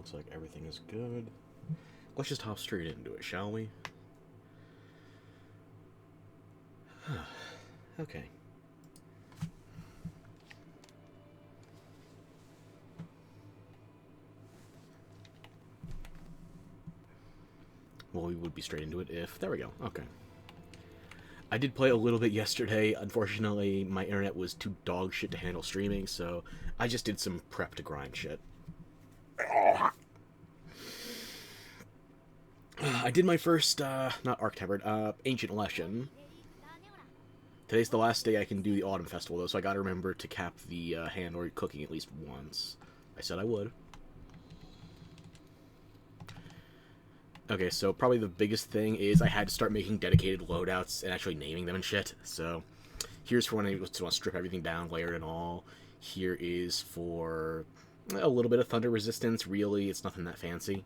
looks like everything is good. Let's just hop straight into it, shall we? Okay. Well, we would be straight into it if... There we go. Okay. I did play a little bit yesterday. Unfortunately, my internet was too dog shit to handle streaming, so I just did some prep to grind shit. I did my first, not Arc Tempered, Ancient Lesson. Today's the last day I can do the Autumn Festival, though, so I gotta remember to cap the hand or cooking at least once. I said I would. Okay, so probably the biggest thing is I had to start making dedicated loadouts and actually naming them and shit. So here's for when I want to strip everything down, layered and all. Here is for a little bit of thunder resistance. Really, it's nothing that fancy.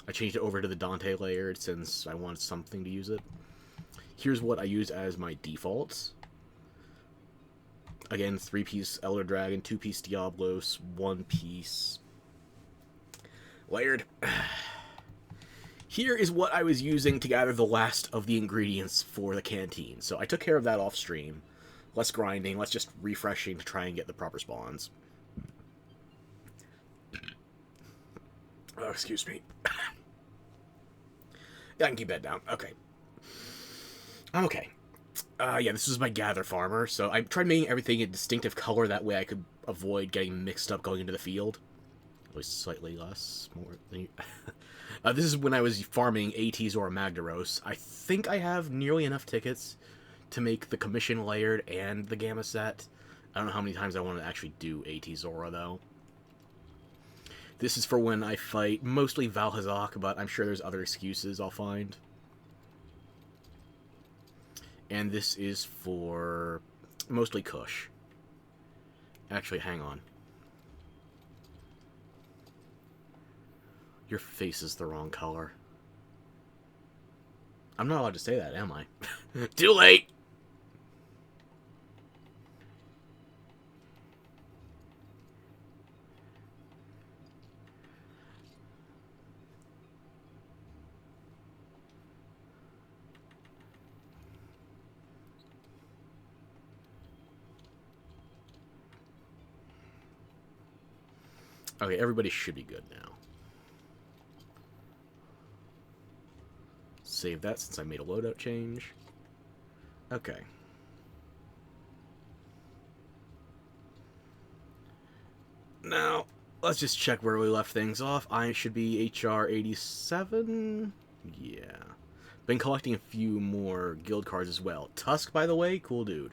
I changed it over to the Dante layered since I wanted something to use it. Here's what I use as my defaults. Again, 3-piece Elder Dragon, 2-piece Diablos, 1-piece layered. Here is what I was using to gather the last of the ingredients for the canteen. So I took care of that off stream. Less grinding, less just refreshing to try and get the proper spawns. Oh, excuse me. Yeah, I can keep that down. Okay. I'm okay. Yeah, this is my Gather Farmer, so I tried making everything a distinctive color, that way I could avoid getting mixed up going into the field. At least slightly less. More. This is when I was farming ATs or Magdaros. I think I have nearly enough tickets to make the Commission layered and the Gamma set. I don't know how many times I want to actually do AT Zora, though. This is for when I fight mostly Valhazak, but I'm sure there's other excuses I'll find. And this is for mostly Kush. Actually, hang on. Your face is the wrong color. I'm not allowed to say that, am I? Too late! Okay, everybody should be good now. Save that since I made a loadout change. Okay. Now, let's just check where we left things off. I should be HR 87? Yeah. Been collecting a few more guild cards as well. Tusk, by the way, cool dude.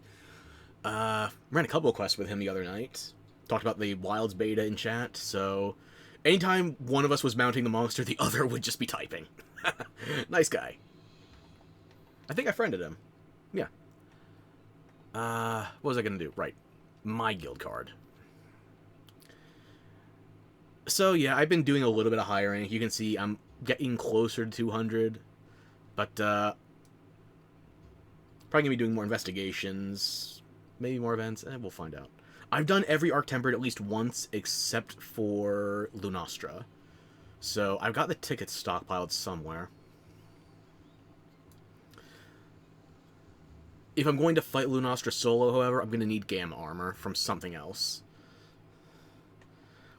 Ran a couple of quests with him the other night. Talked about the Wilds beta in chat, so anytime one of us was mounting the monster, the other would just be typing. Nice guy. I think I friended him. Yeah. What was I gonna do? Right. My guild card. So, yeah, I've been doing a little bit of hiring. You can see I'm getting closer to 200. But, probably gonna be doing more investigations. Maybe more events. We'll find out. I've done every Arc Tempered at least once, except for Lunastra. So, I've got the tickets stockpiled somewhere. If I'm going to fight Lunastra solo, however, I'm going to need Gamma armor from something else.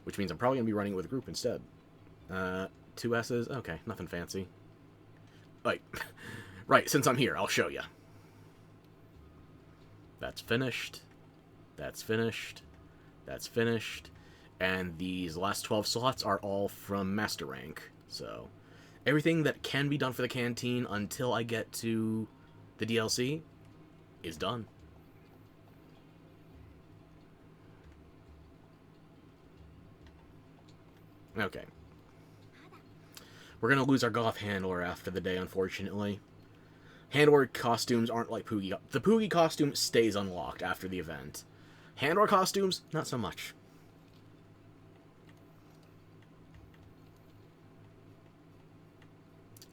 Which means I'm probably going to be running it with a group instead. 2 S's? Okay, nothing fancy. Like, right, since I'm here, I'll show you. That's finished. That's finished. That's finished. And these last 12 slots are all from Master Rank. So, everything that can be done for the canteen until I get to the DLC is done. Okay. We're gonna lose our Goth Handler after the day, unfortunately. Handler costumes aren't like Poogie. The Poogie costume stays unlocked after the event. Handler costumes, not so much.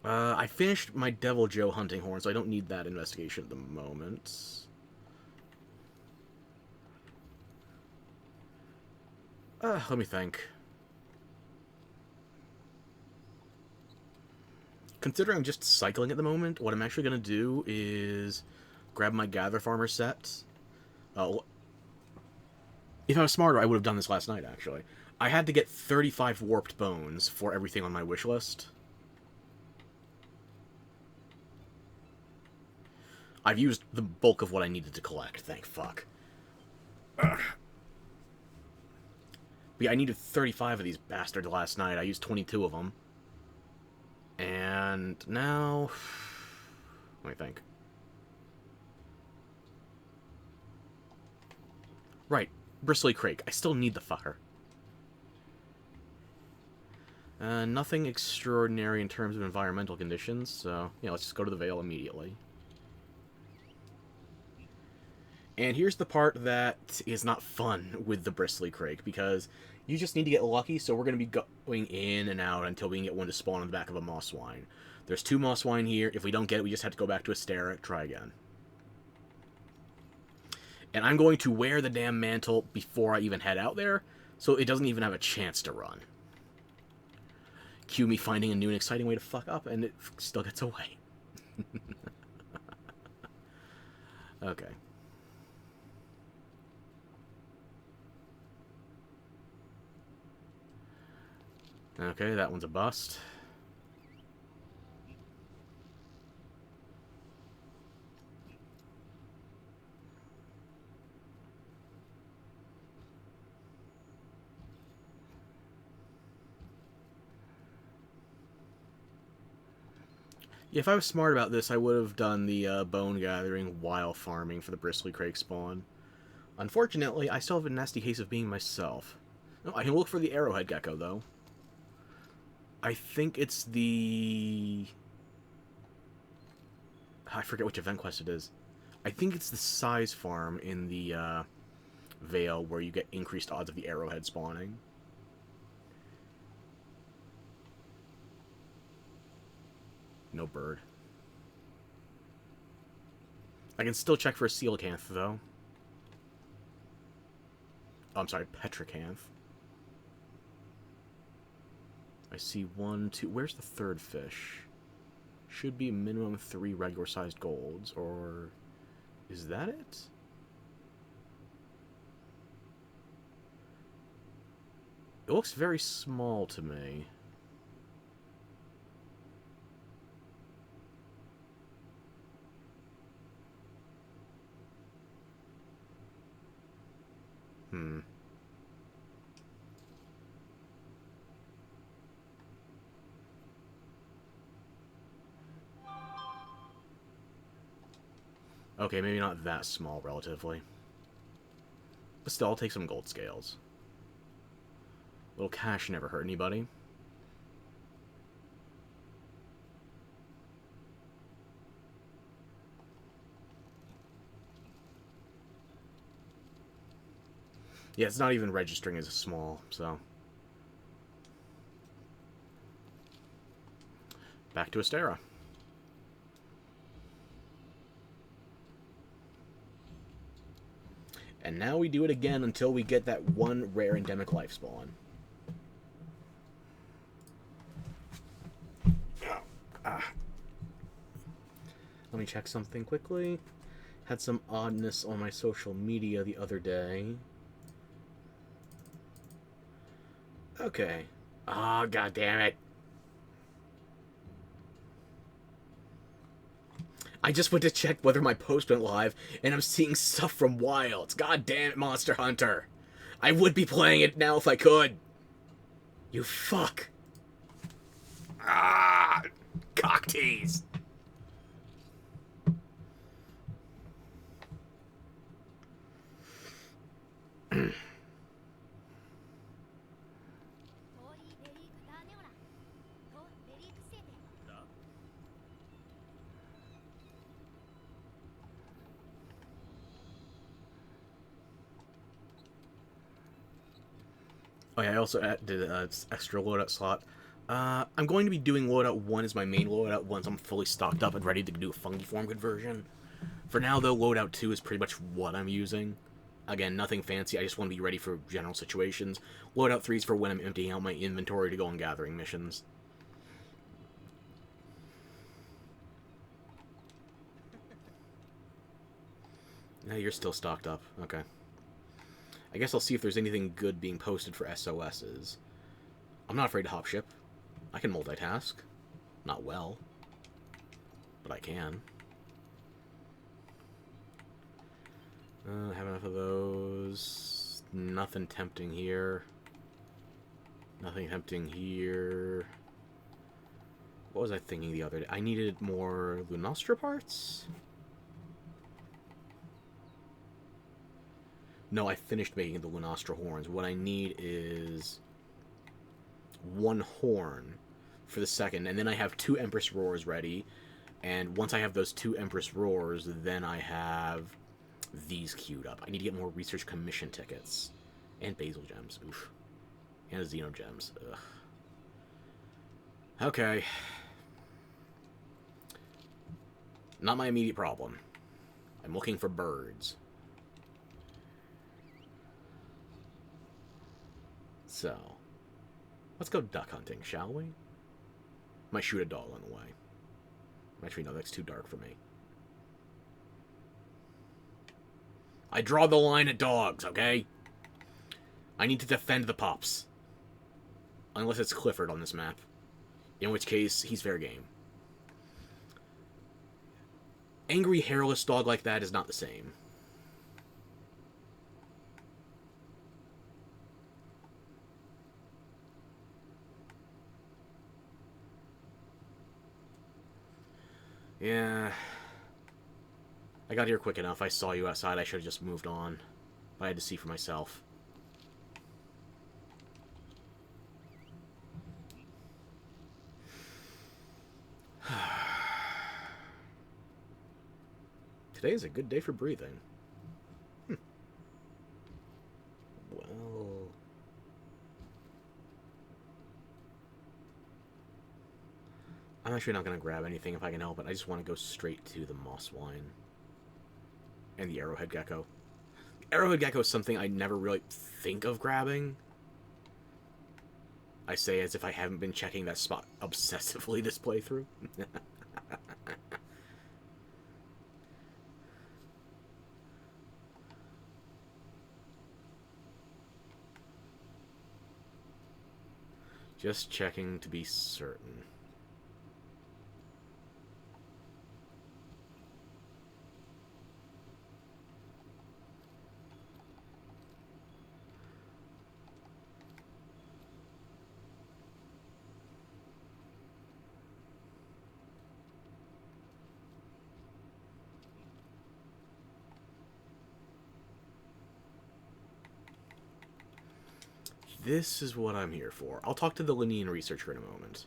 I finished my Devil Joe hunting horn, so I don't need that investigation at the moment. Let me think. Considering I'm just cycling at the moment, what I'm actually going to do is grab my Gather Farmer set. If I was smarter, I would have done this last night, actually. I had to get 35 warped bones for everything on my wish list. I've used the bulk of what I needed to collect, thank fuck. Ugh. But yeah, I needed 35 of these bastards last night. I used 22 of them. And now... Let me think. Right, Bristly Crake. I still need the fucker. Nothing extraordinary in terms of environmental conditions, so yeah, let's just go to the Vale immediately. And here's the part that is not fun with the Bristly Crake, because you just need to get lucky, so we're going to be going in and out until we can get one to spawn on the back of a Mosswine. There's 2 Mosswine here. If we don't get it, we just have to go back to Astera, try again. And I'm going to wear the damn mantle before I even head out there, so it doesn't even have a chance to run. Cue me finding a new and exciting way to fuck up, and it still gets away. Okay. Okay, that one's a bust. Yeah, if I was smart about this, I would have done the bone gathering while farming for the Bristly Crake spawn. Unfortunately, I still have a nasty case of being myself. No, I can look for the Arrowhead Gecko, though. I think it's the... I forget which event quest it is. I think it's the size farm in the Vale where you get increased odds of the Arrowhead spawning. No bird. I can still check for a Coelacanth, though. Oh, I'm sorry, Petricanth. I see 1, 2... Where's the third fish? Should be minimum 3 regular-sized golds, or... Is that it? It looks very small to me. Okay, maybe not that small, relatively. But still, I'll take some gold scales. A little cash never hurt anybody. Yeah, it's not even registering as a small, so... Back to Astera. And now we do it again until we get that one rare endemic life spawn. Let me check something quickly. Had some oddness on my social media the other day. Okay. Ah, god damn it. I just went to check whether my post went live, and I'm seeing stuff from Wilds. God damn it, Monster Hunter. I would be playing it now if I could. You fuck. Ah, cock tease. Oh yeah, I also did an extra loadout slot. I'm going to be doing loadout 1 as my main loadout once I'm fully stocked up and ready to do a fungi form conversion. For now, though, loadout 2 is pretty much what I'm using. Again, nothing fancy. I just want to be ready for general situations. Loadout 3s for when I'm emptying out my inventory to go on gathering missions. Yeah, you're still stocked up. Okay. I guess I'll see if there's anything good being posted for SOSs. I'm not afraid to hop ship. I can multitask. Not well. But I can. Have enough of those. Nothing tempting here. Nothing tempting here. What was I thinking the other day? I needed more Lunastra parts? No, I finished making the Lunastra horns. What I need is 1 horn for the second, and then I have 2 Empress Roars ready. And once I have those 2 Empress Roars, then I have these queued up. I need to get more Research Commission tickets. And Basil Gems. Oof. And Xeno Gems. Ugh. Okay. Not my immediate problem. I'm looking for birds. So, let's go duck hunting, shall we? Might shoot a dog on the way. Actually, no, that's too dark for me. I draw the line at dogs, okay? I need to defend the pups. Unless it's Clifford on this map. In which case, he's fair game. Angry, hairless dog like that is not the same. Yeah. I got here quick enough. I saw you outside. I should have just moved on. But I had to see for myself. Today is a good day for breathing. Well... I'm actually not going to grab anything if I can help it. I just want to go straight to the moss wine. And the arrowhead gecko. Arrowhead gecko is something I never really think of grabbing. I say as if I haven't been checking that spot obsessively this playthrough. Just checking to be certain. This is what I'm here for. I'll talk to the Linnean researcher in a moment.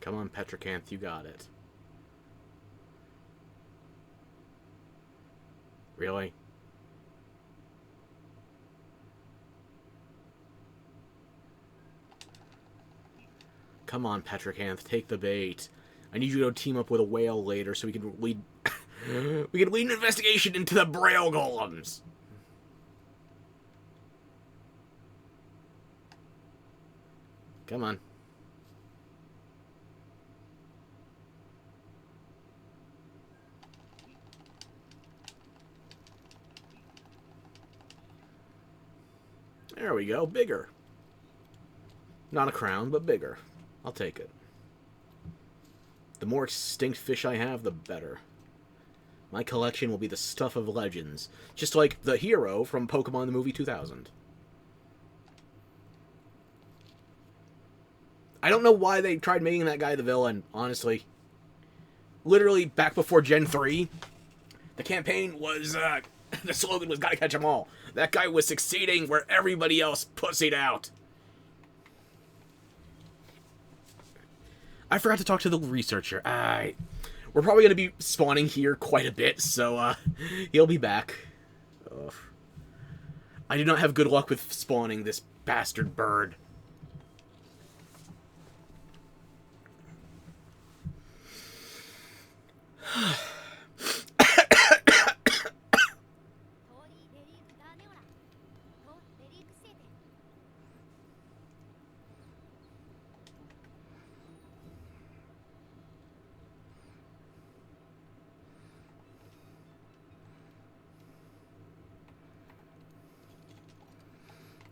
Come on, Petricanth, you got it. Really? Come on, Petricanth, take the bait. I need you to team up with a whale later so we can lead... we can lead an investigation into the Braille Golems! Come on. There we go, bigger. Not a crown, but bigger. I'll take it. The more extinct fish I have, the better. My collection will be the stuff of legends. Just like the hero from Pokemon the movie 2000. I don't know why they tried making that guy the villain, honestly. literally back before Gen 3, the campaign was, the slogan was gotta catch 'em all. That guy was succeeding where everybody else pussied out. I forgot to talk to the researcher. We're probably gonna be spawning here quite a bit, so, he'll be back. Ugh. I do not have good luck with spawning this bastard bird.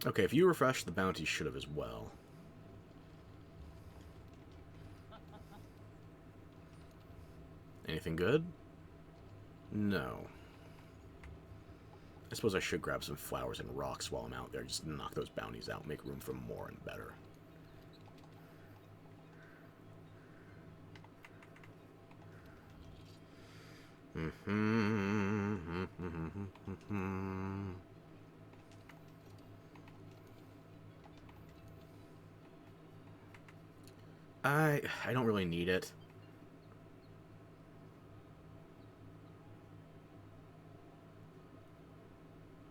Okay, if you refresh, the bounty should have as well. Anything good? No. I suppose I should grab some flowers and rocks while I'm out there. Just knock those bounties out, make room for more and better. I don't really need it.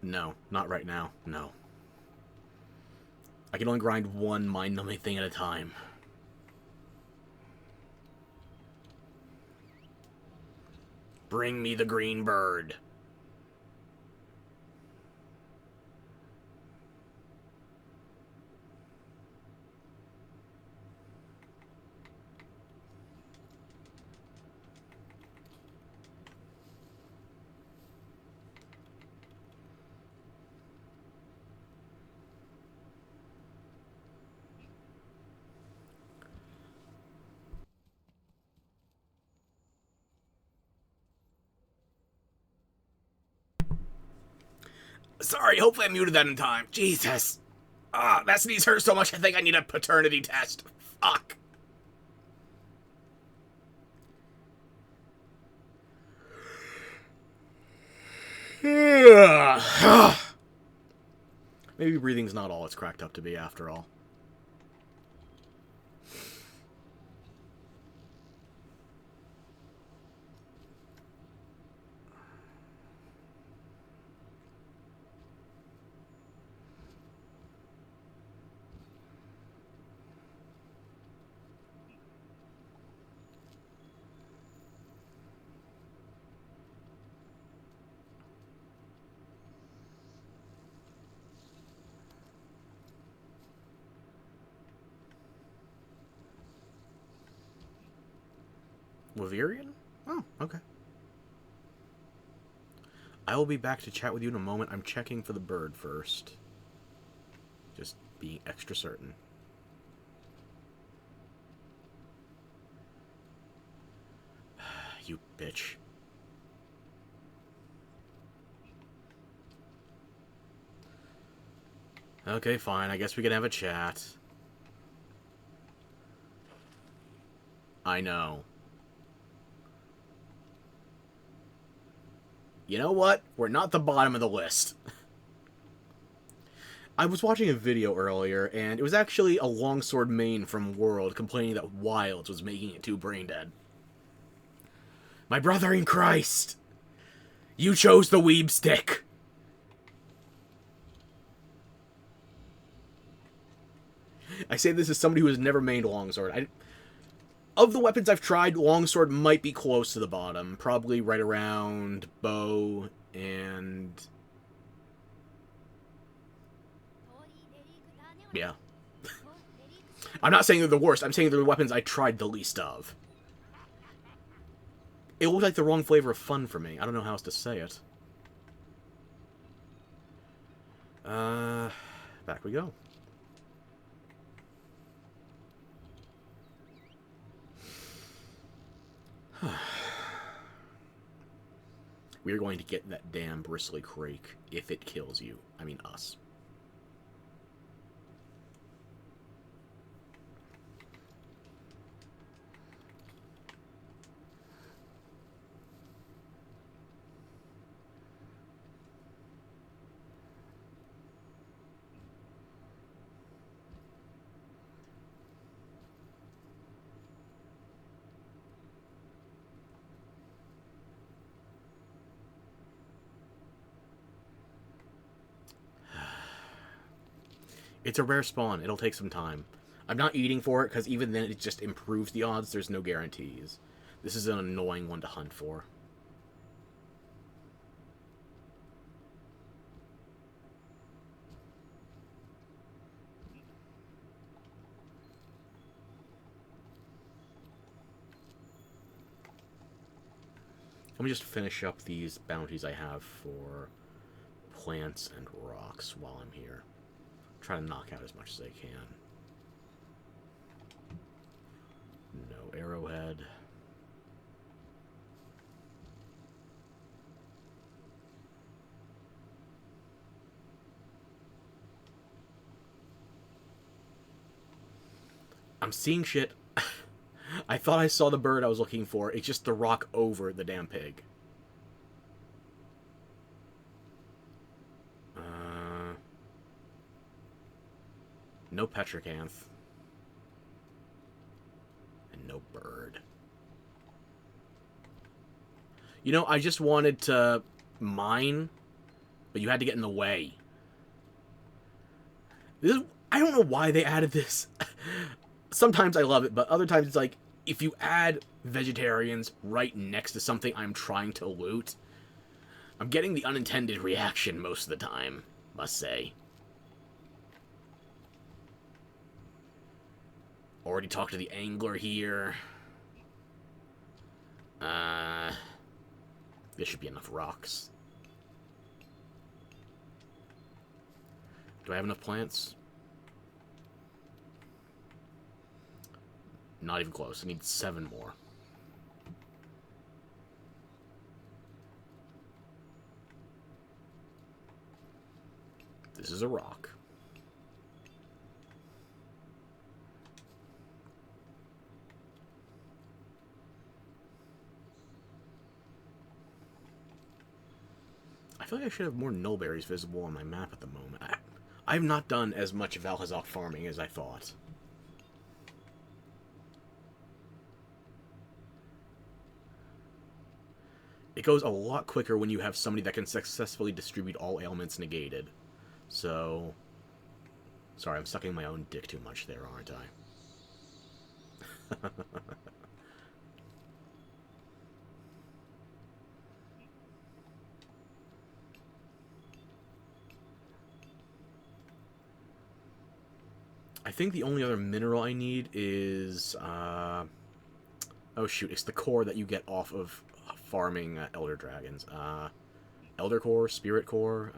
No, not right now. No. I can only grind one mind-numbing thing at a time. Bring me the green bird. Sorry, hopefully I muted that in time. Jesus. That sneeze hurts so much I think I need a paternity test. Fuck. Maybe breathing's not all it's cracked up to be after all. Lavirian? Oh, okay. I will be back to chat with you in a moment. I'm checking for the bird first. Just being extra certain. You bitch. Okay, fine. I guess we can have a chat. I know. You know what? We're not the bottom of the list. I was watching a video earlier, and it was actually a longsword main from World complaining that Wilds was making it too brain dead. My brother in Christ! You chose the weeb stick! I say this as somebody who has never mained longsword. Of the weapons I've tried, longsword might be close to the bottom. Probably right around bow and... yeah. I'm not saying they're the worst. I'm saying they're the weapons I tried the least of. It looked like the wrong flavor of fun for me. I don't know how else to say it. Back we go. We're going to get that damn bristly crake if it kills you. I mean, us. It's a rare spawn. It'll take some time. I'm not eating for it, because even then it just improves the odds. There's no guarantees. This is an annoying one to hunt for. Let me just finish up these bounties I have for plants and rocks while I'm here. Try to knock out as much as I can. No arrowhead. I'm seeing shit. I thought I saw the bird I was looking for. It's just the rock over the damn pig. No petricanth. And no bird. You know, I just wanted to mine, but you had to get in the way. I don't know why they added this. Sometimes I love it, but other times it's like, if you add vegetarians right next to something I'm trying to loot, I'm getting the unintended reaction most of the time, must say. Already talked to the angler here. This should be enough rocks. Do I have enough plants? Not even close. I need 7 more. This is a rock. I feel like I should have more nullberries visible on my map at the moment. I've not done as much Valhazak farming as I thought. It goes a lot quicker when you have somebody that can successfully distribute all ailments negated. So... Sorry, I'm sucking my own dick too much there, aren't I? I think the only other mineral I need is... Oh shoot, it's the core that you get off of farming Elder Dragons. Elder Core, Spirit Core,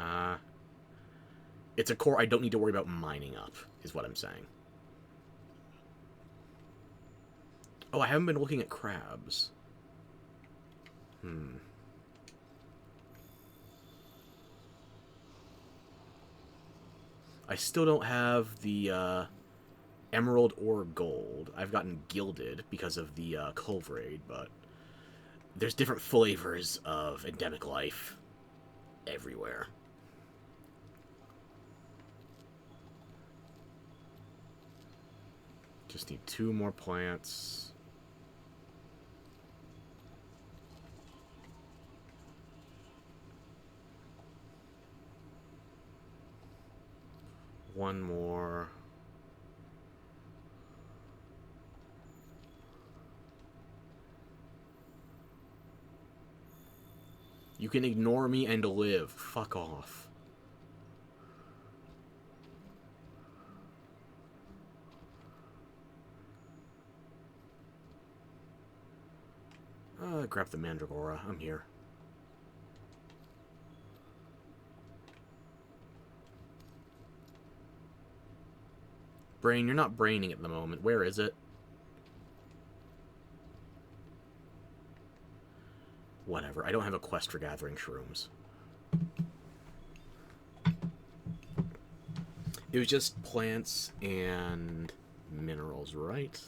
it's a core I don't need to worry about mining up, is what I'm saying. Oh, I haven't been looking at crabs. I still don't have the emerald or gold. I've gotten gilded because of the Culve Raid, but there's different flavors of endemic life everywhere. Just need 2 more plants. One more. You can ignore me and live. Fuck off. Grab the Mandragora. I'm here. Brain, you're not braining at the moment. Where is it? Whatever. I don't have a quest for gathering shrooms. It was just plants and minerals, right?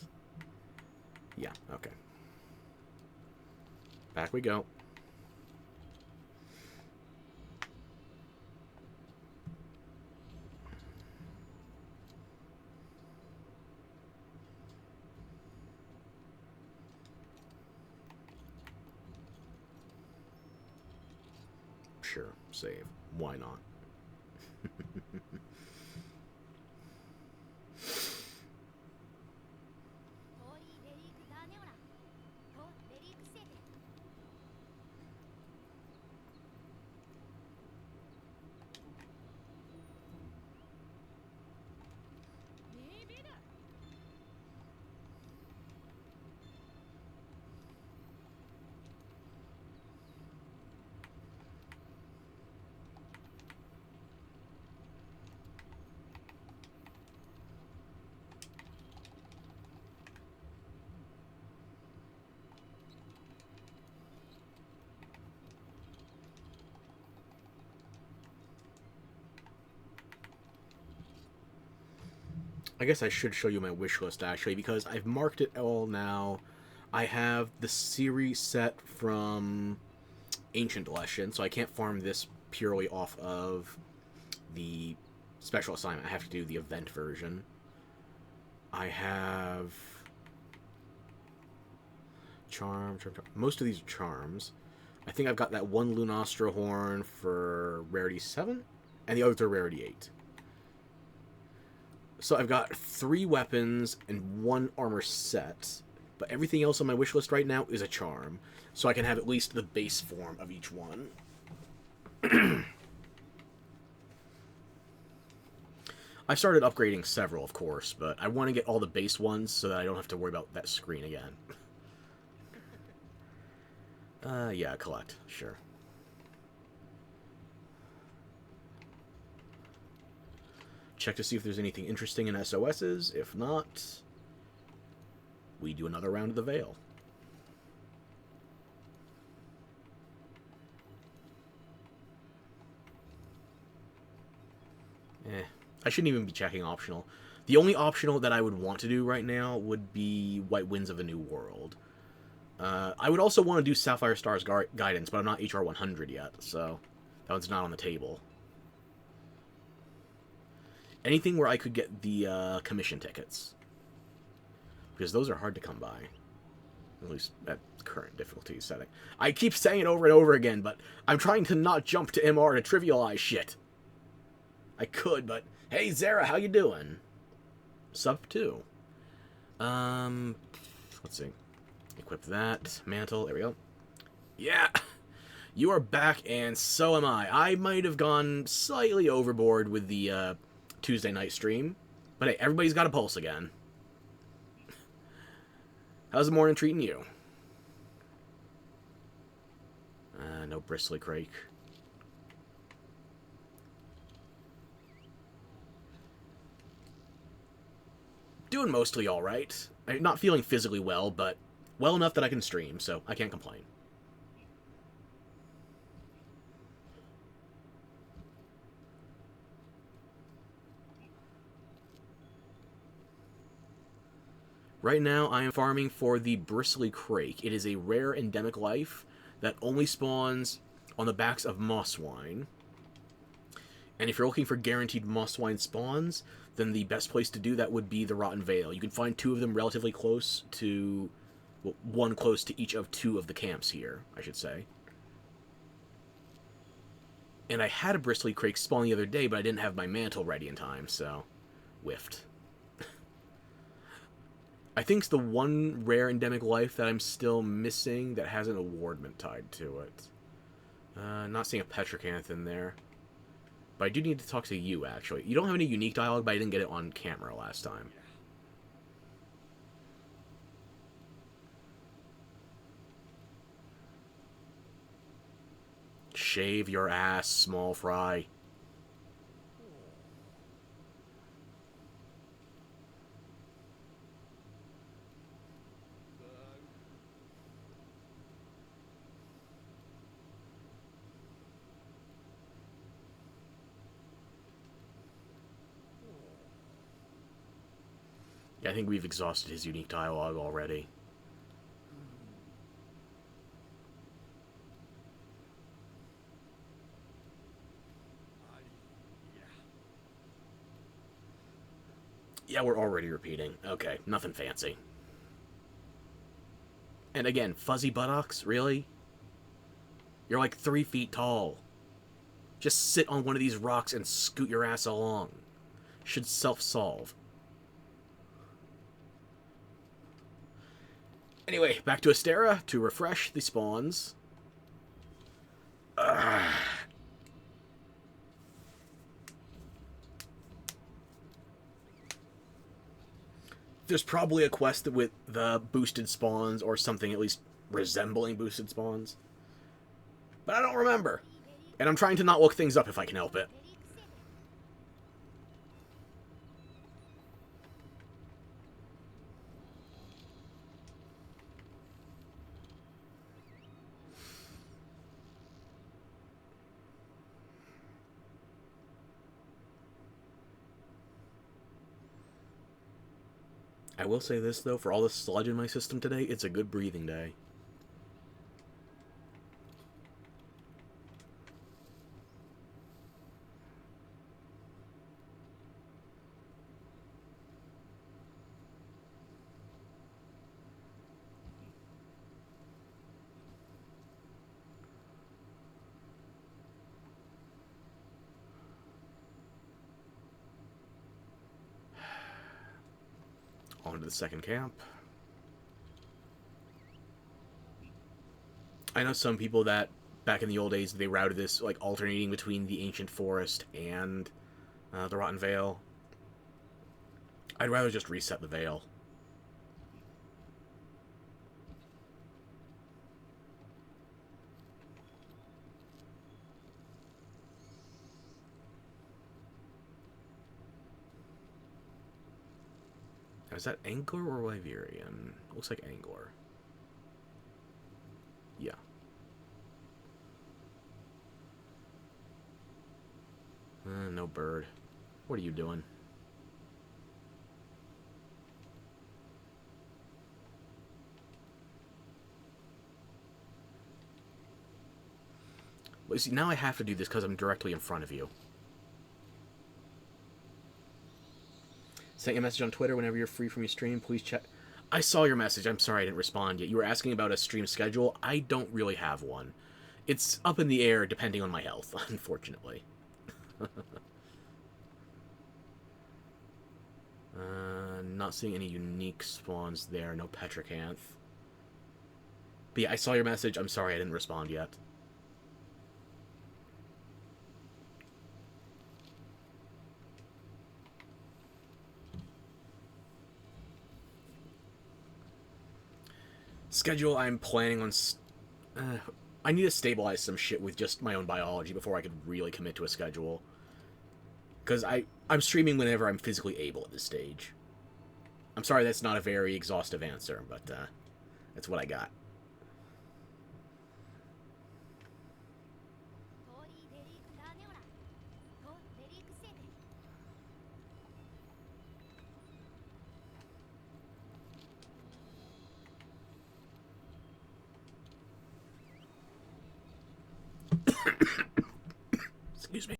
Yeah, okay. Back we go. Sure, save. Why not? I guess I should show you my wish list, actually, because I've marked it all now. I have the series set from Ancient Legend, so I can't farm this purely off of the special assignment. I have to do the event version. I have charm. Most of these are charms. I think I've got that one Lunastra horn for rarity 7, and the others are rarity 8. So I've got 3 weapons and 1 armor set, but everything else on my wish list right now is a charm, so I can have at least the base form of each one. I've started upgrading several, of course, but I want to get all the base ones so that I don't have to worry about that screen again. Yeah, collect, sure. Check to see if there's anything interesting in SOSs. If not, we do another round of the Veil. I shouldn't even be checking optional. The only optional that I would want to do right now would be White Winds of a New World. I would also want to do Sapphire Star's Guidance, but I'm not HR 100 yet, so that one's not on the table. Anything where I could get the commission tickets, because those are hard to come by, at least at current difficulty setting. I keep saying it over and over again, but I'm trying to not jump to MR to trivialize shit. I could, but hey, Zara, how you doing? Sub 2. Let's see. Equip that. Mantle. There we go. Yeah! You are back, and so am I. I might have gone slightly overboard with the Tuesday night stream, but hey, everybody's got a pulse again. How's the morning treating you? No Bristly Crake. Doing mostly alright. I'm not feeling physically well, but well enough that I can stream, so I can't complain. Right now, I am farming for the Bristly Crake. It is a rare endemic life that only spawns on the backs of Mosswine. And if you're looking for guaranteed Mosswine spawns, then the best place to do that would be the Rotten Vale. You can find 2 of them relatively close to... well, 1 close to each of 2 of the camps here, I should say. And I had a Bristly Crake spawn the other day, but I didn't have my mantle ready in time, so... whiffed. I think it's the one rare endemic life that I'm still missing that has an awardment tied to it. Not seeing a Petricanth in there. But I do need to talk to you, actually. You don't have any unique dialogue, but I didn't get it on camera last time. Shave your ass, small fry. Yeah, I think we've exhausted his unique dialogue already. Yeah, we're already repeating. Okay, nothing fancy. And again, fuzzy buttocks? Really? You're like 3 feet tall. Just sit on one of these rocks and scoot your ass along. Should self-solve. Anyway, back to Astera to refresh the spawns. There's probably a quest with the boosted spawns or something at least resembling boosted spawns. But I don't remember. And I'm trying to not look things up if I can help it. I will say this, though, for all the sludge in my system today, it's a good breathing day. On to the second camp. I know some people that back in the old days they routed this like alternating between the ancient forest and the Rotten Vale. I'd rather just reset the Vale. Is that Angler or Wyverian? Looks like Angler. Yeah. No bird. What are you doing? Well, see, now I have to do this because I'm directly in front of you. Sent you a message on Twitter whenever you're free from your stream. Please check. I saw your message. I'm sorry I didn't respond yet. You were asking about a stream schedule. I don't really have one. It's up in the air depending on my health, unfortunately. Not seeing any unique spawns there. No Petricanth. But yeah, I saw your message. I'm sorry I didn't respond yet. Schedule, I'm planning on... I need to stabilize some shit with just my own biology before I could really commit to a schedule. Because I'm streaming whenever I'm physically able at this stage. I'm sorry that's not a very exhaustive answer, but that's what I got. Excuse me.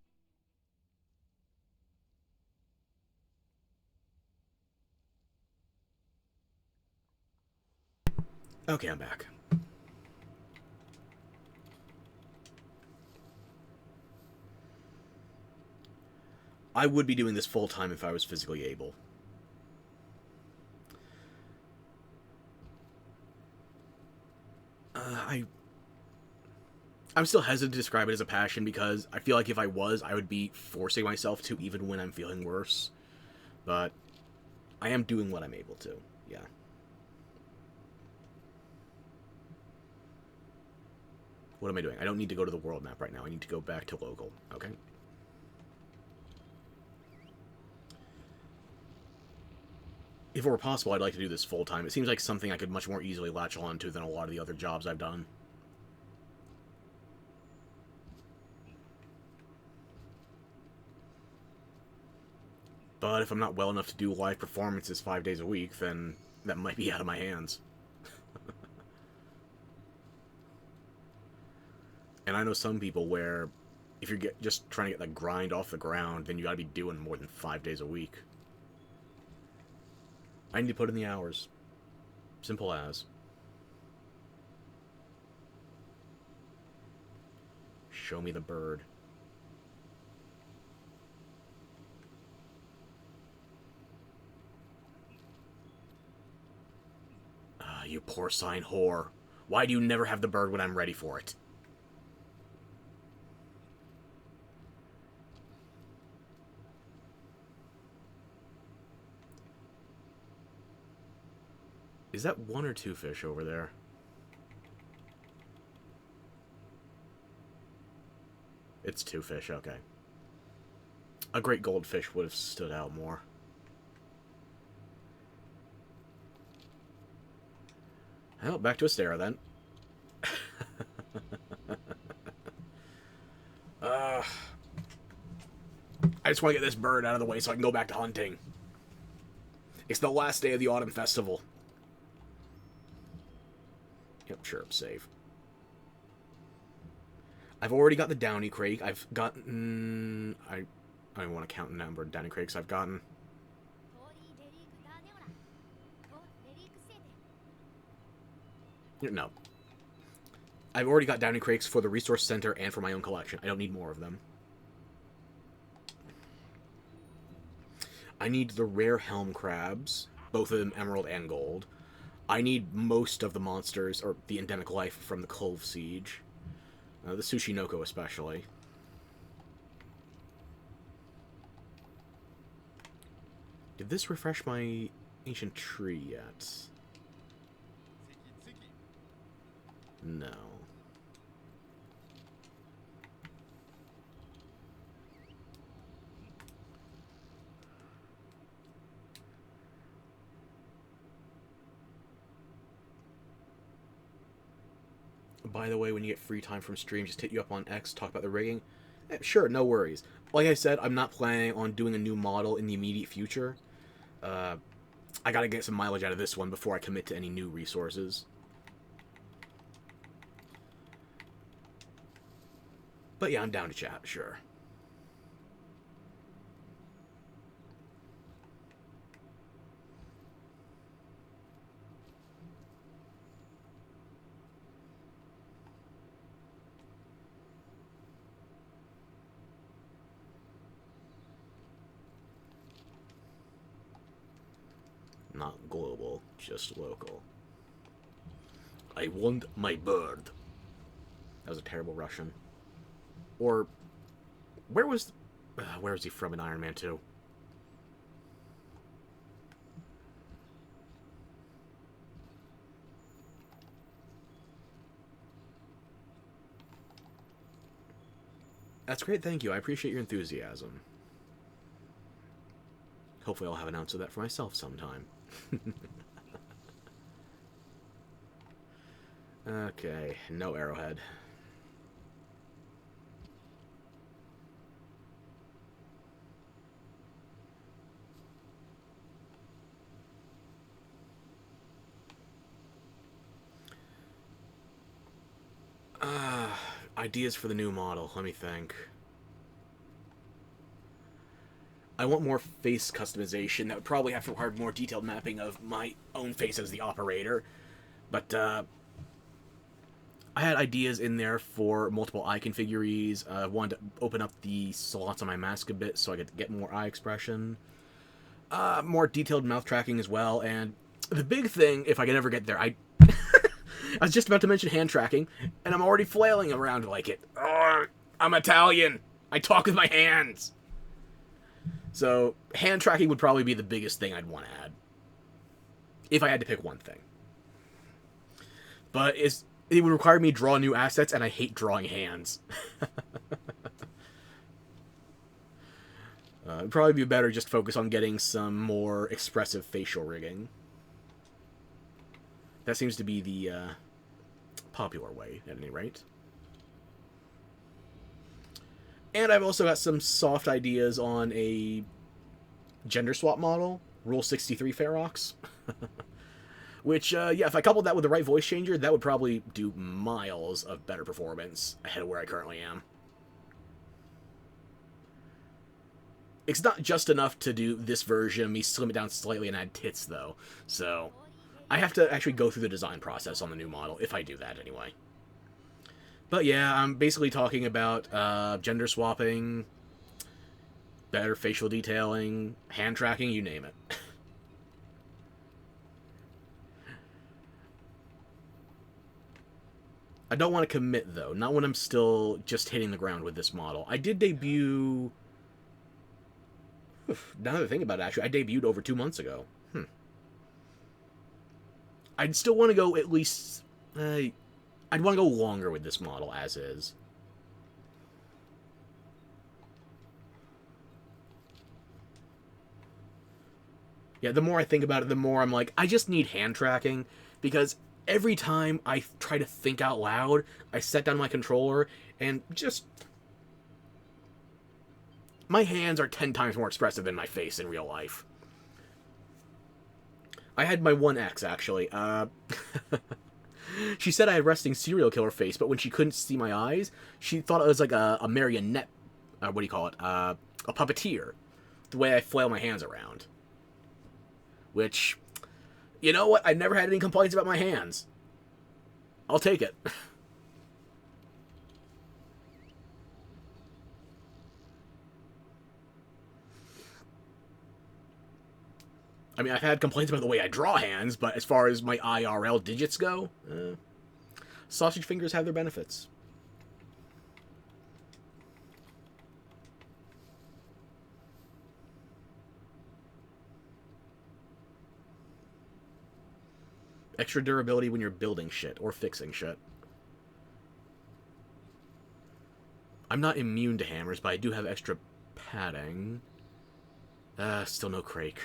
Okay, I'm back. I would be doing this full-time if I was physically able. I'm still hesitant to describe it as a passion because I feel like if I was, I would be forcing myself to even when I'm feeling worse. But I am doing what I'm able to, yeah. What am I doing? I don't need to go to the world map right now. I need to go back to local, okay? If it were possible, I'd like to do this full-time. It seems like something I could much more easily latch on to than a lot of the other jobs I've done. But if I'm not well enough to do live performances 5 days a week, then that might be out of my hands. And I know some people where if you're just trying to get that grind off the ground, then you gotta be doing more than 5 days a week. I need to put in the hours. Simple as. Show me the bird. You porcine whore. Why do you never have the bird when I'm ready for it? Is that 1 or 2 fish over there? It's 2 fish, okay. A great goldfish would have stood out more. Well, back to Astera then. I just want to get this bird out of the way so I can go back to hunting. It's the last day of the Autumn Festival. Yep, sure, save. I've already got the Downy Crake. I've gotten... I don't want to count the number of Downy Crakes I've gotten. No. I've already got Downy Crakes for the Resource Center and for my own collection. I don't need more of them. I need the rare Helm Crabs, both of them Emerald and Gold. I need most of the monsters, or the endemic life from the Cove Siege. The Tsushinoko especially. Did this refresh my ancient tree yet? No. By the way, when you get free time from stream, just hit you up on X, talk about the rigging. Sure, no worries. Like I said, I'm not planning on doing a new model in the immediate future. I gotta get some mileage out of this one before I commit to any new resources. But yeah, I'm down to chat, sure. Not global, just local. I want my bird. That was a terrible Russian. Or, where is he from in Iron Man 2? That's great, thank you. I appreciate your enthusiasm. Hopefully I'll have an ounce of that for myself sometime. Okay, no arrowhead. Ideas for the new model, let me think. I want more face customization. That would probably have to require more detailed mapping of my own face as the operator. But, I had ideas in there for multiple eye configuries. I wanted to open up the slots on my mask a bit so I could get more eye expression. More detailed mouth tracking as well. And the big thing, if I could ever get there, I was just about to mention hand tracking, and I'm already flailing around like it. I'm Italian. I talk with my hands. So, hand tracking would probably be the biggest thing I'd want to add. If I had to pick one thing. But it would require me to draw new assets, and I hate drawing hands. It'd probably be better just focus on getting some more expressive facial rigging. That seems to be the popular way, at any rate. And I've also got some soft ideas on a gender swap model, Rule 63 Ferox. Which, yeah, if I coupled that with the right voice changer, that would probably do miles of better performance ahead of where I currently am. It's not just enough to do this version, me slim it down slightly and add tits, though. So, I have to actually go through the design process on the new model, if I do that anyway. But yeah, I'm basically talking about gender swapping, better facial detailing, hand tracking, you name it. I don't want to commit, though. Not when I'm still just hitting the ground with this model. I did debut... Now that I think about it, actually, I debuted over 2 months ago. I'd still want to go at least... I'd want to go longer with this model, as is. Yeah, the more I think about it, the more I'm like, I just need hand tracking, because every time I try to think out loud, I set down my controller, and just... My hands are 10 times more expressive than my face in real life. I had my one ex, actually. She said I had resting serial killer face, but when she couldn't see my eyes, she thought it was like a marionette. What do you call it? A puppeteer. The way I flail my hands around. Which, you know what? I've never had any complaints about my hands. I'll take it. I mean, I've had complaints about the way I draw hands, but as far as my IRL digits go, sausage fingers have their benefits. Extra durability when you're building shit or fixing shit. I'm not immune to hammers, but I do have extra padding. Still no Crake.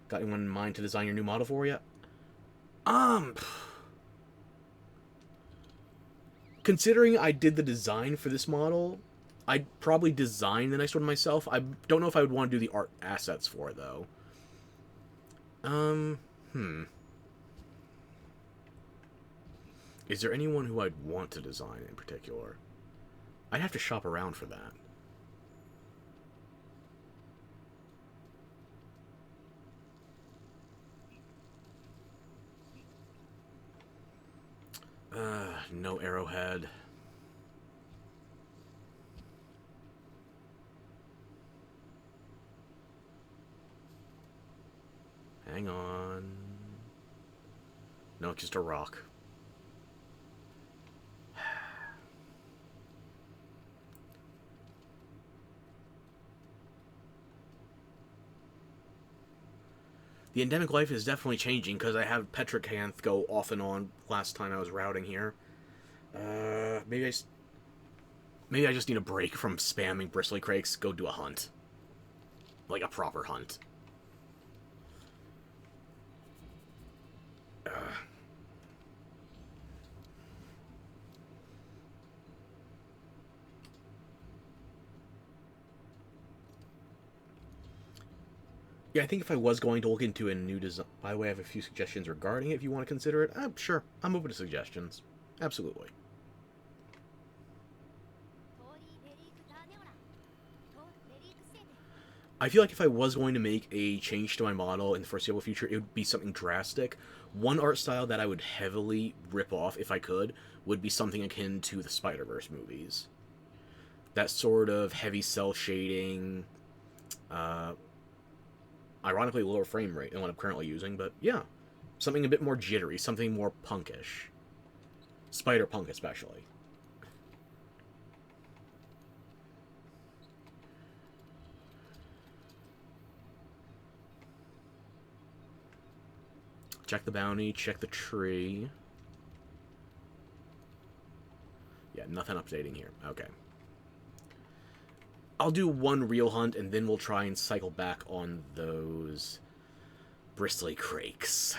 Got anyone in mind to design your new model for yet? Considering I did the design for this model, I'd probably design the next one myself. I don't know if I would want to do the art assets for it, though. Is there anyone who I'd want to design in particular? I'd have to shop around for that. No Arrowhead. Hang on. No, just a rock. The endemic life is definitely changing because I have Petricanth go off and on last time I was routing here. Maybe I just need a break from spamming Bristly Crakes. Go do a hunt. Like a proper hunt. Yeah, I think if I was going to look into a new design... By the way, I have a few suggestions regarding it if you want to consider it. Sure, I'm open to suggestions. Absolutely. I feel like if I was going to make a change to my model in the foreseeable future, it would be something drastic. One art style that I would heavily rip off, if I could, would be something akin to the Spider-Verse movies. That sort of heavy cell shading, ironically lower frame rate than what I'm currently using, but yeah. Something a bit more jittery, something more punkish. Spider-Punk especially. Check the bounty, check the tree. Yeah, nothing updating here. Okay. I'll do one real hunt, and then we'll try and cycle back on those Bristly Crakes.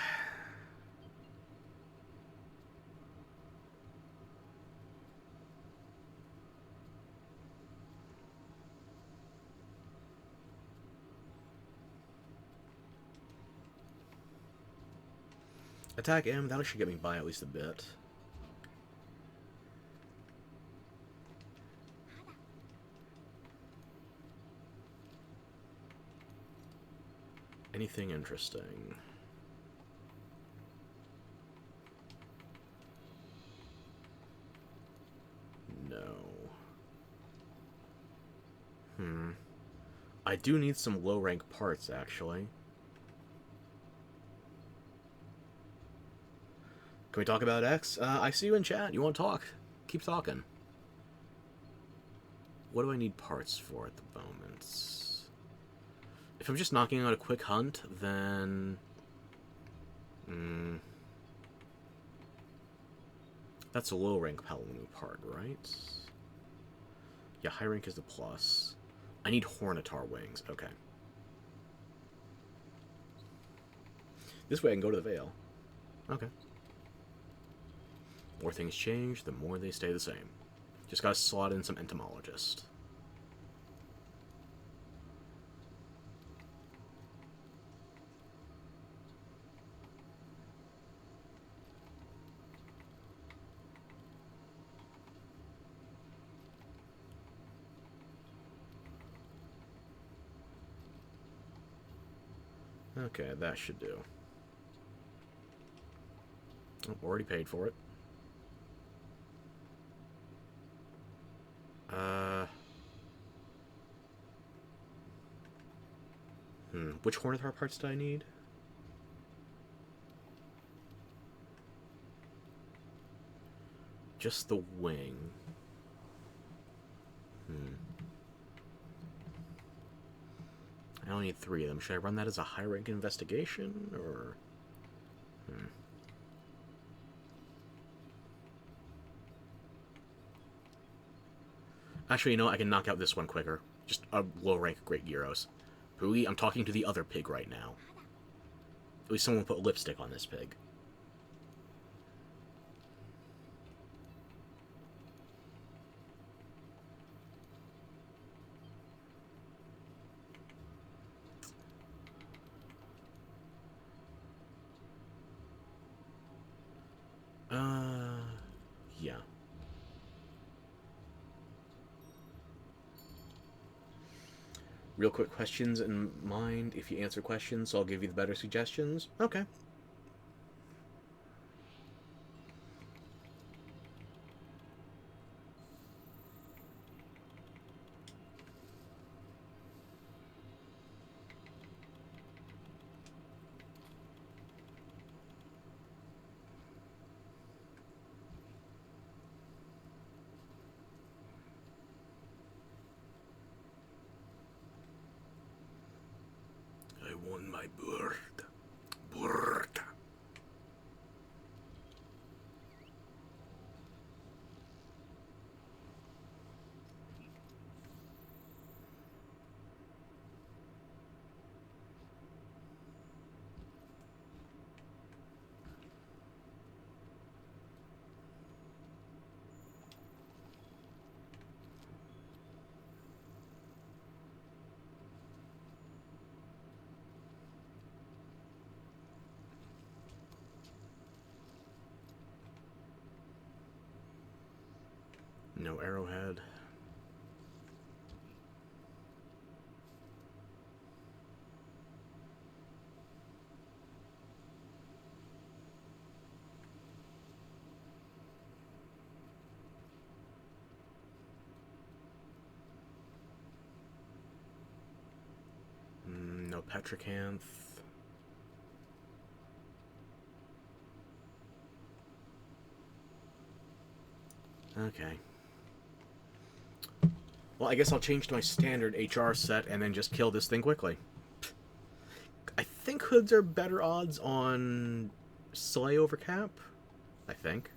Attack M, that should get me by at least a bit. Anything interesting? No. I do need some low-rank parts, actually. Can we talk about X? I see you in chat. You want to talk? Keep talking. What do I need parts for at the moment? If I'm just knocking out a quick hunt, then... That's a low-rank Palamute part, right? Yeah, high rank is the plus. I need Hornitar wings. Okay. This way I can go to the Vale. Okay. More things change, the more they stay the same. Just gotta slot in some Entomologist. Okay, that should do. Oh, already paid for it. Which Hornithar parts do I need? Just the wing. I only need 3 of them. Should I run that as a high-rank investigation, or... Actually, you know what? I can knock out this one quicker. Just a low-rank Great Gyros. Pooey, I'm talking to the other pig right now. At least someone put lipstick on this pig. Yeah. Real quick questions in mind. If you answer questions, I'll give you the better suggestions. Okay. I won my bird. Bird. No arrowhead. No petricanth. Okay. Well, I guess I'll change to my standard HR set and then just kill this thing quickly. I think hoods are better odds on Slay over Cap. I think.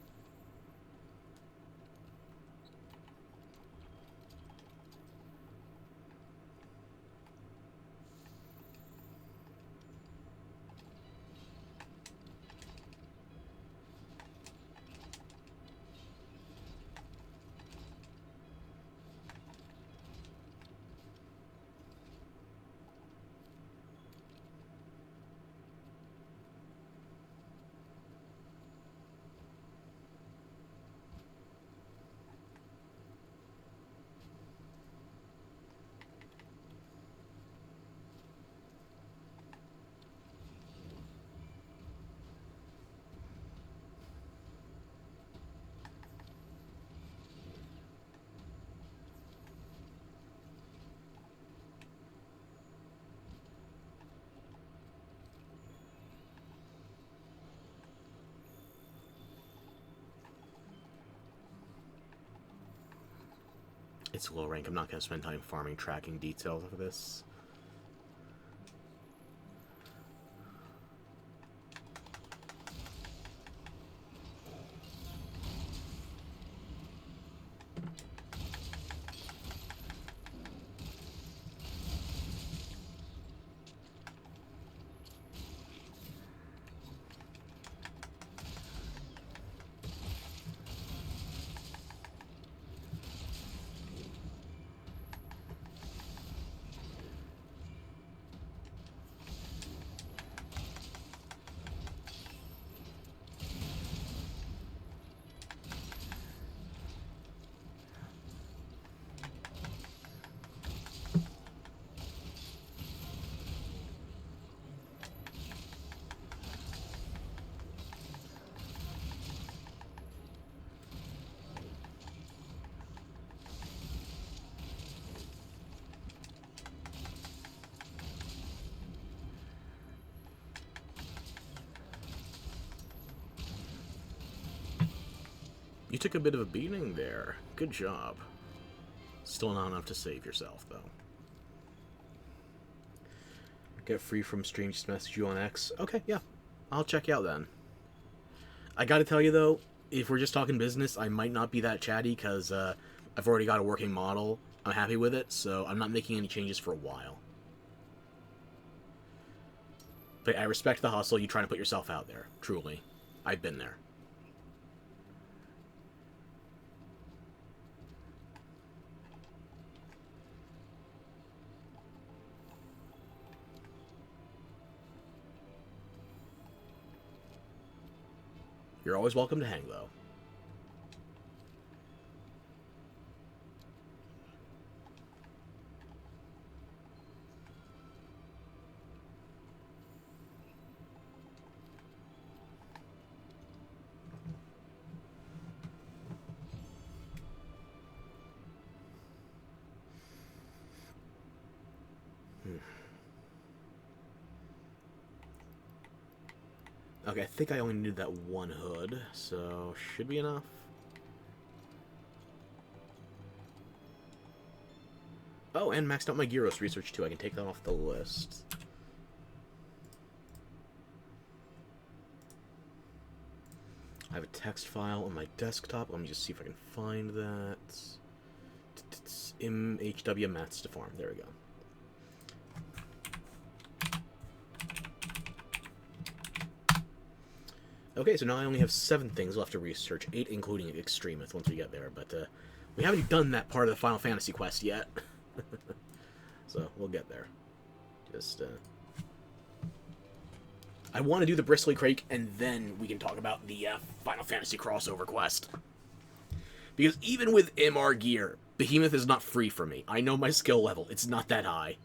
It's low rank. I'm not going to spend time farming tracking details of this. You took a bit of a beating there. Good job. Still not enough to save yourself, though. Get free from stream, just message you on X. Okay, yeah. I'll check you out then. I gotta tell you, though, if we're just talking business, I might not be that chatty, because I've already got a working model. I'm happy with it, so I'm not making any changes for a while. But I respect the hustle, you trying to put yourself out there. Truly. I've been there. You're always welcome to hang, though. Okay, I think I only needed that one hood, so should be enough. Oh, and maxed out my Gyros research too. I can take that off the list. I have a text file on my desktop. Let me just see if I can find that. MHW Mats to farm. There we go. Okay, so now I only have 7 things left to research, 8 including Extremith once we get there, but we haven't done that part of the Final Fantasy quest yet. So, we'll get there. Just, I want to do the Bristly Crake, and then we can talk about the Final Fantasy crossover quest. Because even with MR gear, Behemoth is not free for me. I know my skill level. It's not that high.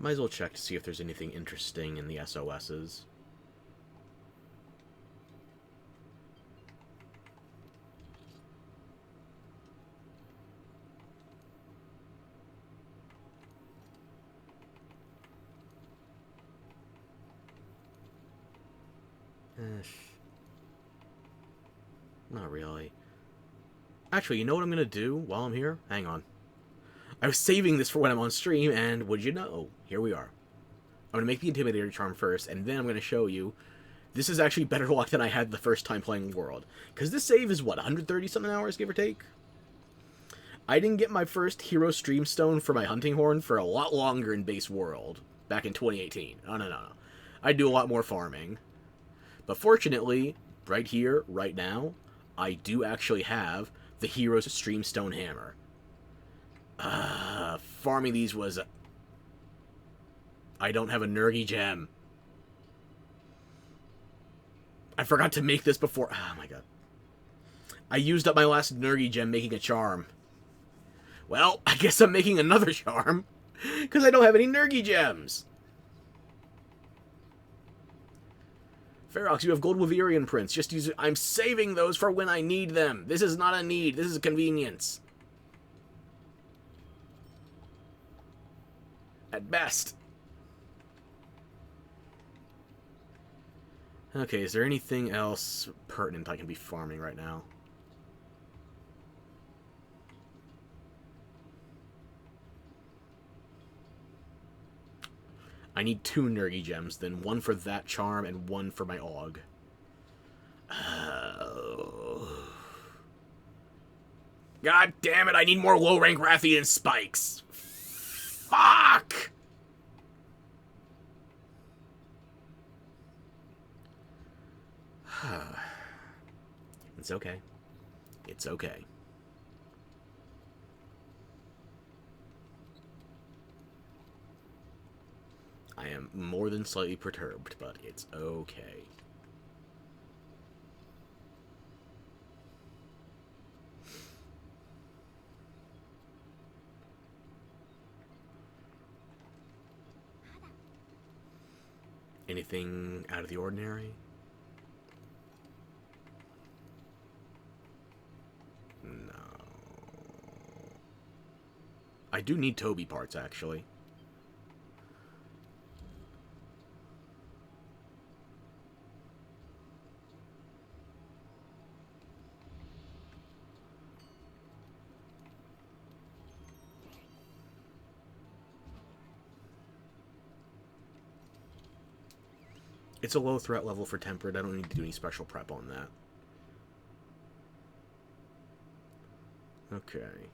Might as well check to see if there's anything interesting in the SOSs. Not really. Actually, you know what I'm gonna do while I'm here? Hang on. I was saving this for when I'm on stream, and would you know? Here we are. I'm gonna make the Intimidator charm first, and then I'm gonna show you. This is actually better luck than I had the first time playing World. Because this save is, what, 130-something hours, give or take? I didn't get my first Hero Streamstone for my Hunting Horn for a lot longer in base World. Back in 2018. No. I do a lot more farming. But fortunately, right here, right now, I do actually have the Hero's Streamstone Hammer. Farming these was... I don't have a Nergi gem. I forgot to make this before... Oh my god. I used up my last Nergi gem making a charm. Well, I guess I'm making another charm. Because I don't have any Nergi gems. Ferox, you have gold Wyverian prints. Just use it. I'm saving those for when I need them. This is not a need. This is a convenience. At best. Okay, is there anything else pertinent I can be farming right now? I need 2 Nergi gems, then 1 for that charm and 1 for my AUG. God damn it, I need more low-rank Rathian spikes. Fuck! It's okay. It's okay. I am more than slightly perturbed, but it's okay. Anything out of the ordinary? No. I do need Toby parts, actually. It's a low threat level for Tempered. I don't need to do any special prep on that. Okay.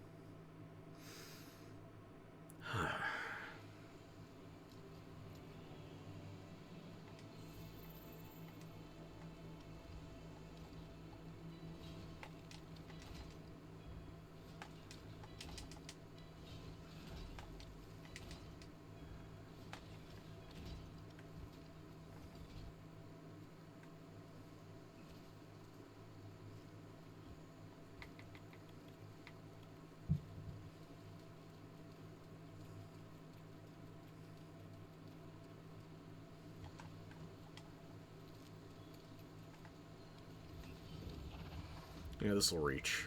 Yeah, this will reach.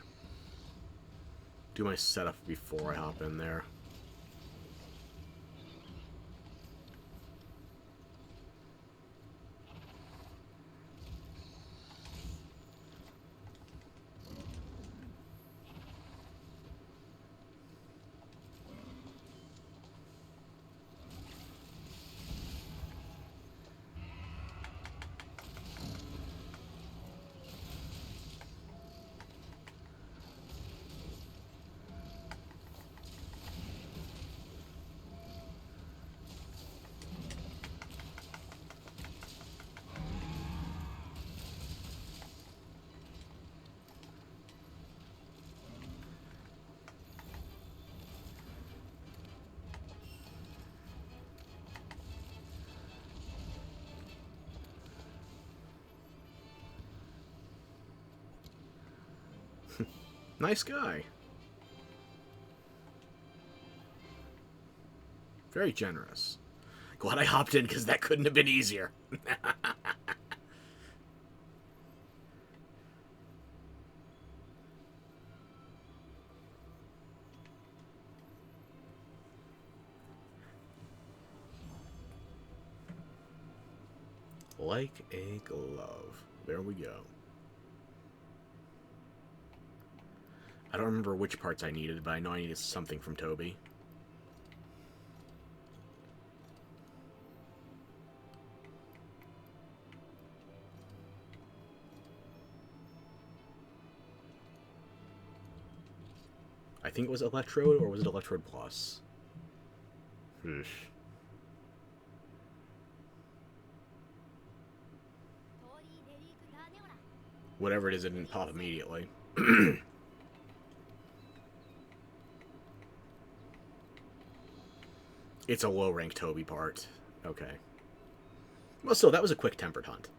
Do my setup before I hop in there. Nice guy. Very generous. Glad I hopped in, because that couldn't have been easier. Like a glove. There we go. I don't remember which parts I needed, but I know I needed something from Toby. I think it was Electrode, or was it Electrode Plus? Whatever it is, it didn't pop immediately. It's a low-rank Toby part. Okay. Well, still, that was a quick Tempered hunt.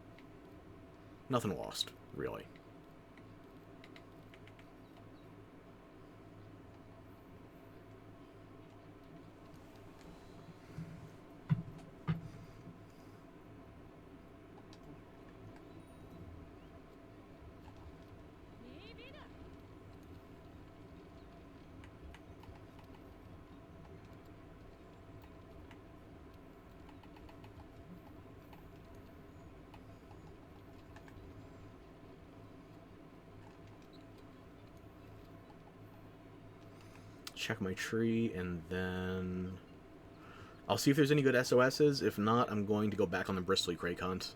Nothing lost, really. Check my tree, and then I'll see if there's any good SOSs. If not, I'm going to go back on the Bristly Crake hunt.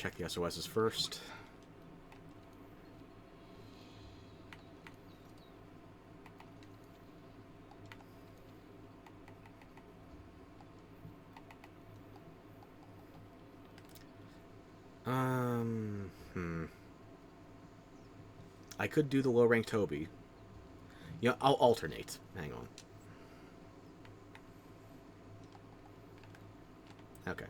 check the SOSs first. I could do the low rank Toby. You know, I'll alternate. Hang on. Okay.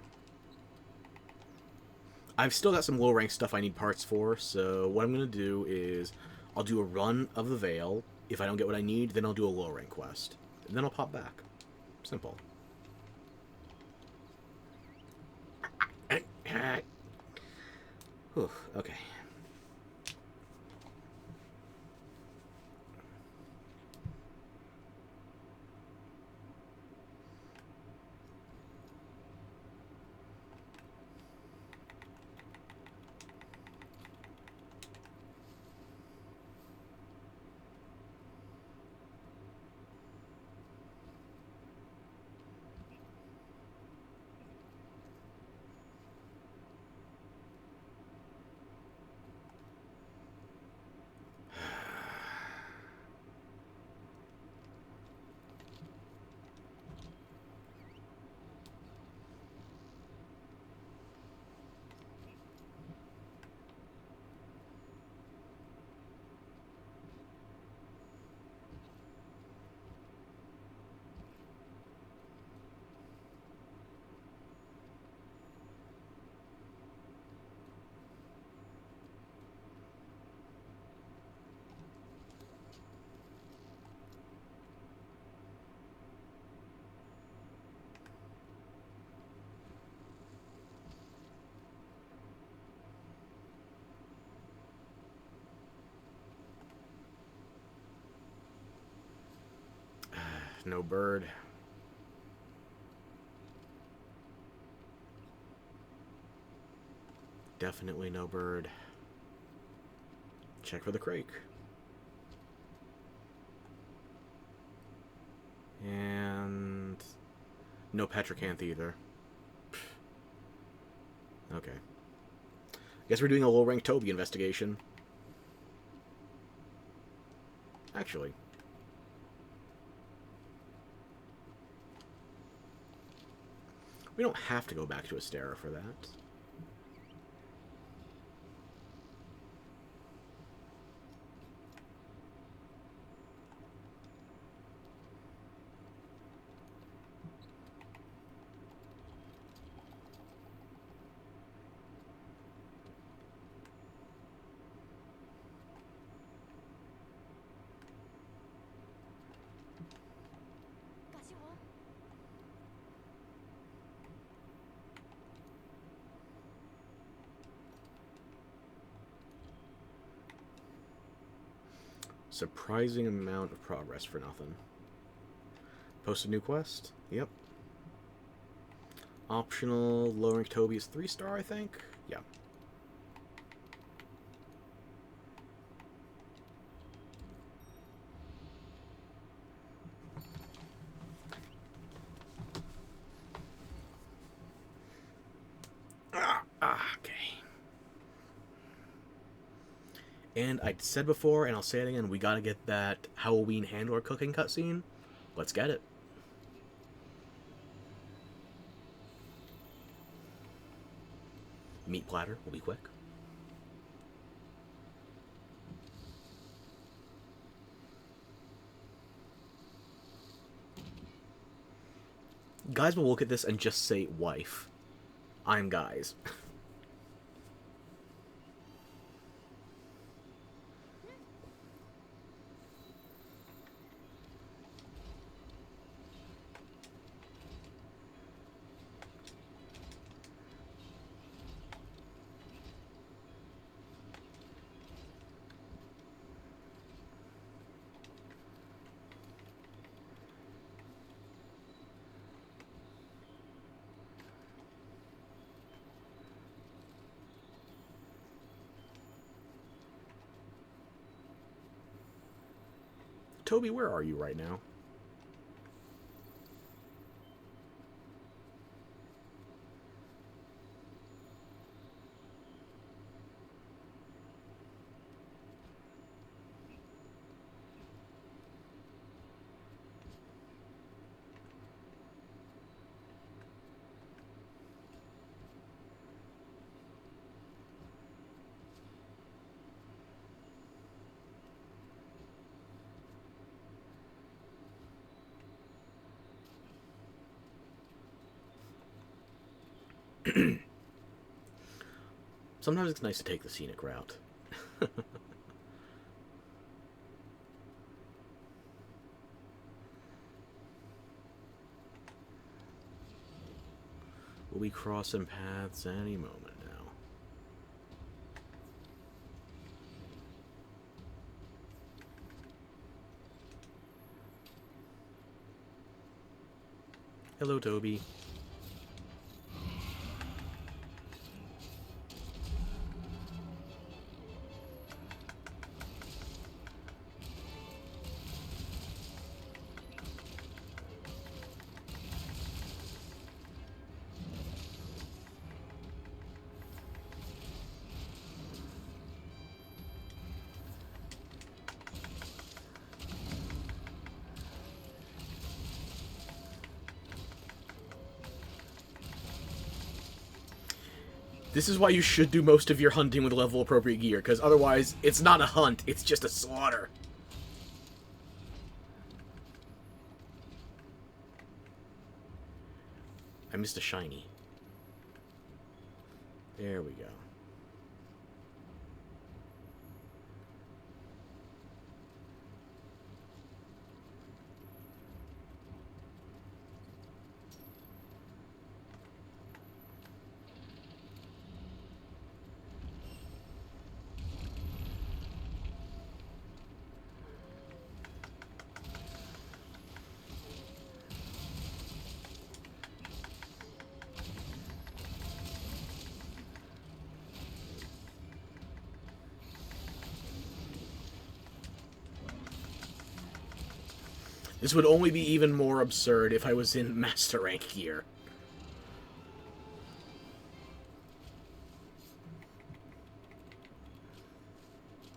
I've still got some low rank stuff I need parts for, so what I'm going to do is I'll do a run of the Veil. If I don't get what I need, then I'll do a low rank quest. And then I'll pop back. Simple. Whew, okay. No bird. Definitely no bird. Check for the crake. And no Petricanth either. Okay. Guess we're doing a low rank Toby investigation. Actually. We don't have to go back to Astera for that. Surprising amount of progress for nothing. Post a new quest? Yep. Optional low rank Toby is 3-star, I think? Yeah. Okay. And I said before, and I'll say it again, we gotta get that Halloween handler cooking cutscene. Let's get it. Meat platter will be quick. Guys will look at this and just say wife. I'm guys. Toby, where are you right now? Sometimes it's nice to take the scenic route. We'll be crossing paths any moment now. Hello, Toby. This is why you should do most of your hunting with level-appropriate gear, because otherwise, it's not a hunt, it's just a slaughter. I missed a shiny. There we go. This would only be even more absurd if I was in Master Rank gear.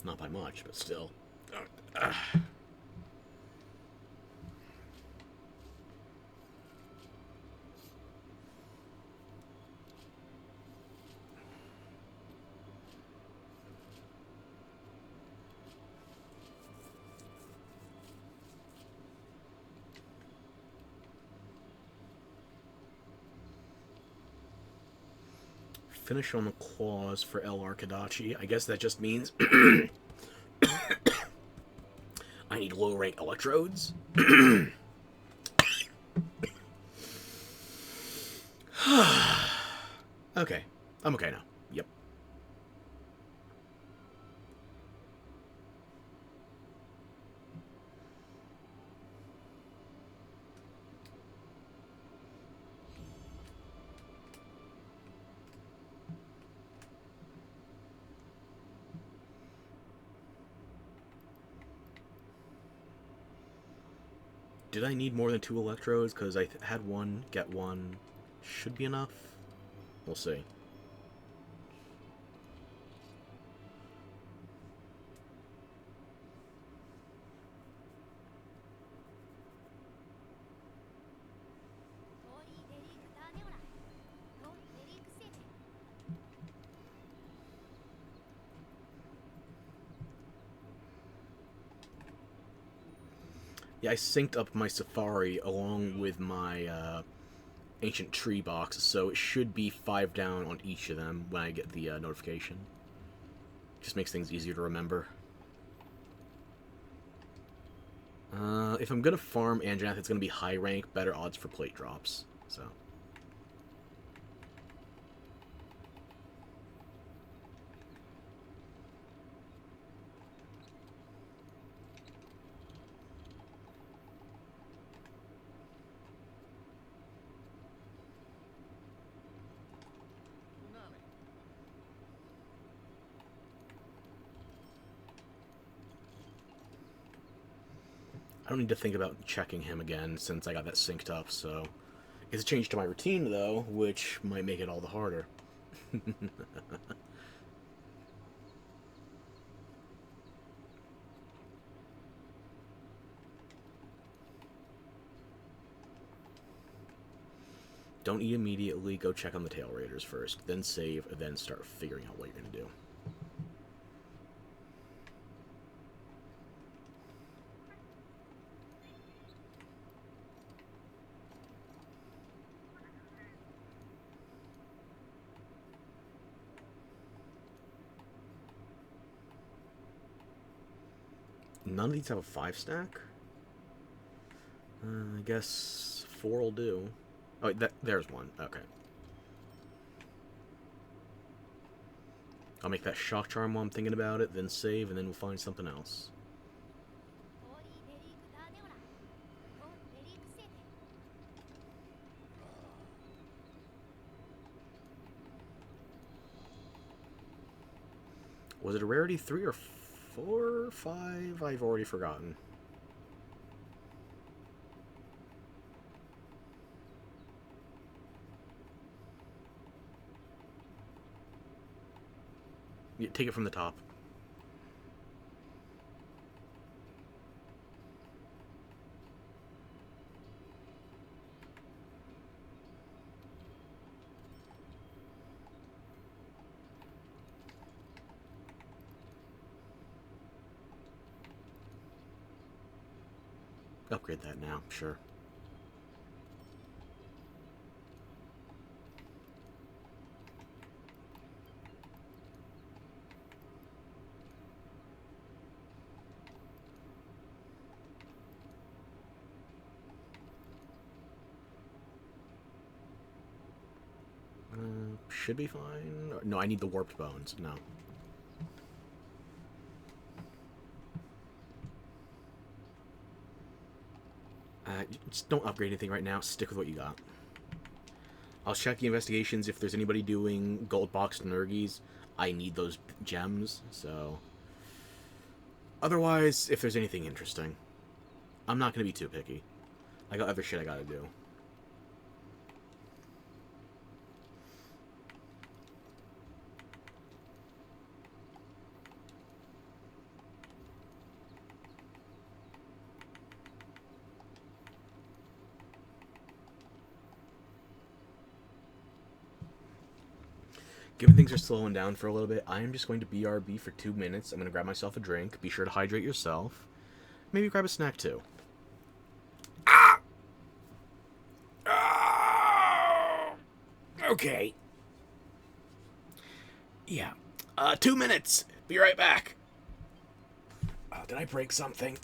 Not by much, but still. Finish on the claws for El Arkadachi. I guess that just means I need low rank electrodes. Okay. I'm okay now. Yep. Did I need more than 2 electrodes? Because I had one, get one. Should be enough. We'll see. Yeah, I synced up my Safari along with my Ancient Tree box, so it should be 5 down on each of them when I get the notification. Just makes things easier to remember. If I'm gonna farm Anjanath, it's gonna be high rank, better odds for plate drops, so... I don't need to think about checking him again since I got that synced up, so... It's a change to my routine, though, which might make it all the harder. Don't eat immediately, go check on the Tail Raiders first, then save, then start figuring out what you're going to do. None of these have a 5-stack? I guess 4 will do. Oh, there's one. Okay. I'll make that shock charm while I'm thinking about it, then save, and then we'll find something else. Was it a rarity 3 or 4 or 5? I've already forgotten. Yeah, take it from the top. Upgrade that now, sure. Should be fine. No, I need the warped bones. No. Just don't upgrade anything right now. Stick with what you got. I'll check the investigations if there's anybody doing gold boxed Nurgies. I need those gems, so... Otherwise, if there's anything interesting, I'm not going to be too picky. I got other shit I gotta do. Given things are slowing down for a little bit, I am just going to BRB for 2 minutes. I'm going to grab myself a drink. Be sure to hydrate yourself. Maybe grab a snack too. Okay. Yeah. 2 minutes. Be right back. Did I break something?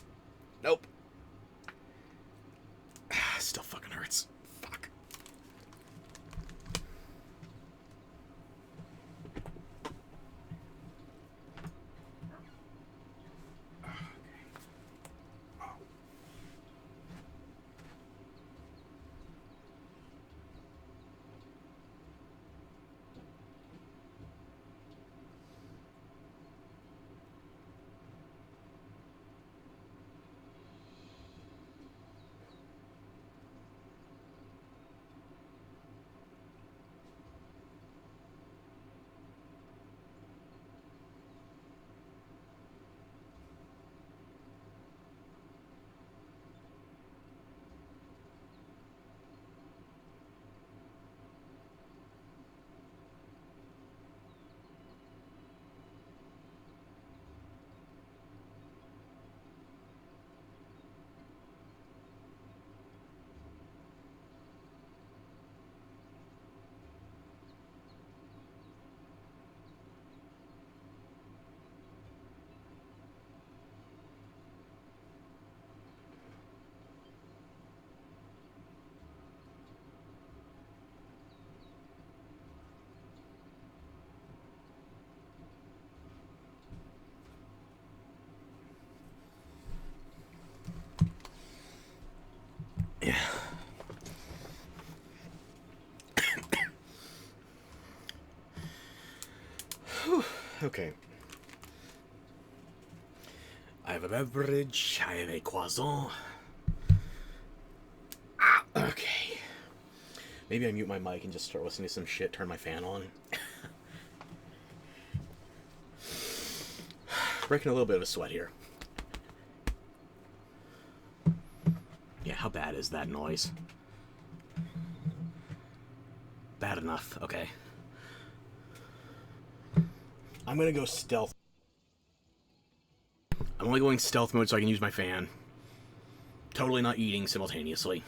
Nope. Still fucking hurts. Fuck. Yeah. Okay. I have a beverage. I have a croissant. Okay. Maybe I mute my mic and just start listening to some shit, turn my fan on. Breaking a little bit of a sweat here. Yeah, how bad is that noise? Bad enough, okay. I'm gonna go stealth. I'm only going stealth mode so I can use my fan. Totally not eating simultaneously.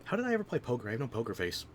How did I ever play poker? I have no poker face.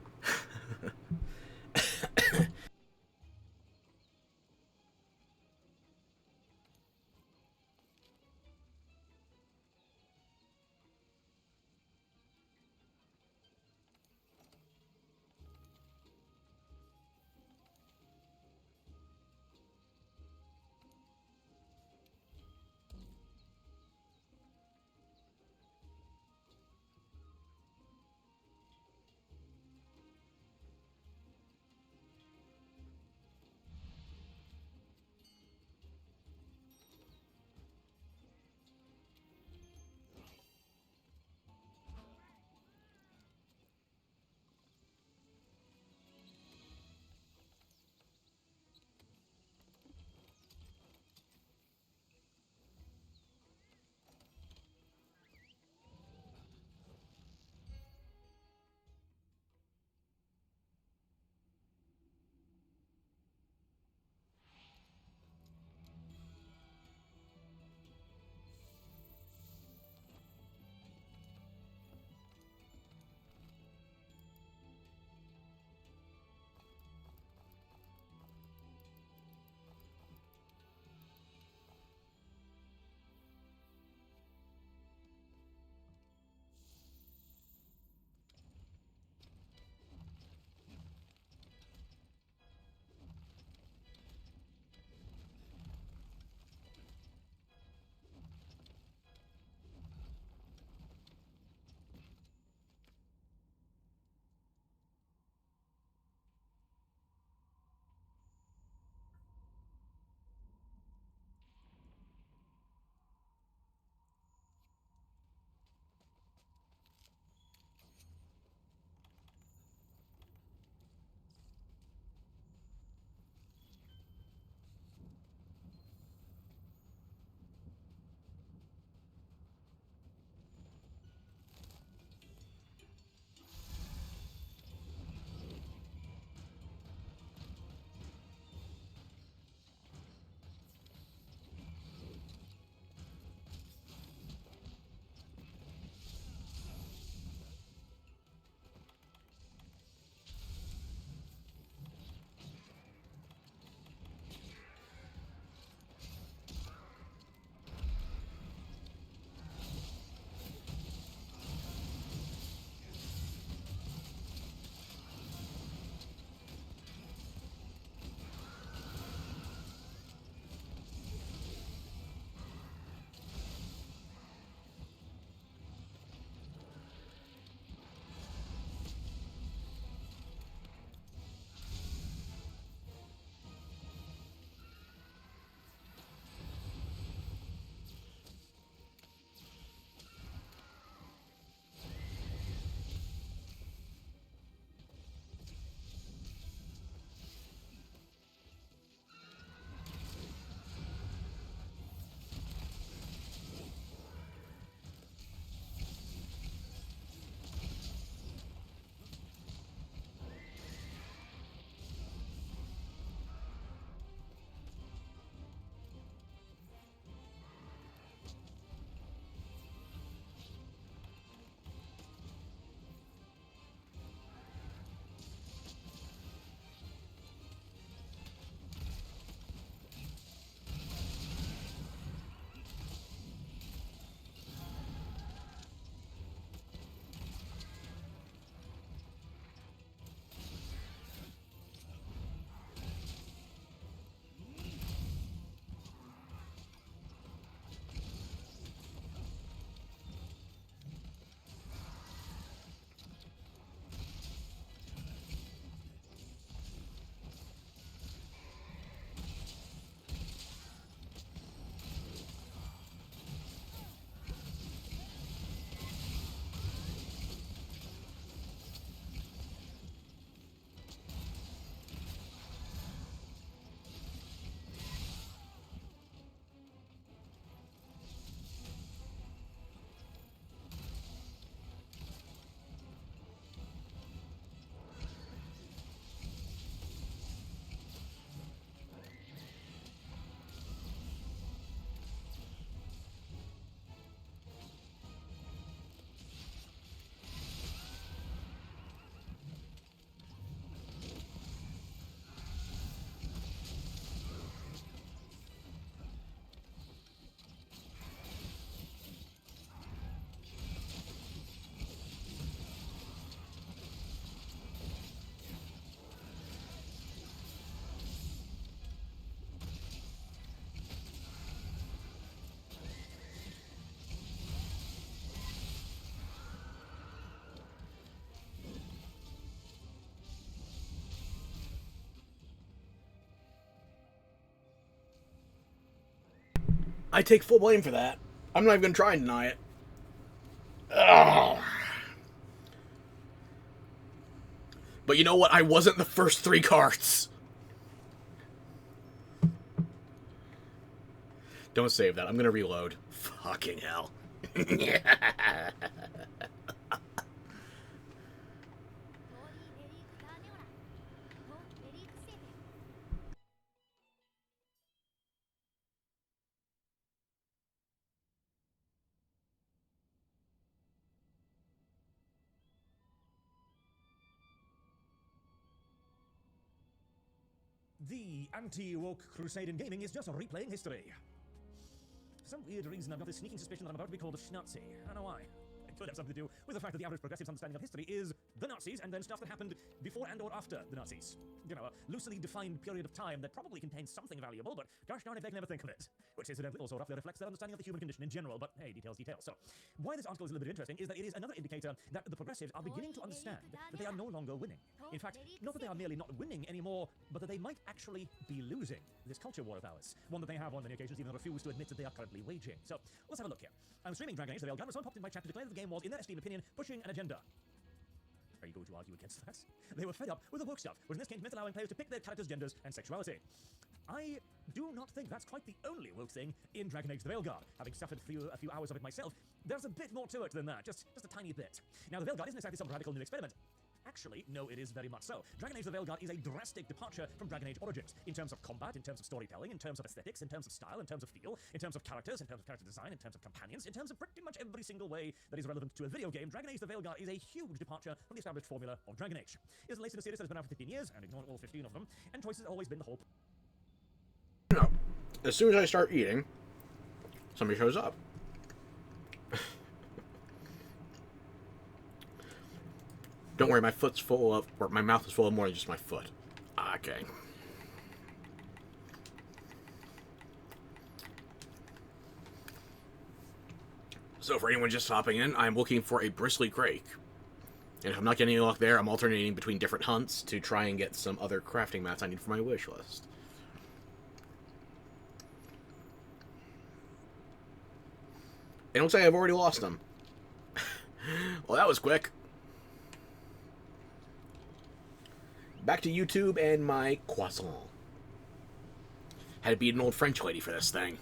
I take full blame for that. I'm not even going to try and deny it. Ugh. But you know what? I wasn't the first 3 carts. Don't save that. I'm going to reload. Fucking hell. The anti-woke crusade in gaming is just replaying history. For some weird reason, I've got this sneaking suspicion that I'm about to be called a schnazi. I don't know why. It could have something to do with the fact that the average progressive's understanding of history is the Nazis and then stuff that happened before and or after the Nazis. You know, a loosely defined period of time that probably contains something valuable, but gosh darn it, they can never think of it. Which incidentally also roughly reflects their understanding of the human condition in general, but hey, details, details. So, why this article is a little bit interesting is that it is another indicator that the progressives are beginning to understand that they are no longer winning. In fact, not that they are merely not winning anymore, but that they might actually be losing this culture war of ours. One that they have on many occasions even refused to admit that they are currently waging. So, let's have a look here. I'm streaming Dragon Age: The Veilguard, and someone popped in my chat to declare that the game was, in their esteemed opinion, pushing an agenda. Are you going to argue against that? They were fed up with the woke stuff, which in this case meant allowing players to pick their characters' genders and sexuality. I do not think that's quite the only woke thing in Dragon Age: The Veilguard. Having suffered a few hours of it myself, there's a bit more to it than that, just a tiny bit. Now, The Veilguard isn't exactly some radical new experiment. Actually, no, it is very much so. Dragon Age: The Veilguard is a drastic departure from Dragon Age Origins, in terms of combat, in terms of storytelling, in terms of aesthetics, in terms of style, in terms of feel, in terms of characters, in terms of character design, in terms of companions, in terms of pretty much every single way that is relevant to a video game. Dragon Age: The Veilguard is a huge departure from the established formula of Dragon Age. It is the latest in a series that has been out for 15 years, and ignoring all 15 of them, and choice has always been the whole... No. As soon as I start eating, somebody shows up. Don't worry, my foot's full of, or my mouth is full of more than just my foot. Okay. So for anyone just hopping in, I'm looking for a bristly crake. And if I'm not getting any luck there, I'm alternating between different hunts to try and get some other crafting mats I need for my wish list. And don't say I've already lost them. Well, that was quick. Back to YouTube and my croissant. Had to beat an old French lady for this thing.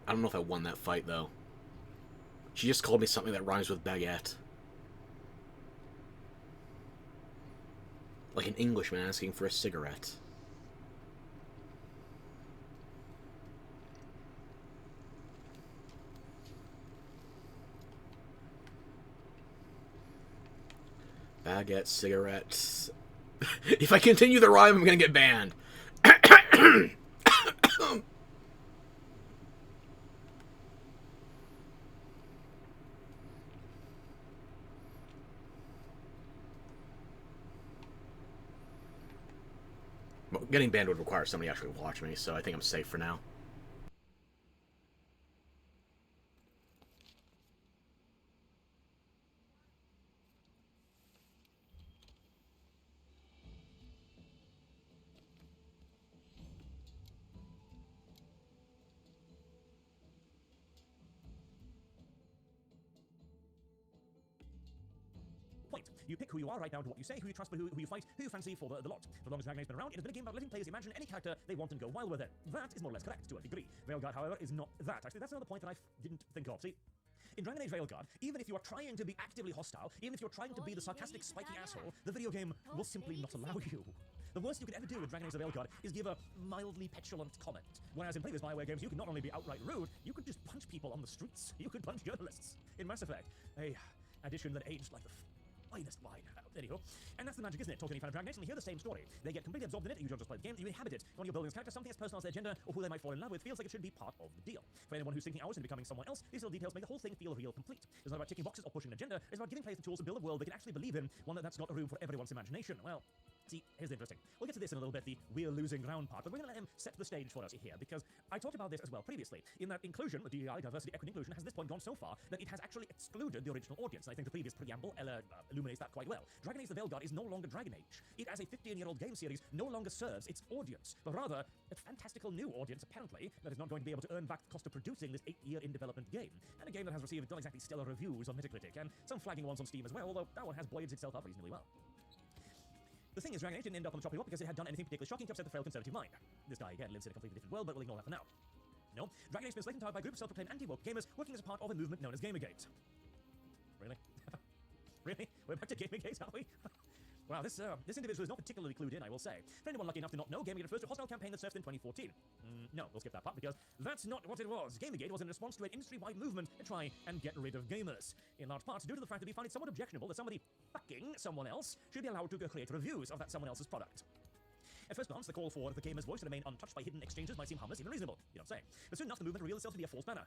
I don't know if I won that fight, though. She just called me something that rhymes with baguette. Like an Englishman asking for a cigarette. Baguette, cigarettes. If I continue the rhyme, I'm gonna get banned. Well, getting banned would require somebody actually watch me, so I think I'm safe for now. Point. You pick who you are right down to what you say, who you trust, but who you fight, who you fancy for the lot. For as long as Dragon Age's been around, it has been a game about letting players imagine any character they want and go wild with it. That is more or less correct, to a degree. Veilguard, however, is not that. Actually, that's another point that I didn't think of. See, in Dragon Age Veilguard, even if you are trying to be actively hostile, even if you're trying to be the sarcastic, spiky asshole, the video game will simply not allow you. The worst you could ever do with Dragon Age: The Veilguard is give a mildly petulant comment. Whereas in previous BioWare games, you could not only be outright rude, you could just punch people on the streets. You could punch journalists. In Mass Effect, a addition that aged like the finest wine. Anywho, and that's the magic, isn't it? Talk to any fan of Dragon Age and you hear the same story. They get completely absorbed in it, you don't just play the game, you inhabit it. When you're building this character, something as personal as their gender or who they might fall in love with feels like it should be part of the deal. For anyone who's sinking hours into becoming someone else, these little details make the whole thing feel real complete. It's not about ticking boxes or pushing an agenda, it's about giving players the tools to build a world they can actually believe in, one that's got room for everyone's imagination. Well, See, here's the interesting. We'll get to this in a little bit, the we're losing ground part, but we're going to let him set the stage for us here, because I talked about this as well previously, in that inclusion, the DEI, diversity, equity, inclusion, has at this point gone so far that it has actually excluded the original audience, and I think the previous preamble illuminates that quite well. Dragon Age the Veilguard is no longer Dragon Age. It, as a 15-year-old game series, no longer serves its audience, but rather a fantastical new audience, apparently, that is not going to be able to earn back the cost of producing this 8-year in-development game, and a game that has received not exactly stellar reviews on Metacritic, and some flagging ones on Steam as well, although that one has buoyed itself up reasonably well. The thing is, Dragon Age didn't end up on the chopping block because it had done anything particularly shocking to upset the frail conservative mind. This guy, again, lives in a completely different world, but we'll ignore that for now. No, Dragon Age has been slightly by a group of self-proclaimed anti-woke gamers working as a part of a movement known as Gamergate. Really? Really? We're back to Gamergate, are we? Wow, this individual is not particularly clued in, I will say. For anyone lucky enough to not know, Gamergate refers to a hostile campaign that surfaced in 2014. No, we'll skip that part because that's not what it was. Gamergate was in response to an industry-wide movement to try and get rid of gamers. In large part due to the fact that we find it somewhat objectionable that somebody fucking someone else should be allowed to create reviews of that someone else's product. At first glance, the call for the gamer's voice to remain untouched by hidden exchanges might seem harmless, even reasonable. You don't say. But soon enough, the movement revealed itself to be a false banner.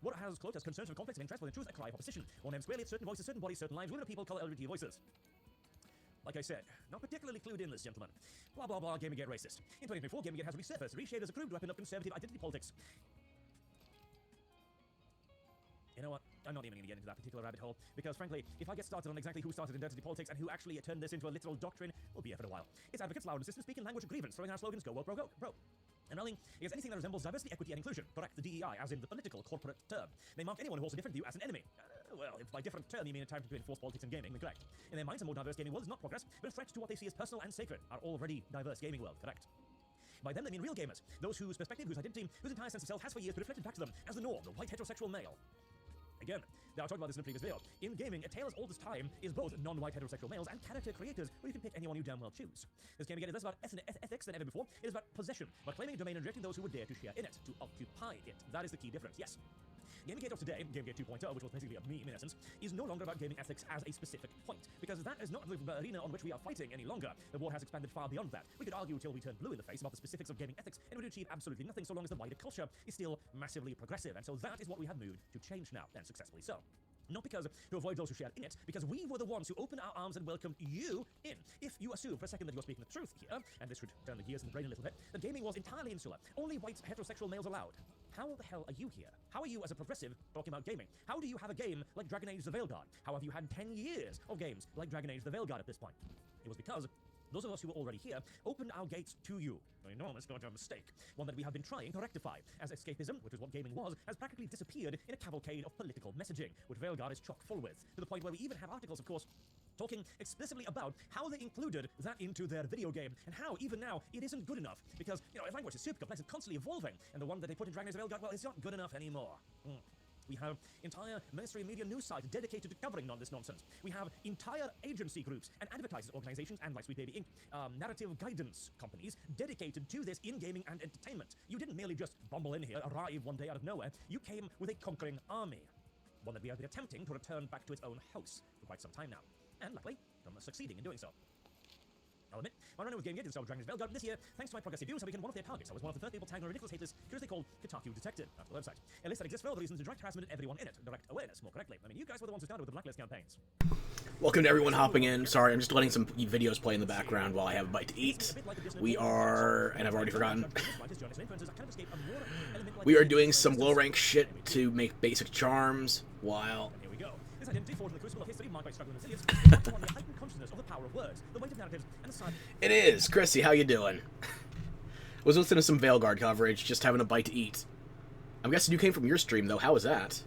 What has cloaked as concerns of conflicts of interest, but in truth, a cry of opposition. Or named squarely, it's certain voices, certain bodies, certain lives, women and people, color, LGBT voices. Like I said, not particularly clued in, this gentleman. Blah, blah, blah, Gamergate racist. In 2024, Gamergate has resurfaced, reshaped as a crude weapon of conservative identity politics. You know what? I'm not even going to get into that particular rabbit hole, because frankly, if I get started on exactly who started identity politics and who actually turned this into a literal doctrine, we'll be here for a while. Its advocates loud and insistent speak in language of grievance, throwing out slogans, go woke, bro, go, bro. And rallying against anything that resembles diversity, equity, and inclusion. Correct, the DEI, as in the political corporate term. They mark anyone who holds a different view as an enemy. Well, if by different term you mean attempt to enforce politics and gaming, then correct. In their minds, a more diverse gaming world is not progress, but a threat to what they see as personal and sacred. Our already diverse gaming world, correct. By them, they mean real gamers. Those whose perspective, whose identity, whose entire sense of self has for years been reflected back to them as the norm, the white heterosexual male. Again, now I talked about this in a previous video. In gaming, a tale as old as time is both non-white heterosexual males and character creators where you can pick anyone you damn well choose. This game again is less about ethics than ever before. It is about possession, about claiming a domain and rejecting those who would dare to share in it, to occupy it. That is the key difference, yes. Gamergate of today, Gamergate 2.0, which was basically a meme in essence, is no longer about gaming ethics as a specific point, because that is not the arena on which we are fighting any longer. The war has expanded far beyond that. We could argue till we turn blue in the face about the specifics of gaming ethics, and we would achieve absolutely nothing so long as the wider culture is still massively progressive, and so that is what we have moved to change now, and successfully so. Not because to avoid those who shared in it, because we were the ones who opened our arms and welcomed you in. If you assume for a second that you're speaking the truth here, and this should turn the gears in the brain a little bit, that gaming was entirely insular, only white heterosexual males allowed. How the hell are you here? How are you as a progressive talking about gaming? How do you have a game like Dragon Age the Veilguard? How have you had 10 years of games like Dragon Age the Veilguard at this point? It was because those of us who were already here opened our gates to you. An enormous goddamn mistake. One that we have been trying to rectify, as escapism, which is what gaming was, has practically disappeared in a cavalcade of political messaging, which Veilguard is chock full with, to the point where we even have articles, of course, talking explicitly about how they included that into their video game, and how, even now, it isn't good enough, because, you know, language is super complex and constantly evolving, and the one that they put in Dragon Age Veilguard, well, it's not good enough anymore. We have entire mainstream media news sites dedicated to covering this nonsense. We have entire agency groups and advertising organizations and, like Sweet Baby Inc., narrative guidance companies dedicated to this in gaming and entertainment. You didn't merely just bumble in here, arrive one day out of nowhere. You came with a conquering army. One that we have been attempting to return back to its own house for quite some time now. And luckily, from succeeding in doing so. I'll admit, my run-in with Gamergate instead of Dragon Age Veilguard this year, thanks to my progressive views, I became one of their targets. I was one of the first people tagged on ridiculous haters, curiously called Kotaku Detected, after the website. A list that exists for all the reasons to direct harassment at everyone in it. Direct awareness, more correctly. I mean, you guys were the ones who started with the blacklist campaigns. Welcome to everyone hopping in. Sorry, I'm just letting some videos play in the background while I have a bite to eat. We are, and I've already forgotten, we are doing some low-rank shit to make basic charms while... Here we go. This identity forged in the crucible of history, marked by struggle and resilience, on the heightened consciousness of the power of words, the weight of narratives, and the side... It is! Chrissy, how you doing? Was listening to some Veilguard coverage, just having a bite to eat. I'm guessing you came from your stream, though. How was that?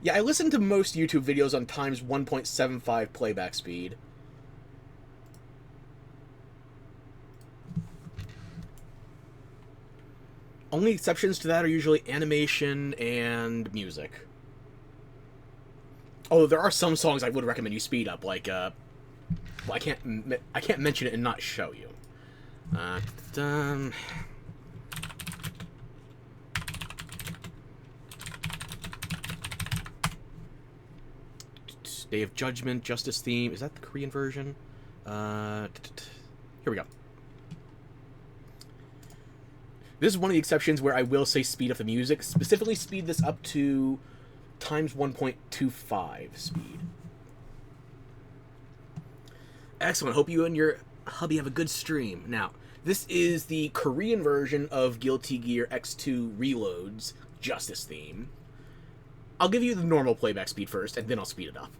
Yeah, I listen to most YouTube videos on times 1.75 playback speed. Only exceptions to that are usually animation and music. Although there are some songs I would recommend you speed up, like, well, I can't mention it and not show you. Day of Judgment, Justice Theme. Is that the Korean version? Here we go. This is one of the exceptions where I will say speed up the music. Specifically speed this up to times 1.25 speed. Excellent. Hope you and your hubby have a good stream. Now, this is the Korean version of Guilty Gear X2 Reload's Justice theme. I'll give you the normal playback speed first, and then I'll speed it up.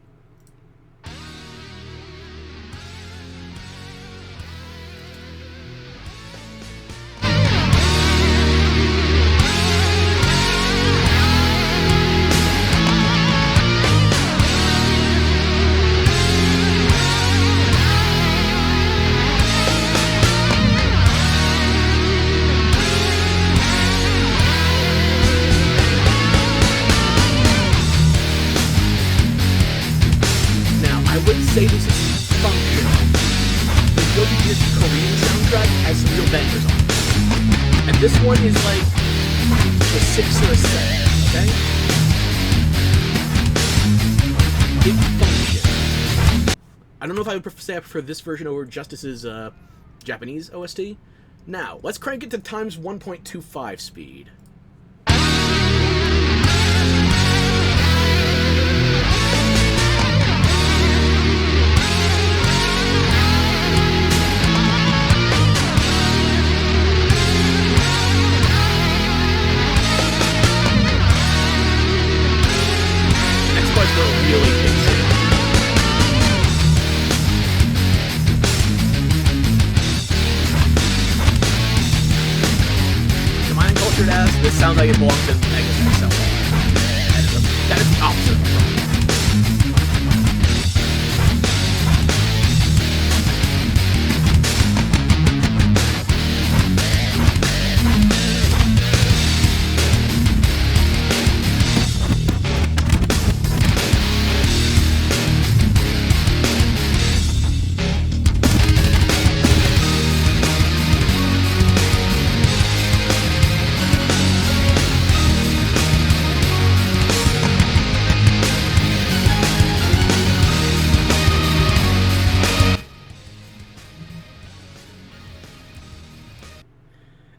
Say this is functional. The Guilty Gear Korean soundtrack has some real bangers on it. And this one is like a 6 or a 7, okay? It functions. I don't know if I would say I prefer this version over Justice's Japanese OST. Now, let's crank it to times 1.25 speed. Really kicks in. To my uncultured ass, this sounds like it belongs in Megas XL. That is the opposite of a problem.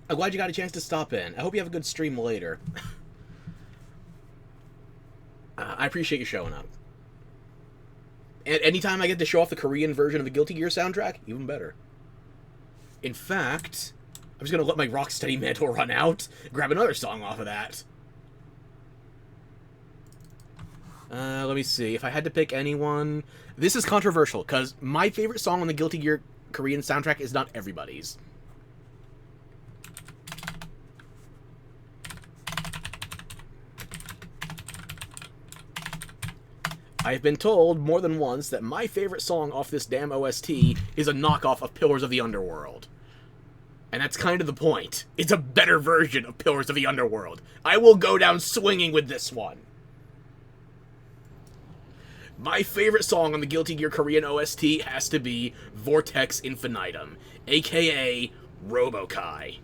I'm glad you got a chance to stop in. I hope you have a good stream later. I appreciate you showing up. And anytime I get to show off the Korean version of the Guilty Gear soundtrack, even better. In fact, I'm just going to let my Rocksteady mantle run out, grab another song off of that. Let me see. If I had to pick anyone... This is controversial, because my favorite song on the Guilty Gear Korean soundtrack is not everybody's. I've been told more than once that my favorite song off this damn OST is a knockoff of Pillars of the Underworld. And that's kind of the point. It's a better version of Pillars of the Underworld. I will go down swinging with this one. My favorite song on the Guilty Gear Korean OST has to be Vortex Infinitum, aka Robokai.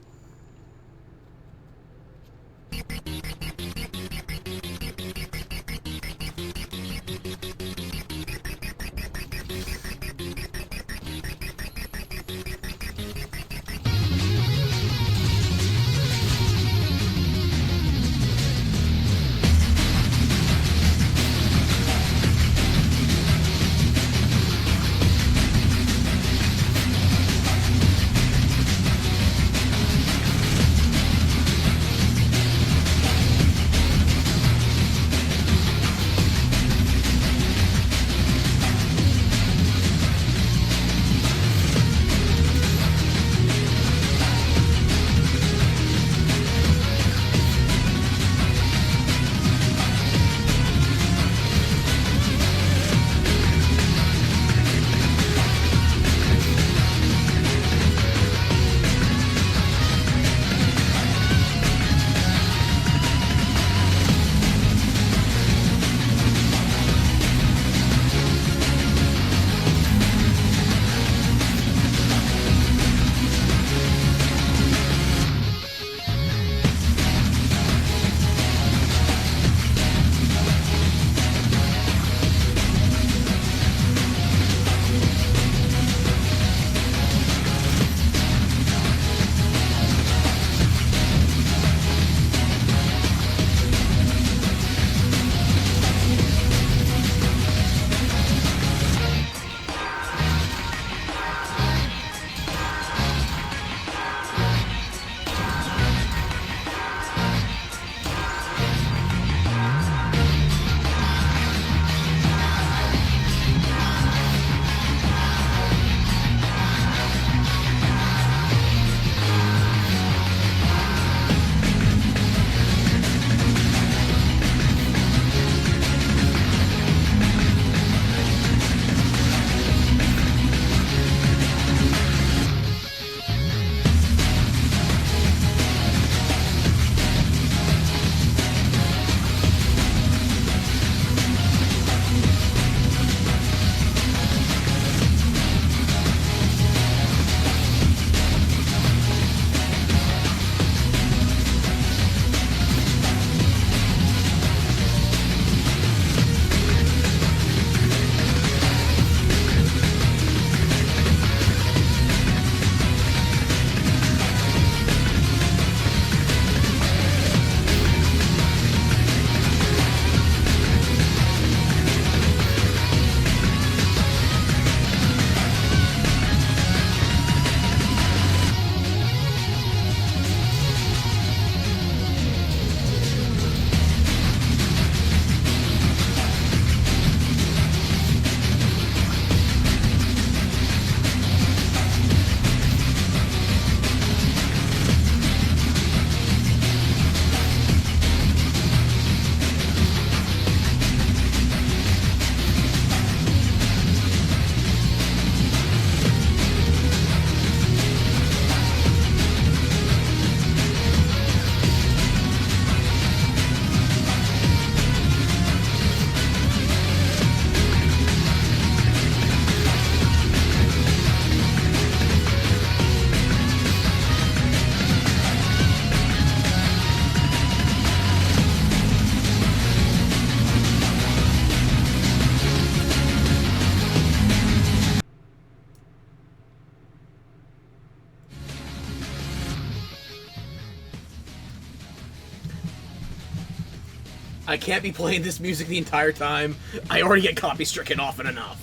I can't be playing this music the entire time. I already get copy-stricken often enough.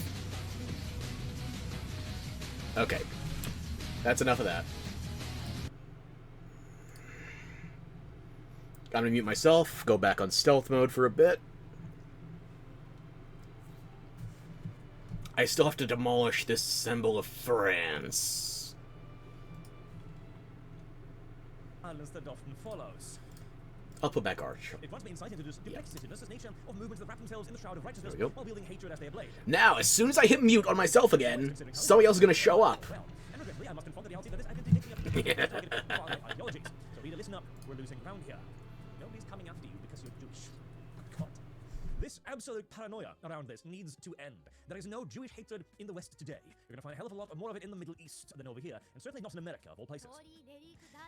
Okay. That's enough of that. I'm gonna mute myself, go back on stealth mode for a bit. I still have to demolish this symbol of France. Alistair often follows. I'll put back Arch. It wants me insight into the complexitiness nature of movements that wrap themselves in the shroud of righteousness while wielding hatred as their blade. Now, as soon as I hit mute on myself again, somebody else is gonna show up. Well, and regretfully, I must inform the reality that this identity takes me up to ideologies. So reader, listen up. We're losing ground here. Nobody's coming after you because you're Jewish. God. This absolute paranoia around this needs to end. There is no Jewish hatred in the West today. You're going to find a hell of a lot more of it in the Middle East than over here, and certainly not in America, of all places.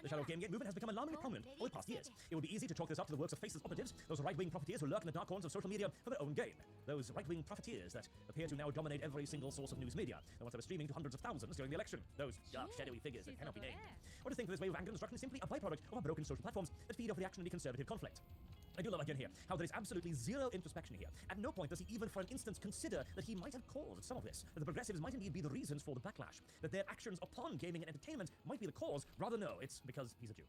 The Shadow Game movement has become alarmingly prominent over the past years. It would be easy to chalk this up to the works of faceless operatives, those right-wing profiteers who lurk in the dark corners of social media for their own gain. Those right-wing profiteers that appear to now dominate every single source of news media, the ones that were streaming to hundreds of thousands during the election. Those dark, shadowy figures that cannot be named. Or to think that this wave of anger and destruction is simply a byproduct of our broken social platforms that feed off reactionary conservative conflict. I do love again here how there is absolutely zero introspection here. At no point does he even for an instant consider that he might have caused some of this, that the progressives might indeed be the reasons for the backlash, that their actions upon gaming and entertainment might be the cause. Rather, no, it's because he's a Jew.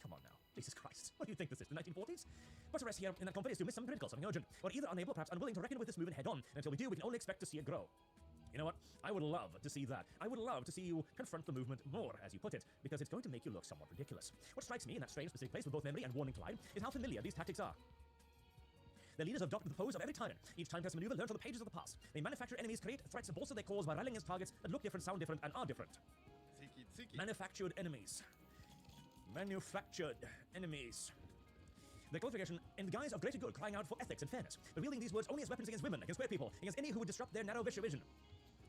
Come on now. Jesus Christ. What do you think this is, the 1940s? What's the rest here in that company is to miss something critical, something urgent, or either unable, perhaps unwilling to reckon with this movement head on, and until we do, we can only expect to see it grow. You know what? I would love to see that. I would love to see you confront the movement more, as you put it, because it's going to make you look somewhat ridiculous. What strikes me in that strange specific place with both memory and warning collide is how familiar these tactics are. Their leaders have adopted the pose of every tyrant. Each time-test maneuver learned from the pages of the past. They manufacture enemies, create threats, and bolster their cause by rallying against targets that look different, sound different, and are different. Manufactured enemies. Manufactured enemies. Their qualification in the guise of greater good, crying out for ethics and fairness, but wielding these words only as weapons against women, against queer people, against any who would disrupt their narrow vision.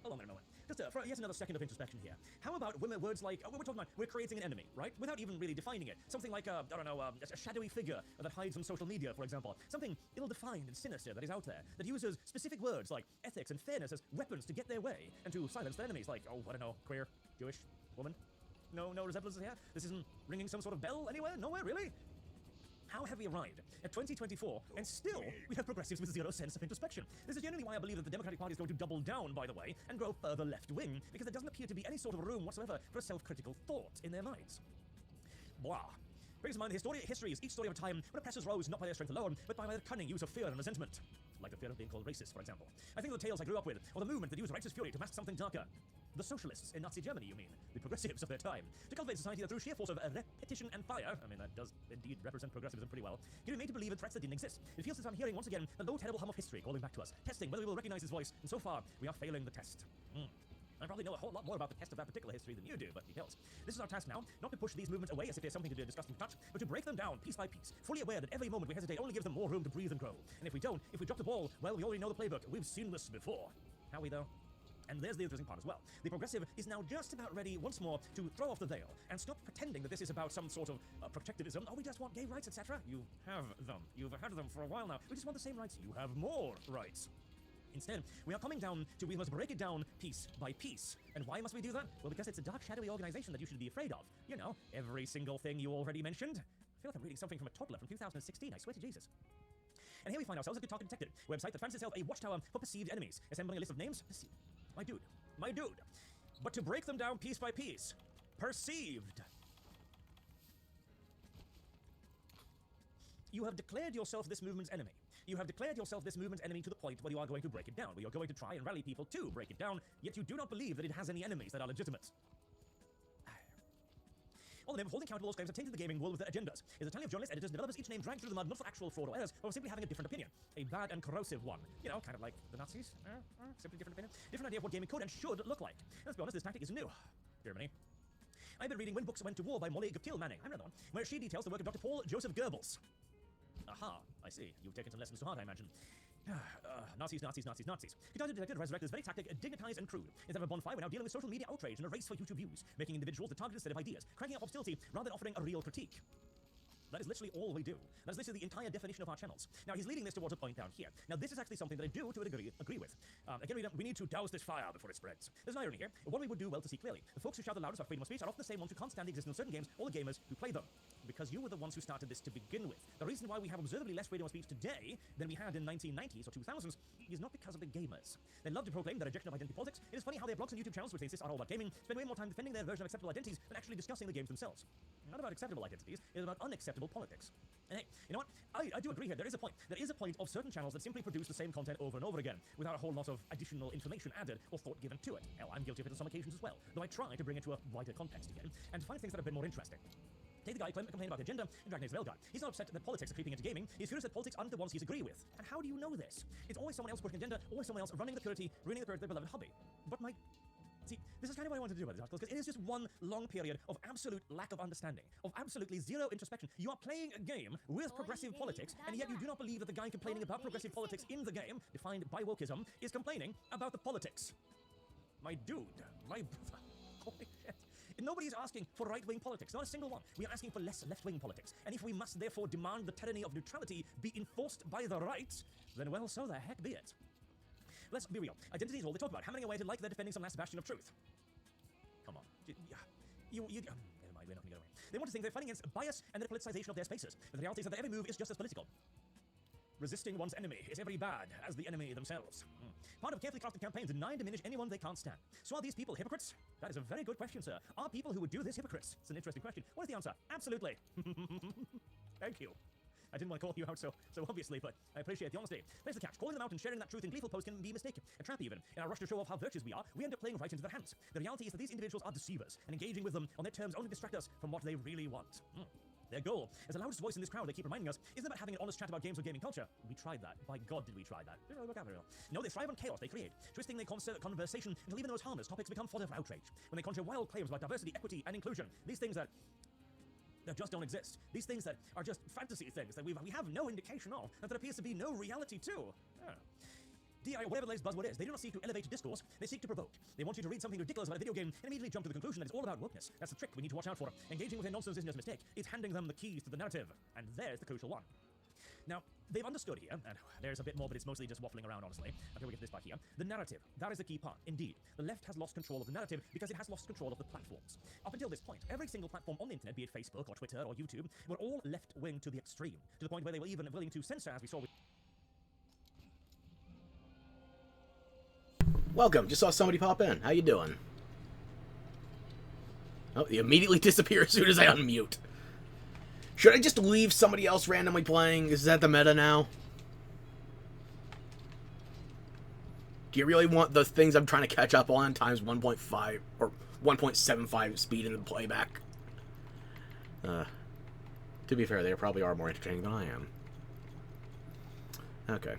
Hold on a moment. Just for yet another second of introspection here. How about women words like, we're talking about, we're creating an enemy, right? Without even really defining it. Something like, I don't know, a shadowy figure that hides from social media, for example. Something ill-defined and sinister that is out there, that uses specific words like ethics and fairness as weapons to get their way, and to silence their enemies, like, oh, I don't know, queer, Jewish, woman. No resemblances here? This isn't ringing some sort of bell anywhere? Nowhere, really? How have we arrived at 2024, and still we have progressives with zero sense of introspection? This is generally why I believe that the Democratic Party is going to double down, by the way, and grow further left-wing, because there doesn't appear to be any sort of room whatsoever for a self-critical thought in their minds. Blah. Brings to mind the history is each story of a time when oppressors rose not by their strength alone, but by their cunning use of fear and resentment. Like the fear of being called racist, for example. I think of the tales I grew up with, or the movement that used righteous fury to mask something darker. The socialists in Nazi Germany, you mean? The progressives of their time. To cultivate society that through sheer force of repetition and fire, I mean, that does indeed represent progressivism pretty well, can be made to believe in threats that didn't exist. It feels as if I'm hearing once again the low, terrible hum of history calling back to us, testing whether we will recognize his voice, and so far, we are failing the test. I probably know a whole lot more about the test of that particular history than you do, but he helps. This is our task now, not to push these movements away as if they're something to discuss and touch, but to break them down piece by piece, fully aware that every moment we hesitate only gives them more room to breathe and grow. And if we don't, if we drop the ball, well, we already know the playbook. We've seen this before. Have we, though? And there's the interesting part as well. The progressive is now just about ready once more to throw off the veil and stop pretending that this is about some sort of protectivism. Oh, we just want gay rights, etc. You have them. You've had them for a while now. We just want the same rights. You have more rights. Instead, we are coming down to we must break it down piece by piece. And why must we do that? Well, because it's a dark, shadowy organization that you should be afraid of. You know, every single thing you already mentioned. I feel like I'm reading something from a toddler from 2016, I swear to Jesus. And here we find ourselves at Good Talk Detective, a website that finds itself a watchtower for perceived enemies, assembling a list of names. My dude. But to break them down piece by piece. Perceived. You have declared yourself this movement's enemy. You have declared yourself this movement's enemy to the point where you are going to break it down, where you're going to try and rally people to break it down, yet you do not believe that it has any enemies that are legitimate. All the name of holding accountable those claims are tainted the gaming world with their agendas. Is a tally of journalists, editors, and developers each named dragged through the mud, not for actual fraud or errors, but for simply having a different opinion. A bad and corrosive one. You know, kind of like the Nazis. Simply different opinion. Different idea of what gaming could and should look like. And let's be honest, this tactic isn't new. Germany. I've been reading When Books Went to War by Molly Guptill Manning. I'm another one, where she details the work of Dr. Paul Joseph Goebbels. Aha, I see. You've taken some lessons to heart, I imagine. Nazis. Guitar Detective resurrects this very tactic, dignitized and crude. Instead of a bonfire, we're now dealing with social media outrage and a race for YouTube views, making individuals the target instead of ideas, cranking up hostility rather than offering a real critique. That is literally all we do. That is literally the entire definition of our channels. Now, he's leading this towards a point down here. Now, this is actually something that I do to a degree agree with. Again, we need to douse this fire before it spreads. There's an irony here. One we would do well to see clearly. The folks who shout the loudest about freedom of speech are often the same ones who can't stand the existence of certain games or the gamers who play them. Because you were the ones who started this to begin with. The reason why we have observably less freedom of speech today than we had in 1990s or 2000s is not because of the gamers. They love to proclaim their rejection of identity politics. It is funny how their blogs and YouTube channels, which they insist are all about gaming, spend way more time defending their version of acceptable identities than actually discussing the games themselves. Not about acceptable identities, it is about unacceptable politics. And hey, you know what? I do agree here. There is a point. There is a point of certain channels that simply produce the same content over and over again, without a whole lot of additional information added or thought given to it. Hell, I'm guilty of it on some occasions as well, though I try to bring it to a wider context again, and find things that are a bit more interesting. Take the guy complaining about the agenda in Dragon Age Railgun. He's not upset that politics are creeping into gaming. He's furious that politics aren't the ones he's agree with. And how do you know this? It's always someone else pushing agenda, always someone else running the purity, ruining the purity of their beloved hobby. But see, this is kind of what I wanted to do about these articles, because it is just one long period of absolute lack of understanding, of absolutely zero introspection. You are playing a game with progressive politics, and yet you do not believe that the guy complaining about progressive politics in the game, defined by wokeism, is complaining about the politics. My dude, my brother, holy shit. Nobody's asking for right-wing politics, not a single one. We are asking for less left-wing politics. And if we must therefore demand the tyranny of neutrality be enforced by the right, then well, so the heck be it. Let's be real. Identity is all they talk about, hammering away to like they're defending some last bastion of truth. Come on. Never mind, we're not going to go away. They want to think they're fighting against bias and the politicization of their spaces. But the reality is that their every move is just as political. Resisting one's enemy is every bad as the enemy themselves. Part of carefully crafted campaigns deny and diminish anyone they can't stand. So are these people hypocrites? That is a very good question, sir. Are people who would do this hypocrites? It's an interesting question. What is the answer? Absolutely. Thank you. I didn't want to call you out so obviously, but I appreciate the honesty. There's the catch. Calling them out and sharing that truth in gleeful posts can be mistaken. A trap even. In our rush to show off how virtuous we are, we end up playing right into their hands. The reality is that these individuals are deceivers, and engaging with them on their terms only distract us from what they really want. Their goal, as the loudest voice in this crowd they keep reminding us, isn't about having an honest chat about games or gaming culture. We tried that. By God, did we try that. Didn't really work out very well. No, they thrive on chaos they create, twisting their conversation until even the most harmless topics become fodder for outrage. When they conjure wild claims about diversity, equity, and inclusion, these things that just don't exist. These things that are just fantasy things that we have no indication of, and that appears to be no reality to. DI, or whatever the latest buzzword is, they do not seek to elevate discourse, they seek to provoke. They want you to read something ridiculous about a video game and immediately jump to the conclusion that it's all about wokeness. That's the trick we need to watch out for. Engaging with their nonsense isn't just a mistake, it's handing them the keys to the narrative. And there's the crucial one. Now, they've understood here, and there's a bit more, but it's mostly just waffling around, honestly, until we get to this part here. The narrative, that is the key part. Indeed, the left has lost control of the narrative because it has lost control of the platforms. Up until this point, every single platform on the internet, be it Facebook or Twitter or YouTube, were all left-wing to the extreme, to the point where they were even willing to censor, as we saw with... Welcome. Just saw somebody pop in. How you doing? Oh, they immediately disappear as soon as I unmute. Should I just leave somebody else randomly playing? Is that the meta now? Do you really want the things I'm trying to catch up on times 1.5 or 1.75 speed in the playback? To be fair, they probably are more entertaining than I am. Okay.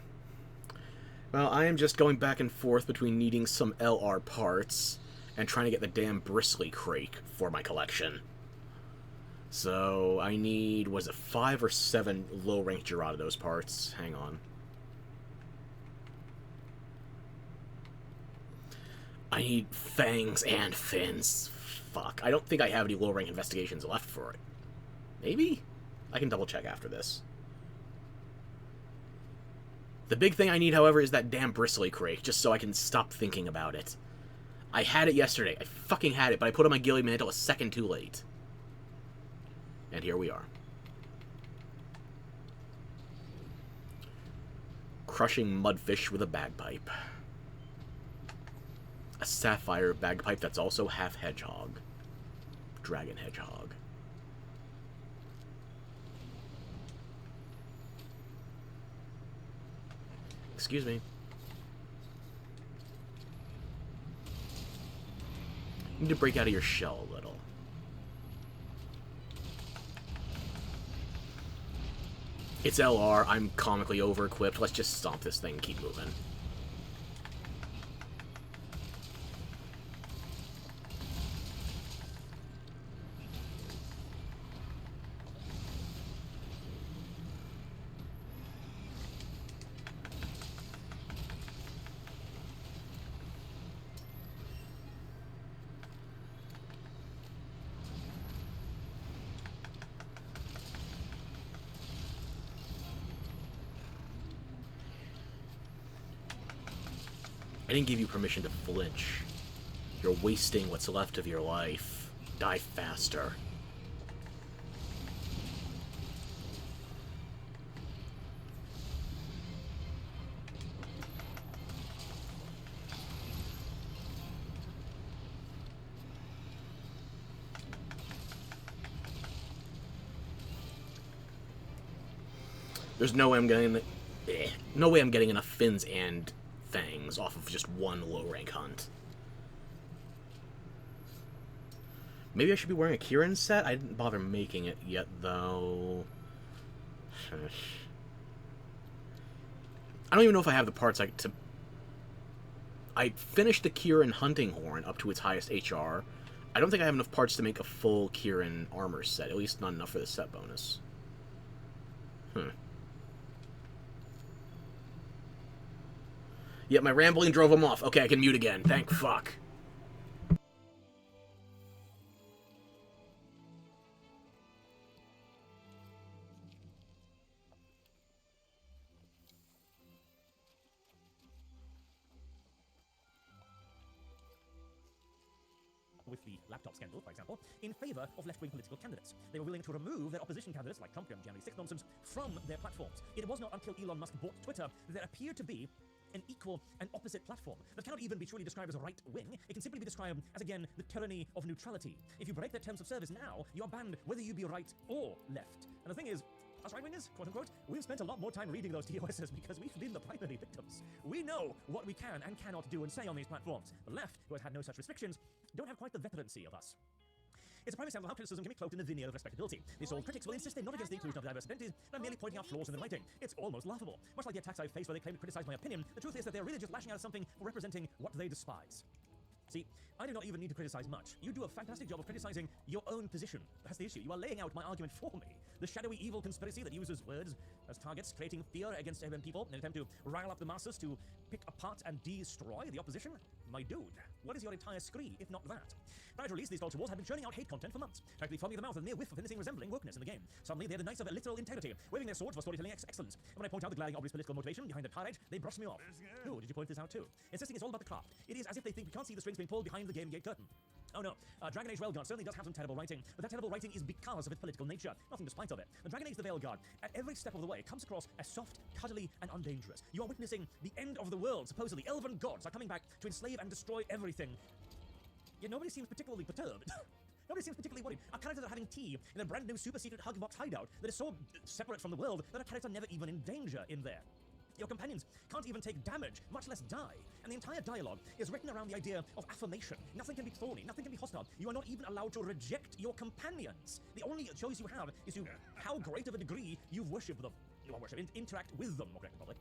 Well, I am just going back and forth between needing some LR parts and trying to get the damn Bristly Crake for my collection. So, I need, was it 5 or 7 low-rank Gyarados parts? Hang on. I need fangs and fins. Fuck, I don't think I have any low-rank investigations left for it. Maybe? I can double-check after this. The big thing I need, however, is that damn Bristly Crake, just so I can stop thinking about it. I had it yesterday. I fucking had it, but I put on my Ghillie Mantle a second too late. And here we are. Crushing Mudfish with a bagpipe. A sapphire bagpipe that's also half hedgehog. Dragon hedgehog. Excuse me. You need to break out of your shell a little. It's LR, I'm comically over-equipped. Let's just stomp this thing and keep moving. didn't give you permission to flinch. You're wasting what's left of your life. Die faster. There's no way I'm getting no way I'm getting enough fins and fangs off of just one low rank hunt. Maybe I should be wearing a Kieran set? I didn't bother making it yet, though. I don't even know if I have the parts to... I finished the Kieran hunting horn up to its highest HR. I don't think I have enough parts to make a full Kieran armor set, at least not enough for the set bonus. Yeah, my rambling drove him off. Okay, I can mute again. Thank fuck. With the laptop scandal, for example, in favor of left-wing political candidates. They were willing to remove their opposition candidates, like Trump and January 6th nonsense, from their platforms. It was not until Elon Musk bought Twitter that there appeared to be an equal and opposite platform that cannot even be truly described as a right-wing. It can simply be described as, again, the tyranny of neutrality. If you break their terms of service now, you are banned whether you be right or left. And the thing is, us right-wingers, quote-unquote, we've spent a lot more time reading those TOSs because we've been the primary victims. We know what we can and cannot do and say on these platforms. The left, who has had no such restrictions, don't have quite the veterancy of us. It's a prime example of how criticism can be cloaked in the veneer of respectability. These old critics will insist they're not against the inclusion of diverse identities, but are merely pointing out flaws in the writing. It's almost laughable. Much like the attacks I've faced where they claim to criticize my opinion, the truth is that they're really just lashing out at something for representing what they despise. See, I do not even need to criticize much. You do a fantastic job of criticizing your own position. That's the issue. You are laying out my argument for me. The shadowy evil conspiracy that uses words as targets, creating fear against urban people in an attempt to rile up the masses to pick apart and destroy the opposition? My dude, what is your entire scree, if not that? Prior to release, these culture wars have been churning out hate content for months, practically foaming at the mouth with a mere whiff of anything resembling wokeness in the game. Suddenly, they're the knights of literal integrity, waving their swords for storytelling excellence. And when I point out the glaring obvious political motivation behind the tirade, they brush me off. Oh, did you point this out too? Insisting it's all about the craft. It is as if they think we can't see the strings being pulled behind the game gate curtain. Oh no, Dragon Age Railguard certainly does have some terrible writing, but that terrible writing is because of its political nature, nothing despite of it. The Dragon Age the Veilguard, at every step of the way, comes across as soft, cuddly, and undangerous. You are witnessing the end of the world, supposedly. Elven gods are coming back to enslave and destroy everything. Yet nobody seems particularly perturbed. Nobody seems particularly worried. Our characters are having tea in a brand new super-secret Hugbox hideout that is so separate from the world that our characters are never even in danger in there. Your companions can't even take damage, much less die. And the entire dialogue is written around the idea of affirmation. Nothing can be thorny, nothing can be hostile. You are not even allowed to reject your companions. The only choice you have is to how great of a degree you worship them. You don't worship, interact with them, more correctly, public.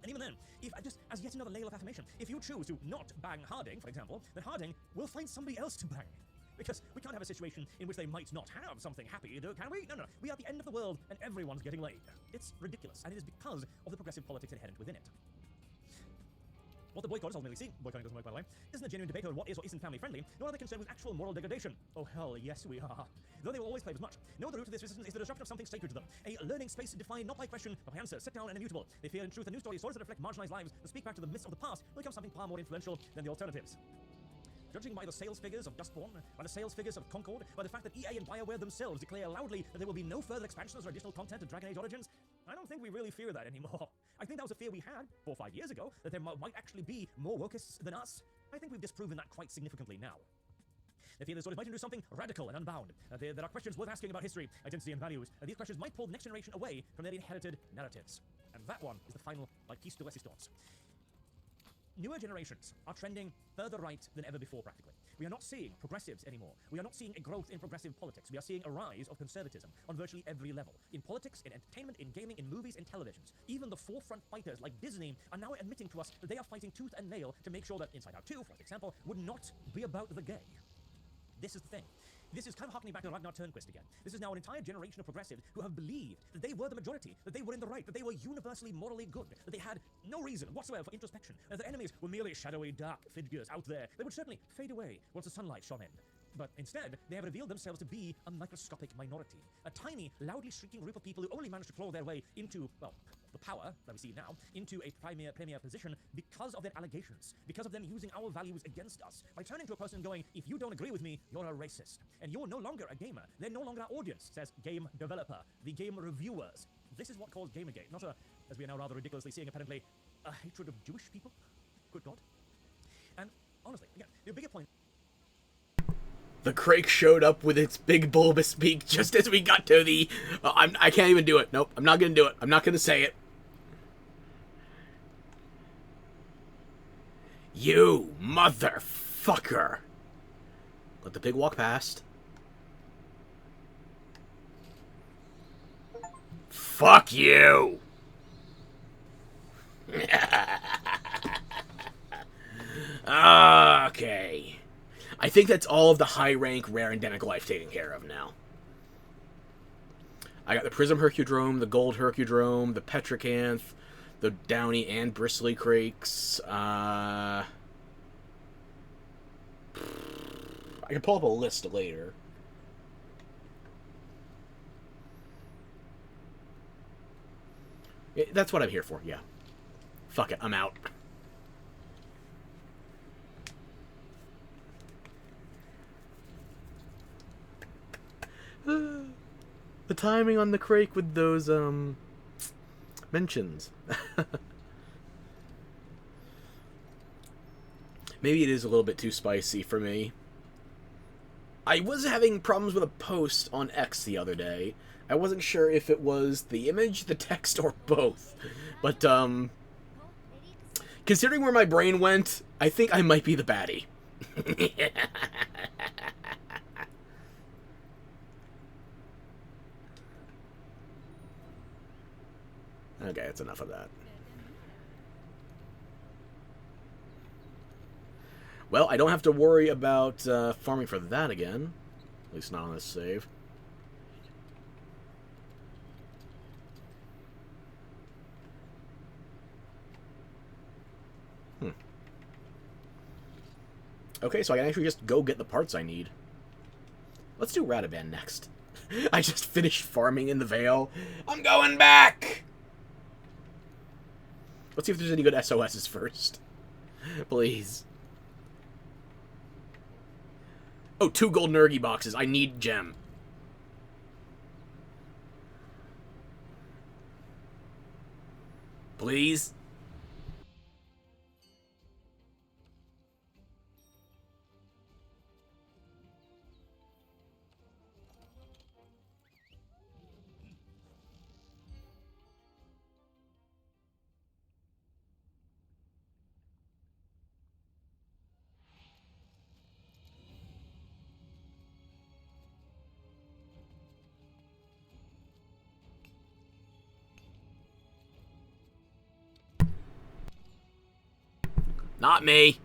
And even then, if just as yet another layer of affirmation, if you choose to not bang Harding, for example, then Harding will find somebody else to bang. Because we can't have a situation in which they might not have something happy, can we? No. We are at the end of the world, and everyone's getting laid. It's ridiculous, and it is because of the progressive politics inherent within it. What the boycott is ultimately seeing, boycotting doesn't work by the way, isn't a genuine debate over what is or isn't family friendly, nor are they concerned with actual moral degradation. Oh hell, yes we are. Though they will always claim as much. No, the root of this resistance is the disruption of something sacred to them. A learning space defined not by question, but by answer, set down and immutable. They fear in truth a new stories that reflect marginalized lives, that speak back to the myths of the past, will become something far more influential than the alternatives. Judging by the sales figures of Dustborn, by the sales figures of Concord, by the fact that EA and BioWare themselves declare loudly that there will be no further expansions or additional content of Dragon Age Origins, I don't think we really fear that anymore. I think that was a fear we had 4 or 5 years ago, that there might actually be more wokeists than us. I think we've disproven that quite significantly now. They fear the stories might do something radical and unbound. There are questions worth asking about history, identity, and values. These questions might pull the next generation away from their inherited narratives. And that one is the final, like, piece de resistance. Newer generations are trending further right than ever before, practically. We are not seeing progressives anymore. We are not seeing a growth in progressive politics. We are seeing a rise of conservatism on virtually every level. In politics, in entertainment, in gaming, in movies, in televisions. Even the forefront fighters like Disney are now admitting to us that they are fighting tooth and nail to make sure that Inside Out 2, for example, would not be about the gay. This is the thing. This is kind of harkening back to Ragnar Turnquist again. This is now an entire generation of progressives who have believed that they were the majority, that they were in the right, that they were universally morally good, that they had no reason whatsoever for introspection, and that their enemies were merely shadowy, dark figures out there that would certainly fade away once the sunlight shone in. But instead, they have revealed themselves to be a microscopic minority. A tiny, loudly shrieking group of people who only managed to claw their way into, well, the power that we see now, into a premier position because of their allegations, because of them using our values against us, by turning to a person and going, if you don't agree with me, you're a racist. And you're no longer a gamer. They're no longer our audience, says game developer, the game reviewers. This is what caused Gamergate, not a, as we are now rather ridiculously seeing apparently, a hatred of Jewish people. Good God. And honestly, again, the bigger point. The Crake showed up with its big bulbous beak just as we got to the... I can't even do it. Nope, I'm not going to do it. I'm not going to say it. You motherfucker. Let the pig walk past. Fuck you. Okay. I think that's all of the high-rank, rare, endemic life taken care of now. I got the Prism Hercudrome, the Gold Hercudrome, the Petricanth, the Downy and Bristly Crakes. I can pull up a list later. That's what I'm here for, yeah. Fuck it, I'm out. The timing on the Crake with those, mentions. Maybe it is a little bit too spicy for me. I was having problems with a post on X the other day. I wasn't sure if it was the image, the text, or both. But, considering where my brain went, I think I might be the baddie. Okay, that's enough of that. Well, I don't have to worry about farming for that again. At least not on this save. Okay, so I can actually just go get the parts I need. Let's do Radaban next. I just finished farming in the Vale. I'm going back! Let's see if there's any good SOSs first. Please. Oh, 2 gold Nergi boxes. I need gem. Please? Not me.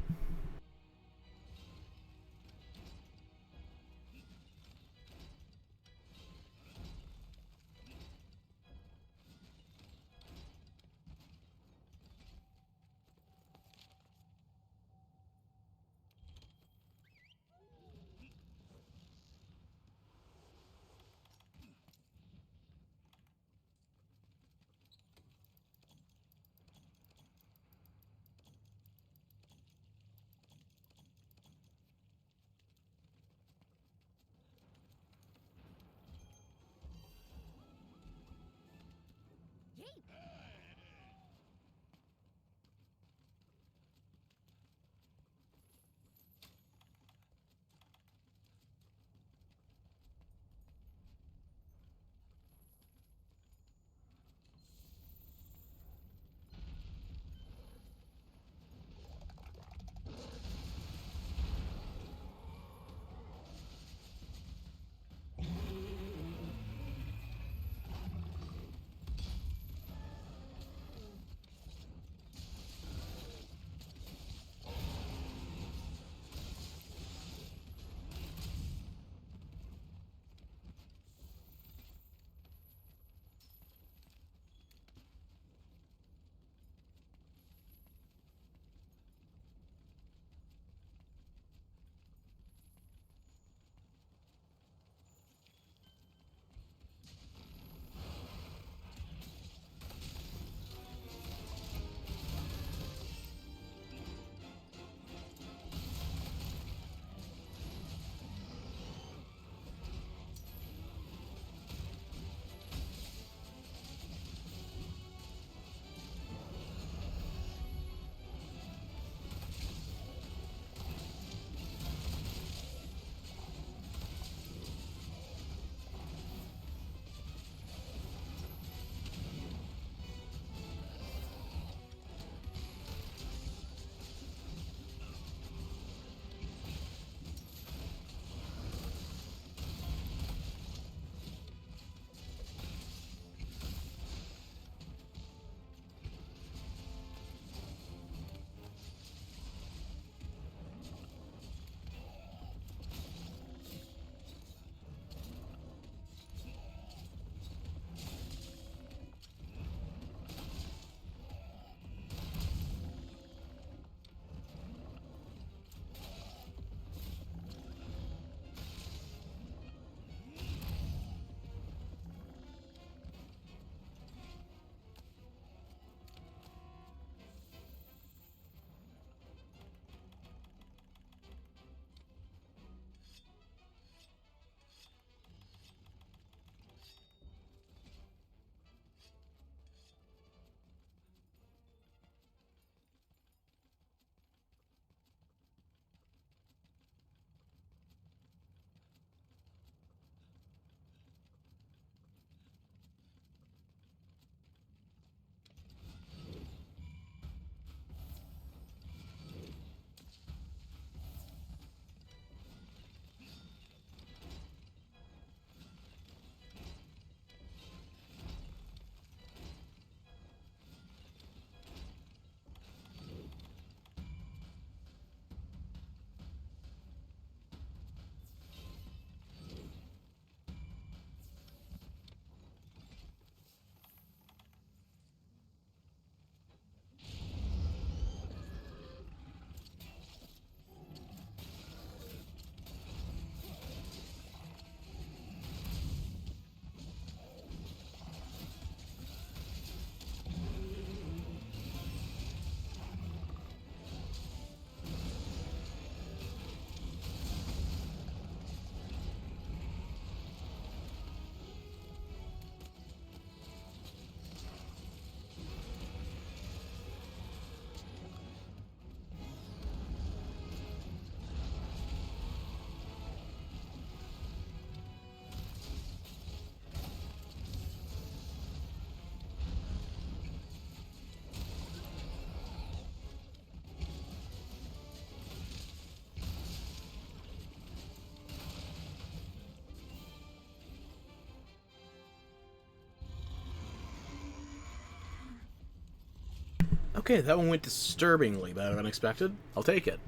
Okay, that one went disturbingly better than expected. I'll take it.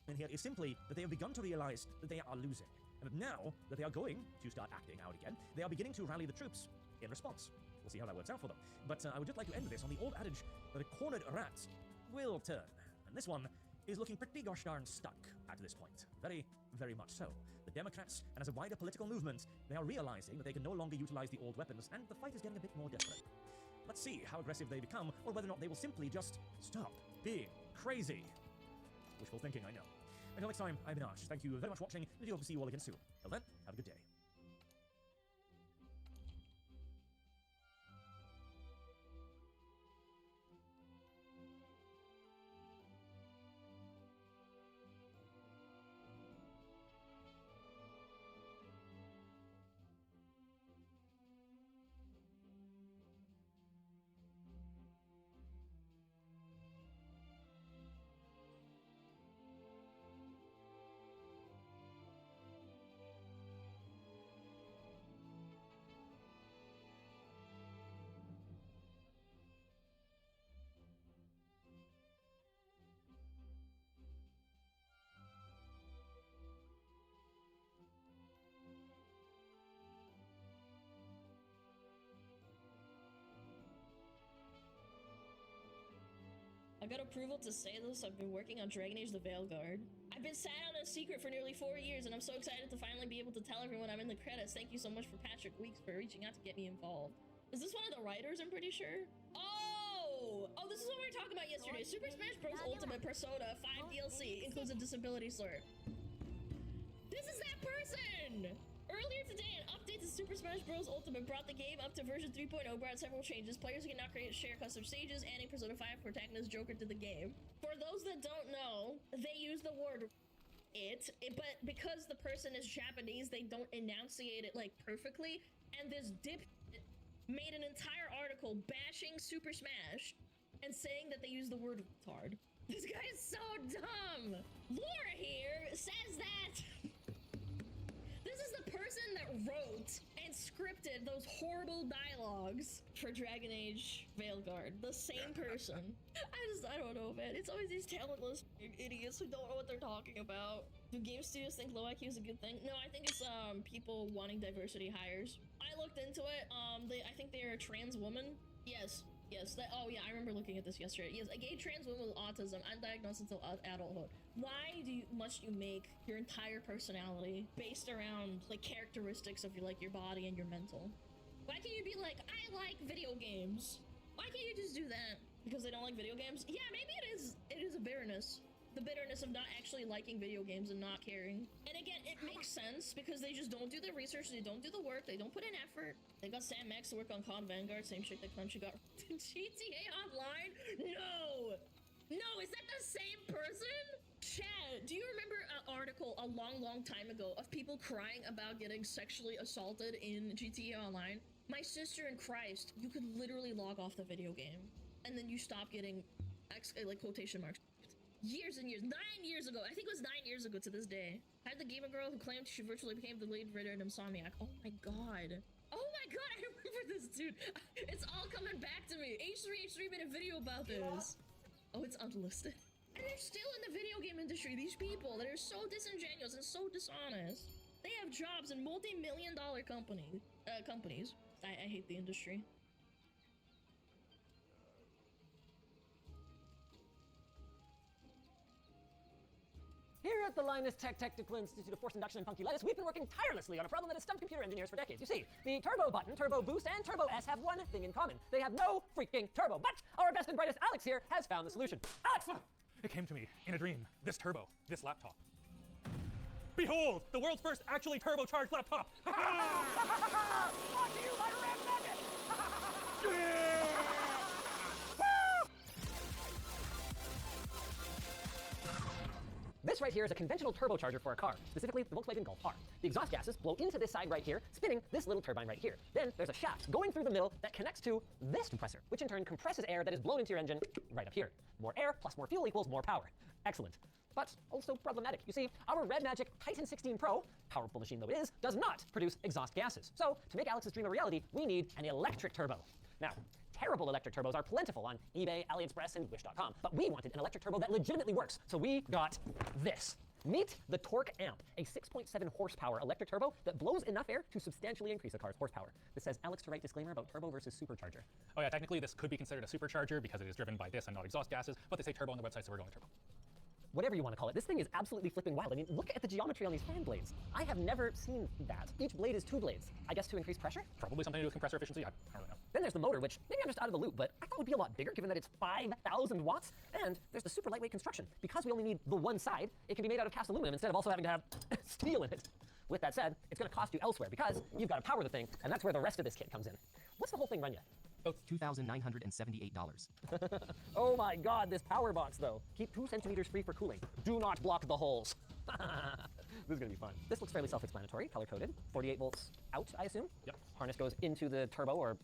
And here is simply that they have begun to realize that they are losing, and that now that they are going to start acting out again, they are beginning to rally the troops in response. We'll see how that works out for them. But I would just like to end this on the old adage that a cornered rat will turn. And this one is looking pretty gosh darn stuck at this point. Very, very much so. The Democrats, and as a wider political movement, they are realizing that they can no longer utilize the old weapons, and the fight is getting a bit more desperate. Let's see how aggressive they become, or whether or not they will simply just stop being crazy. Wishful thinking, I know. Until next time, I've been Arch. Thank you very much for watching, and I do hope to see you all again soon. Till then, have a good day. I got approval to say this. I've been working on Dragon Age the Veilguard. I've been sat on a secret for nearly 4 years, and I'm so excited to finally be able to tell everyone I'm in the credits. Thank you so much for Patrick Weeks for reaching out to get me involved. Is this one of the writers, I'm pretty sure? Oh, this is what we were talking about yesterday. Super Smash Bros. Ultimate Persona 5 DLC includes a disability slur. This is that person! Earlier today, an update to Super Smash Bros. Ultimate brought the game up to version 3.0, brought several changes. Players can now create share custom stages, adding Persona 5 protagonist Joker to the game. For those that don't know, they use the word but because the person is Japanese, they don't enunciate it like perfectly, and this dip made an entire article bashing Super Smash and saying that they use the word retard. This guy is so dumb! Laura here says that this is the person that wrote and scripted those horrible dialogues for Dragon Age Veilguard. The same person. I don't know, man. It's always these talentless idiots who don't know what they're talking about. Do game studios think low IQ is a good thing? No, I think it's people wanting diversity hires. I looked into it. I think they're a trans woman. Yes. Oh yeah, I remember looking at this yesterday. Yes, a gay trans woman with autism, undiagnosed until adulthood. Why must you make your entire personality based around like characteristics of your body and your mental? Why can't you be like, I like video games? Why can't you just do that? Because they don't like video games? Yeah, maybe it is a bitterness. The bitterness of not actually liking video games and not caring. And again, it makes sense because they just don't do the research, they don't do the work, they don't put in effort. They got Sam Max to work on COD Vanguard, same shit that Crunchy got GTA Online? No, is that the same person? Chad, do you remember an article a long time ago of people crying about getting sexually assaulted in GTA Online? My sister in Christ, you could literally log off the video game and then you stop getting quotation marks. Years and years, 9 years ago, I think it was 9 years ago to this day, I had the gamer girl who claimed she virtually became the lead writer in Insomniac. Oh my god, I remember this, dude. It's all coming back to me. H3 made a video about this. Oh, it's unlisted. And they're still in the video game industry, these people that are so disingenuous and so dishonest. They have jobs in multi-million-dollar companies. I hate the industry. Here at the Linus Tech Technical Institute of Force Induction and Punctulitis, we've been working tirelessly on a problem that has stumped computer engineers for decades. You see, the Turbo Button, Turbo Boost, and Turbo S have one thing in common. They have no freaking turbo. But our best and brightest Alex here has found the solution. Alex! It came to me in a dream. This turbo, this laptop. Behold, the world's first actually turbocharged laptop. Brought to you by Red Magic! This right here is a conventional turbocharger for a car, specifically the Volkswagen Golf R. The exhaust gases blow into this side right here, spinning this little turbine right here. Then there's a shaft going through the middle that connects to this compressor, which in turn compresses air that is blown into your engine right up here. More air plus more fuel equals more power. Excellent. But also problematic. You see, our Red Magic Titan 16 Pro, powerful machine though it is, does not produce exhaust gases. So to make Alex's dream a reality, we need an electric turbo. Now, terrible electric turbos are plentiful on eBay, AliExpress, and Wish.com, but we wanted an electric turbo that legitimately works, so we got this. Meet the Torque Amp, a 6.7 horsepower electric turbo that blows enough air to substantially increase a car's horsepower. This says Alex to write disclaimer about turbo versus supercharger. Oh yeah, technically this could be considered a supercharger because it is driven by this and not exhaust gases, but they say turbo on the website, so we're going turbo. Whatever you want to call it, this thing is absolutely flipping wild. I mean, look at the geometry on these fan blades. I have never seen that. Each blade is 2 blades. I guess to increase pressure? Probably something to do with compressor efficiency. I don't really know. Then there's the motor, which maybe I'm just out of the loop, but I thought would be a lot bigger given that it's 5,000 watts. And there's the super lightweight construction. Because we only need the one side, it can be made out of cast aluminum instead of also having to have steel in it. With that said, it's going to cost you elsewhere because you've got to power the thing, and that's where the rest of this kit comes in. What's the whole thing run you? $2,978. Oh my god, this power box though. Keep 2 centimeters free for cooling. Do not block the holes. This is gonna be fun. This looks fairly self-explanatory, color-coded. 48 volts out, I assume? Yep. Harness goes into the turbo or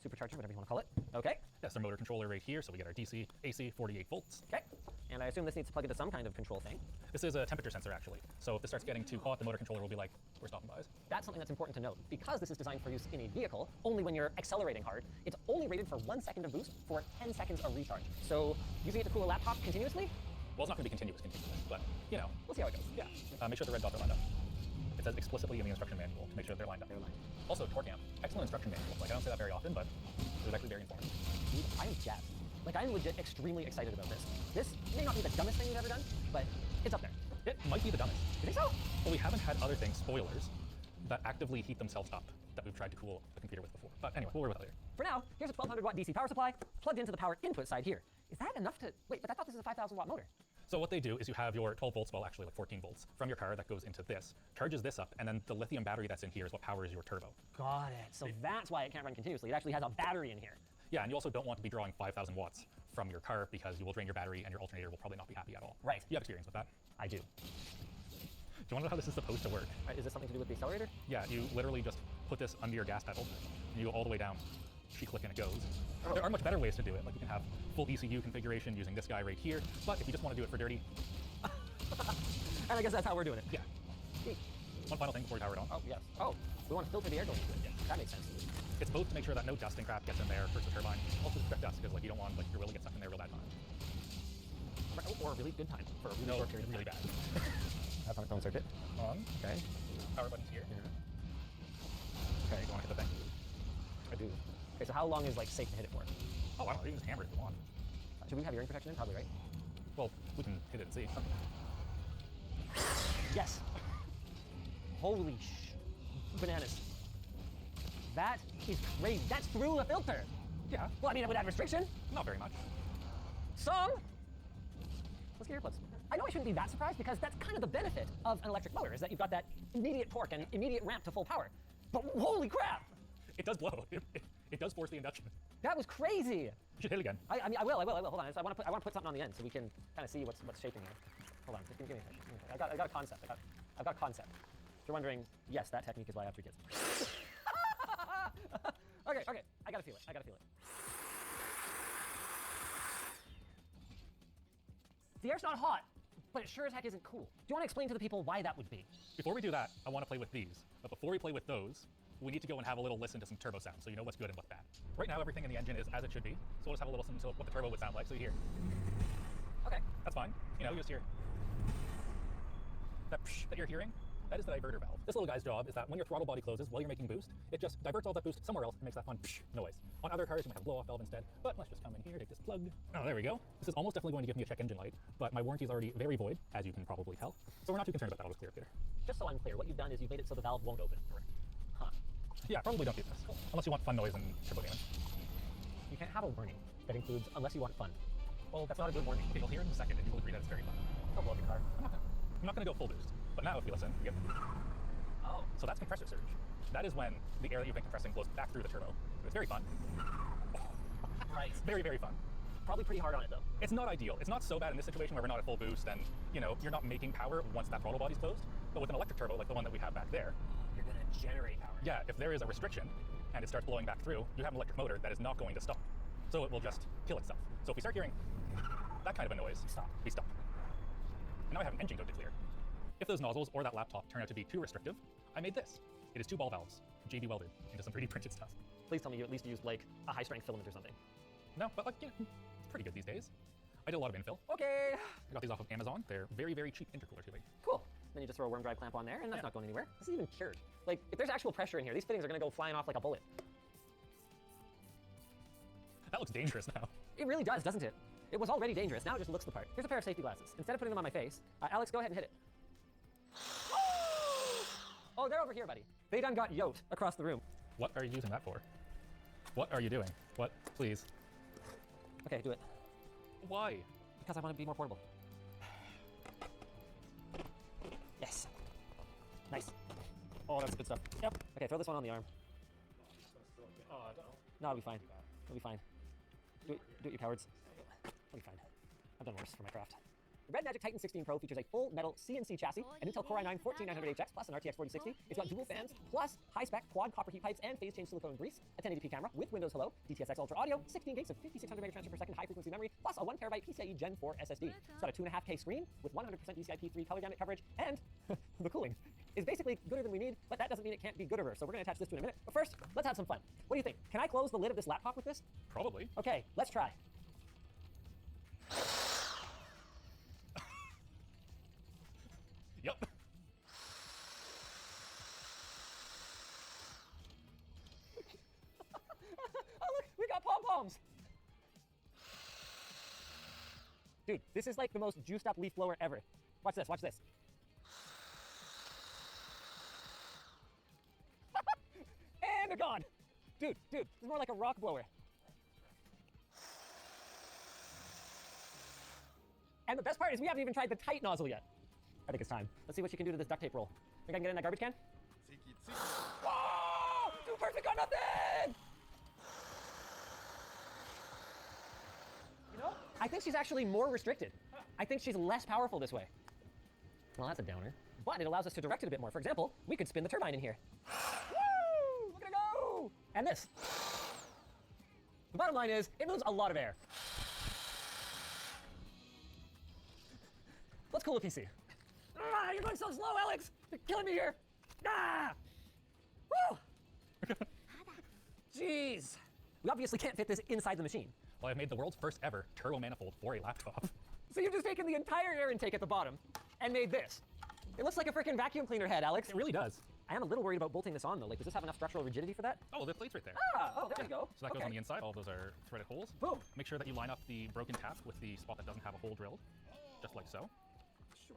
supercharger, whatever you want to call it. Okay. That's the motor controller right here, so we get our DC, AC, 48 volts. Okay. And I assume this needs to plug into some kind of control thing. This is a temperature sensor actually, so if this starts getting too hot, the motor controller will be like, we're stopping by. That's something that's important to note. Because this is designed for use in a vehicle, only when you're accelerating hard, it's only rated for 1 second of boost for 10 seconds of recharge. So using it to cool a laptop continuously? Well, it's not going to be continuous, but, you know. We'll see how it goes. Yeah. Make sure the red dots are lined up. It says explicitly in the instruction manual to make sure they're lined up. They're lined. Also, Torque Amp, excellent instruction manual. Like, I don't say that very often, but it was actually very informative. Dude, I'm jazzed. Like, I'm legit extremely excited about this. This may not be the dumbest thing we've ever done, but it's up there. It might be the dumbest. You think so? Well, we haven't had other things, spoilers, that actively heat themselves up that we've tried to cool the computer with before. But anyway, we'll worry about that later. For now, here's a 1200 watt DC power supply plugged into the power input side here. Is that enough to, wait, but I thought this is a 5,000 watt motor. So what they do is you have your 12 volts, well actually like 14 volts, from your car that goes into this, charges this up, and then the lithium battery that's in here is what powers your turbo. Got it. So that's why it can't run continuously. It actually has a battery in here. Yeah, and you also don't want to be drawing 5,000 watts from your car because you will drain your battery and your alternator will probably not be happy at all. Right. You have experience with that. I do. Do you want to know how this is supposed to work? Is this something to do with the accelerator? Yeah, you literally just put this under your gas pedal, and you go all the way down. She click and it goes. Oh. There are much better ways to do it. Like you can have full ECU configuration using this guy right here, but if you just want to do it for dirty, And I guess that's how we're doing it. yeah. Neat. One final thing before we power it on. Oh, yes. Oh, we want to filter the air going into it. Yeah. That makes sense. It's both to make sure that no dust and crap gets in there, hurts the turbine. Also to protect dust, because like you don't want like your wheel to get stuck in there real bad time. Or a really good time for a really No, short period of really time. bad. That's on its own circuit. On. Okay. Power button's here. Okay. You want to hit the thing. I do. Okay, so how long is like safe to hit it for? Oh, I don't know. You can just hammer it if you want. Should we have hearing protection in? Probably, right? Well, we can hit it and see. Yes. Holy bananas. That is crazy. That's through the filter. Yeah, Well, I mean, without restriction. not very much. Some. Let's get earplugs. I know I shouldn't be that surprised because that's kind of the benefit of an electric motor is that you've got that immediate torque and immediate ramp to full power. But holy crap! It does blow. It does force the induction. That was crazy. You should hit it again. I mean, I will. Hold on. So I want to put something on the end so we can kind of see what's shaping here. Hold on. Just give me a second. I got a concept. I've got a concept. If you're wondering, yes, that technique is why I have 3 kids. Okay. I gotta feel it. The air's not hot, but it sure as heck isn't cool. Do you want to explain to the people why that would be? Before we do that, I want to play with these. But before we play with those, we need to go and have a little listen to some turbo sounds so you know what's good and what's bad. Right now, everything in the engine is as it should be. So we'll just have a little listen to what the turbo would sound like so you hear. Okay. That's fine. You know, you just hear. That psh that you're hearing, that is the diverter valve. This little guy's job is that when your throttle body closes while you're making boost, it just diverts all that boost somewhere else and makes that fun psh noise. On other cars, you might have a blow-off valve instead, but let's just come in here, take this plug. Oh, there we go. This is almost definitely going to give me a check engine light, but my warranty is already very void, as you can probably tell. So we're not too concerned about that. I'll just clear it later. Just so I'm clear, what you've done is you've made it so the valve won't open. Huh. Yeah, probably don't do this, unless you want fun noise and turbo damage. You can't have a warning that includes unless you want fun. Well, that's not a good warning. Okay, you'll hear in a second, and you'll agree that it's very fun. Don't blow up your car. I'm not gonna go full boost, but now if you listen, you get... Oh. So that's compressor surge. That is when the air that you've been compressing blows back through the turbo. It's very fun. Right. Very, very fun. Probably pretty hard on it though. It's not ideal. It's not so bad in this situation where we're not at full boost and, you know, you're not making power once that throttle body's closed. But with an electric turbo, like the one that we have back there, You're gonna generate power. yeah, if there is a restriction and it starts blowing back through, you have an electric motor that is not going to stop. So it will just kill itself. So if we start hearing that kind of a noise, we stop. And now I have an engine code to clear. If those nozzles or that laptop turn out to be too restrictive, I made this. It is 2 ball valves, JB welded into some 3D printed stuff. Please tell me you at least used like a high strength filament or something. No, but like, yeah, it's pretty good these days. I did a lot of infill. Okay. I got these off of Amazon. They're very, very cheap intercooler tubing. Cool. Then you just throw a worm drive clamp on there, and that's not going anywhere. This is even cured. Like, if there's actual pressure in here, these fittings are gonna go flying off like a bullet. That looks dangerous now. It really does, doesn't it? It was already dangerous. Now it just looks the part. Here's a pair of safety glasses. Instead of putting them on my face, Alex, go ahead and hit it. Oh, they're over here, buddy. They done got yoked across the room. What are you using that for? What are you doing? What? Please. Okay, do it. Why? Because I want to be more portable. Yes. Nice. Oh, that's good stuff. Yep. Okay, throw this one on the arm. Oh, I don't know. No, it'll be fine. It'll be fine. Do it, you cowards. It'll be fine. I've done worse for my craft. The Red Magic Titan 16 Pro features a full metal CNC chassis, an Intel Core i9-14900HX plus an RTX 4060. It's got dual fans, plus high-spec quad copper heat pipes and phase-change silicone grease, a 1080p camera with Windows Hello, DTS:X Ultra audio, 16 gigs of 5600 megatransfer per second high-frequency memory, plus a 1 terabyte PCIe Gen 4 SSD. It's got a 2.5K screen with 100% DCI-P3 color gamut coverage, and the cooling is basically gooder than we need, but that doesn't mean it can't be gooder. So we're going to attach this to it in a minute. But first, let's have some fun. What do you think? Can I close the lid of this laptop with this? Probably. Okay, let's try. Yep. Oh, look, we got pom-poms. Dude, this is like the most juiced up leaf blower ever. Watch this, watch this. And they're gone. Dude, this is more like a rock blower. And the best part is we haven't even tried the tight nozzle yet. I think it's time. Let's see what you can do to this duct tape roll. Think I can get it in that garbage can? Whoa! Too perfect on nothing! You know, I think she's actually more restricted. I think she's less powerful this way. Well, that's a downer. But it allows us to direct it a bit more. For example, we could spin the turbine in here. Woo! Look at it go! And this. The bottom line is, it moves a lot of air. Let's cool a PC. Ah, you're going so slow, Alex! You're killing me here! Ah! Woo! Jeez. We obviously can't fit this inside the machine. Well, I've made the world's first ever turbo manifold for a laptop. So you've just taken the entire air intake at the bottom and made this. It looks like a freaking vacuum cleaner head, Alex. It really does. I am a little worried about bolting this on, though. Like, does this have enough structural rigidity for that? Oh, the plate's right there. Ah, oh, there we go. So that goes on the inside. All those are threaded holes. Boom. Make sure that you line up the broken tap with the spot that doesn't have a hole drilled, just like so. Sure.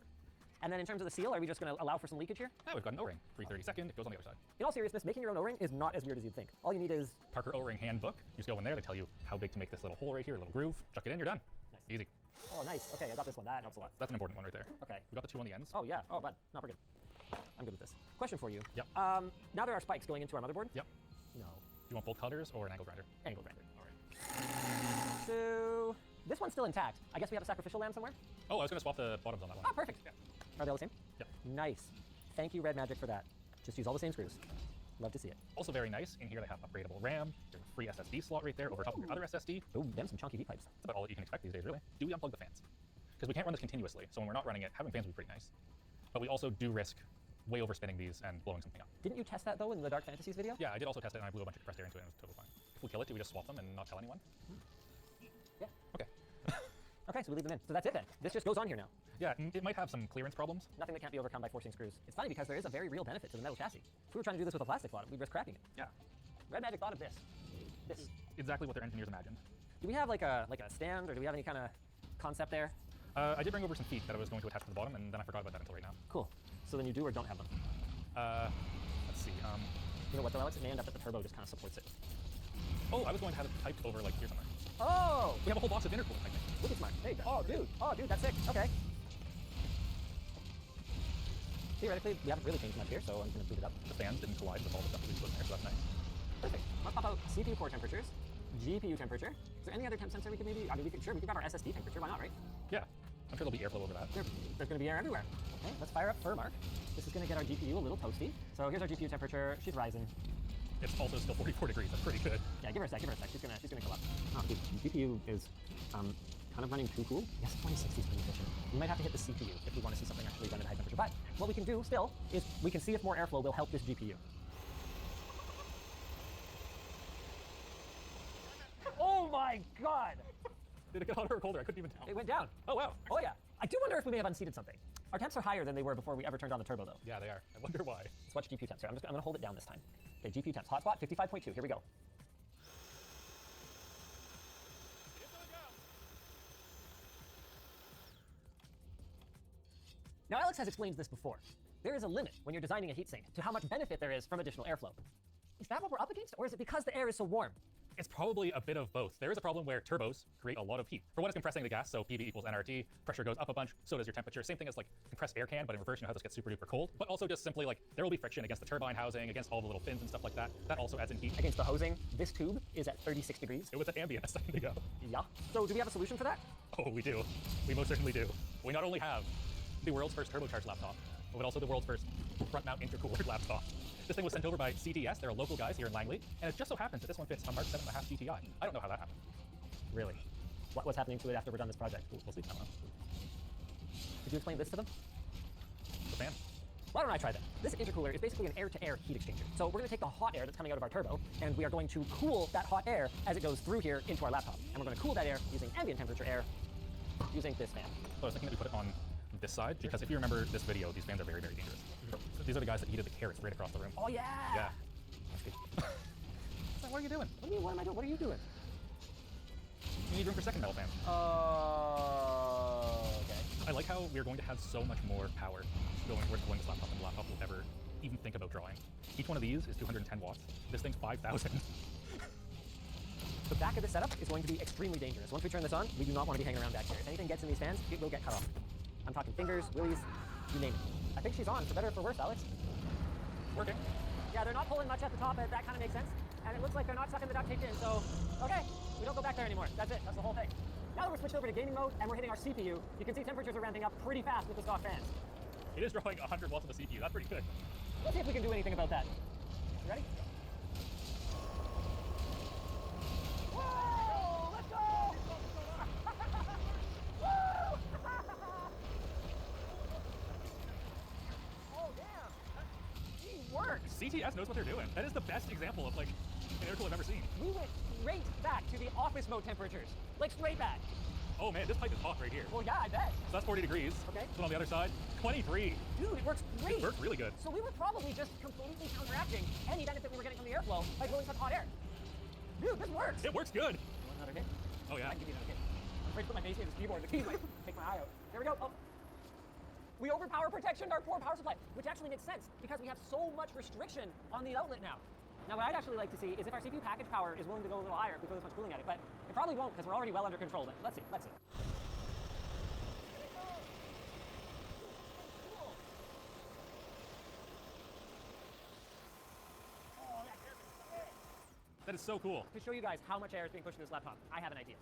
And then in terms of the seal, are we just going to allow for some leakage here? Now we've got an O-ring. 332nd, it goes on the other side. In all seriousness, making your own O-ring is not as weird as you'd think. All you need is... Parker O-ring handbook. You just go in there, they tell you how big to make this little hole right here, a little groove. Chuck it in, you're done. Nice. Easy. Oh, nice. Okay, I got this one. That helps a lot. That's an important one right there. Okay. We got the 2 on the ends. Oh, yeah. Oh, but not very good. I'm good with this. Question for you. Yep. Now there are spikes going into our motherboard? Yep. No. Do you want bolt cutters or an angle grinder? Angle grinder. All right. So this one's still intact. I guess we have a sacrificial lamb somewhere? Oh, I was going to swap the bottoms on that one. Oh, perfect. Yeah. Are they all the same? Yep. Nice. Thank you, Red Magic, for that. Just use all the same screws. Love to see it. Also very nice. In here they have upgradable RAM. There's a free SSD slot right there over top of your other SSD. Ooh, them some chunky V-pipes. That's about all that you can expect these days, really. Do we unplug the fans? Because we can't run this continuously, so when we're not running it, having fans would be pretty nice. But we also do risk way overspinning these and blowing something up. Didn't you test that, though, in the Dark Fantasies video? Yeah, I did also test it, and I blew a bunch of compressed air into it, and it was totally fine. If we kill it, do we just swap them and not tell anyone? Yeah. Okay. Okay, so we leave them in. So that's it then. This just goes on here now. Yeah, it might have some clearance problems. Nothing that can't be overcome by forcing screws. It's funny because there is a very real benefit to the metal chassis. If we were trying to do this with a plastic bottom, we'd risk cracking it. Yeah. Red Magic thought of this. This. Exactly what their engineers imagined. Do we have like a stand, or do we have any kind of concept there? I did bring over some feet that I was going to attach to the bottom, and then I forgot about that until right now. Cool. So then you do or don't have them. Let's see. You know what though, Alex? It may end up that the turbo just kind of supports it. Oh, I was going to have it typed over like here somewhere. Oh! We have a whole box of intercooling, I think. Wicked smart. There you go. Oh, dude, that's sick. Okay. Theoretically, we haven't really changed much here, so I'm going to boot it up. The fans didn't collide with all the stuff that we put in there, so that's nice. Perfect. Let's pop out CPU core temperatures, GPU temperature. Is there any other temp sensor we could maybe? I mean, we could grab our SSD temperature. Why not, right? Yeah, I'm sure there'll be airflow over that. There's going to be air everywhere. Okay, let's fire up FurMark. This is going to get our GPU a little toasty. So here's our GPU temperature. She's rising. It's also still 44 degrees. That's pretty good. Yeah, give her a sec. She's gonna go up. Oh, dude, GPU is kind of running too cool. Yes, 2060 is pretty efficient. We might have to hit the CPU if we want to see something actually run at high temperature. But what we can do still is we can see if more airflow will help this GPU. Oh my god! Did it get hotter or colder? I couldn't even tell. It went down. Oh, wow. Oh yeah. I do wonder if we may have unseated something. Our temps are higher than they were before we ever turned on the turbo, though. Yeah, they are. I wonder why. Let's watch GPU temps here. I'm gonna hold it down this time. Okay, GPU temps. Hotspot 55.2. Here we go. Now, Alex has explained this before. There is a limit when you're designing a heatsink to how much benefit there is from additional airflow. Is that what we're up against, or is it because the air is so warm? It's probably a bit of both. There is a problem where turbos create a lot of heat. For one, it's compressing the gas, so PV equals nRT. Pressure goes up a bunch, so does your temperature. Same thing as like compressed air can, but in reverse, you know how this gets super duper cold. But also just simply like there will be friction against the turbine housing, against all the little fins and stuff like that. That also adds in heat. Against the hosing, this tube is at 36 degrees. It was at ambient a second ago. Yeah. So do we have a solution for that? Oh, we do. We most certainly do. We not only have the world's first turbocharged laptop, but also the world's first front mount intercooler laptop. This thing was sent over by CTS. They're local guys here in Langley, and it just so happens that this one fits a Mark 7.5 GTI. I don't know how that happened. Really? What's happening to it after we're done this project? We'll see. I don't know. Could you explain this to them? The fan. Why don't I try that? This intercooler is basically an air-to-air heat exchanger. So we're going to take the hot air that's coming out of our turbo, and we are going to cool that hot air as it goes through here into our laptop. And we're going to cool that air using ambient temperature air using this fan. So I was thinking that we put it on this side, because if you remember this video, these fans are very, very dangerous. So these are the guys that heated the carrots right across the room. Oh, yeah! Yeah. That's good. So what are you doing? What do you mean, what am I doing? What are you doing? You need room for second metal fan. Okay. I like how we're going to have so much more power going towards this laptop than the laptop will ever even think about drawing. Each one of these is 210 watts. This thing's 5,000. The back of the setup is going to be extremely dangerous. Once we turn this on, we do not want to be hanging around back here. If anything gets in these fans, it will get cut off. I'm talking fingers, willies, you name it. I think she's on, for better or for worse, Alex. Working. Yeah, they're not pulling much at the top, that kind of makes sense. And it looks like they're not sucking the duct tape in, so, okay, we don't go back there anymore. That's it, that's the whole thing. Now that we're switched over to gaming mode and we're hitting our CPU, you can see temperatures are ramping up pretty fast with the stock fans. It is drawing 100 watts of the CPU. That's pretty good. Let's see if we can do anything about that. You ready? Whoa, let's go! Woo! Oh, damn. He works. CTS knows what they're doing. That is the best example of like an air tool I've ever seen. We went straight back to the office mode temperatures. Like straight back. Oh man, this pipe is hot right here. Well, yeah, I bet. So that's 40 degrees. Okay. So on the other side, 23. Dude, it works great. It worked really good. So we were probably just completely counteracting any benefit we were getting from the airflow by blowing such hot air. Dude, this works. It works good. You want another hit? Oh yeah. I can give you another hit. I'm afraid to put my face in this keyboard. The keys might take my eye out. There we go. Oh. We overpower protection our poor power supply, which actually makes sense because we have so much restriction on the outlet now. Now, what I'd actually like to see is if our CPU package power is willing to go a little higher if we throw this much cooling at it, but it probably won't because we're already well under control. But let's see, let's see. That is so cool. To show you guys how much air is being pushed in this laptop, I have an idea.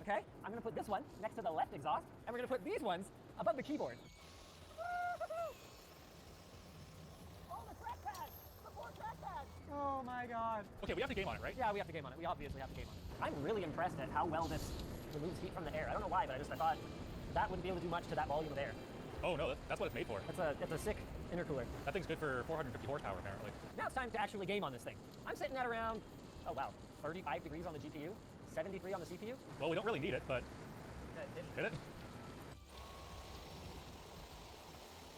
Okay, I'm gonna put this one next to the left exhaust, and we're gonna put these ones above the keyboard. Oh, the trackpad! The poor trackpad! Oh my god. Okay, we have to game on it, right? Yeah, we have to game on it. We obviously have to game on it. I'm really impressed at how well this removes heat from the air. I don't know why, but I thought that wouldn't be able to do much to that volume of air. Oh no, that's what it's made for. That's a sick intercooler. That thing's good for 450 horsepower apparently. Now it's time to actually game on this thing. I'm sitting at around, oh wow, 35 degrees on the GPU, 73 on the CPU. Well, we don't really need it, but hit it.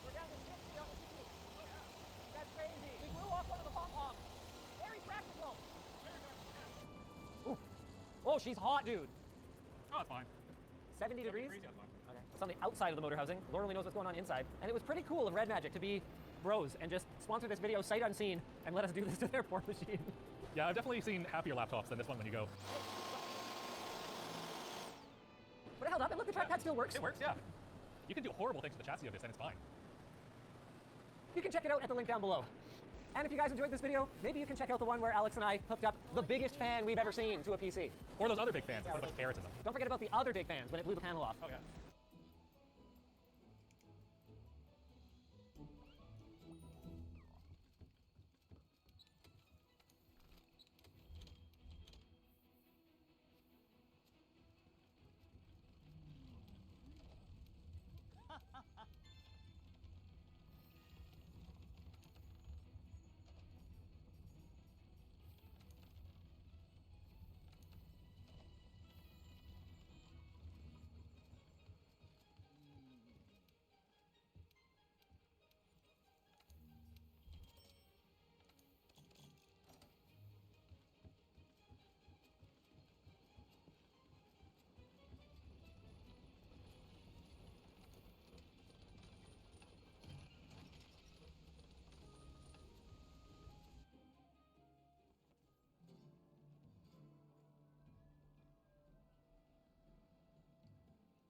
We're down to 60 on the CPU. That's crazy. We blew off one of the pom-poms. Very practical. Ooh. Oh, she's hot, dude. Oh, it's fine. 70 degrees? Yeah, it's fine. Okay. It's on the outside of the motor housing. Laura only knows what's going on inside. And it was pretty cool of Red Magic to be bros and just sponsor this video sight unseen and let us do this to their poor machine. Yeah, I've definitely seen happier laptops than this one when you go. the trackpad still works. It works, yeah. You can do horrible things with the chassis of this, and it's fine. You can check it out at the link down below. And if you guys enjoyed this video, maybe you can check out the one where Alex and I hooked up the biggest fan we've ever seen to a PC. Or those other big fans that put a bunch of carrots in them. Don't forget about the other big fans when it blew the panel off. Oh, yeah.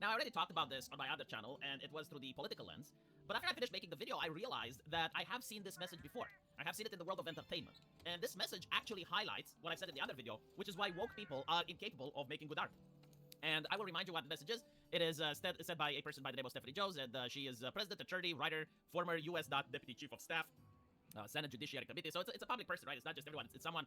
Now, I already talked about this on my other channel, and it was through the political lens. But after I finished making the video, I realized that I have seen this message before. I have seen it in the world of entertainment. And this message actually highlights what I said in the other video, which is why woke people are incapable of making good art. And I will remind you what the message is. It is said by a person by the name of Stephanie Jones, and she is president, attorney, writer, former U.S. Deputy Chief of Staff, Senate Judiciary Committee. So it's a public person, right? It's not just everyone. It's someone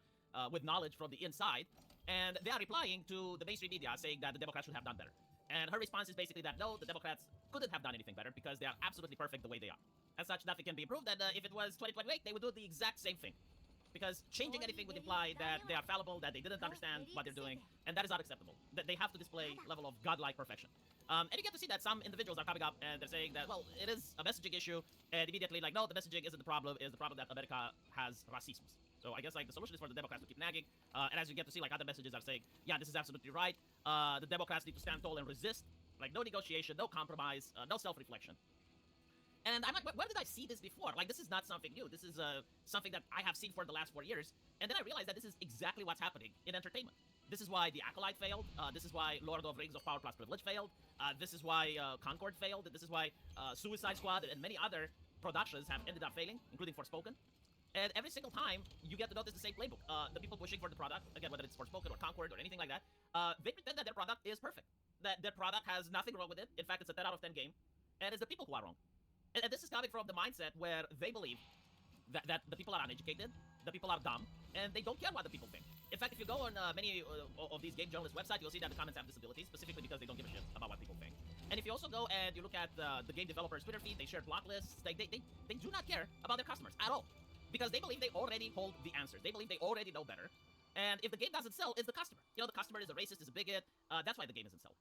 with knowledge from the inside. And they are replying to the mainstream media saying that the Democrats should have done better. And her response is basically that, no, the Democrats couldn't have done anything better because they are absolutely perfect the way they are. As such, nothing can be improved, and if it was 2028, they would do the exact same thing. Because changing anything would imply that they are fallible, that they didn't understand what they're doing, and that is not acceptable. That they have to display a level of godlike perfection. And you get to see that some individuals are coming up and they're saying that, well, it is a messaging issue, and immediately like, no, the messaging isn't the problem, it's the problem that America has racism. So I guess like the solution is for the Democrats to keep nagging, and as you get to see like other messages are saying, yeah, this is absolutely right, the Democrats need to stand tall and resist, like no negotiation, no compromise, no self-reflection. And I'm like, where did I see this before? Like, this is not something new. This is something that I have seen for the last 4 years. And then I realized that this is exactly what's happening in entertainment. This is why The Acolyte failed. This is why Lord of Rings of Power plus Privilege failed. This is why Concord failed. This is why Suicide Squad and many other productions have ended up failing, including Forspoken. And every single time, you get to notice the same playbook. The people pushing for the product, again, whether it's Forspoken or Concord or anything like that, they pretend that their product is perfect. That their product has nothing wrong with it. In fact, it's a 10 out of 10 game. And it's the people who are wrong. And this is coming from the mindset where they believe that the people are uneducated, the people are dumb, and they don't care what the people think. In fact, if you go on many of these game journalist websites, you'll see that the comments have disabilities, specifically because they don't give a shit about what people think. And if you also go and you look at the game developers' Twitter feed, they share block lists. They do not care about their customers at all. Because they believe they already hold the answers. They believe they already know better. And if the game doesn't sell, it's the customer. You know, the customer is a racist, is a bigot. That's why the game isn't selling.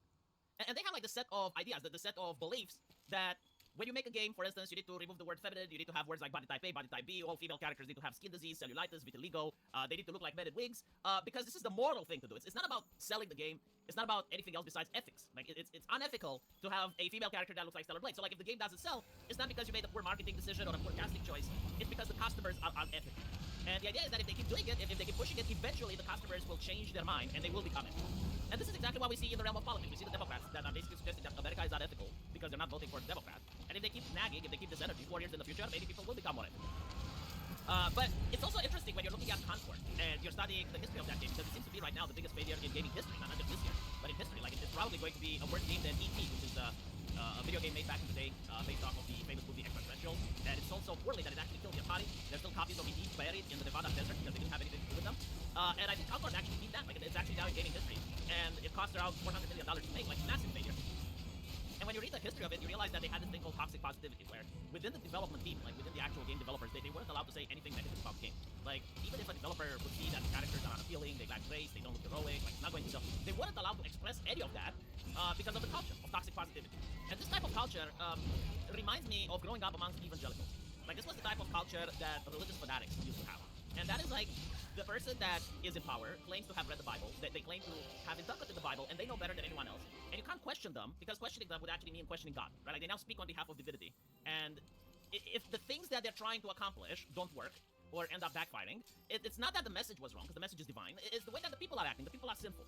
And they have like the set of ideas, the set of beliefs that when you make a game, for instance, you need to remove the word feminine, you need to have words like body type A, body type B, all female characters need to have skin disease, cellulitis, vitiligo, they need to look like men in wigs, because this is the moral thing to do. It's not about selling the game, it's not about anything else besides ethics. Like, it's unethical to have a female character that looks like Stellar Blade. So like, if the game doesn't sell, it's not because you made a poor marketing decision or a poor casting choice, it's because the customers are unethical. And the idea is that if they keep doing it, if they keep pushing it, eventually the customers will change their mind and they will become ethical. And this is exactly what we see in the realm of politics. We see the Democrats that are basically suggesting that America is unethical because they're not voting for the Democrats. And if they keep nagging, if they keep this energy 4 years in the future, maybe people will become more ethical. But it's also interesting when you're looking at Concord and you're studying the history of that game, because it seems to be right now the biggest failure in gaming history, not just this year, but in history. Like, it's probably going to be a worse game than E.T., which is a video game made back in the day based off of the famous movie Extraterrestrial. And it's sold so poorly that it actually killed the Atari. There's still copies of E.T. buried in the Nevada desert because they didn't have anything to do with them. And I think Concord actually beat that. Like, it's actually now in gaming history. And it cost around $400 million to make, like, massive failure. And when you read the history of it, you realize that they had this thing called toxic positivity, where within the development team, like within the actual game developers, they weren't allowed to say anything negative about the game. Like, even if a developer would see that the characters are unappealing, they lack grace, they don't look heroic, like, it's not going to sell, they weren't allowed to express any of that because of the culture of toxic positivity. And this type of culture reminds me of growing up amongst evangelicals. Like, this was the type of culture that religious fanatics used to have. And that is like, the person that is in power claims to have read the Bible, they claim to have interpreted the Bible, and they know better than anyone else. And you can't question them, because questioning them would actually mean questioning God, right? Like, they now speak on behalf of divinity. And if the things that they're trying to accomplish don't work, or end up backfiring, it's not that the message was wrong, because the message is divine. It's the way that the people are acting. The people are sinful.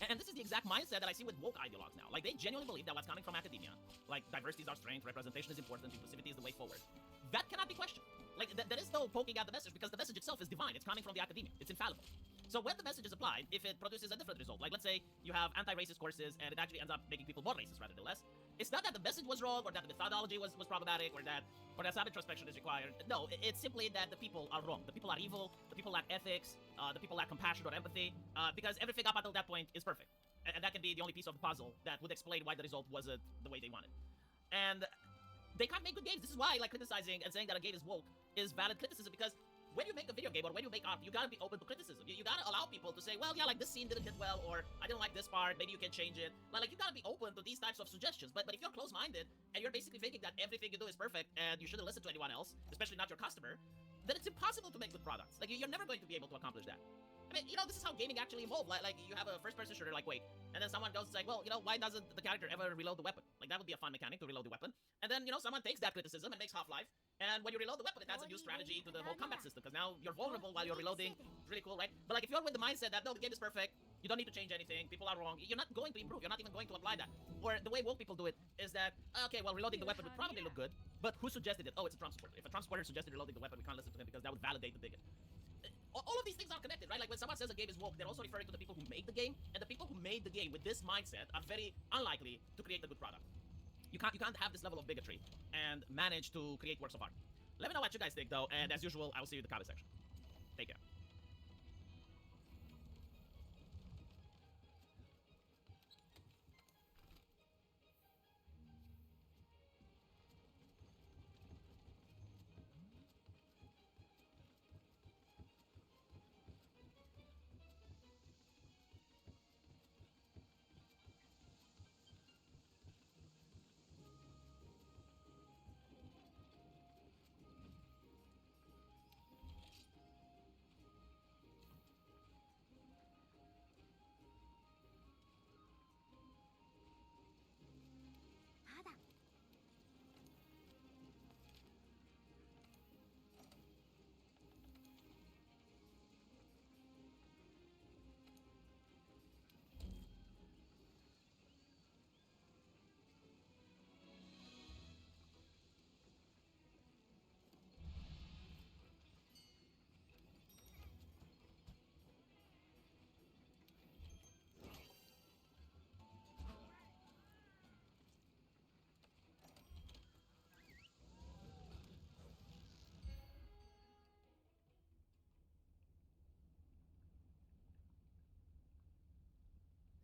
And this is the exact mindset that I see with woke ideologues now. Like, they genuinely believe that what's coming from academia, like diversity is our strength, representation is important, inclusivity is the way forward. That cannot be questioned. Like, there is no poking at the message, because the message itself is divine. It's coming from the academia. It's infallible. So when the message is applied, if it produces a different result, like let's say you have anti-racist courses and it actually ends up making people more racist rather than less, it's not that the message was wrong or that the methodology was problematic or that some introspection is required. No, it's simply that the people are wrong. The people are evil, the people lack ethics, the people lack compassion or empathy, because everything up until that point is perfect. And that can be the only piece of the puzzle that would explain why the result wasn't the way they wanted. And they can't make good games. This is why, like, criticizing and saying that a game is woke is valid criticism, because when you make a video game or when you make art, you gotta be open to criticism. You gotta allow people to say, well, yeah, like this scene didn't hit well, or I didn't like this part, maybe you can change it. Like you gotta be open to these types of suggestions. But if you're close-minded and you're basically thinking that everything you do is perfect and you shouldn't listen to anyone else, especially not your customer, then it's impossible to make good products. Like you're never going to be able to accomplish that. I mean, you know, this is how gaming actually evolved. Like you have a first-person shooter like Quake, and then someone goes like, well, you know, why doesn't the character ever reload the weapon? Like that would be a fun mechanic to reload the weapon. And then, you know, someone takes that criticism and makes Half-Life. And when you reload the weapon, it adds a new strategy to the whole combat system, because now you're vulnerable while you're reloading. It's really cool, right? But like if you're with the mindset that no, the game is perfect, you don't need to change anything, people are wrong, you're not going to improve, you're not even going to apply that. Or the way woke people do it is that, okay, well, reloading the weapon would probably look good, but who suggested it? Oh, it's a Trump supporter. If a Trump supporter suggested reloading the weapon, we can't listen to him because that would validate the bigot. All of these things are connected, right? Like when someone says a game is woke, they're also referring to the people who made the game, and the people who made the game with this mindset are very unlikely to create a good product. You can't have this level of bigotry and manage to create works of art. Let me know what you guys think, though, and as usual, I will see you in the comment section. Take care.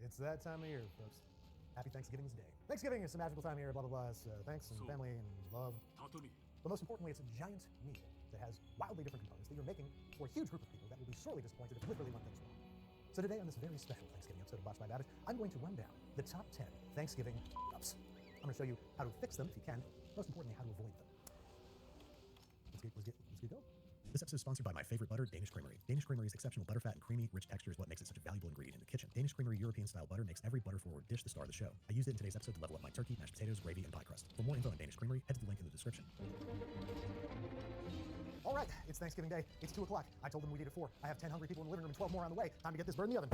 It's that time of year, folks. Happy Thanksgiving's Day. Thanksgiving is a magical time of year, blah, blah, blah. It's thanks and family and love. But most importantly, it's a giant meal that has wildly different components that you're making for a huge group of people that will be sorely disappointed if literally one thing's wrong. So today, on this very special Thanksgiving episode of Botched by Babish, I'm going to run down the top 10 Thanksgiving ups. I'm going to show you how to fix them if you can. Most importantly, how to avoid them. Let's get going. This episode is sponsored by my favorite butter, Danish Creamery. Danish Creamery's exceptional butterfat and creamy, rich texture is what makes it such a valuable ingredient in the kitchen. Danish Creamery European-style butter makes every butter-forward dish the star of the show. I used it in today's episode to level up my turkey, mashed potatoes, gravy, and pie crust. For more info on Danish Creamery, head to the link in the description. All right, it's Thanksgiving Day. It's 2 o'clock. I told them we'd eat at 4. I have 10 hungry people in the living room and 12 more on the way. Time to get this bird in the oven.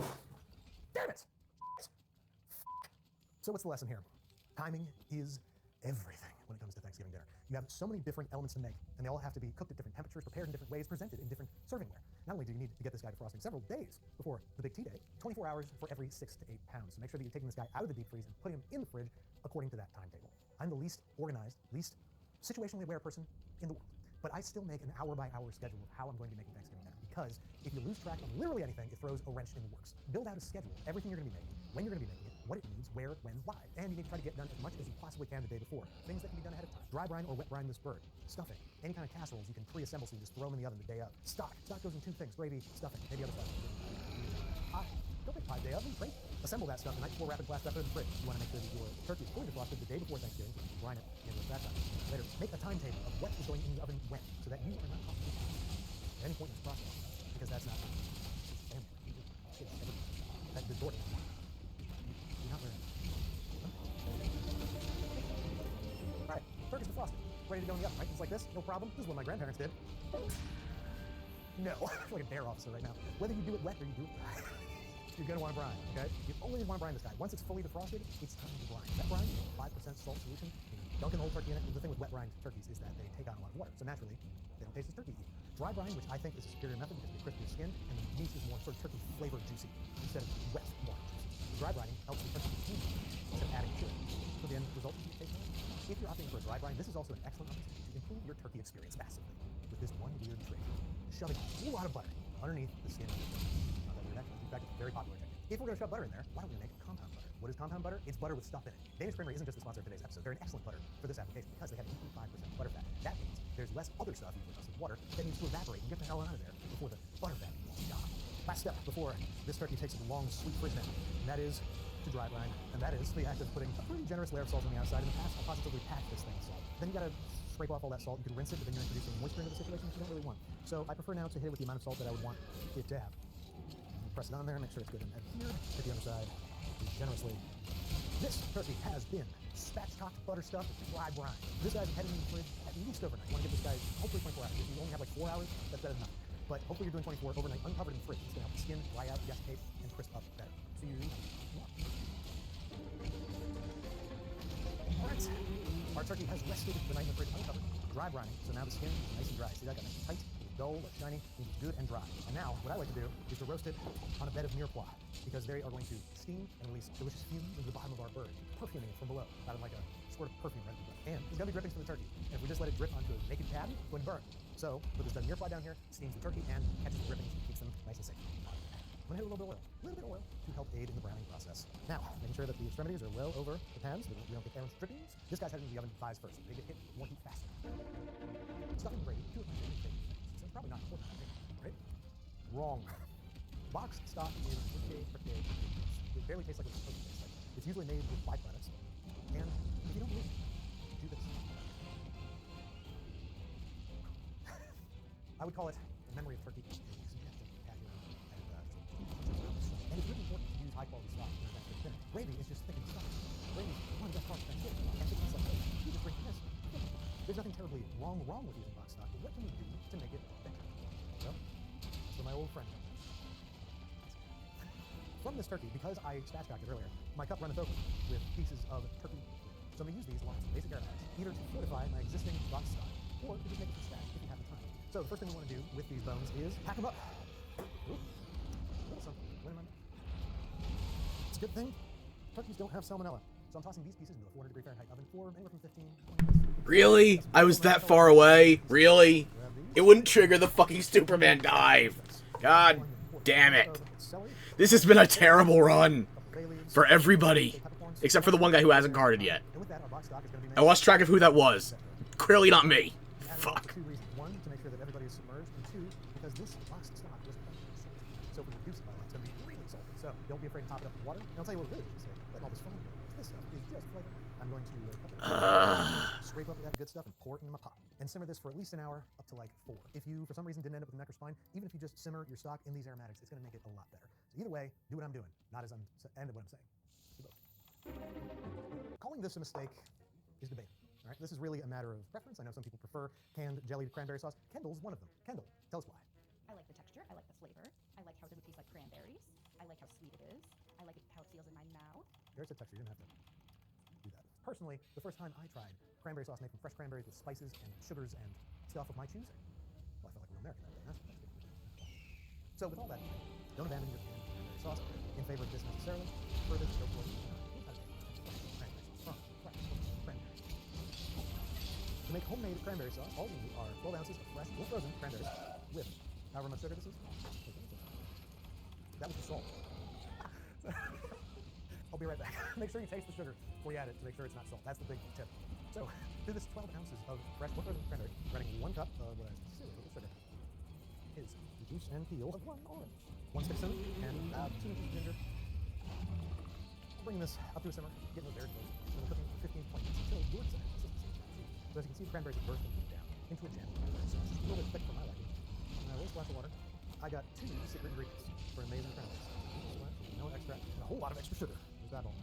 Damn it! So what's the lesson here? Timing is everything when it comes to Thanksgiving dinner. You have so many different elements to make, and they all have to be cooked at different temperatures, prepared in different ways, presented in different servingware. Not only do you need to get this guy defrosting several days before the big tea day, 24 hours for every 6 to 8 pounds. So make sure that you're taking this guy out of the deep freeze and putting him in the fridge according to that timetable. I'm the least organized, least situationally aware person in the world. But I still make an hour-by-hour schedule of how I'm going to be making Thanksgiving dinner, because if you lose track of literally anything, it throws a wrench in the works. Build out a schedule, everything you're going to be making, when you're going to be making it, what it needs, where, when, why. And you need to try to get done as much as you possibly can the day before. Things that can be done ahead of time. Dry brine or wet brine this bird. Stuffing. Any kind of casseroles you can pre-assemble so you just throw them in the oven the day of. Stock. Stock goes in 2 things. Gravy, stuffing, maybe other stuff. Pie. Don't make pie day of. Great. Assemble that stuff the night before, rapid blast that in the fridge. You want to make sure that your turkey is fully defrosted the day before Thanksgiving, so you can brine it in that time. Later, make a timetable of what is going in the oven when, so that you are not caught at any point in this process, because that's not family. Kids, everything. That's the door. You're not learning. All right, turkey's defrosted, ready to go in the oven, right? Just like this, no problem. This is what my grandparents did. No, I feel like a dare officer right now. Whether you do it wet or you do it dry. you're going to want to brine, okay? You only want to brine this guy. Once it's fully defrosted, it's time to brine. That brine, 5% salt solution, dunking the whole turkey in it. The thing with wet brined turkeys is that they take on a lot of water, so naturally, they don't taste as turkey. Dry brine, which I think is a superior method because it's crispier skin, and the meat is more sort of turkey flavored juicy instead of wet water juicy. The dry brining helps the turkey contain instead of adding to it. So the end result is you taste better. If you're opting for a dry brine, this is also an excellent opportunity to improve your turkey experience massively with this one weird trick. Shoving a whole lot of butter underneath the skin of the turkey. Not that weird, actually. In fact, it's a very popular technique. If we're going to shove butter in there, why don't we make compound butter? What is compound butter? It's butter with stuff in it. Danish Creamery isn't just the sponsor of today's episode. They're an excellent butter for this application because they have 85% butter fat. That means there's less other stuff, usually less water, that needs to evaporate and get the hell out of there before the butter fat is gone. Last step before this turkey takes a long, sweet fridge nap, and that is to dry brine, and that is the act of putting a pretty generous layer of salt on the outside. In the past, I positively packed this thing with salt. Then you gotta scrape off all that salt. You can rinse it, but then you're introducing moisture into the situation which you don't really want. So I prefer now to hit it with the amount of salt that I would want it to have. Press it on there, make sure it's good and adhered. Hit the underside generously. This turkey has been spatchcocked, butter-stuffed, dry brine. This guy's heading in the fridge at least overnight. You want to give this guy hopefully 24 hours. If you only have like 4 hours, that's better than nothing. But hopefully you're doing 24 overnight, uncovered in the fridge. It's going to help the skin dry out, desiccate, and crisp up better. So you Alright. Our turkey has rested the night in the fridge uncovered. Dry brining, so now the skin is nice and dry. See that? Got nice and tight, dull, but shiny, it's good and dry. And now, what I like to do is to roast it on a bed of mirepoix, because they are going to steam and release delicious fumes into the bottom of our bird, perfuming it from below, out of like a squirt of perfume right in the breath. And there's going to be drippings from the turkey. And if we just let it drip onto a naked pad, it's going to burn. So, put this bed of mirepoix down here, steams the turkey, and catches the drippings, keeps them nice and safe. I'm going to hit a little bit of oil to help aid in the browning process. Now, making sure that the extremities are well over the pans, so we don't get Aaron's drippings. This guy's heading to the oven thighs first. They get hit more heat faster. Stuffing gravy, 2 of my favorite things. So it's probably not important, right? Wrong. Boxed stock is pretty. It barely tastes like it's supposed to taste like. It's usually made with byproducts. And if you don't believe me, do this. I would call it a memory of turkey. And it's really important to use high-quality stock in the next dinner. Gravy is just thick and stuff. Gravy is one of the best parts of Thanksgiving. And it's like, hey, you just drink this. There's nothing terribly wrong with using box stock, but what can we do to make it better? Well, so my old friend. From this turkey, because I spatchcocked it earlier, my cup runneth over with pieces of turkey. So I'm going to use these along with some basic aromatics, either to fortify my existing box stock, or to just make it from scratch if you have the time. So the first thing we want to do with these bones is pack them up. Ooh, a little something. Wait a minute. It's a good thing turkeys don't have salmonella. So I'm tossing these pieces into a 400 degree Fahrenheit oven for anywhere from 15 to 20 minutes. Really? I was that far away? Really? It wouldn't trigger the fucking Superman dive. God damn it. This has been a terrible run for everybody, except for the one guy who hasn't guarded yet. I lost track of who that was. Clearly not me. Fuck. 2 reasons. 1, to make sure that everybody is submerged, and 2, because this boxed stock was salty. So if we reduce it by a lot, it's going to be really salty. So don't be afraid to top it up with water. And I'll tell you what really is letting all this fun here. This stuff is just flavor. I'm going to scrape up that good stuff and pour it into my pot. And simmer this for at least an hour, up to like 4. If you, for some reason, didn't end up with a neck or spine, even if you just simmer your stock in these aromatics, it's going to make it a lot better. So either way, do what I'm doing, not as I'm end of what I'm saying. Do both. Calling this a mistake is debatable. All right, this is really a matter of preference. I know some people prefer canned jellied cranberry sauce. Kendall's one of them. Kendall, tell us why. I like the texture. I like the flavor. I like how it doesn't taste like cranberries. I like how sweet it is. I like how it feels in my mouth. There's the texture. You didn't have to do that. Personally, the first time I tried cranberry sauce made from fresh cranberries with spices and sugars and stuff of my choosing, well, I felt like a real American that day. That's good. So with all that in mind, don't abandon your canned cranberry sauce in favor of this necessarily. Further, go for it. To make homemade cranberry sauce, all we need are 12 ounces of fresh or frozen cranberries with however much sugar this is. That was the salt. I'll be right back. Make sure you taste the sugar before you add it to make sure it's not salt. That's the big tip. So, to this 12 ounces of fresh or frozen cranberry, running 1 cup of what I consider sugar is the juice and peel of 1 orange, 1 stick cinnamon, and 2 inches of ginger. Bring this up to a simmer, get those berries close, and then cooking for 15 to 20 minutes until good consistency. So as you can see, the cranberries are bursting down into a jam. So it's just a little bit thick for my liking. And a little splash of water. I got 2 secret ingredients for amazing cranberries. No extract, and a whole lot of extra sugar. There's that all.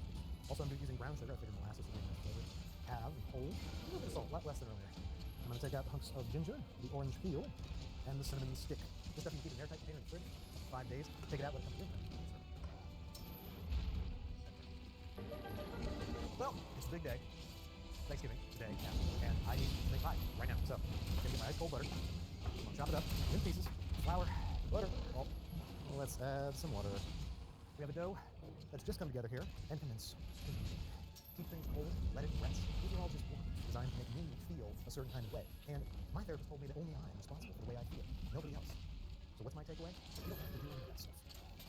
Also, I'm using brown sugar. I figured molasses would be nice flavor. Have whole, a little bit of salt, a lot less than earlier. I'm going to take out hunks of ginger, the orange peel, and the cinnamon stick. This stuff you can keep in an airtight container in the fridge for 5 days. Take it out, let it come to room temperature. a big day. Thanksgiving today, and I need to make pie right now. So I'm gonna get my ice cold butter. I'll chop it up in pieces. Flour, butter. Oh, let's add some water. We have a dough that's just come together here, and condense. Keep things cold, let it rest. These are all just words designed to make me feel a certain kind of way. And my therapist told me that only I am responsible for the way I feel, nobody else. So what's my takeaway? You don't have to do any of that stuff.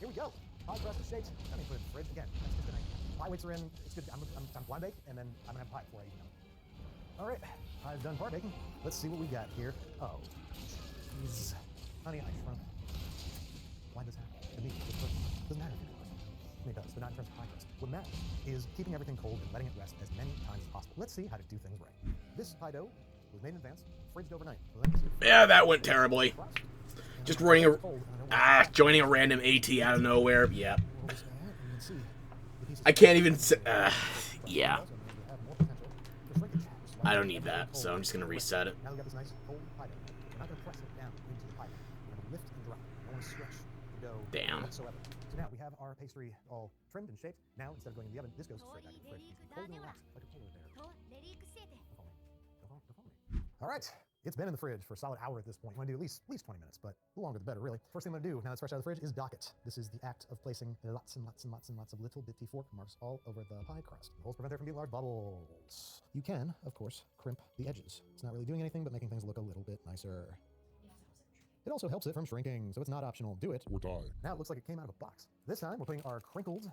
Here we go. Pie crust is shaped. I'm gonna put it in the fridge again. That's just tonight. Pie weights are in. It's good. I'm blind bake, and then I'm gonna have pie before I eat them. All right, pie's done par baking. Let's see what we got here. Oh, jeez. Honey, I shrunk. Why does that happen? To me, it doesn't matter if you're good. I mean, it does, but not in terms of pie crust. What matters is keeping everything cold and letting it rest as many times as possible. Let's see how to do things right. This pie dough was made in advance, fridged overnight. Yeah, that went terribly. Just running joining a random AT out of nowhere. Yeah. I can't even say, yeah. I don't need that, so I'm just gonna reset it. Now we got this nice cold pie dough. We're not gonna press it down into the pie. We're gonna lift and drop. We don't want to stretch the dough Damn. whatsoever. So now we have our pastry all trimmed and shaped. Now instead of going in the oven, this goes straight back in the fridge. It needs to be cold and relaxed, like a polar bear. All right. It's been in the fridge for a solid hour at this point. You want to do at least 20 minutes, but the longer the better, really. First thing I'm going to do, now it's fresh out of the fridge, is dock it. This is the act of placing lots and lots and lots and lots of little bitty fork marks all over the pie crust. The holes prevent there from being large bubbles. You can, of course, crimp the edges. It's not really doing anything but making things look a little bit nicer. It also helps it from shrinking, so it's not optional. Do it or die. Now it looks like it came out of a box. This time we're putting our crinkled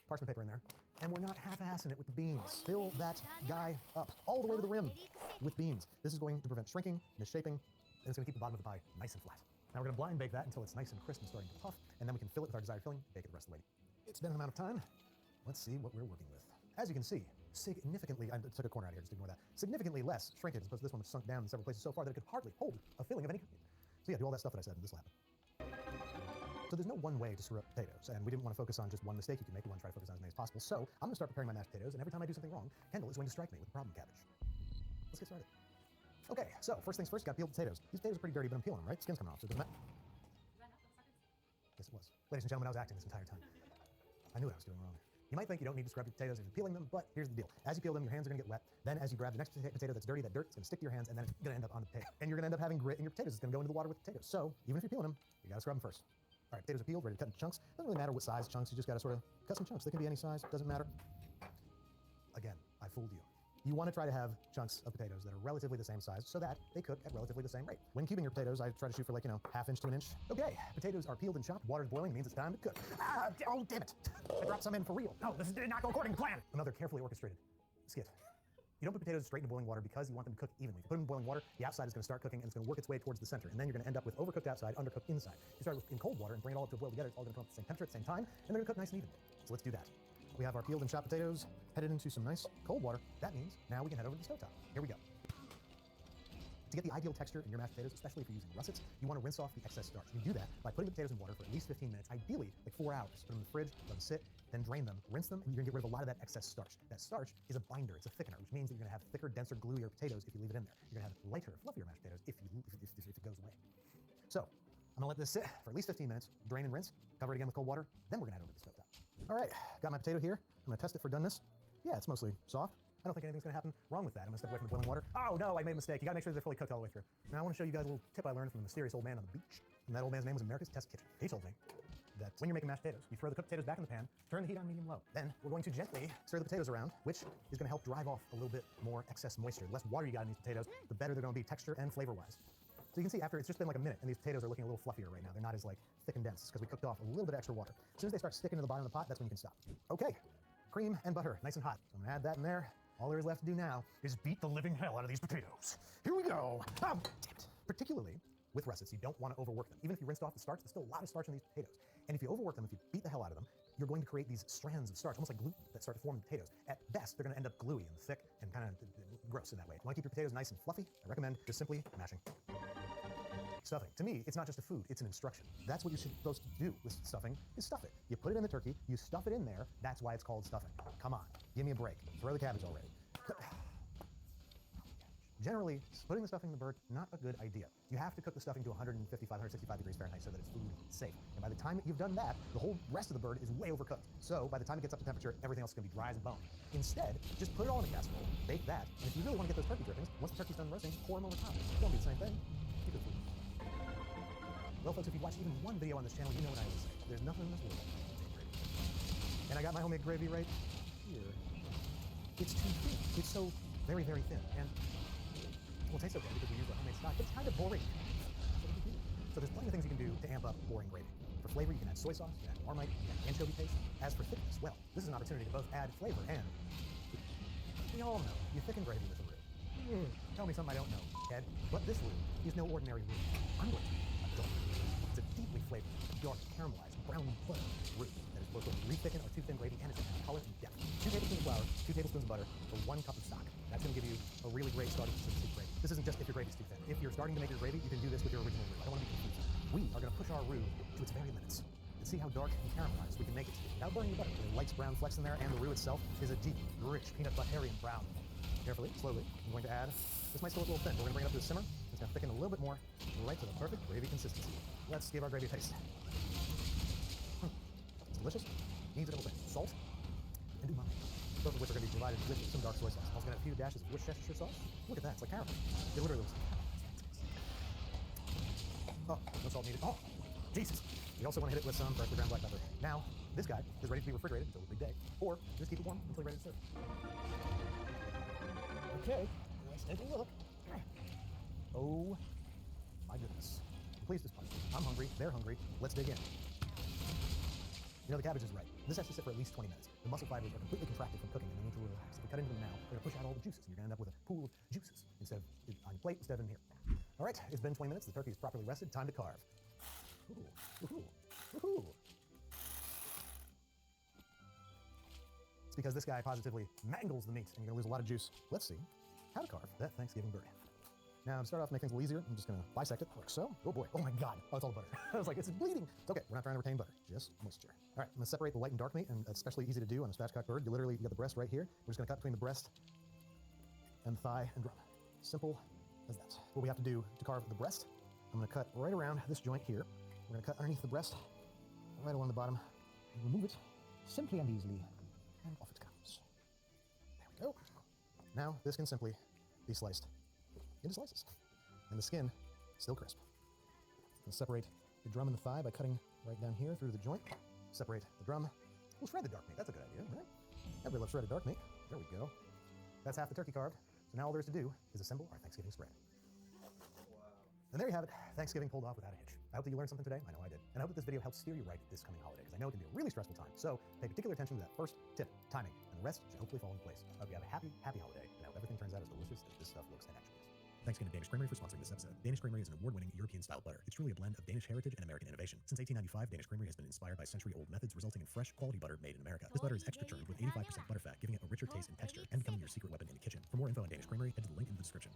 parchment paper in there, and we're not half-assing it with the beans. Fill that guy up all the way to the rim with beans. This is going to prevent shrinking, missshaping, and it's going to keep the bottom of the pie nice and flat. Now we're going to blind bake that until it's nice and crisp and starting to puff, and then we can fill it with our desired filling, bake it the rest of the way. It's been an amount of time. Let's see what we're working with. As you can see, significantly, I took a corner out here, just ignore that, significantly less shrinkage as opposed to this one, which sunk down in several places so far that it could hardly hold a filling of any kind. So yeah, do all that stuff that I said, and this will happen. So there's no one way to screw up potatoes, and we didn't want to focus on just one mistake you can make. We want to try to focus on as many as possible. So I'm going to start preparing my mashed potatoes, and every time I do something wrong, Kendall is going to strike me with the problem cabbage. Let's get started. Okay, so first things first, got peeled potatoes. These potatoes are pretty dirty, but I'm peeling them, right? Skin's coming off, so it doesn't matter. Yes, it was. Ladies and gentlemen, I was acting this entire time. I knew what I was doing wrong. You might think you don't need to scrub your potatoes as you're peeling them, but here's the deal. As you peel them, your hands are going to get wet. Then as you grab the next potato that's dirty, that dirt is going to stick to your hands, and then it's going to end up on the potato. And you're going to end up having grit in your potatoes. It's going to go into the water with the potatoes. So even if you're peeling them, you got to scrub them first. All right, potatoes are peeled, ready to cut into chunks. Doesn't really matter what size chunks, you just gotta sort of cut some chunks. They can be any size, doesn't matter. Again, I fooled you. You wanna try to have chunks of potatoes that are relatively the same size so that they cook at relatively the same rate. When cubing your potatoes, I try to shoot for like, ½ inch to an inch. Okay, potatoes are peeled and chopped, water's boiling, means it's time to cook. Oh, damn it. I dropped some in for real. No, this did not go according to plan. Another carefully orchestrated skit. You don't put potatoes straight into boiling water because you want them to cook evenly. If you put them in boiling water, the outside is going to start cooking and it's going to work its way towards the center. And then you're going to end up with overcooked outside, undercooked inside. You start in cold water and bring it all up to a boil together. It's all going to come up at the same temperature at the same time, and they're going to cook nice and evenly. So let's do that. We have our peeled and chopped potatoes headed into some nice cold water. That means now we can head over to the stovetop. Here we go. To get the ideal texture in your mashed potatoes, especially if you're using russets, you want to rinse off the excess starch. You do that by putting the potatoes in water for at least 15 minutes, ideally like 4 hours. Put them in the fridge, let them sit, then drain them, rinse them, and you're going to get rid of a lot of that excess starch. That starch is a binder, it's a thickener, which means that you're going to have thicker, denser, gluier potatoes if you leave it in there. You're going to have lighter, fluffier mashed potatoes if it goes away. So I'm going to let this sit for at least 15 minutes, drain and rinse, cover it again with cold water, then we're going to head over to the stovetop. All right, got my potato here. I'm going to test it for doneness. Yeah, it's mostly soft. I don't think anything's going to happen wrong with that. I'm going to step away from the boiling water. Oh, no, I made a mistake. You got to make sure they're fully cooked all the way through. Now, I want to show you guys a little tip I learned from the mysterious old man on the beach. And that old man's name was America's Test Kitchen. He told me that when you're making mashed potatoes, you throw the cooked potatoes back in the pan, turn the heat on medium-low. Then we're going to gently stir the potatoes around, which is going to help drive off a little bit more excess moisture. The less water you got in these potatoes, the better they're going to be texture and flavor-wise. So you can see after it's just been like a minute, and these potatoes are looking a little fluffier right now. They're not as like thick and dense because we cooked off a little bit extra water. As soon as they start sticking to the bottom of the pot, that's when you can stop. Okay, cream and butter, nice and hot. So I'm going to add that in there. All there is left to do now is beat the living hell out of these potatoes. Here we go. Oh, damn it. Particularly with russets, you don't want to overwork them. Even if you rinsed off the starch, there's still a lot of starch in these potatoes. And if you overwork them, if you beat the hell out of them, you're going to create these strands of starch, almost like gluten, that start to form in potatoes. At best, they're going to end up gluey and thick and kind of gross in that way. If you want to keep your potatoes nice and fluffy, I recommend just simply mashing. Stuffing. To me, it's not just a food, it's an instruction. That's what you're supposed to do with stuffing, is stuff it. You put it in the turkey, you stuff it in there, that's why it's called stuffing. Come on, give me a break. Throw the cabbage already. generally, putting the stuffing in the bird, not a good idea. You have to cook the stuffing to 155, 165 degrees Fahrenheit so that it's food safe. And by the time you've done that, the whole rest of the bird is way overcooked. So by the time it gets up to temperature, everything else is going to be dry as a bone. Instead, just put it all in a casserole, bake that, and if you really want to get those turkey drippings, once the turkey's done roasting, pour them over top. Don't do the same thing. Keep it food. Well, folks, if you've watched even one video on this channel, you know what I always say. There's nothing in this world like homemade gravy. And I got my homemade gravy right here. It's too thin. It's so very, very thin. And well, it tastes okay because we use the homemade stock, but it's kind of boring. So there's plenty of things you can do to amp up boring gravy. For flavor, you can add soy sauce, you can add Marmite, you can add anchovy paste. As for thickness, well, this is an opportunity to both add flavor and we all know you thicken gravy with a roux. Tell me something I don't know, Ed. But this roux is no ordinary roux. I'm going to a dark roux. It's a deeply flavored, dark, caramelized, brown butter roux that is both going to re-thicken our too thin gravy and it's going to have color and depth. 2 tablespoons of flour, 2 tablespoons of butter for 1 cup of stock. That's going to give you a really great starting consistency gravy. This isn't just if your gravy's too thin. If you're starting to make your gravy, you can do this with your original roux. I don't want to be confused. We are going to push our roux to its very limits and see how dark and caramelized we can make it to be without burning the butter. The light brown flecks in there, and the roux itself is a deep, rich, peanut butterian brown. Carefully, slowly, I'm going to add, this might still look a little thin, but we're going to bring it up to a simmer. It's going to thicken a little bit more, right to the perfect gravy consistency. Let's give our gravy a taste. It's delicious. Needs a couple things. Salt and umami. Both of which are going to be provided with some dark soy sauce. Also going to have a few dashes of Worcestershire sauce. Look at that, it's like caramel. It literally looks like caramel. Oh, no salt needed. Oh, Jesus. We also want to hit it with some freshly ground black pepper. Now, this guy is ready to be refrigerated until the big day, or just keep it warm until you're ready to serve. Okay, let's take a look. Oh my goodness. Please just punch. I'm hungry, they're hungry, let's dig in. You know, the cabbage is right. This has to sit for at least 20 minutes. The muscle fibers are completely contracted from cooking and they need to relax. If we cut into them now, they're gonna push out all the juices and you're gonna end up with a pool of juices instead of on your plate, instead of in here. All right, it's been 20 minutes, the turkey is properly rested, time to carve. Ooh, ooh, ooh. It's because this guy positively mangles the meat and you're gonna lose a lot of juice. Let's see how to carve that Thanksgiving bird. Now, to start off, make things a little easier, I'm just gonna bisect it like so. Oh boy, oh my God, oh, it's all butter. I was like, it's bleeding. It's okay, we're not trying to retain butter, just moisture. All right, I'm gonna separate the white and dark meat, and it's especially easy to do on a spatchcock bird. You got the breast right here. We're just gonna cut between the breast and thigh and drum. Simple as that. What we have to do to carve the breast, I'm gonna cut right around this joint here. We're gonna cut underneath the breast, right along the bottom, and remove it simply and easily, and off it comes. There we go. Now, this can simply be sliced into slices. And the skin still crisp. And separate the drum and the thigh by cutting right down here through the joint. Separate the drum. We'll shred the dark meat. That's a good idea, right? Everybody loves shredded dark meat. There we go. That's half the turkey carved. So now all there is to do is assemble our Thanksgiving spread. And there you have it. Thanksgiving pulled off without a hitch. I hope that you learned something today. I know I did. And I hope that this video helps steer you right this coming holiday, because I know it can be a really stressful time. So pay particular attention to that first tip, timing, and the rest should hopefully fall in place. I hope you have a happy, happy holiday, and I hope everything turns out as delicious as this stuff looks and actually is. Thanks again to Danish Creamery for sponsoring this episode. Danish Creamery is an award-winning European-style butter. It's truly a blend of Danish heritage and American innovation. Since 1895, Danish Creamery has been inspired by century-old methods, resulting in fresh, quality butter made in America. This butter is extra churned with 85% butterfat, giving it a richer taste and texture, and becoming your secret weapon in the kitchen. For more info on Danish Creamery, head to the link in the description.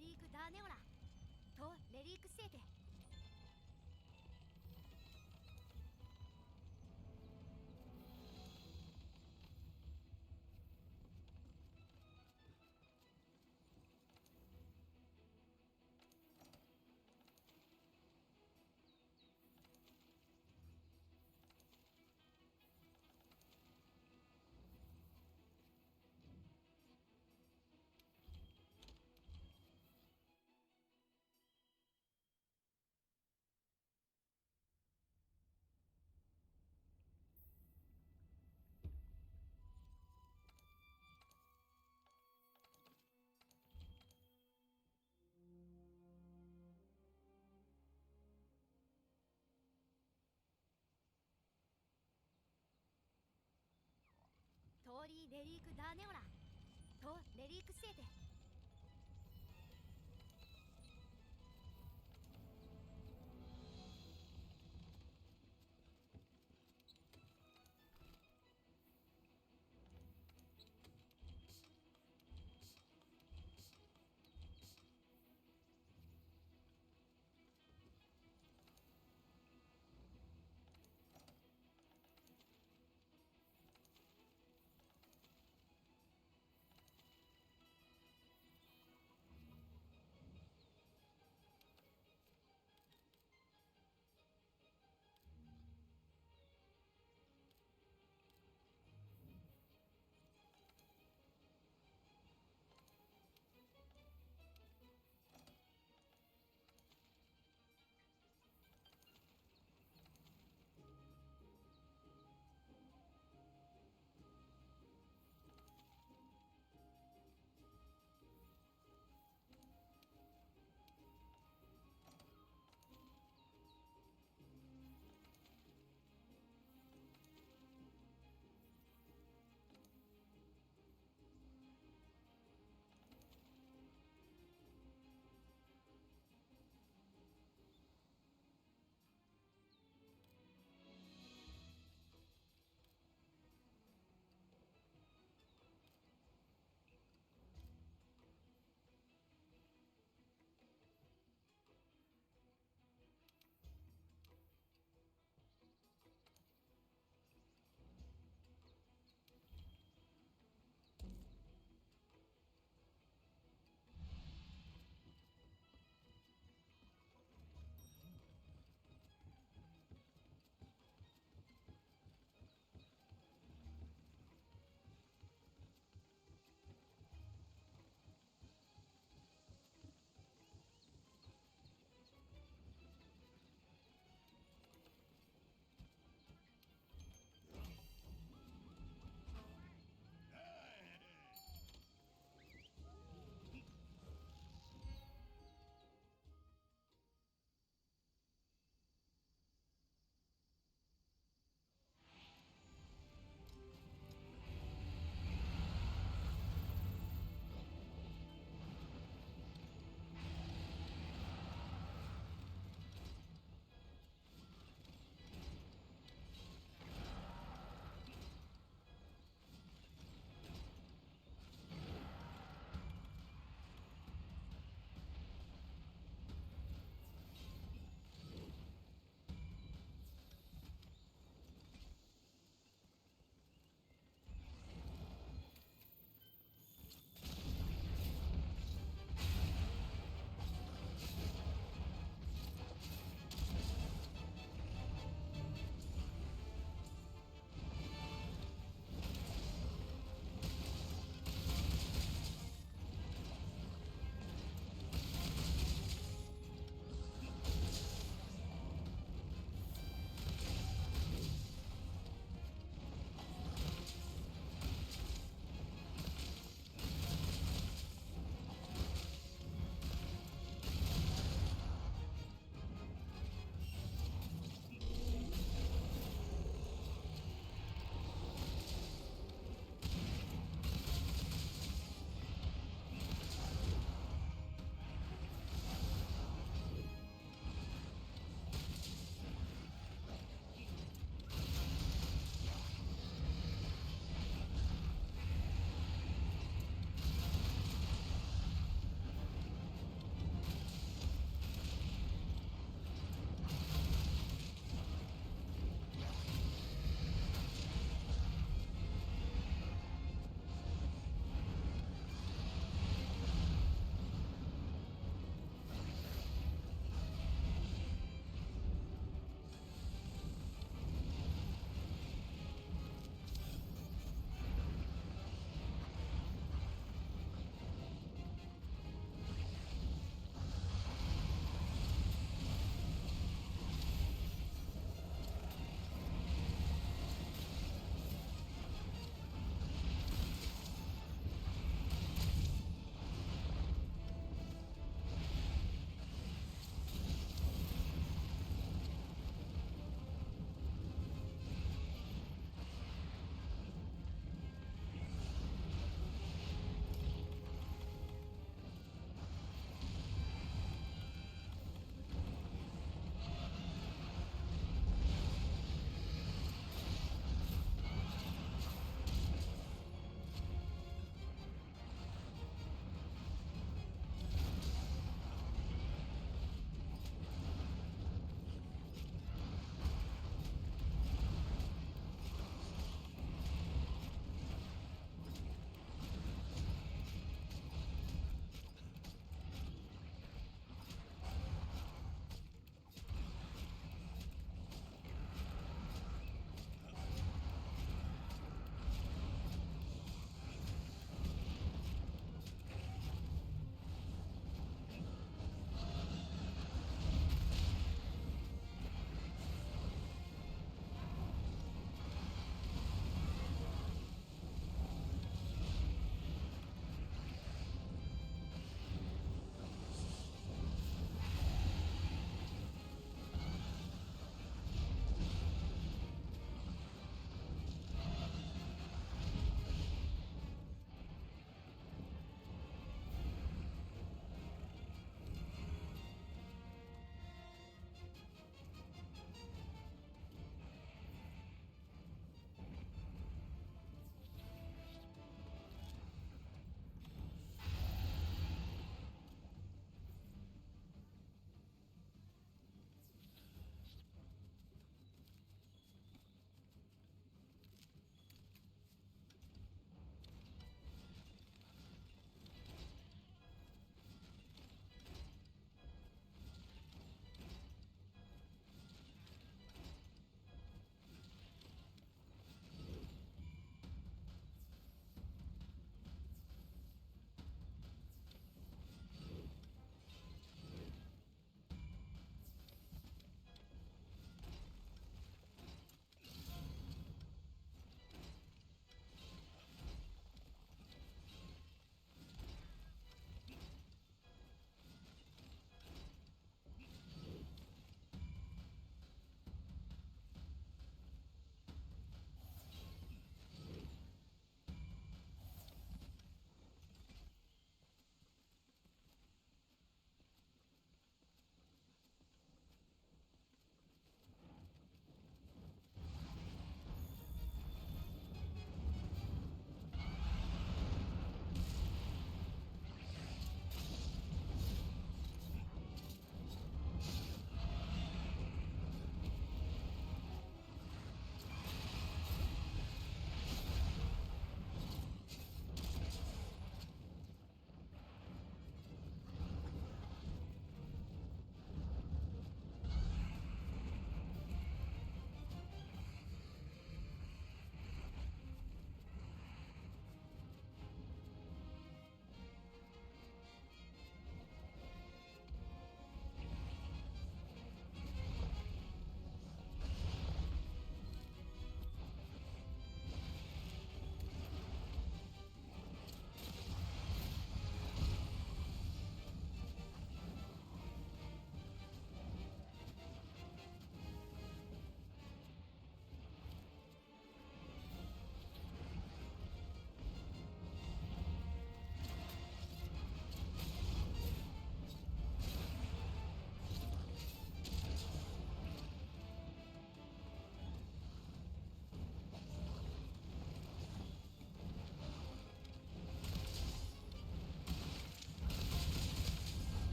レリークダーネオラとレリークセーテトーリーレリークダーネオラとレリークセーテ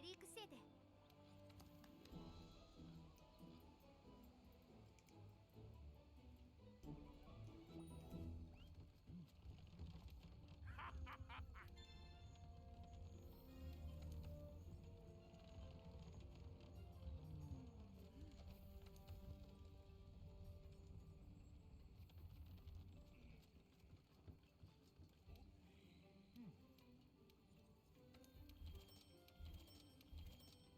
リークしてて Well,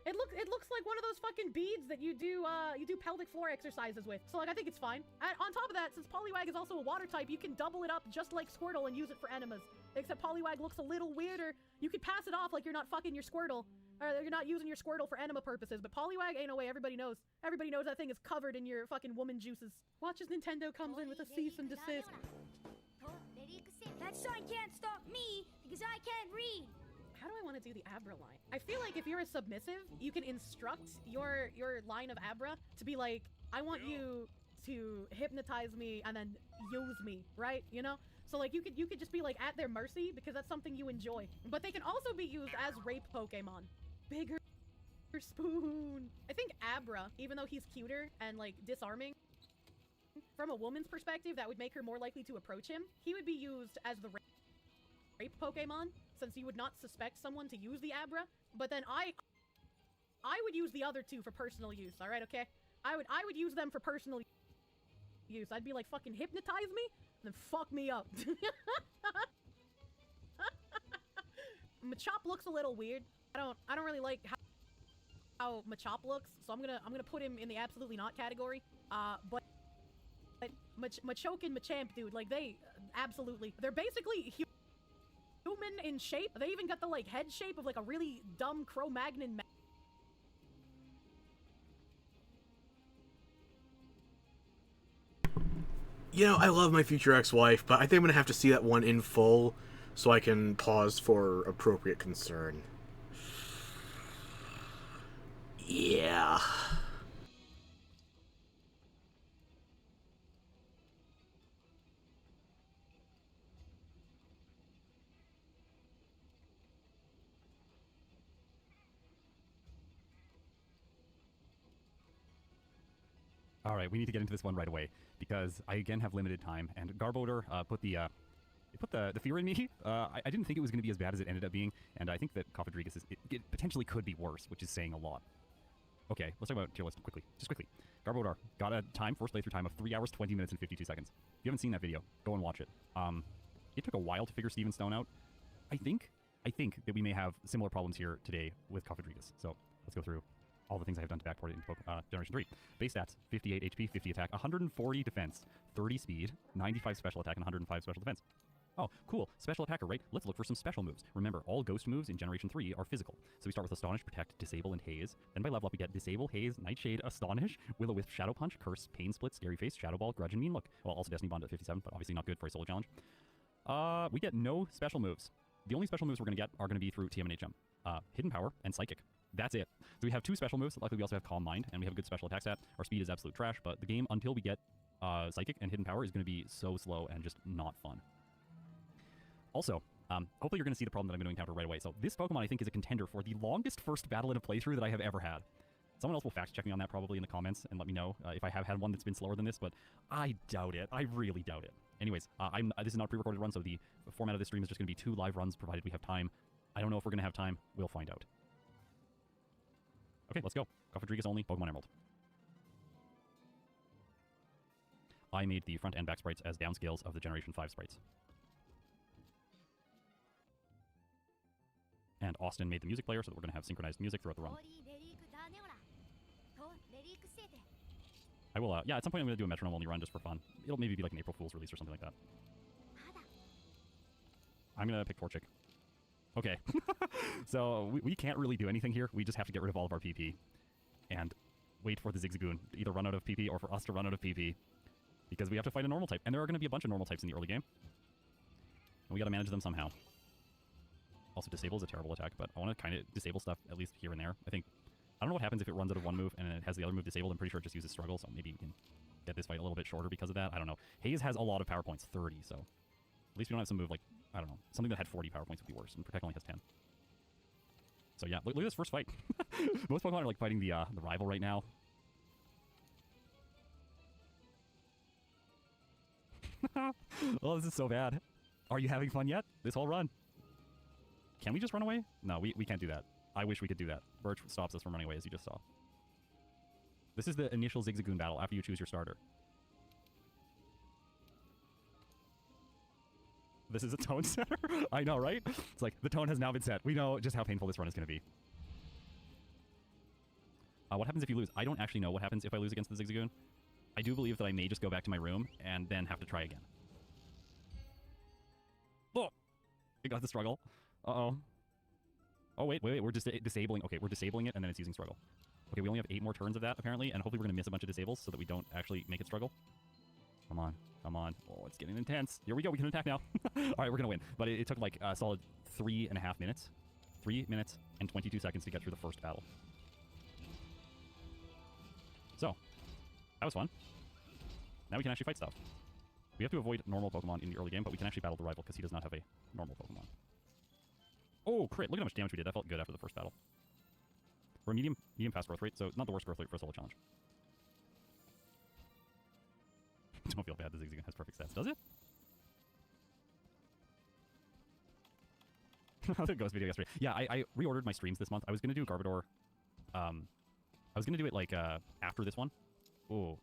It looks like one of those fucking beads that you do pelvic floor exercises with. So like I think it's fine. On top of that, since Poliwag is also a water type, you can double it up just like Squirtle and use it for enemas. Except Poliwag looks a little weirder. You could pass it off like you're not fucking your Squirtle, or you're not using your Squirtle for enema purposes. But Poliwag, ain't no way. Everybody knows. Everybody knows that thing is covered in your fucking woman juices. Watch as Nintendo comes in with a cease and desist. That sign can't stop me because I can't read. How do I want to do the Abra line? I feel like if you're a submissive, you can instruct your line of Abra to be like, I want you to hypnotize me and then use me, right? You know? So like you could just be like at their mercy because that's something you enjoy. But they can also be used as rape Pokemon. Bigger spoon. I think Abra, even though he's cuter and like disarming, from a woman's perspective, that would make her more likely to approach him. He would be used as the rape Pokemon, since you would not suspect someone to use the Abra. But then I would use the other two for personal use, alright, okay? I would use them for personal use. I'd be like, fucking hypnotize me, and then fuck me up. Machop looks a little weird. I don't really like how Machop looks, so I'm gonna put him in the absolutely not category. But Machoke and Machamp, dude, like absolutely, they're basically human in shape. They even got the like head shape of like a really dumb Cro-Magnon. You know, I love my future ex-wife, but I think I'm gonna have to see that one in full so I can pause for appropriate concern. Yeah. All right, we need to get into this one right away because I again have limited time, and Garbodor put the fear in me. I didn't think it was going to be as bad as it ended up being, and I think that Cofidrigus it potentially could be worse, which is saying a lot. Okay, let's talk about tier list quickly. Just quickly. Garbodor got a first playthrough time of 3 hours, 20 minutes, and 52 seconds. If you haven't seen that video, go and watch it. It took a while to figure Steven Stone out. I think that we may have similar problems here today with Cofidrigus. So let's go through all the things I have done to backport it into Generation 3. Base stats, 58 HP, 50 attack, 140 defense, 30 speed, 95 special attack, and 105 special defense. Oh, cool. Special attacker, right? Let's look for some special moves. Remember, all ghost moves in Generation 3 are physical. So we start with Astonish, Protect, Disable, and Haze. Then by level up, we get Disable, Haze, Nightshade, Astonish, Will-O-Wisp, Shadow Punch, Curse, Pain Split, Scary Face, Shadow Ball, Grudge, and Mean Look. Well, also Destiny Bond at 57, but obviously not good for a solo challenge. We get no special moves. The only special moves we're going to get are going to be through TM and HM. Hidden Power and Psychic. That's it. So we have 2 special moves. Luckily, we also have Calm Mind, and we have a good special attack stat. Our speed is absolute trash, but the game, until we get Psychic and Hidden Power, is going to be so slow and just not fun. Also, hopefully you're going to see the problem that I'm going to encounter right away. So this Pokemon, I think, is a contender for the longest first battle in a playthrough that I have ever had. Someone else will fact check me on that probably in the comments and let me know if I have had one that's been slower than this, but I doubt it. I really doubt it. Anyways, this is not a pre-recorded run, so the format of this stream is just going to be 2 live runs, provided we have time. I don't know if we're going to have time. We'll find out. Okay, let's go. Cofidrigus only, Pokemon Emerald. I made the front and back sprites as downscales of the Generation 5 sprites. And Austin made the music player so that we're going to have synchronized music throughout the run. I will, yeah, at some point I'm going to do a metronome-only run just for fun. It'll maybe be like an April Fool's release or something like that. I'm going to pick Torchic. Okay. So we can't really do anything here. We just have to get rid of all of our PP. And wait for the Zigzagoon to either run out of PP or for us to run out of PP. Because we have to fight a normal type. And there are going to be a bunch of normal types in the early game. And we got to manage them somehow. Also, Disable is a terrible attack, but I want to kind of disable stuff, at least here and there. I don't know what happens if it runs out of one move and it has the other move disabled. I'm pretty sure it just uses Struggle, so maybe you can get this fight a little bit shorter because of that. I don't know. Haze has a lot of power points, 30, so at least we don't have some move like, I don't know, something that had 40 power points would be worse, and Protect only has 10. So yeah, look at this first fight. Most Pokemon are like fighting the rival right now. Oh, this is so bad. Are you having fun yet? This whole run? Can we just run away? No, we can't do that. I wish we could do that. Birch stops us from running away, as you just saw. This is the initial Zigzagoon battle after you choose your starter. This is a tone setter? I know, right? It's like, the tone has now been set. We know just how painful this run is going to be. What happens if you lose? I don't actually know what happens if I lose against the Zigzagoon. I do believe that I may just go back to my room and then have to try again. Oh! I got the struggle. Uh-oh. Oh, wait. We're disabling. Okay, we're disabling it, and then it's using struggle. Okay, we only have 8 more turns of that, apparently, and hopefully we're going to miss a bunch of disables so that we don't actually make it struggle. Come on. Come on. Oh, it's getting intense. Here we go. We can attack now. All right, we're going to win. But it took like a solid 3.5 minutes. 3 minutes and 22 seconds to get through the first battle. So, that was fun. Now we can actually fight stuff. We have to avoid normal Pokemon in the early game, but we can actually battle the rival because he does not have a normal Pokemon. Oh, crit. Look at how much damage we did. That felt good after the first battle. We're a medium fast growth rate, so not the worst growth rate for a solo challenge. Don't feel bad. The Zigzagoon has perfect stats, does it? The Ghost video yesterday. Yeah, I reordered my streams this month. I was going to do Garbodor. I was going to do it, like, after this one. Oh.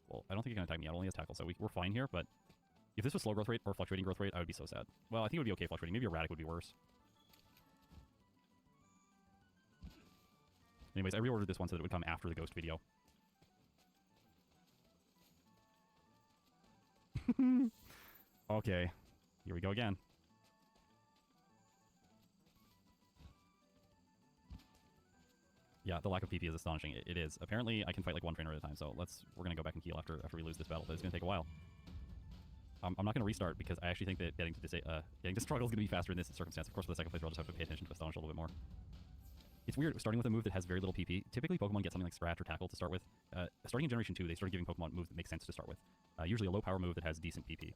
Well, I don't think he can attack me. It only has tackle, so we're fine here, but if this was slow growth rate or fluctuating growth rate, I would be so sad. Well, I think it would be okay fluctuating. Maybe erratic would be worse. Anyways, I reordered this one so that it would come after the Ghost video. Okay. Here we go again. Yeah, the lack of PP is astonishing. It is. Apparently, I can fight like one trainer at a time, so we're going to go back and heal after we lose this battle, but it's going to take a while. I'm not going to restart because I actually think that getting to struggle is going to be faster in this circumstance. Of course, for the second place, I'll just have to pay attention to Astonish a little bit more. It's weird starting with a move that has very little PP. Typically, Pokemon get something like Scratch or Tackle to start with. Starting in Generation 2, they started giving Pokemon moves that make sense to start with. Usually a low-power move that has decent PP.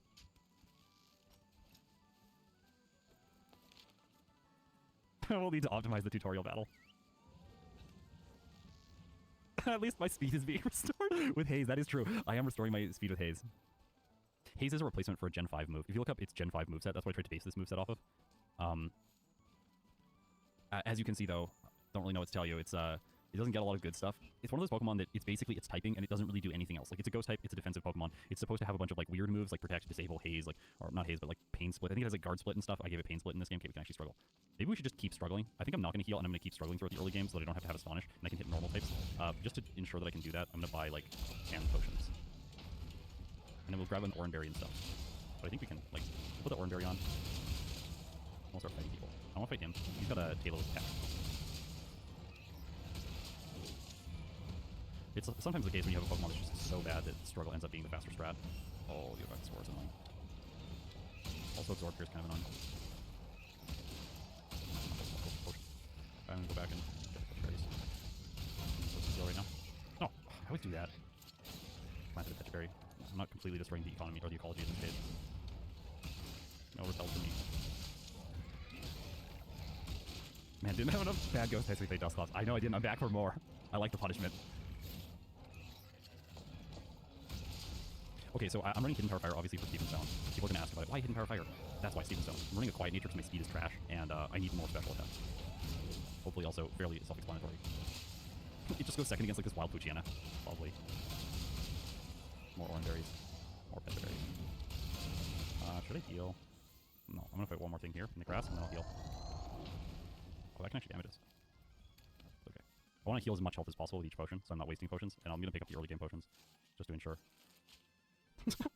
We'll need to optimize the tutorial battle. At least my speed is being restored with Haze. That is true. I am restoring my speed with Haze. Haze is a replacement for a Gen 5 move. If you look up its Gen 5 moveset, that's what I tried to base this moveset off of. As you can see, though, don't really know what to tell you. It doesn't get a lot of good stuff. It's one of those Pokemon that it's basically its typing, and it doesn't really do anything else. Like, it's a Ghost type, it's a defensive Pokemon. It's supposed to have a bunch of, like, weird moves, like Protect, Disable, Haze, like, or not Haze, but, like, Pain Split. I think it has, like, Guard Split and stuff. I gave it Pain Split in this game. Okay, we can actually struggle. Maybe we should just keep struggling. I think I'm not going to heal, and I'm going to keep struggling throughout the early game so that I don't have to have Astonish, and I can hit normal types. Just to ensure that I can do that, I'm going to buy, like, 10 potions. And then we'll grab an Oran Berry and stuff. But I think we can, like, put the Oran Berry on. We'll start fighting people. I want to fight him. He's got a Taillow attack. It's sometimes the case when you have a Pokemon that's just so bad that struggle ends up being the faster strat. Oh, the effect score is annoying. Also, Absorb here is kind of annoying. I'm gonna go back and get the Touch Berries. What's the deal right now? No, I always do that. Planted a Touch Berry. I'm not completely destroying the economy or the ecology of this stage. No repel for me. Man, didn't have enough bad Ghost types to play Dusclops. I know I didn't. I'm back for more. I like the punishment. Okay, so I'm running Hidden Power Fire, obviously, for Steven Stone. People are going to ask about it. Why Hidden Power Fire? That's why Steven Stone. I'm running a Quiet Nature because my speed is trash, and I need more special attacks. Hopefully also fairly self-explanatory. It just goes second against, like, this Wild Poochyena. Lovely. More Oran Berries. More Pet Berries. Should I heal? No, I'm going to fight one more thing here in the grass, and then I'll heal. Oh, that can actually damage us. Okay. I want to heal as much health as possible with each potion, so I'm not wasting potions, and I'm going to pick up the early game potions, just to ensure.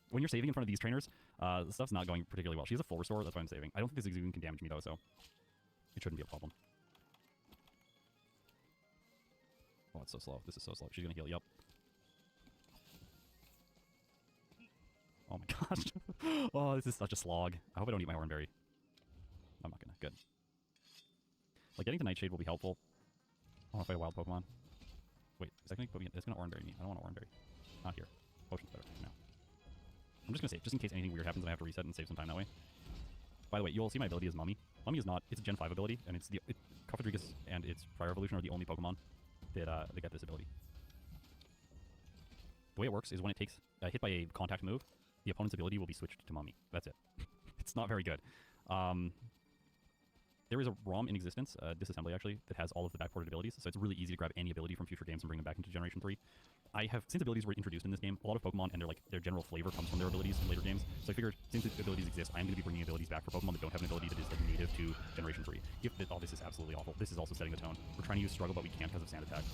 When you're saving in front of these trainers, the stuff's not going particularly well. She has a full restore, that's why I'm saving. I don't think the Zigzagoon can damage me, though, so it shouldn't be a problem. Oh, it's so slow. This is so slow. She's going to heal. Yep. Oh my gosh. Oh, this is such a slog. I hope I don't eat my Oran Berry. I'm not going to. Good. Like, getting to Nightshade will be helpful. I want to fight a wild Pokemon. Wait, is that going to put me in? It's going to Oran Berry me. I don't want to Oran Berry. Not here. Potion's better. No. I'm just going to save, just in case anything weird happens and I have to reset and save some time that way. By the way, you'll see my ability as Mummy. Mummy is not, it's a Gen 5 ability, and it's Cofidricus and its prior evolution are the only Pokemon that get this ability. The way it works is when it takes a hit by a contact move, the opponent's ability will be switched to Mummy. That's it. It's not very good. there is a ROM in existence, Disassembly actually, that has all of the backported abilities, so it's really easy to grab any ability from future games and bring them back into Generation 3. Since abilities were introduced in this game, a lot of Pokemon and their general flavor comes from their abilities in later games, so I figured since the abilities exist, I'm going to be bringing abilities back for Pokemon that don't have an ability that is like native to Generation 3. Oh, this is absolutely awful. This is also setting the tone. We're trying to use Struggle, but we can't because of Sand Attack.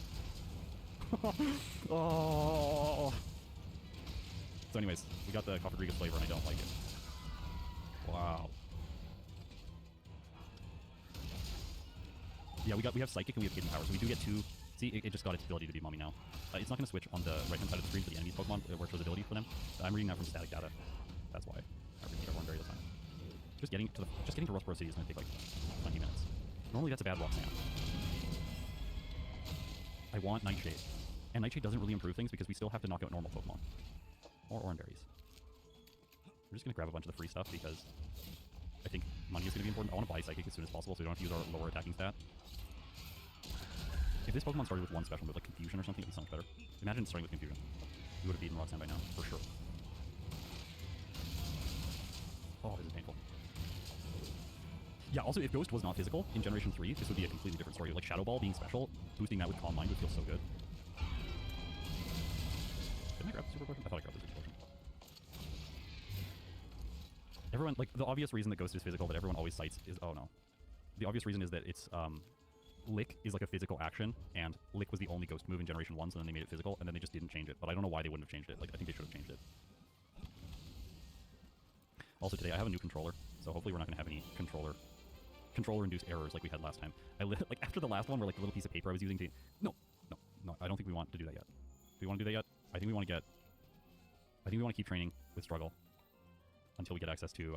Oh. So anyways, we got the Cofagrigus flavor and I don't like it. Wow. Yeah, we have Psychic and we have Hidden Power, so we do get two. See, it just got its ability to be Mummy now. It's not going to switch on the right-hand side of the screen for the enemy's Pokemon, where it shows ability for them. I'm reading that from static data. That's why. I read everyone very this time. Just getting to Rustboro City is going to take like 20 minutes. Normally that's a bad Roxanne. I want Nightshade. And Nightshade doesn't really improve things because we still have to knock out normal Pokemon. Or Oranberries. We're just going to grab a bunch of the free stuff because I think money is going to be important. I want to buy Psychic as soon as possible so we don't have to use our lower attacking stat. If this Pokemon started with one special move, like Confusion or something, it'd be so much better. Imagine starting with Confusion. We would have beaten Roxanne by now, for sure. Oh, this is painful. Yeah, also, if Ghost was not physical in Generation 3, this would be a completely different story. Like Shadow Ball being special, boosting that with Calm Mind would feel so good. Didn't I grab the Super Potion? I thought I grabbed the Super Potion. Everyone, like, the obvious reason that Ghost is physical that everyone always cites is, oh no. The obvious reason is that it's, Lick is like a physical action, and Lick was the only Ghost move in Generation 1, so then they made it physical, and then they just didn't change it. But I don't know why they wouldn't have changed it. Like, I think they should have changed it. Also today, I have a new controller, so hopefully we're not going to have any controller-induced errors like we had last time. Like, after the last one, where, like, the little piece of paper I was using to... No, I don't think we want to do that yet. Do we want to do that yet? I think we want to keep training with Struggle until we get access to,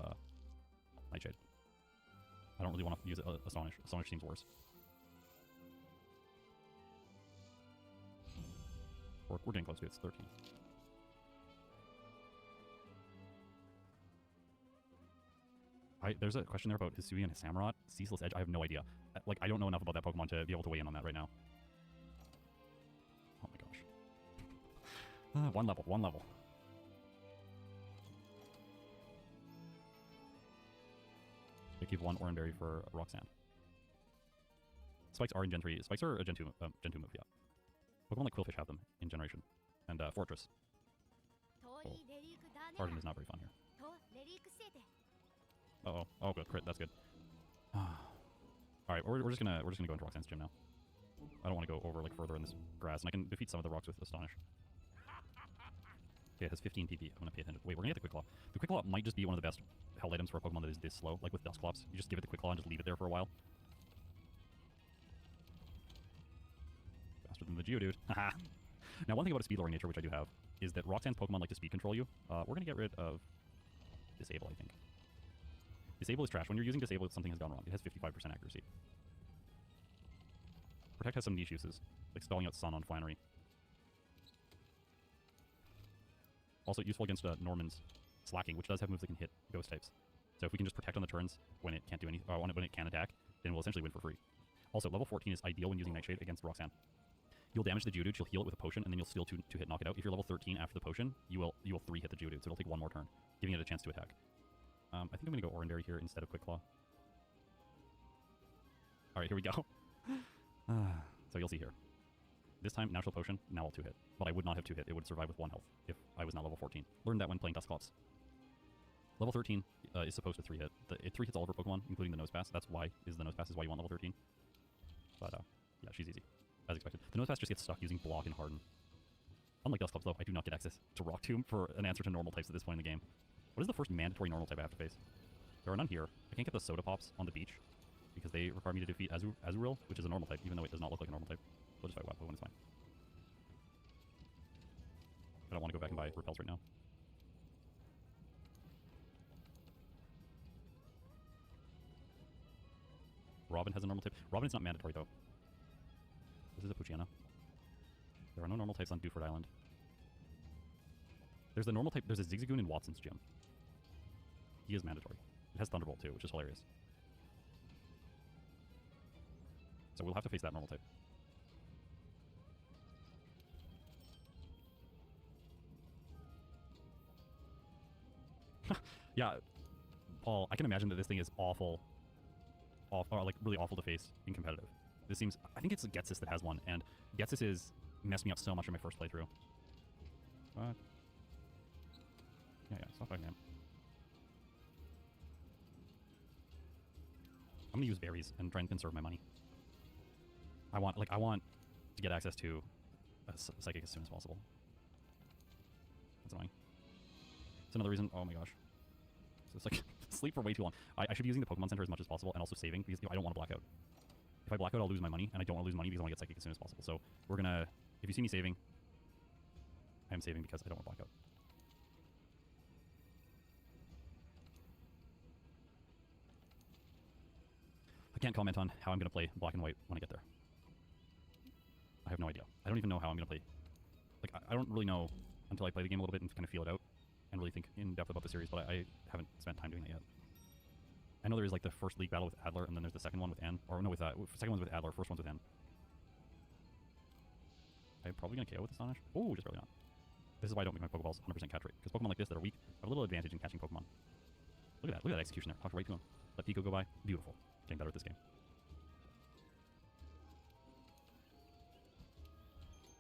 Nightshade. I don't really want to use Astonish. Astonish seems worse. We're getting close to it. It's 13. There's a question there about Hisuian and Samurott. Ceaseless Edge, I have no idea. Like, I don't know enough about that Pokemon to be able to weigh in on that right now. Oh my gosh. One level. They give one Oranberry for Roxanne. Spikes are in Gen 3. Spikes are a Gen 2 move, yeah. Pokemon like Quillfish have them in Generation. And Fortress. Oh. Harden is not very fun here. Uh-oh. Oh, good. Crit. That's good. Alright, we're just gonna go into Roxanne's gym now. I don't want to go over, like, further in this grass, and I can defeat some of the rocks with Astonish. Okay, it has 15 PP. I'm gonna pay attention. Wait, we're gonna get the Quick Claw. The Quick Claw might just be one of the best held items for a Pokemon that is this slow, like with Dusclops. You just give it the Quick Claw and just leave it there for a while. Faster than the Geodude. Haha. Now, one thing about a speed lowering nature, which I do have, is that Roxanne's Pokemon like to speed control you. We're gonna get rid of Disable, I think. Disable is trash. When you're using Disable, something has gone wrong. It has 55% accuracy. Protect has some niche uses, like stalling out Sun on Flannery. Also useful against Norman's Slacking, which does have moves that can hit Ghost types. So if we can just protect on the turns when it can't do anything, when it can attack, then we'll essentially win for free. Also, level 14 is ideal when using Nightshade against Roxanne. You'll damage the Geodude, you'll heal it with a potion, and then you'll steal two hit knock it out. If you're level 13 after the potion, you will 3 hit the Geodude, so it'll take one more turn, giving it a chance to attack. I think I'm going to go Oranberry here instead of Quick Claw. Alright, here we go. So you'll see here. This time, Natural Potion, now I'll 2-hit. But I would not have 2-hit, it would survive with 1 health if I was not level 14. Learned that when playing Dusclops. Level 13 is supposed to 3-hit. It 3-hits all of her Pokemon, including the Nosepass. That's why, the Nosepass is why you want level 13. But, yeah, she's easy. As expected. The Nosepass just gets stuck using Block and Harden. Unlike Dusclops, though, I do not get access to Rock Tomb for an answer to normal types at this point in the game. What is the first mandatory normal type I have to face? There are none here. I can't get the Soda Pops on the beach because they require me to defeat Azurill, which is a normal type, even though it does not look like a normal type. We'll just fight Wappo when it's fine. I don't want to go back and buy Repels right now. Robin has a normal type. Robin is not mandatory, though. This is a Poochyena. There are no normal types on Dewford Island. There's the normal type. There's a Zigzagoon in Watson's gym. He is mandatory. It has Thunderbolt, too, which is hilarious. So we'll have to face that normal type. Yeah, Paul, I can imagine that this thing is awful or like really awful to face in competitive. This seems, I think it's Getsis that has one, and Getsis is messed me up so much in my first playthrough. What? Yeah, stop fighting him. I'm gonna use berries and try and conserve my money. I want to get access to a psychic as soon as possible. That's annoying. It's another reason. Oh my gosh. So it's like sleep for way too long. I should be using the Pokemon Center as much as possible and also saving because I don't want to black out. If I black out, I'll lose my money, and I don't want to lose money because I want to get psychic as soon as possible. So we're gonna. If you see me saving, I am saving because I don't want to black out. I can't comment on how I'm gonna play black and white when I get there. I have no idea. I don't even know how I'm gonna play. Like I don't really know until I play the game a little bit and kind of feel it out and really think in depth about the series, but I haven't spent time doing that yet. I know there's like the first league battle with Adler, and then there's the second one with N. Or no, second one's with Adler, first one's with N. I'm probably gonna KO with Astonish. Oh, just barely not. This is why I don't make my Pokeballs 100% catch rate, because Pokemon like this that are weak have a little advantage in catching Pokemon. Look at that execution there. Talked right to him. Let Pico go by. Beautiful. Getting better at this game.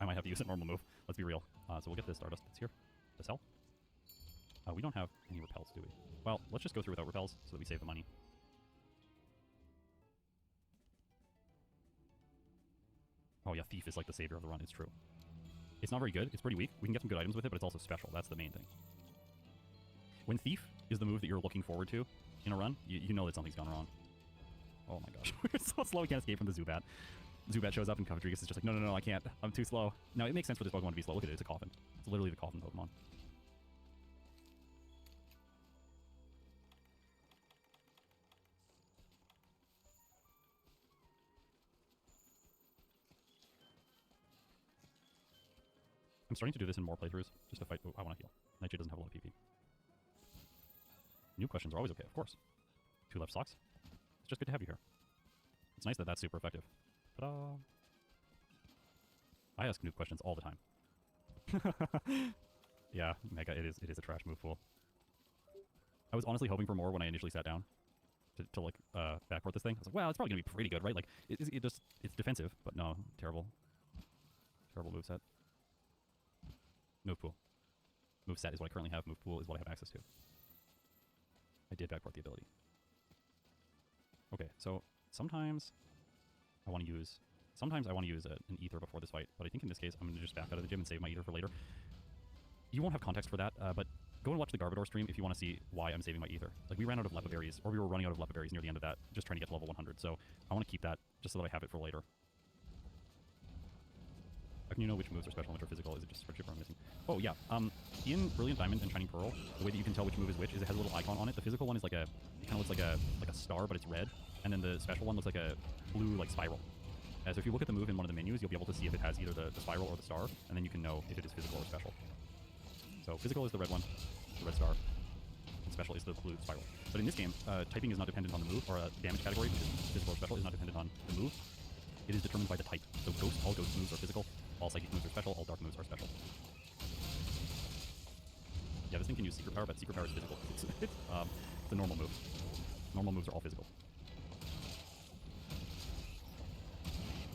I might have to use a normal move. Let's be real. So we'll get this Stardust that's here. To sell. We don't have any repels, do we? Well, let's just go through without repels so that we save the money. Oh yeah, Thief is like the savior of the run. It's true. It's not very good. It's pretty weak. We can get some good items with it, but it's also special. That's the main thing. When Thief is the move that you're looking forward to in a run, you know that something's gone wrong. Oh my gosh. We're so slow we can't escape from the Zubat. Zubat shows up and Cofidrigus is just like, no, I can't. I'm too slow. No, it makes sense for this Pokemon to be slow. Look at it. It's a coffin. It's literally the coffin Pokemon. I'm starting to do this in more playthroughs, just to fight. Oh, I want to heal. Nightshade doesn't have a lot of PP. New questions are always okay, of course. 2 left slots. It's just good to have you here. It's nice that that's super effective. Ta-da! I ask new questions all the time. Yeah, Mega, it is a trash move pool. I was honestly hoping for more when I initially sat down to like backport this thing. I was like, well, it's probably gonna be pretty good, right? Like it's defensive, but no, terrible moveset. Move pool. Moveset is what I currently have. Move pool is what I have access to. I did backport the ability. Okay, so sometimes I want to use an ether before this fight, but I think in this case I'm going to just back out of the gym and save my ether for later. You won't have context for that, but go and watch the Garbodor stream if you want to see why I'm saving my ether. Like, we ran out of Lepa Berries, or we were running out of Lepa Berries near the end of that, just trying to get to level 100, so I want to keep that just so that I have it for later. How can you know which moves are special and which are physical? Is it just Friendship or I'm missing? Oh, yeah. In Brilliant Diamond and Shining Pearl, the way that you can tell which move is which is it has a little icon on it. The physical one is like it kind of looks like a star, but it's red. And then the special one looks like a blue, like, spiral. So if you look at the move in one of the menus, you'll be able to see if it has either the spiral or the star, and then you can know if it is physical or special. So physical is the red one, the red star, and special is the blue spiral. But in this game, typing is not dependent on the move, or damage category, which is physical or special, is not dependent on the move. It is determined by the type. So all ghost moves are physical, all psychic moves are special, all dark moves are special. Yeah, this thing can use secret power, but secret power is physical. It's a normal move. Normal moves are all physical.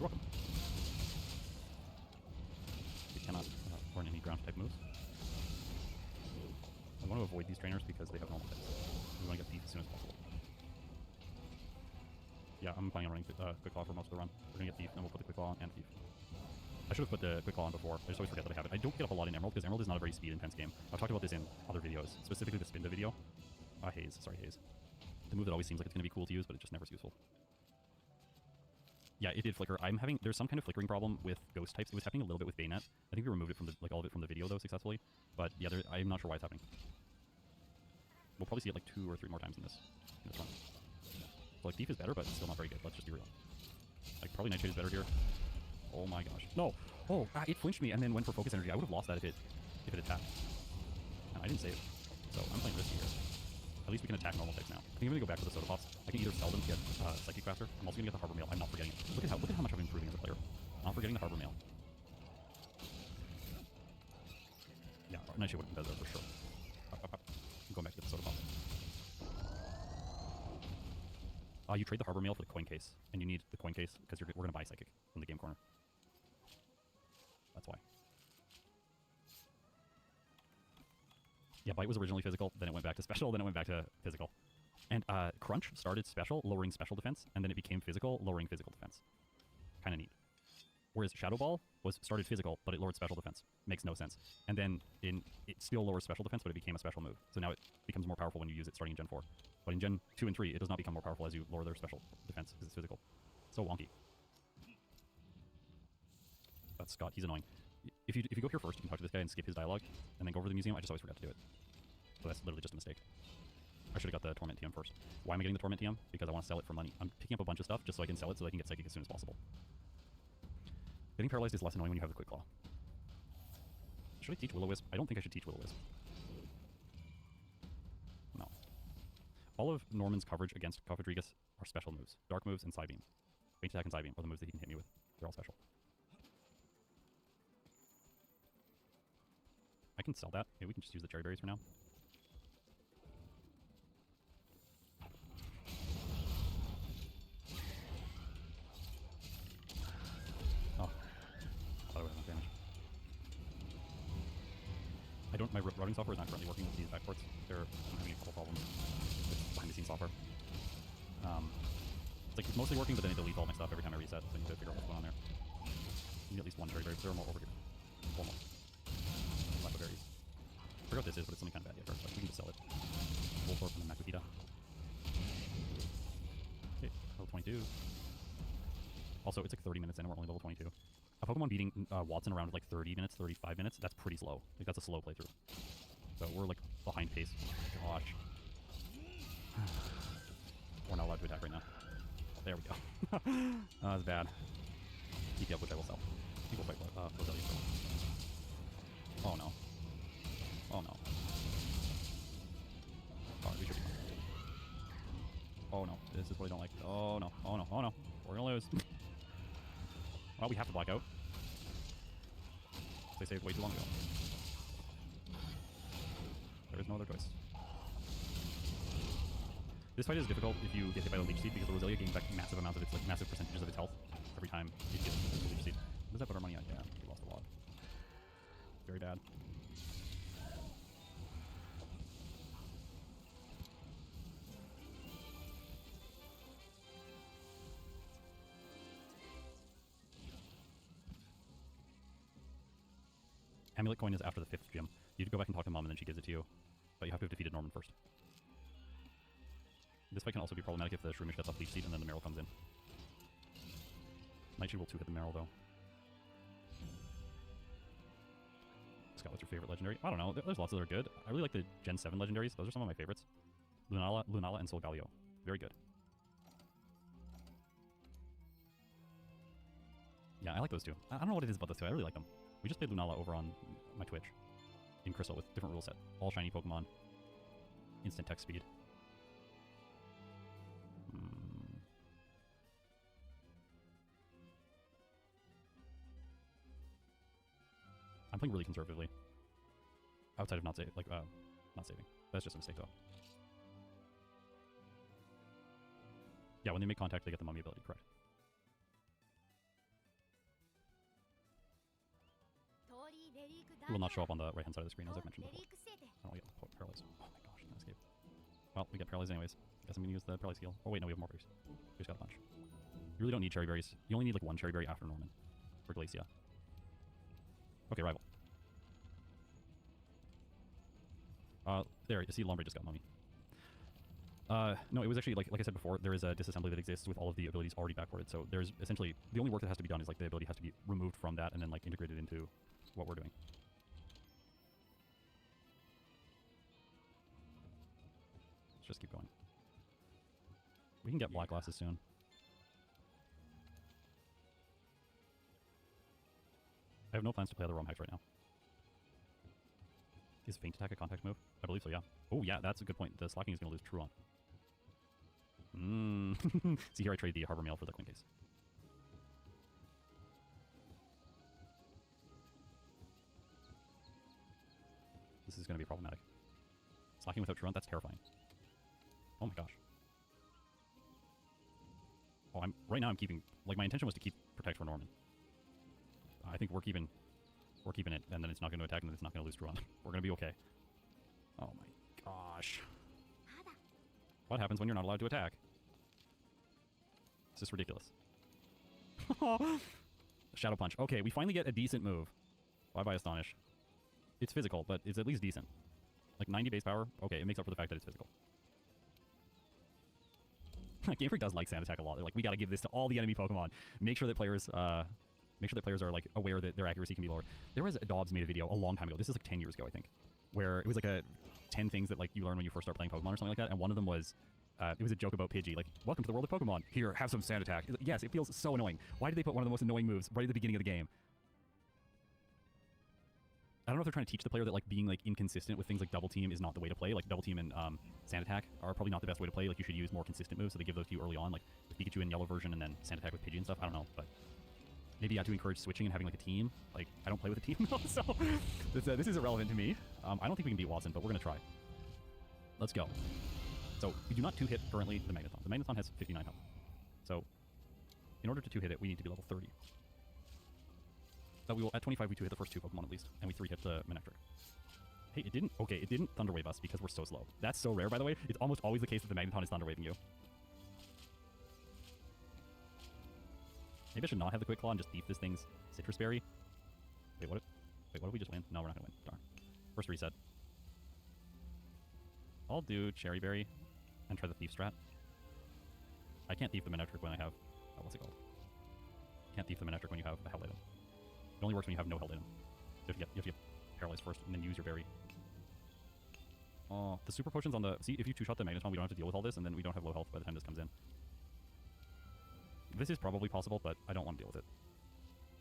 You're welcome. We cannot learn any ground type moves. I want to avoid these trainers because they have normal types. We want to get Thief as soon as possible. Yeah, I'm planning on running Quick Claw for most of the run. We're going to get Thief, and we'll put the Quick Claw on and Thief. I should have put the Quick Claw on before. I just always forget that I have it. I don't get up a lot in Emerald, because Emerald is not a very speed-intense game. I've talked about this in other videos, specifically the Spinda video. Haze. Sorry, Haze. The move that always seems like it's going to be cool to use, but it just never is useful. Yeah, it did flicker. There's some kind of flickering problem with ghost types. It was happening a little bit with Bayonet. I think we removed it from all of it from the video, though, successfully. But yeah, I'm not sure why it's happening. We'll probably see it like 2 or 3 more times in this run. So, like, Thief is better, but it's still not very good. Let's just be real. Like, probably Nightshade is better here. Oh my gosh. No! Oh, it flinched me and then went for Focus Energy. I would have lost that if it attacked. And I didn't save. So I'm playing risky here. At least we can attack normal types now. I think I'm going to go back to the Soda Pops. I can either sell them to get Psychic faster. I'm also going to get the Harbor Mail. I'm not forgetting it. Look at how much I'm improving as a player. I'm not forgetting the Harbor Mail. Yeah, Nightshade would have been better for sure. I'm going back to get the Soda Pops. You trade the harbor mail for the coin case, and you need the coin case because we're going to buy Psychic from the game corner. That's why. Yeah, Bite was originally physical, then it went back to special, then it went back to physical. And Crunch started special, lowering special defense, and then it became physical, lowering physical defense. Kind of neat. Whereas Shadow Ball started physical, but it lowered special defense. Makes no sense. And then it still lowers special defense, but it became a special move. So now it becomes more powerful when you use it starting in Gen 4. But in Gen 2 and 3, it does not become more powerful as you lower their special defense because it's physical. So wonky. That's Scott. He's annoying. If you go here first, you can talk to this guy and skip his dialogue, and then go over to the museum. I just always forget to do it. So that's literally just a mistake. I should have got the Torment TM first. Why am I getting the Torment TM? Because I want to sell it for money. I'm picking up a bunch of stuff just so I can sell it so I can get Psychic as soon as possible. Getting paralyzed is less annoying when you have the Quick Claw. Should I teach Will-O-Wisp? I don't think I should teach Will-O-Wisp. No. All of Norman's coverage against Cofidrigus are special moves. Dark moves and Psybeam. Faint Attack and Psybeam are the moves that he can hit me with. They're all special. I can sell that. Maybe we can just use the Cherry Berries for now. Oh. I thought I would have enough damage. My routing software is not currently working with these backports. I'm having a couple problems with behind-the-scenes software. It's mostly working, but then it deletes all my stuff every time I reset, so I need to figure out what's going on there. I need at least one Cherry Berry. There are more over here. Almost. Lack of berries. I forgot what this is, but it's something kind of bad yet first. We can just sell it. Voltorb and then Makupita. Okay, level 22. Also, it's like 30 minutes in and we're only level 22. A Pokemon beating Watson around like 30 minutes, 35 minutes, that's pretty slow. Like, that's a slow playthrough. So we're like behind pace. Gosh. We're not allowed to attack right now. There we go. That's bad. TP up, which I will sell. I think we'll fight Roselia for a while. Oh no. Oh no. Oh, we should be fine. Oh no. This is what I don't like. Oh no. Oh no. Oh no. We're gonna lose. Well, we have to black out. They saved way too long ago. There is no other choice. This fight is difficult if you get hit by a Leech Seed because the Roselia gains back massive amounts of its, like, massive percentages of its health every time it gets a Leech Seed. Does that put our money on? Yeah, we lost a lot. Very bad. Amulet Coin is after the 5th gym. You go back and talk to Mom and then she gives it to you. But you have to have defeated Norman first. This fight can also be problematic if the Shroomish gets off Leech Seed and then the Marill comes in. Nightshade will 2-hit the Marill though. Scott, what's your favorite legendary? I don't know. There's lots that are good. I really like the Gen 7 legendaries. Those are some of my favorites. Lunala, and Solgaleo. Very good. Yeah, I like those two. I don't know what it is about those two. I really like them. We just played Lunala over on my Twitch in Crystal with different rule set. All shiny Pokemon. Instant text speed. I'm playing really conservatively. Outside of not saving. That's just a mistake though. Yeah, when they make contact, they get the mummy ability, correct. It will not show up on the right-hand side of the screen, as I've mentioned before. I don't get paralyzed. Oh my gosh, I escape. Well, we get paralyzed anyways. Guess I'm gonna use the paralyzed heal. Oh wait, no, we have more berries. We just got a bunch. You really don't need cherry berries. You only need like one cherry berry after Norman. For Glacia. Okay, rival. There, you see Lombre just got mummy. No, it was actually, like I said before, there is a disassembly that exists with all of the abilities already backported. So there's essentially, the only work that has to be done is like the ability has to be removed from that and then like integrated into what we're doing. Let's just keep going. We can get black glasses soon. I have no plans to play other ROM hacks right now. Is Faint Attack a contact move? I believe so, yeah. Oh, yeah, that's a good point. The Slacking is going to lose Truant. See, here I trade the Harbor Mail for the Coin Case. This is going to be problematic. Slacking without Truant, that's terrifying. Oh my gosh. Oh, right now I'm keeping, like, my intention was to keep Protect for Norman. I think we're keeping it, and then it's not going to attack, and then it's not going to lose Druon. We're going to be okay. Oh my gosh. What happens when you're not allowed to attack? This is ridiculous. Shadow Punch. Okay, we finally get a decent move. Bye-bye Astonish. It's physical, but it's at least decent. Like 90 base power. Okay, it makes up for the fact that it's physical. Game Freak does like Sand Attack a lot. They're like, we gotta give this to all the enemy Pokemon. Make sure that players are like aware that their accuracy can be lower. There was a Dobbs made a video a long time ago. This is like 10 years ago, I think, where it was like a 10 things that like you learn when you first start playing Pokemon or something like that. And one of them was it was a joke about Pidgey, like, welcome to the world of Pokemon. Here, have some Sand Attack. Yes, it feels so annoying. Why did they put one of the most annoying moves right at the beginning of the game? I don't know if they're trying to teach the player that like being like inconsistent with things like Double Team is not the way to play. Like Double Team and Sand Attack are probably not the best way to play. Like you should use more consistent moves, so they give those to you early on, like with Pikachu in yellow version and then Sand Attack with Pidgey and stuff. I don't know, but maybe you have to encourage switching and having like a team. Like I don't play with a team, so this is irrelevant to me. I don't think we can beat Watson, but we're gonna try. Let's go. So we do not 2-hit currently the Magneton. The Magneton has 59 health. So in order to 2-hit it, we need to be level 30. We will, at 25, we 2-hit the first 2 Pokemon at least, and we 3-hit the Manectric. Hey, it didn't... Okay, it didn't Thunder Wave us because we're so slow. That's so rare, by the way. It's almost always the case that the Magneton is Thunder Waving you. Maybe I should not have the Quick Claw and just thief this thing's Citrus Berry. Wait, what if we just win? No, we're not gonna win. Darn. First reset. I'll do Cherry Berry and try the Thief strat. I can't thief the Manectric when I have... Oh, what's it called? Can't thief the Manectric when you have a Hell item. It only works when you have no held item. So you have to get paralyzed first and then use your berry. Oh, the super potions on the... See, if you 2-shot the Magneton, we don't have to deal with all this, and then we don't have low health by the time this comes in. This is probably possible, but I don't want to deal with it.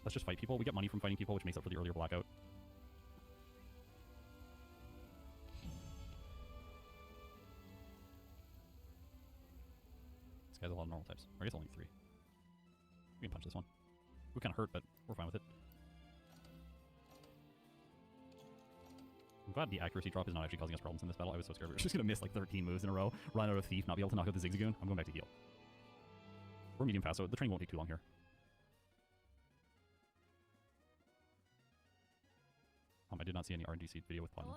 Let's just fight people. We get money from fighting people, which makes up for the earlier blackout. This guy's a lot of normal types. Or I guess only 3. We can punch this one. We kind of hurt, but we're fine with it. I'm glad the accuracy drop is not actually causing us problems in this battle. I was so scared we were just going to miss like 13 moves in a row, run out of Thief, not be able to knock out the Zigzagoon. I'm going back to heal. We're medium fast, so the training won't take too long here. I did not see any RNG video with Platinum.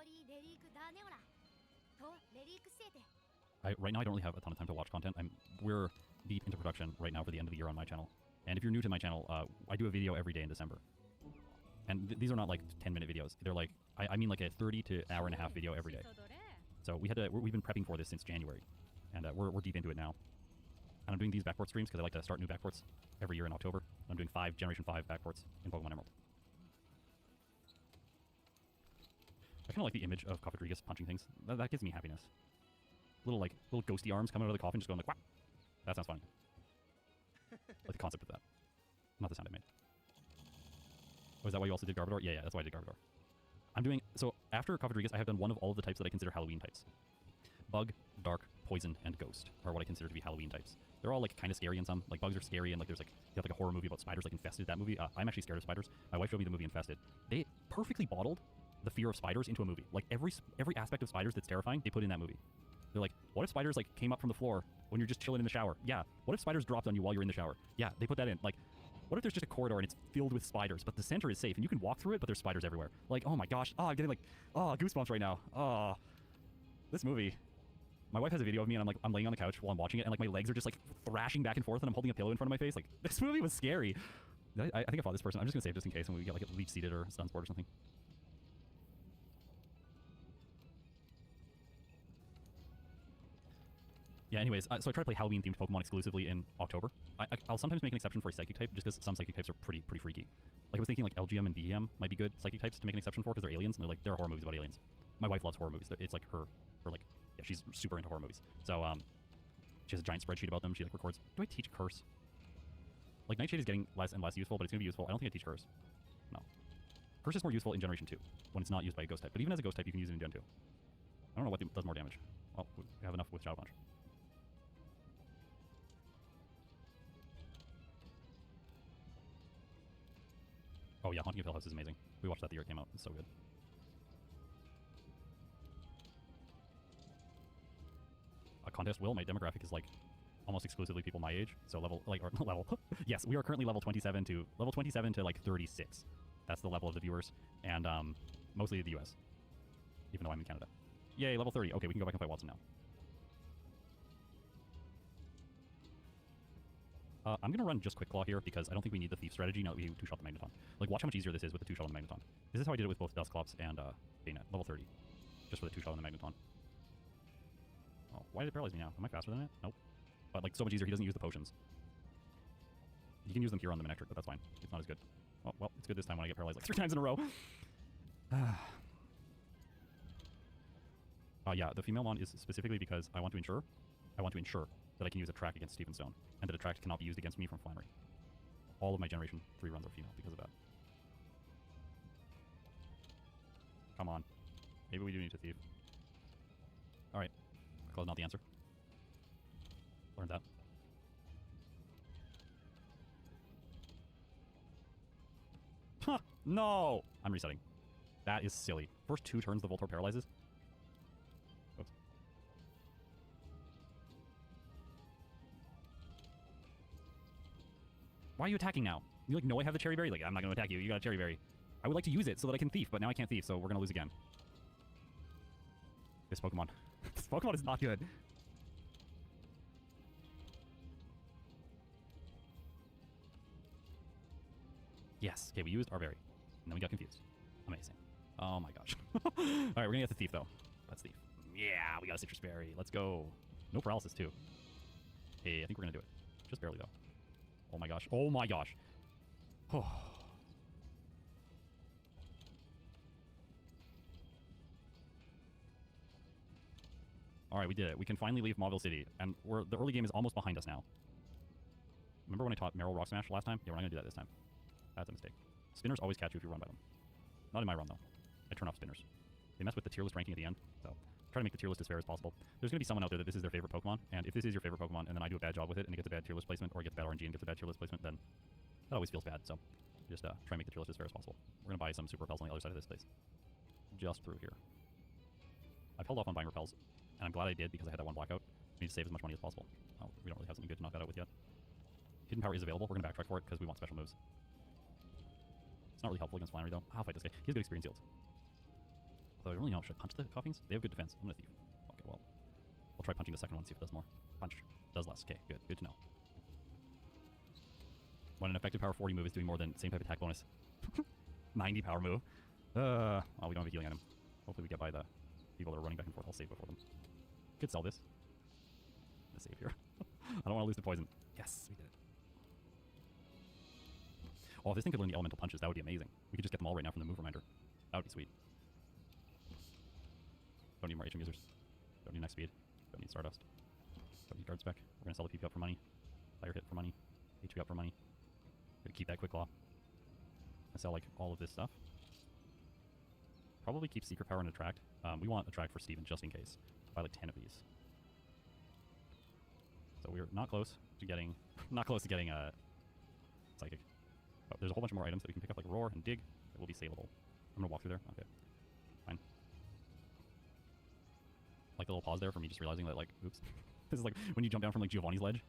Right now I don't really have a ton of time to watch content. We're deep into production right now for the end of the year on my channel. And if you're new to my channel, I do a video every day in December. And these are not like 10-minute videos. They're like, I mean like a 30 to hour and a half video every day. So we've been prepping for this since January. And we're deep into it now. And I'm doing these backport streams because I like to start new backports every year in October. I'm doing 5 Generation 5 backports in Pokemon Emerald. I kind of like the image of Cofidrigus punching things. That gives me happiness. Little ghosty arms coming out of the coffin just going like, whap! That sounds funny. Like the concept of that. Not the sound I made. Oh, is that why you also did Garbodor? Yeah, that's why I did Garbodor. So after Cofidrigus, I have done one of all of the types that I consider Halloween types. Bug, Dark, Poison, and Ghost are what I consider to be Halloween types. They're all like kind of scary in some. Like bugs are scary, and like there's like you have like a horror movie about spiders like Infested. That movie, I'm actually scared of spiders. My wife showed me the movie Infested. They perfectly bottled the fear of spiders into a movie. Like every aspect of spiders that's terrifying, they put in that movie. They're like, what if spiders like came up from the floor when you're just chilling in the shower? Yeah. What if spiders dropped on you while you're in the shower? Yeah, they put that in. Like, what if there's just a corridor and it's filled with spiders, but the center is safe and you can walk through it, but there's spiders everywhere? Like, oh my gosh. Oh, I'm getting like, goosebumps right now. Oh, this movie. My wife has a video of me and I'm laying on the couch while I'm watching it and like my legs are just like thrashing back and forth and I'm holding a pillow in front of my face. Like, this movie was scary. I think I fought this person. I'm just gonna save just in case when we get like a leech seated or stun sport or something. Yeah, anyways, so I try to play Halloween-themed Pokemon exclusively in October. I'll sometimes make an exception for a Psychic type, just because some Psychic types are pretty freaky. Like, I was thinking, like, LGM and BEM might be good Psychic types to make an exception for, because they're aliens, and there are horror movies about aliens. My wife loves horror movies. It's like yeah, she's super into horror movies. So, she has a giant spreadsheet about them. She, like, records. Do I teach Curse? Like, Nightshade is getting less and less useful, but it's going to be useful. I don't think I teach Curse. No. Curse is more useful in Generation 2, when it's not used by a Ghost type. But even as a Ghost type, you can use it in Gen 2. I don't know what does more damage. Well, we have enough with Shadow Punch. Oh yeah, Haunting of Hill House is amazing. We watched that the year it came out. It's so good. A contest will. My demographic is like almost exclusively people my age. So level, like, or level. Yes, we are currently level 27 to like 36. That's the level of the viewers, and mostly the US, even though I'm in Canada. Yay, level 30. Okay, we can go back and fight Watson now. I'm going to run just Quick Claw here because I don't think we need the Thief strategy now that we two-shot the Magneton. Like, watch how much easier this is with the two-shot on the Magneton. This is how I did it with both Dusclops and Bayonet, level 30. Just for the two-shot on the Magneton. Oh, why did it paralyze me now? Am I faster than it? Nope. But, like, so much easier. He doesn't use the potions. You can use them here on the Manectric, but that's fine. It's not as good. Oh, well, it's good this time when I get paralyzed like 3 times in a row. Yeah, the female mon is specifically because I want to ensure that I can use Attract against Stephen Stone, and that Attract cannot be used against me from Flannery. All of my Generation 3 runs are female because of that. Come on. Maybe we do need to thief. Alright. Claw's not the answer. Learned that. Huh! No! I'm resetting. That is silly. First 2 turns the Voltorb paralyzes. Oops. Why are you attacking now? You like know I have the Cherry Berry? Like, I'm not going to attack you. You got a Cherry Berry. I would like to use it so that I can thief, but now I can't thief, so we're going to lose again. This Pokemon. This Pokemon is not good. Yes. Okay, we used our berry. And then we got confused. Amazing. Oh my gosh. Alright, we're gonna get the thief though. Let's thief. Yeah, we got a citrus berry. Let's go. No paralysis too. Hey, I think we're gonna do it. Just barely though. Oh my gosh. Oh my gosh. Oh. Alright, we did it. We can finally leave Mauville City. And the early game is almost behind us now. Remember when I taught Meryl Rock Smash last time? Yeah, we're not gonna do that this time. That's a mistake. Spinners always catch you if you run by them. Not in my run, though. I turn off spinners. They mess with the tier list ranking at the end, so try to make the tier list as fair as possible. There's going to be someone out there that this is their favorite Pokemon, and if this is your favorite Pokemon and then I do a bad job with it and it gets a bad tier list placement, or it gets bad RNG and gets a bad tier list placement, then that always feels bad, so just try and make the tier list as fair as possible. We're going to buy some Super Repels on the other side of this place. Just through here. I've held off on buying Repels, and I'm glad I did because I had that one blackout. We need to save as much money as possible. Oh, we don't really have something good to knock that out with yet. Hidden Power is available. We're going to backtrack for it because we want special moves. It's not really helpful against Flannery, though. I'll fight this guy. He has good experience yields. Although I really know, should I punch the Coffings? They have good defense. I'm going to thief. Okay, well. We'll try punching the second one, see if it does more. Punch. Does less. Okay, good. Good to know. When an effective power 40 move is doing more than same type attack bonus. 90 power move. Oh, we don't have a healing item. Hopefully we get by the people that are running back and forth. I'll save before them. Could sell this. I'm gonna save here. I don't want to lose the poison. Yes, we did it. Oh, if this thing could learn the elemental punches, that would be amazing. We could just get them all right now from the move reminder. That would be sweet. Don't need more HM users. Don't need next speed. Don't need Stardust. Don't need guard spec. We're gonna sell the PP up for money. Fire hit for money. HP up for money. Gonna keep that quick claw. I sell like all of this stuff. Probably keep secret power and attract. We want attract for Steven just in case. Buy like 10 of these. So we're not close to getting psychic. But there's a whole bunch of more items that we can pick up, like roar and dig, that will be saleable. I'm gonna walk through there. Okay, fine. Like the little pause there for me just realizing that, like, oops, this is like when you jump down from like Giovanni's ledge.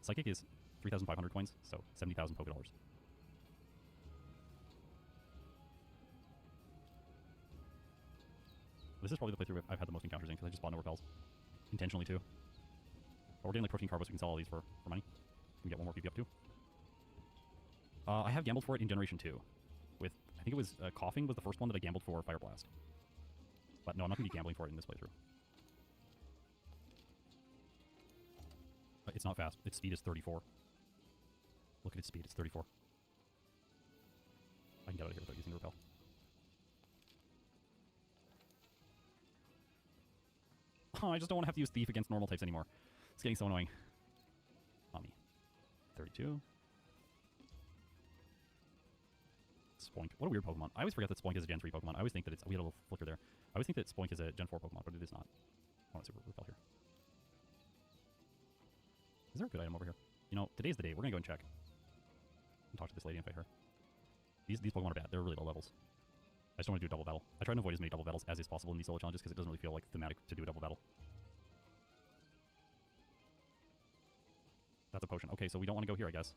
Psychic is 3,500 coins, so 70,000 Poké Dollars. This is probably the playthrough I've had the most encounters in because I just bought no repels. Intentionally too. But we're getting like protein carbos, so we can sell all these for money. We can get one more PP up too. I have gambled for it in Generation 2. With, I think it was, Coughing was the first one that I gambled for Fire Blast. But no, I'm not going to be gambling for it in this playthrough. It's not fast. Its speed is 34. Look at its speed, it's 34. I can get out of here without using the repel. Oh, I just don't want to have to use Thief against normal types anymore. It's getting so annoying. Not me. 32. Spoink. What a weird Pokemon. I always forget that Spoink is a Gen 3 Pokemon. I always think that it's... We had a little flicker there. I always think that Spoink is a Gen 4 Pokemon, but it is not. I want to Super Repel here. Is there a good item over here? You know, today's the day. We're going to go and check. And talk to this lady and fight her. These Pokemon are bad. They're really low levels. I just don't want to do a double battle. I try to avoid as many double battles as is possible in these solo challenges because it doesn't really feel like thematic to do a double battle. That's a potion. Okay, so we don't want to go here, I guess.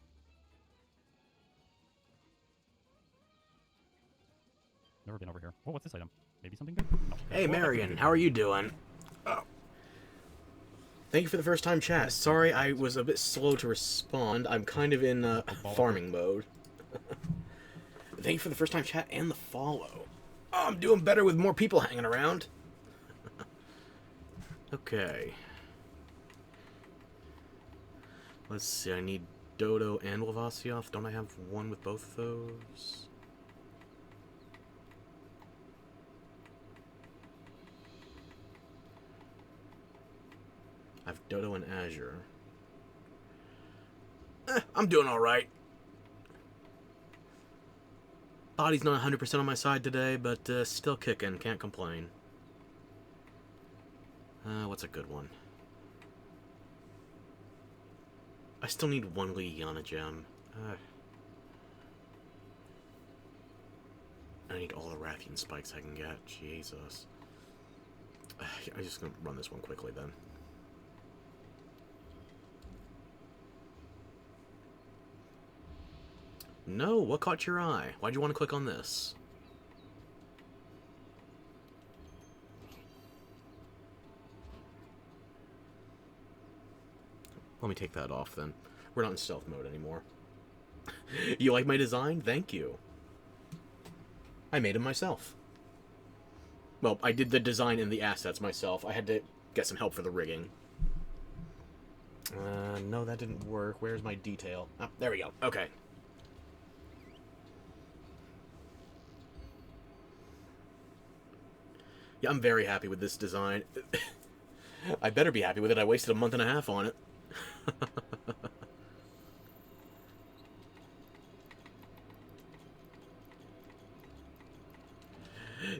Never been over here. Oh, what's this item? Maybe something good? No. Hey, Oh, Marion, how are you doing? Oh. Thank you for the first time chat. Sorry I was a bit slow to respond. I'm kind of in farming mode. Thank you for the first time chat and the follow. Oh, I'm doing better with more people hanging around. Okay. Let's see, I need Dodo and Lavasioth. Don't I have one with both of those? I have Dodo and Azure. I'm doing alright. Body's not 100% on my side today, but still kicking. Can't complain. What's a good one? I still need one Liliana gem. I need all the Rathian spikes I can get. Jesus. I'm just gonna run this one quickly then. No, what caught your eye? Why'd you want to click on this? Let me take that off then. We're not in stealth mode anymore. You like my design? Thank you. I made them myself. Well, I did the design and the assets myself. I had to get some help for the rigging. No, that didn't work. Where's my detail? Ah, there we go. Okay. Yeah, I'm very happy with this design. I better be happy with it. I wasted a month and a half on it.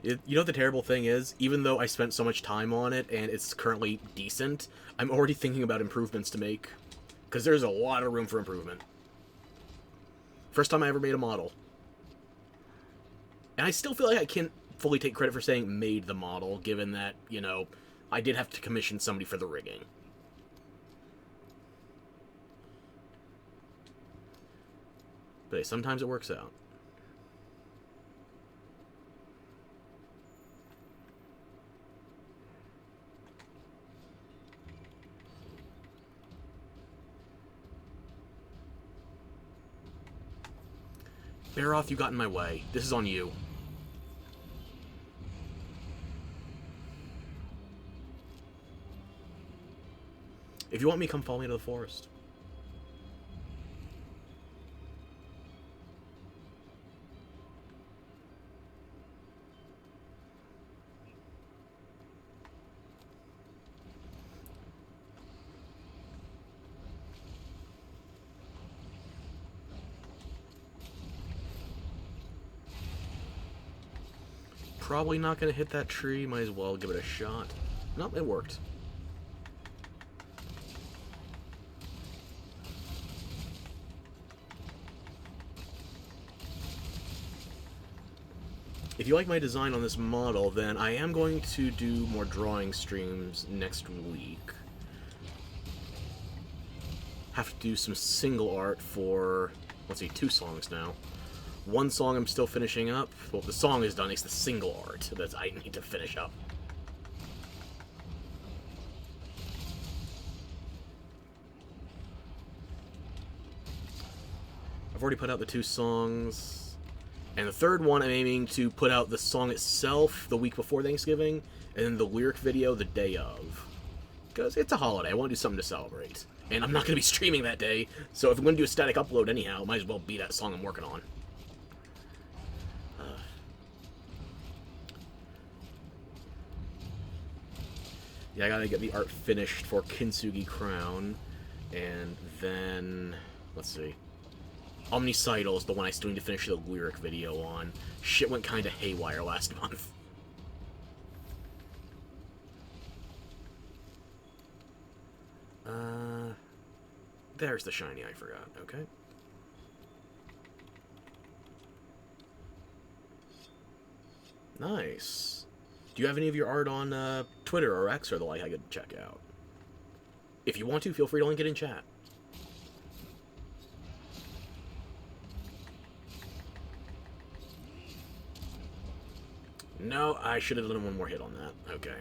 You know what the terrible thing is? Even though I spent so much time on it and it's currently decent, I'm already thinking about improvements to make. Because there's a lot of room for improvement. First time I ever made a model. And I still feel like I can't fully take credit for saying made the model, given that, you know, I did have to commission somebody for the rigging. But hey, sometimes it works out. Baroth, you got in my way. This is on you. If you want me, come follow me to the forest. Probably not going to hit that tree. Might as well give it a shot. Nope, it worked. If you like my design on this model, then I am going to do more drawing streams next week. Have to do some single art for, let's see, 2 songs now. One song I'm still finishing up. Well, the song is done. It's the single art that I need to finish up. I've already put out the 2 songs. And the third one, I'm aiming to put out the song itself the week before Thanksgiving, and then the lyric video the day of. Because it's a holiday. I want to do something to celebrate. And I'm not going to be streaming that day, so if I'm going to do a static upload anyhow, it might as well be that song I'm working on. Yeah, I gotta get the art finished for Kintsugi Crown, and then, let's see, Omnicidal is the one I still need to finish the lyric video on. Shit went kinda haywire last month. There's the shiny I forgot, okay. Nice. Do you have any of your art on Twitter or X or the like I could check out? If you want to, feel free to link it in chat. No, I should have done one more hit on that. Okay.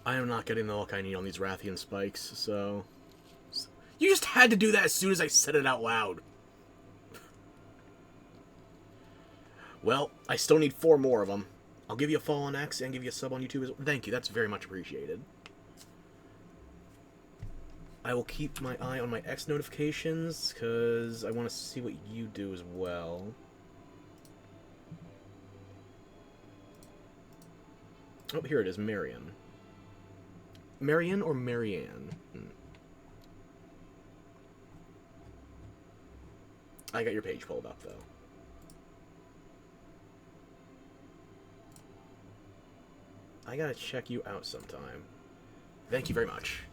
I am not getting the luck I need on these Rathian spikes, so... You just had to do that as soon as I said it out loud. Well, I still need 4 more of them. I'll give you a follow on X and give you a sub on YouTube as well. Thank you, that's very much appreciated. I will keep my eye on my X notifications, because I want to see what you do as well. Oh, here it is, Marion. Marion or Marianne? I got your page pulled up, though. I gotta check you out sometime. Thank you very much.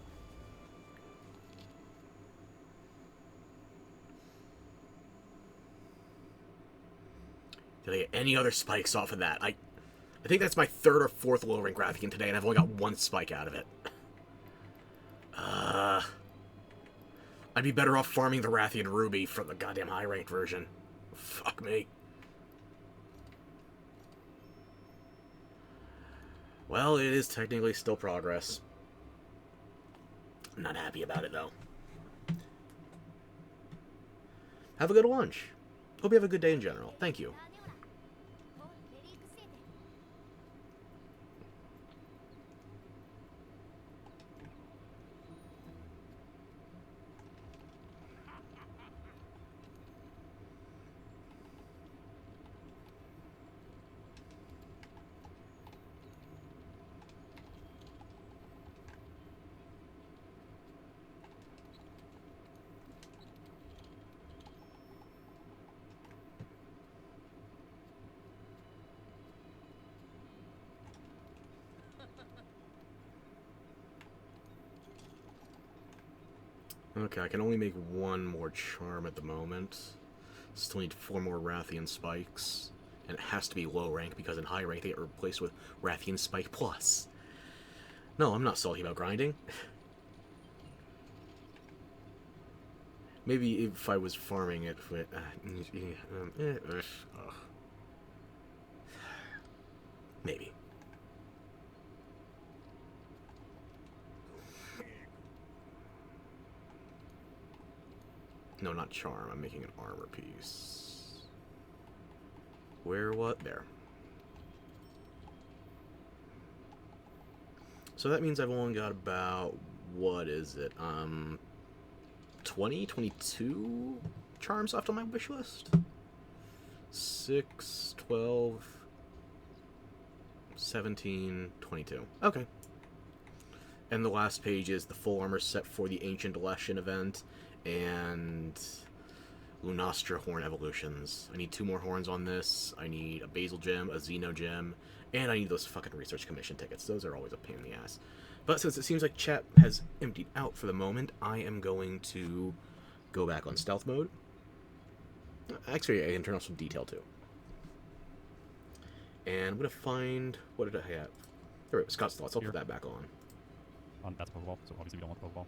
Did I get any other spikes off of that? I think that's my 3rd or 4th low rank Rathian today, and I've only got 1 spike out of it. I'd be better off farming the Rathian Ruby from the goddamn high ranked version. Fuck me. Well, it is technically still progress. I'm not happy about it, though. Have a good lunch. Hope you have a good day in general. Thank you. Okay, I can only make 1 more charm at the moment. Still need 4 more Rathian spikes. And it has to be low rank, because in high rank they get replaced with Rathian Spike Plus. No, I'm not salty about grinding. Maybe if I was farming it for... maybe. No, not charm. I'm making an armor piece. Where, what? There. So that means I've only got about, what is it, 20, 22 charms left on my wish list? 6, 12, 17, 22. Okay. And the last page is the full armor set for the Ancient Leshen event, and Lunastra Horn evolutions. I need 2 more horns on this. I need a Basil gem, a Xeno gem, and I need those fucking Research Commission tickets. Those are always a pain in the ass. But since it seems like chat has emptied out for the moment, I am going to go back on stealth mode. Actually, I can turn off some detail too. And I'm going to find... what did I have? There we go, Scott's Thoughts. I'll put that back on. That's Pokeball, so obviously we don't want the Pokeball.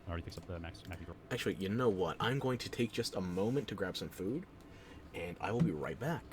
I already fixed up the max draw. Actually, you know what? I'm going to take just a moment to grab some food, and I will be right back.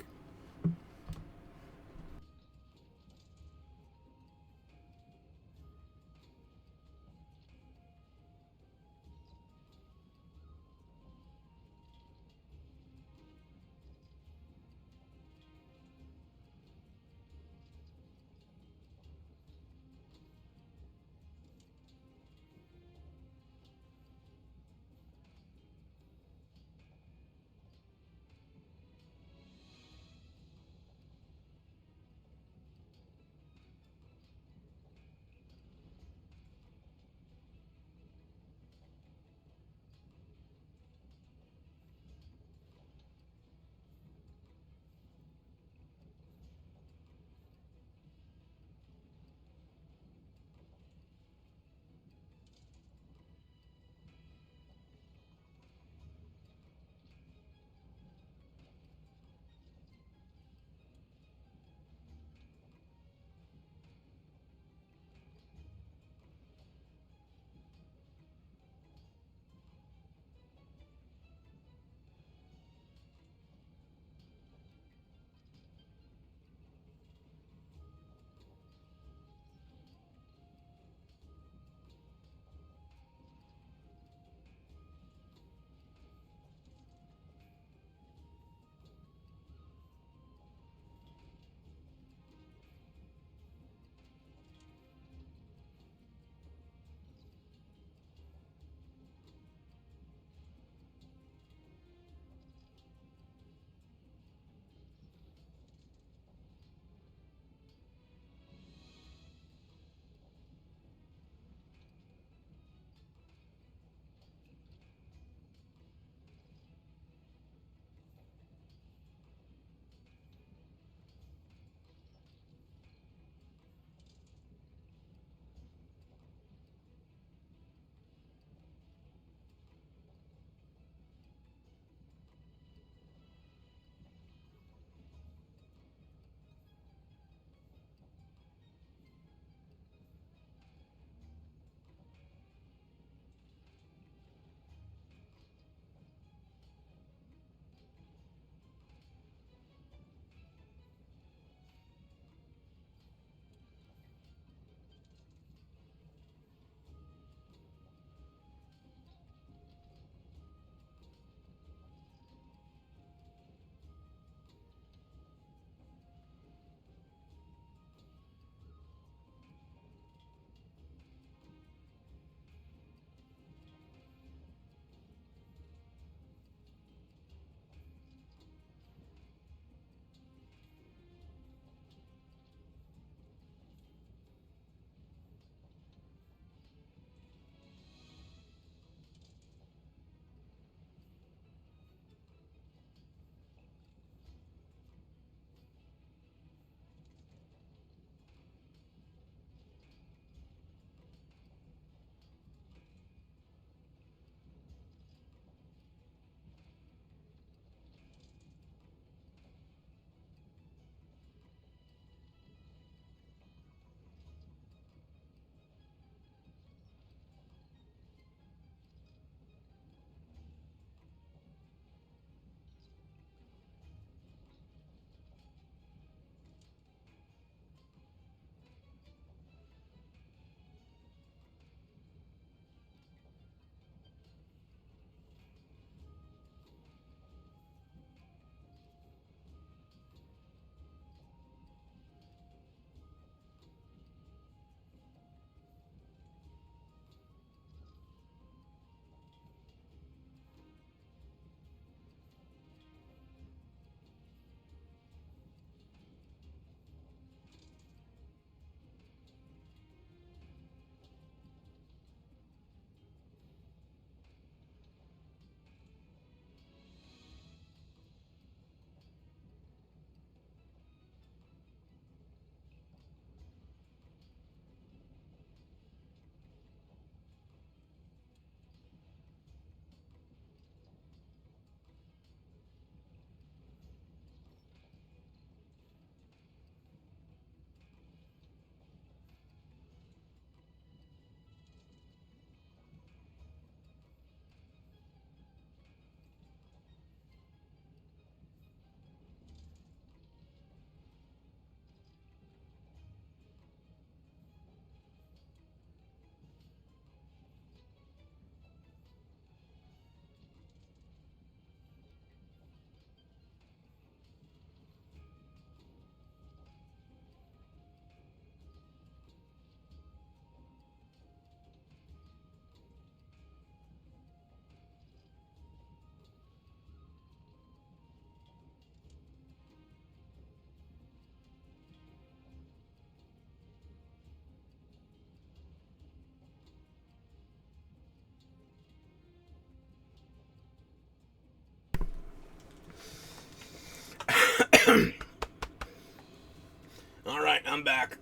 back.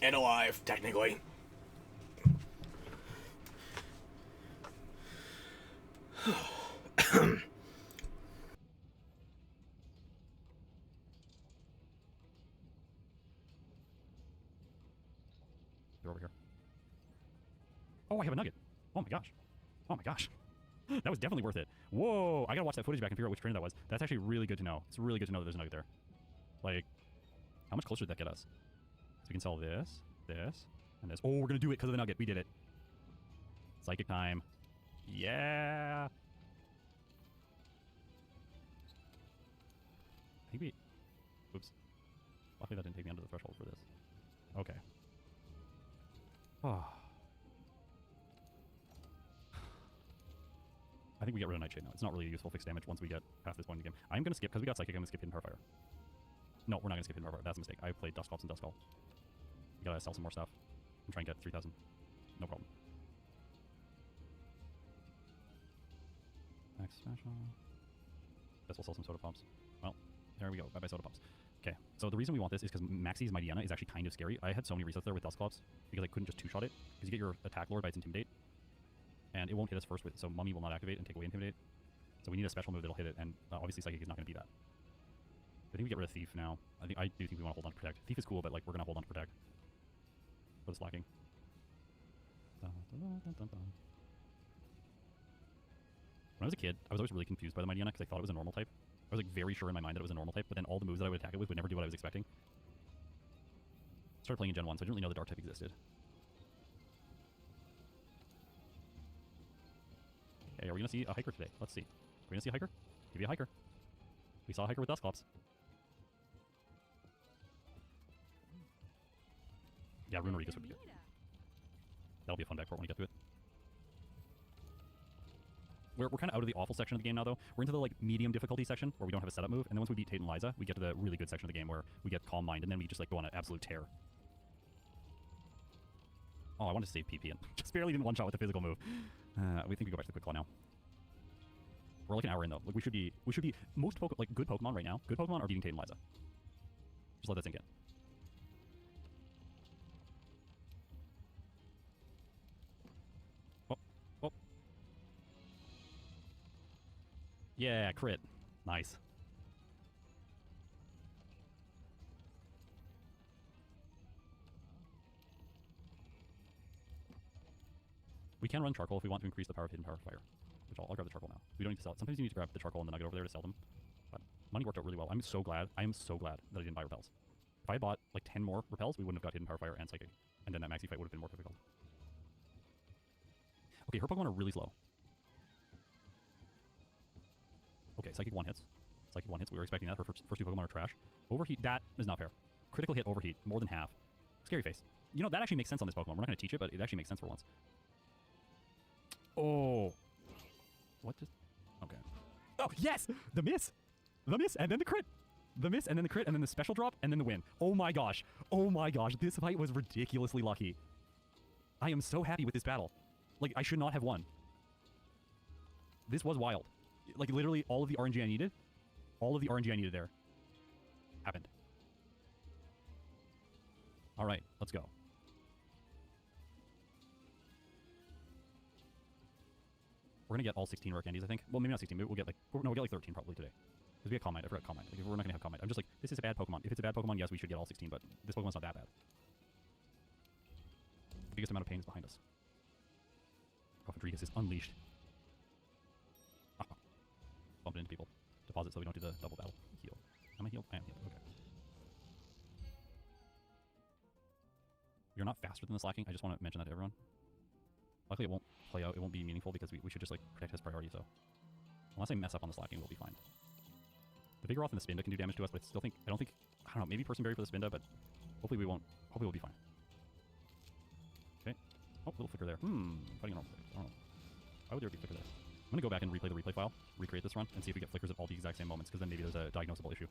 And alive, technically. They're over here. Oh, I have a nugget. Oh my gosh. Oh my gosh. That was definitely worth it. Whoa, I gotta watch that footage back and figure out which trainer that was. That's actually really good to know. It's really good to know that there's a nugget there. Like, how much closer did that get us? So we can sell this, this, and this. Oh, we're gonna do it because of the nugget. We did it. Psychic time. Yeah. I think we... Oops. Luckily that didn't take me under the threshold for this. Okay. Oh. I think we get rid of Nightshade now. It's not really a useful fixed damage once we get past this point in the game. I'm going to skip, because we got Psychic, I'm going to skip Hidden Powerfire. No, we're not going to skip Hidden Powerfire. That's a mistake. I played Dusclops and Duskull. We gotta sell some more stuff and try and get 3,000. No problem. Next special. Guess we'll sell some Soda Pops. Well, there we go. Bye-bye Soda Pops. Okay, so the reason we want this is because Maxie's Mightyena is actually kind of scary. I had so many resets there with Dusclops because I couldn't just two-shot it. Because you get your attack lord by its Intimidate. And it won't hit us first with, so Mummy will not activate and take away Intimidate. So we need a special move that'll hit it, and obviously Psychic is not going to be that. I think we get rid of Thief now. I do think we want to hold on to Protect. Thief is cool, but like we're going to hold on to Protect. For the slacking. When I was a kid, I was always really confused by the Mightyena because I thought it was a normal type. I was like very sure in my mind that it was a normal type, but then all the moves that I would attack it with would never do what I was expecting. Started playing in Gen 1, so I didn't really know the Dark type existed. Okay, are we going to see a Hiker today? Let's see. Are we going to see a Hiker? Give you a Hiker. We saw a Hiker with Dusclops. Yeah, Runerigus would be good. That'll be a fun backport when we get to it. We're kind of out of the awful section of the game now, though. We're into the like medium difficulty section where we don't have a setup move, and then once we beat Tate and Liza, we get to the really good section of the game where we get Calm Mind, and then we just like go on an absolute tear. Oh, I wanted to save PP and just barely didn't one-shot with the physical move. We think we go back to the Quick Claw now. We're like an hour in though. Like we should be most good Pokemon right now. Good Pokemon are beating Tate and Liza. Just let that sink in. Oh, oh. Yeah, crit. Nice. We can run Charcoal if we want to increase the power of Hidden Power Fire, which I'll grab the Charcoal now. We don't need to sell it. Sometimes you need to grab the Charcoal and the Nugget over there to sell them. But money worked out really well. I'm so glad. I am so glad that I didn't buy Repels. If I bought like 10 more Repels, we wouldn't have got Hidden Power Fire and Psychic. And then that Maxi fight would have been more difficult. Okay, her Pokemon are really slow. Okay, Psychic 1 hits. Psychic 1 hits. We were expecting that. Her first two Pokemon are trash. Overheat, that is not fair. Critical hit, Overheat, more than half. Scary Face. You know, that actually makes sense on this Pokemon. We're not going to teach it, but it actually makes sense for once. Oh. What just... Okay. Oh, yes! The miss! The miss, and then the crit! The miss, and then the crit, and then the special drop, and then the win. Oh my gosh. Oh my gosh. This fight was ridiculously lucky. I am so happy with this battle. Like, I should not have won. This was wild. Like, literally, all of the RNG I needed, there, happened. Alright, let's go. We're gonna get all 16 rare candies, I think. Well, maybe not 16, but we'll get like... No, we'll get like 13 probably today. Because we have Calm Mind. I forgot Calm Mind. Like, we're not gonna have Calm Mind. I'm just like, this is a bad Pokemon. If it's a bad Pokemon, yes, we should get all 16, but this Pokemon's not that bad. The biggest amount of pain is behind us. Cofidrigus is unleashed. Bump into people. Deposit so we don't do the double battle. Heal. Am I healed? I am healed. Okay. You're not faster than the Slacking. I just want to mention that to everyone. Luckily, it won't play out. It won't be meaningful because we should just like protect his priority. So unless I mess up on the Slacking, we'll be fine. The Vigoroth and the Spinda can do damage to us, but I don't think, I don't know, maybe Person Berry for the Spinda, but hopefully we won't. Hopefully we'll be fine. Okay. Oh, little flicker there. Fighting an I don't know. Why would there be flicker there? I'm gonna go back and replay the replay file, recreate this run, and see if we get flickers at all the exact same moments, because then maybe there's a diagnosable issue.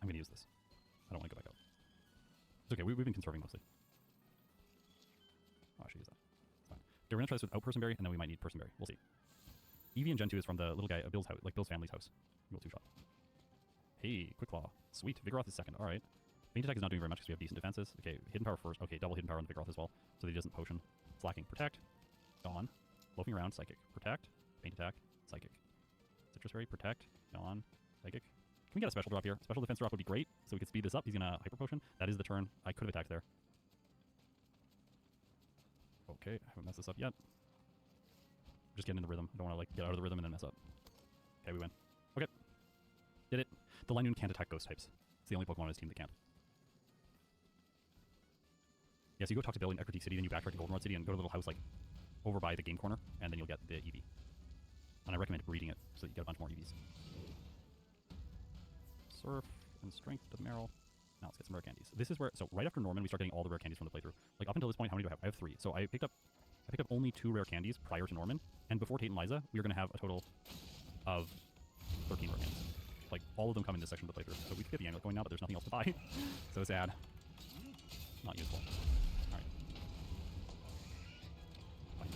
I'm gonna use this. I don't want to go back out. It's okay, we've been conserving mostly. Oh, I should use that. It's fine. Okay, we're gonna try this without Person Berry, and then we might need Person Berry. We'll see. Eevee and Gen 2 is from the little guy, Bill's house, like Bill's family's house. Roll 2-shot. Hey, Quick Claw. Sweet. Vigoroth is second. All right. Feint Attack is not doing very much because we have decent defenses. Okay, Hidden Power first. Okay, double Hidden Power on the Vigoroth as well, so that he doesn't potion. Slacking. Protect. Gone. Loafing around. Psychic. Protect. Feint Attack. Psychic. Citrus Berry. Protect. Gone. Psychic. Can we get a special drop here? Special defense drop would be great, so we could speed this up. He's gonna Hyper Potion. That is the turn. I could have attacked there. Okay, I haven't messed this up yet. Just getting in the rhythm. I don't want to like get out of the rhythm and then mess up. Okay, we win. Okay. Did it. The Linoon can't attack ghost types. It's the only Pokemon on his team that can't. Yeah, so you go talk to Bill in Ecruteak City, then you backtrack to Goldenrod City and go to a little house like over by the game corner, and then you'll get the Eevee. And I recommend breeding it so that you get a bunch more Eevees. Surf and Strength to Meryl. Now let's get some rare candies. This is where, so right after Norman, we start getting all the rare candies from the playthrough. Like up until this point, how many do I have? I have 3. So I picked up only 2 rare candies prior to Norman, and before Tate and Liza, we are going to have a total of 13 rare candies. Like all of them come in this section of the playthrough. So we could get the amulet going now, but there's nothing else to buy. So sad. Not useful. All right. Fine.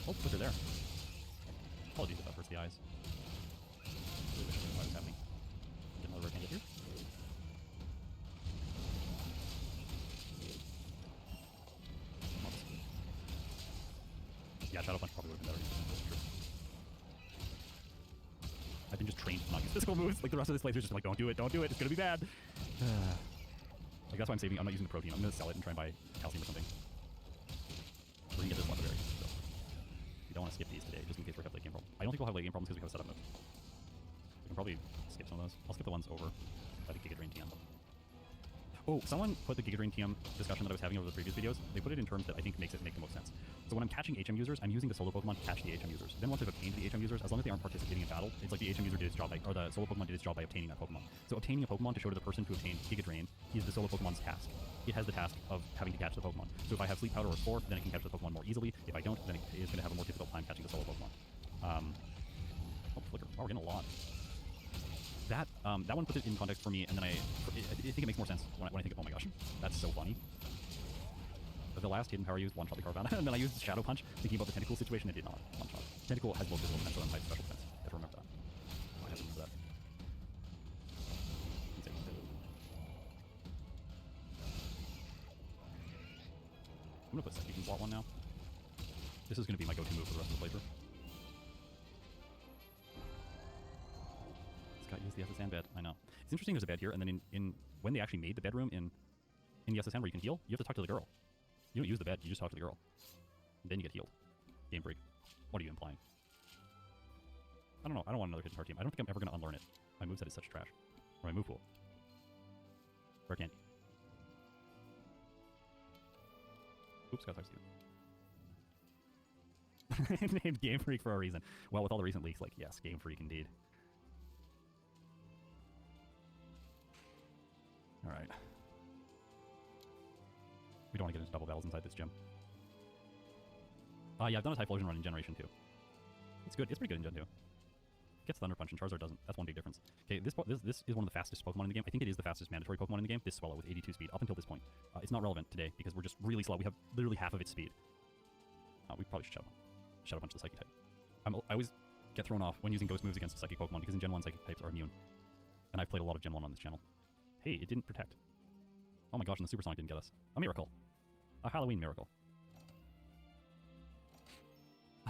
Oh, but they're there. Apologies if that hurts the eyes. Really wish I knew what was happening. Get another rare candy here. Yeah, Shadow Punch probably would have been better. That's true. I've been just trained to not use physical moves. Like the rest of this playthrough is just like, don't do it, it's gonna be bad. Like that's why I'm saving. I'm not using the protein. I'm gonna sell it and try and buy calcium or something. We're gonna get this Leatherberry. So we don't want to skip these today, just in case we have late game problems. I don't think we'll have late game problems because we have a setup move. We can probably skip some of those. I'll skip the ones over by the Giga Drain TM. Oh, someone put the Giga Drain TM discussion that I was having over the previous videos. They put it in terms that I think makes it make the most sense. So when I'm catching HM users, I'm using the solo Pokemon to catch the HM users. Then once I've obtained the HM users, as long as they aren't participating in battle, it's like the HM user did its job, or the solo Pokemon did its job by obtaining that Pokemon. So obtaining a Pokemon to show to the person to obtain Giga Drain is the solo Pokemon's task. It has the task of having to catch the Pokemon. So if I have Sleep Powder or Spore, then it can catch the Pokemon more easily. If I don't, then it is going to have a more difficult time catching the solo Pokemon. Oh, Flicker. Oh, we're getting a lot. That one puts it in context for me, and then I think it makes more sense when I think of, oh my gosh, that's so funny. The last Hidden Power used one-shot the Carvanha, and then I used Shadow Punch, thinking about the Tentacle situation. It did not one-shot. Tentacle has low physical potential and high special defense. You have to remember that. I have to remember that. I'm gonna put Psychic in slot 1 now. This is gonna be my go-to move for the rest of the playthrough. Scott used the SSN bed. I know. It's interesting there's a bed here, and then in when they actually made the bedroom in the SSN where you can heal, you have to talk to the girl. You don't use the bed, you just talk to the girl. And then you get healed. Game Freak. What are you implying? I don't know. I don't want another Hidden Power team. I don't think I'm ever going to unlearn it. My moveset is such trash. Or my move pool. Rare candy. Oops, got to named Game Freak for a reason. Well, with all the recent leaks, like, yes, Game Freak indeed. Alright. We don't want to get into double battles inside this gym. Yeah, I've done a Typhlosion run in Generation 2. It's good. It's pretty good in Gen 2. It gets Thunder Punch and Charizard doesn't. That's one big difference. Okay, this is one of the fastest Pokemon in the game. I think it is the fastest mandatory Pokemon in the game. This Swallow with 82 speed up until this point. It's not relevant today because we're just really slow. We have literally half of its speed. We probably should Shadow Punch the Psychic type. I always get thrown off when using Ghost moves against Psychic Pokemon because in Gen 1 Psychic types are immune. And I've played a lot of Gen 1 on this channel. Hey, it didn't protect. Oh my gosh, and the Supersonic didn't get us. A miracle. A Halloween miracle.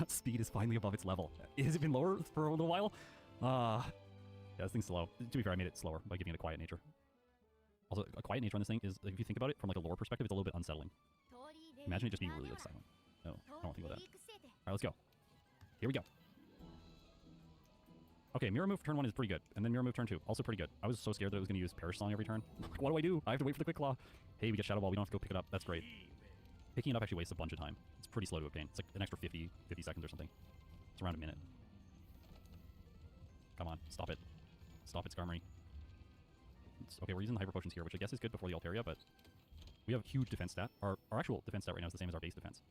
Speed is finally above its level. Has it been lower for a little while? Yeah, this thing's slow. To be fair, I made it slower by giving it a quiet nature. Also, a quiet nature on this thing is, like, if you think about it from like a lore perspective, it's a little bit unsettling. Imagine it just being really like silent. No, I don't want to think about that. Alright, let's go. Here we go. Okay, Mirror Move turn 1 is pretty good. And then Mirror Move turn 2, also pretty good. I was so scared that it was going to use Perish Song every turn. What do? I have to wait for the Quick Claw. Hey, we get Shadow Ball. We don't have to go pick it up. That's great. Picking it up actually wastes a bunch of time. It's pretty slow to obtain. It's like an extra 50 seconds or something. It's around a minute. Come on, stop it. Stop it, Skarmory. Okay, we're using the Hyper Potions here, which I guess is good before the Altaria, but we have a huge defense stat. Our actual defense stat right now is the same as our base defense.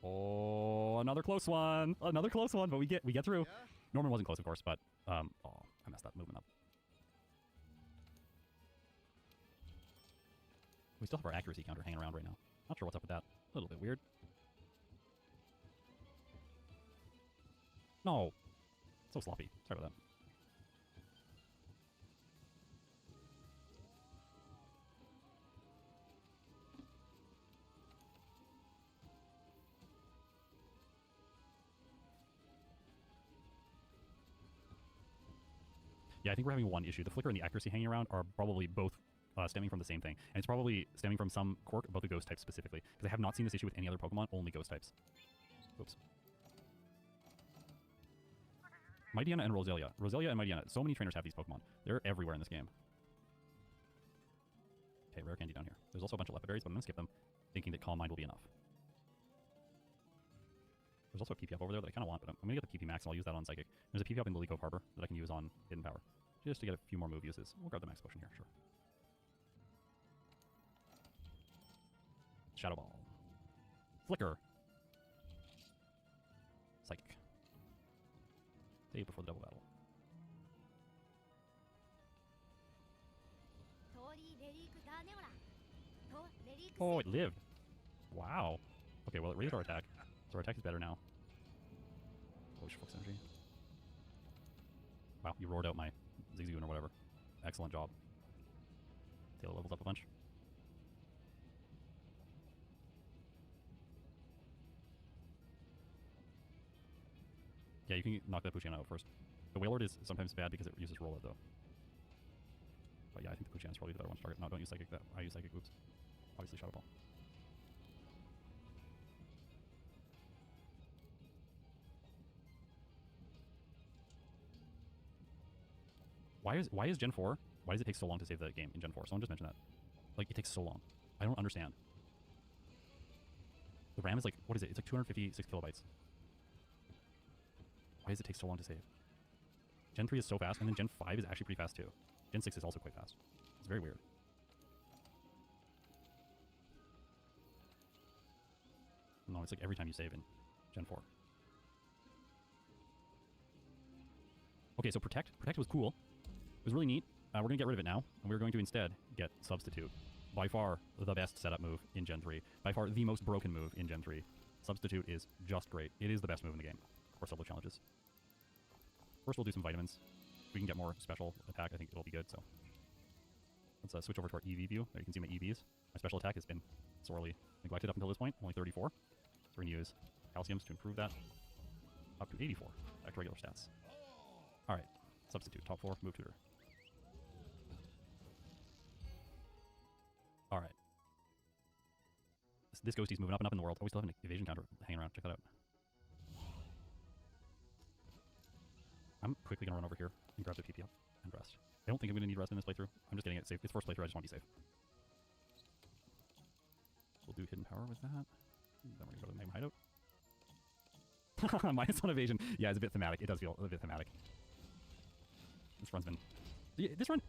Oh, another close one. Another close one, but we get through. Yeah. Norman wasn't close, of course, but oh, I messed that movement up. We still have our accuracy counter hanging around right now. Not sure what's up with that. A little bit weird. No. So sloppy. Sorry about that. Yeah, I think we're having one issue. The flicker and the accuracy hanging around are probably both stemming from the same thing. And it's probably stemming from some quirk about the ghost type specifically. Because I have not seen this issue with any other Pokemon, only ghost types. Oops. Mightyena and Roselia. Roselia and Mightyena. So many trainers have these Pokemon. They're everywhere in this game. Okay, rare candy down here. There's also a bunch of Lepiberries, but I'm going to skip them, thinking that Calm Mind will be enough. There's also a PP up over there that I kind of want, but I'm going to get the PP Max and I'll use that on Psychic. There's a PP up in Lily Cove Harbor that I can use on Hidden Power. Just to get a few more move uses. We'll grab the Max Potion here, sure. Shadow Ball. Flicker. Psychic. Save before the double battle. Oh, it lived. Wow. Okay, well, it raised our attack. So our attack is better now. Oh, we should focus energy. Wow, you roared out my Zigzagoon or whatever. Excellent job. Taylor levels up a bunch. Yeah, you can knock that Poochyena out first. The Wailord is sometimes bad because it uses Rollout, though. But yeah, I think the Poochyena is probably the better one to target. No, don't use Psychic. That I use Psychic. Oops. Obviously, Shadow Ball. Why is Gen 4? Why does it take so long to save the game in Gen 4? Someone just mentioned that. Like, it takes so long. I don't understand. The RAM is like, what is it? It's like 256 kilobytes. Why does it take so long to save? Gen 3 is so fast, and then Gen 5 is actually pretty fast too. Gen 6 is also quite fast. It's very weird. No, it's like every time you save in Gen 4. Okay, so Protect. Protect was cool. It was really neat. We're going to get rid of it now, and we're going to instead get Substitute. By far the best setup move in Gen 3. By far the most broken move in Gen 3. Substitute is just great. It is the best move in the game for solo challenges. First, we'll do some vitamins. If we can get more special attack, I think it'll be good, so. Let's switch over to our EV view. There you can see my EVs. My special attack has been sorely neglected up until this point, only 34. So we're going to use Calciums to improve that up to 84, back to regular stats. Alright, Substitute, top 4, move tutor. Alright. This Ghostie's moving up and up in the world. Oh, we still have an evasion counter hanging around. Check that out. I'm quickly going to run over here and grab the PP up and rest. I don't think I'm going to need rest in this playthrough. I'm just getting it safe. It's first playthrough, I just want to be safe. We'll do Hidden Power with that. Then we're going to go to the Magma Hideout. Minus on evasion. Yeah, it's a bit thematic. It does feel a bit thematic. This run's been... Yeah, this run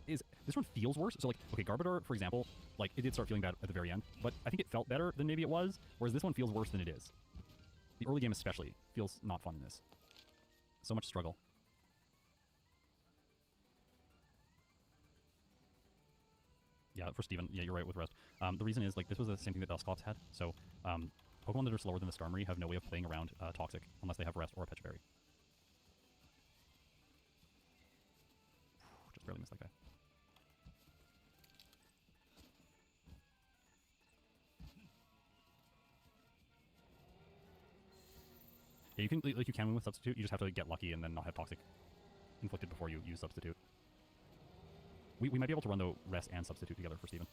feels worse. So, like, okay, Garbodor, for example, like, it did start feeling bad at the very end, but I think it felt better than maybe it was, whereas this one feels worse than it is. The early game especially feels not fun in this. So much struggle. Yeah, for Steven, yeah, you're right with rest. The reason is, like, this was the same thing that Dusclops had, so Pokemon that are slower than the Skarmory have no way of playing around Toxic unless they have rest or a Pecha Berry. Just barely missed that guy. Yeah, you can win with Substitute. You just have to get lucky and then not have Toxic inflicted before you use Substitute. We might be able to run, though, Rest and Substitute together for Steven.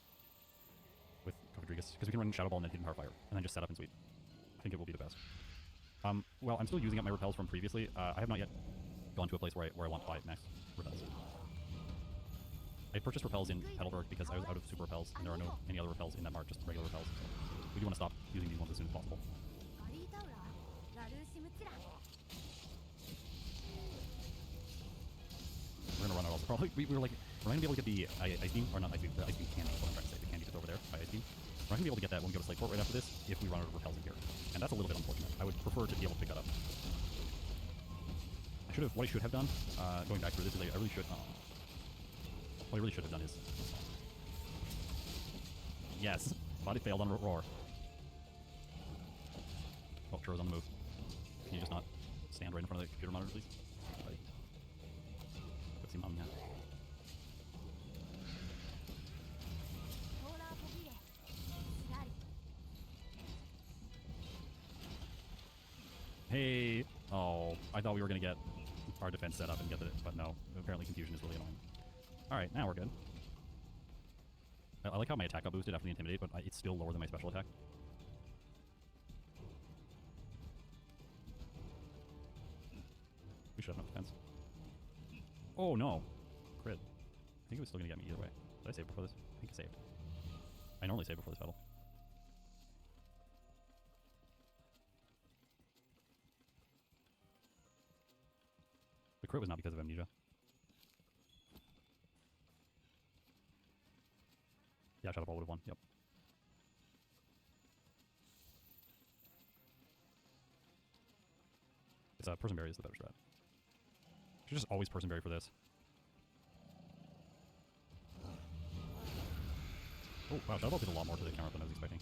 With Cofidrigus. Because we can run Shadow Ball and then Hidden Power Fire. And then just set up and sweep. I think it will be the best. Well, I'm still using up my repels from previously. I have not yet gone to a place where I want to buy max repels. I purchased repels in Heidelberg because I was out of super repels, and there are no any other repels in that mark, just regular repels. So we do want to stop using these ones as soon as possible. We're gonna run out also. Probably we're not gonna be able to get the ice beam, or not ice beam, the ice beam candy. That's what I'm trying to say. The candy that's over there by ice beam. We're not gonna be able to get that when we go to Slate Court right after this if we run out of repels in here, and that's a little bit unfortunate. I would prefer to be able to pick that up. What I should have done, going back through this, is I really should. What I really should have done is, yes, body failed on Roar. Oh, Churro's on the move. Can you just not stand right in front of the computer monitor, please? Buddy. Go see mom now. ポーラーポビエスラリ Hey! Oh, I thought we were gonna get our defense set up and get it, but no. Apparently confusion is really annoying. Alright, now we're good. I like how my attack got boosted after the Intimidate, but it's still lower than my special attack. We should have enough defense. Oh no! Crit. I think it was still gonna get me either way. Did I save before this? I think I saved. I normally save before this battle. The crit was not because of amnesia. Yeah, Shadow Ball would have won. Yep. It's Person Berry is the better strat. Should just always Person Berry for this. Oh wow, Shadow Ball did a lot more to the camera than I was expecting.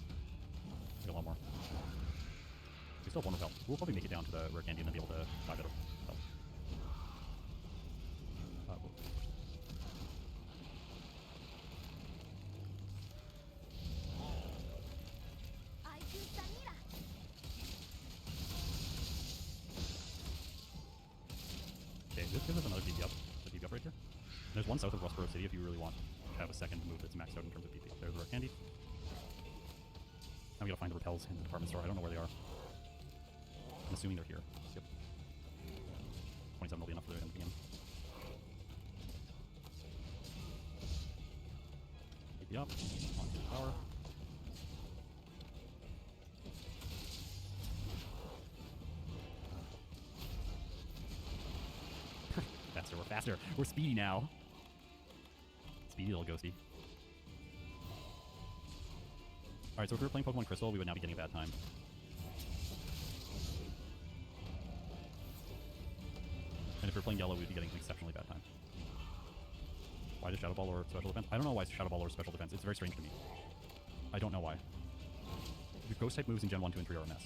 Did a lot more. We still have one without. We'll probably make it down to the rare candy and then be able to buy better health. Okay, this gives us another DB up. The DB up right here. And there's one south of Rustboro City if you really want to have a second move that's maxed out in terms of PP. There's the rare candy. Now we gotta find the repels in the department store. I don't know where they are. I'm assuming they're here. Yep. 27 will be enough for them to begin. DB up. On to the power. Faster, we're faster. We're speedy now. Speedy little ghosty. Alright, so if we were playing Pokemon Crystal, we would now be getting a bad time. And if we were playing Yellow, we would be getting an exceptionally bad time. Why does Shadow Ball lower special defense? I don't know why Shadow Ball lowers special defense. It's very strange to me. I don't know why. The Ghost type moves in Gen 1, 2, and 3 are a mess.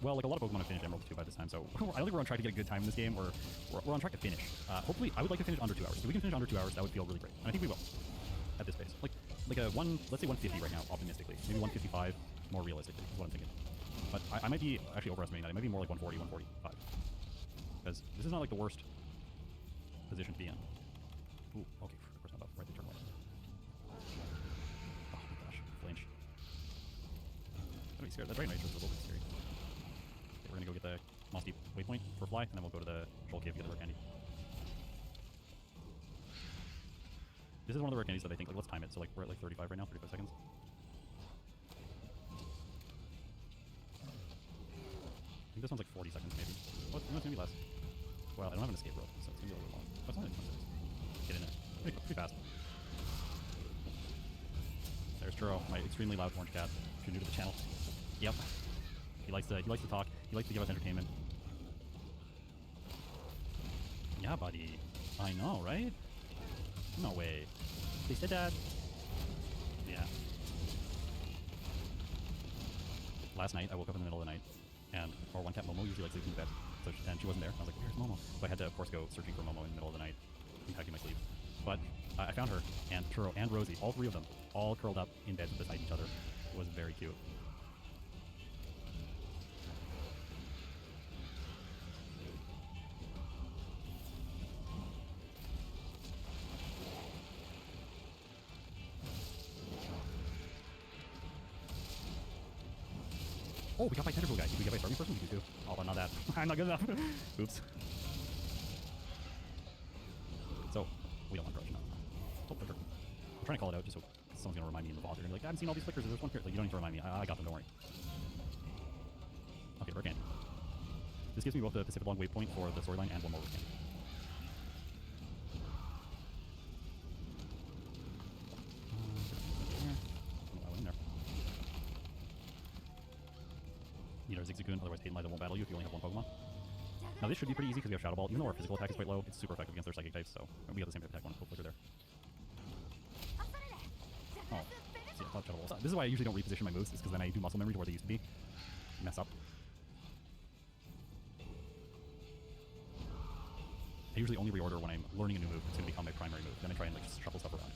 Well, like a lot of Pokemon have finished Emerald 2 by this time, so I don't think we're on track to get a good time in this game. We're on track to finish. Hopefully, I would like to finish under 2 hours. If we can finish under 2 hours, that would feel really great. And I think we will. At this pace. Like a let's say 150 right now, optimistically. Maybe 155, more realistically, is what I'm thinking. But I might be actually overestimating that. It might be more like 140, 145. Because this is not like the worst position to be in. Ooh, okay, of course not buff. Right, they turn away. Oh my gosh, flinch. Don't be scared. That Dragonite is a little bit scary. Okay, we're gonna go get the Moss Deep Waypoint for Fly, and then we'll go to the Shoal Cave to get the rare candy. This is one of the rare candies that I think, like, let's time it. So, like, we're at like 35 right now, 35 seconds. I think this one's like 40 seconds, maybe. Oh, no, it's gonna be less. Well, I don't have an escape rope, so it's gonna be a little bit long. But it's only 26. Get in there. Pretty fast. There's Churro, my extremely loud orange cat. If you're new to the channel. Yep. He likes to talk. He likes to give us entertainment. Yeah, buddy. I know, right? No way. They said that. Yeah. Last night, I woke up in the middle of the night, and our one cat Momo usually likes sleeping in bed, so and she wasn't there. I was like, "Where's Momo?" So I had to, of course, go searching for Momo in the middle of the night, impacting my sleep. But I found her, and Churro, and Rosie, all three of them, all curled up in bed beside each other. It was very cute. Oh, we got by Tentacle guy. Did we get by Starmie person? We do too. Oh, but not that. I'm not good enough. Oops. So, we don't want Crush, no. Oh, flicker. I'm trying to call it out just so someone's going to remind me in the VOD. They're going to be like, I haven't seen all these flickers. There's one here. Like, you don't need to remind me. I got them, don't worry. Okay, rare candy. This gives me both the Pacific Long Waypoint for the storyline and one more rare candy. Need our Zigzagoon, otherwise Hayden Liza won't battle you if you only have one Pokemon. Now this should be pretty easy because we have Shadow Ball. Even though our physical attack is quite low, it's super effective against their psychic types, so we got the same type of attack one. Full flicker there. Oh. thought Shadow Ball. So this is why I usually don't reposition my moves, is because then I do muscle memory to where they used to be. Mess up. I usually only reorder when I'm learning a new move that's going to become my primary move. Then I try and like just shuffle stuff around.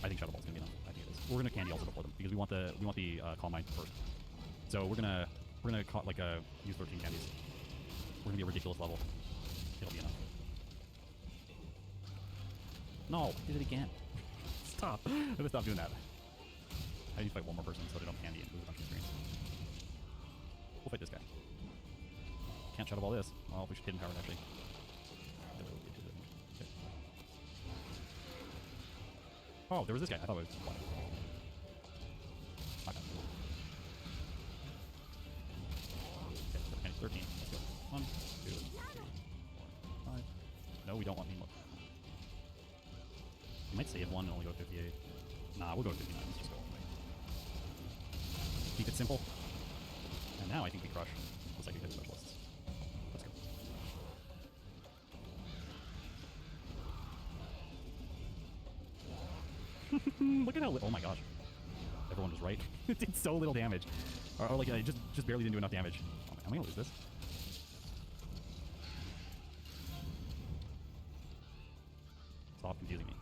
I think Shadow Ball's going to be enough. I think it is. We're going to candy also before them because we want the Calm Mind first. So we're gonna like use 13 candies. We're gonna be a ridiculous level. It'll be enough. No, did it again. Stop. I'm gonna stop doing that. I need to fight one more person so they don't candy and lose a bunch of experience. We'll fight this guy. Can't Shadow Ball this. Well, we should hidden power it actually. Okay. Oh, there was this guy. I thought it was one. Okay. Okay, 13. Let's go. 1, 2, 3, 4, 5. No, we don't want Nemo. We might save one and only go 58. Nah, we'll go 59. Let's just go all the way. Keep it simple. And now I think we crush. Looks like we hit specialists. Let's go. Look at how oh my gosh. Everyone was right. It did so little damage. Or like, I just barely didn't do enough damage. Oh, am I gonna lose this? Stop confusing me.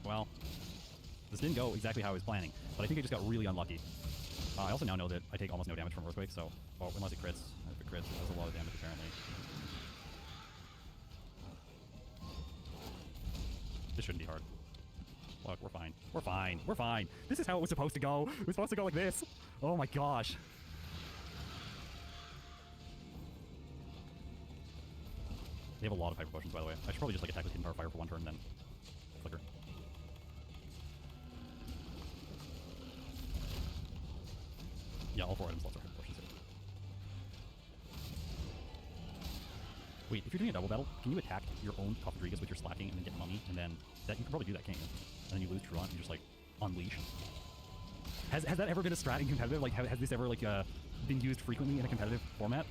Well, this didn't go exactly how I was planning, but I think I just got really unlucky. I also now know that I take almost no damage from Earthquake, so, well, unless it crits. If it crits, it does a lot of damage apparently. This shouldn't be hard. Look, we're fine. We're fine. We're fine. This is how it was supposed to go. It was supposed to go like this. Oh my gosh. They have a lot of hyper potions, by the way. I should probably just like attack with Hidden Power Fire for one turn, then flicker. Yeah, all 4 item slots are hyper potions. Wait, if you're doing a double battle, can you attack your own Cofidrigas with your slacking and then get Mummy, and then that you can probably do that, can't you? And then you lose Truant and you just like unleash. Has that ever been a strat in competitive? Like, has this ever like been used frequently in a competitive format?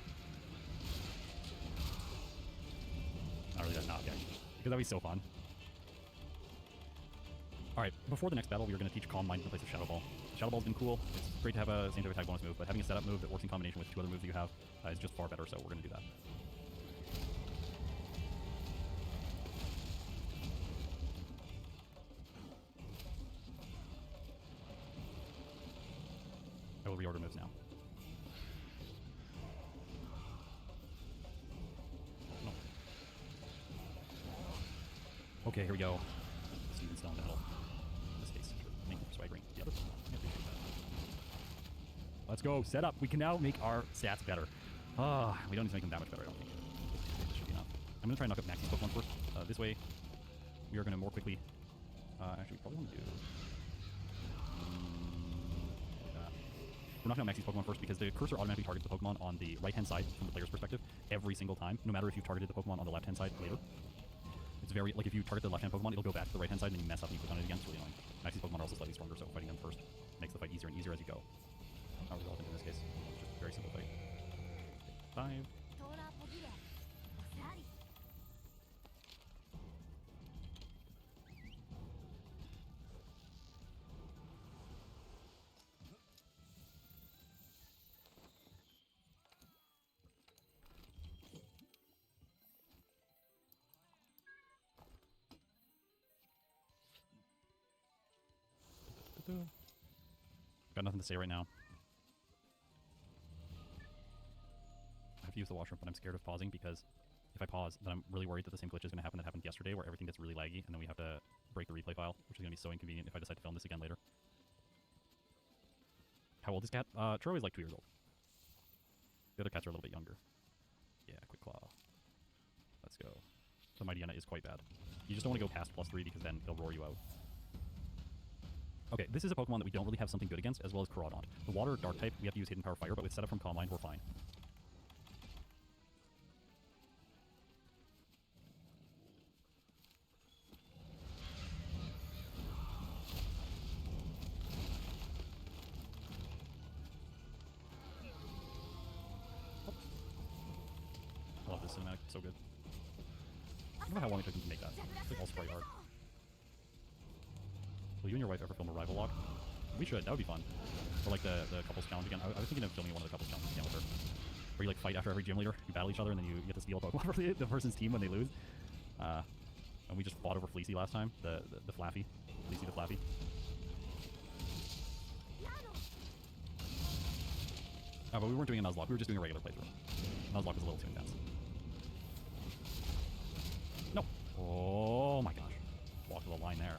Not really, that's not okay. Because that'd be so fun. Alright, before the next battle, we are going to teach Calm Mind in the place of Shadow Ball. Shadow Ball's been cool. It's great to have a same type attack bonus move, but having a setup move that works in combination with 2 other moves that you have is just far better, so we're going to do that. I will reorder moves now. No. Okay, here we go. Steven's still in the middle. In this case, thank you for swaggering. Yeah, I appreciate that. Let's go. Set up. We can now make our stats better. We don't need to make them that much better, I don't think. This should be enough. I'm going to try and knock up Maxie's Pokemon first. This way, we are going to more quickly... actually, we probably want to do... We're knocking out Maxie's Pokemon first because the cursor automatically targets the Pokemon on the right-hand side from the player's perspective every single time, no matter if you've targeted the Pokemon on the left-hand side later. It's very, like if you target the left-hand Pokemon, it'll go back to the right-hand side and then you mess up and you click on it again. It's really annoying. Maxie's Pokemon are also slightly stronger, so fighting them first makes the fight easier and easier as you go. Not relevant in this case. It's just a very simple fight. 5. Got nothing to say right now. I have to use the washroom, but I'm scared of pausing because if I pause, then I'm really worried that the same glitch is going to happen that happened yesterday where everything gets really laggy and then we have to break the replay file, which is going to be so inconvenient if I decide to film this again later. How old is Cat? Troy is like 2 years old. The other cats are a little bit younger. Yeah, Quick Claw. Let's go. The Mightyena is quite bad. You just don't want to go past +3 because then he'll roar you out. Okay, this is a Pokemon that we don't really have something good against, as well as Koraidon. The Water Dark type, we have to use Hidden Power Fire, but with setup from Calm Mind, we're fine. I love this cinematic, it's so good. about how long it took me to make that. It's like all spray art. Will you and your wife ever film a rival log? We should. That would be fun. Or like the couples challenge again. I was thinking of filming one of the couples challenges again with her. Where you like fight after every gym leader. You battle each other and then you get to steal a Pokemon for the person's team when they lose. And we just fought over Fleecy last time. The Flaffy. Fleecy the Flaffy. But we weren't doing a Nuzlocke. We were just doing a regular playthrough. Nuzlocke was a little too intense. No. Oh my gosh. Walk to the line there.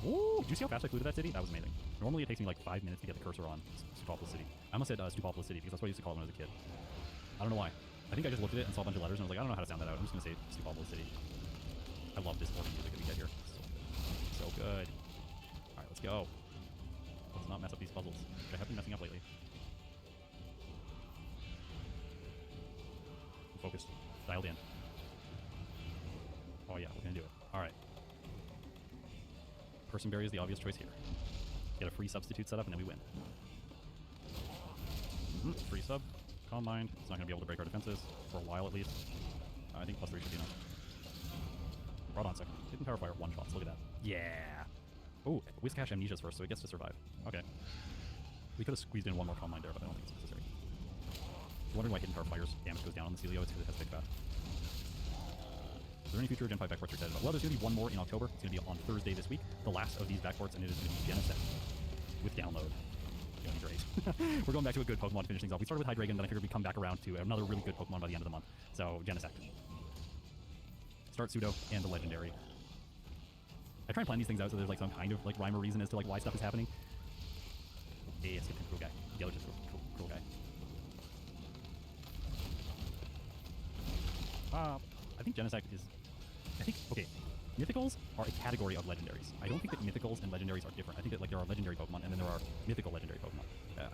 Ooh, did you see how fast I flew to that city? That was amazing. Normally it takes me like 5 minutes to get the cursor on Stupopolis City. I almost said Stupopolis City because that's what I used to call it when I was a kid. I don't know why. I think I just looked at it and saw a bunch of letters and I was like, I don't know how to sound that out. I'm just going to say Stupopolis City. I love this organ music that we get here. So good. Alright, let's go. Let's not mess up these puzzles, which I have been messing up lately. I'm focused. Dialed in. Oh yeah, we're going to do it. Alright. Personberry is the obvious choice here. Get a free substitute set up and then we win. Free sub. Calm Mind. It's not going to be able to break our defenses, for a while at least. I think +3 should be enough. Right on second. Hidden Power Fire, one shots. Look at that. Yeah! Oh, Whiscash Amnesia's first, so it gets to survive. Okay. We could have squeezed in one more Calm Mind there, but I don't think it's necessary. If you're wondering why Hidden Power Fire's damage goes down on the Celio, it's because it has Big Fat. Is there any future Gen 5 backports you're excited about? Well, there's going to be one more in October. It's going to be on Thursday this week. The last of these backports, and it is going to be Genesect with download. It's going to be great. We're going back to a good Pokemon to finish things off. We started with Hydreigon, then I figured we'd come back around to another really good Pokemon by the end of the month. So, Genesect. Start Pseudo and the Legendary. I try and plan these things out so there's like some kind of like rhyme or reason as to like why stuff is happening. Hey, it's Cruel Guy. Yellow just Cruel Guy. I think Genesect is... okay, Mythicals are a category of legendaries. I don't think that Mythicals and legendaries are different. I think that like there are legendary Pokemon and then there are mythical legendary Pokemon.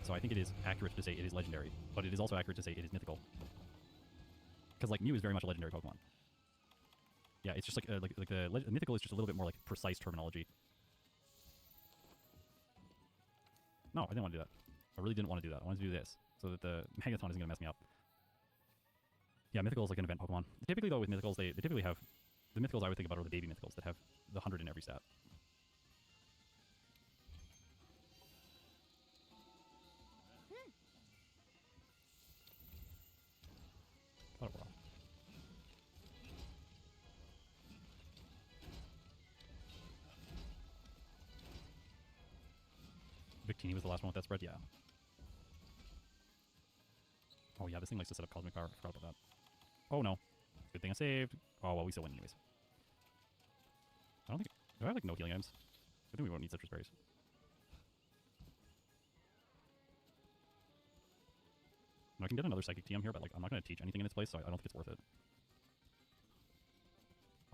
So I think it is accurate to say it is legendary, but it is also accurate to say it is mythical. Because like Mew is very much a legendary Pokemon. Yeah, it's just like the mythical is just a little bit more like precise terminology. No, I didn't want to do that. I really didn't want to do that. I wanted to do this so that the Megaton isn't going to mess me up. Yeah, Mythical is like an event Pokemon. Typically, though, with Mythicals, they typically have... The Mythicals I would think about are the baby Mythicals that have the 100 in every stat. Thought it were. Victini was the last one with that spread? Yeah. Oh yeah, this thing likes to set up Cosmic Power. I forgot about that. Oh no. Good thing I saved. Oh well, we still win anyways. I don't think... Do I have like no healing items? I think we won't need Citrus Berries. No, I can get another Psychic TM here, but like I'm not going to teach anything in its place, so I don't think it's worth it.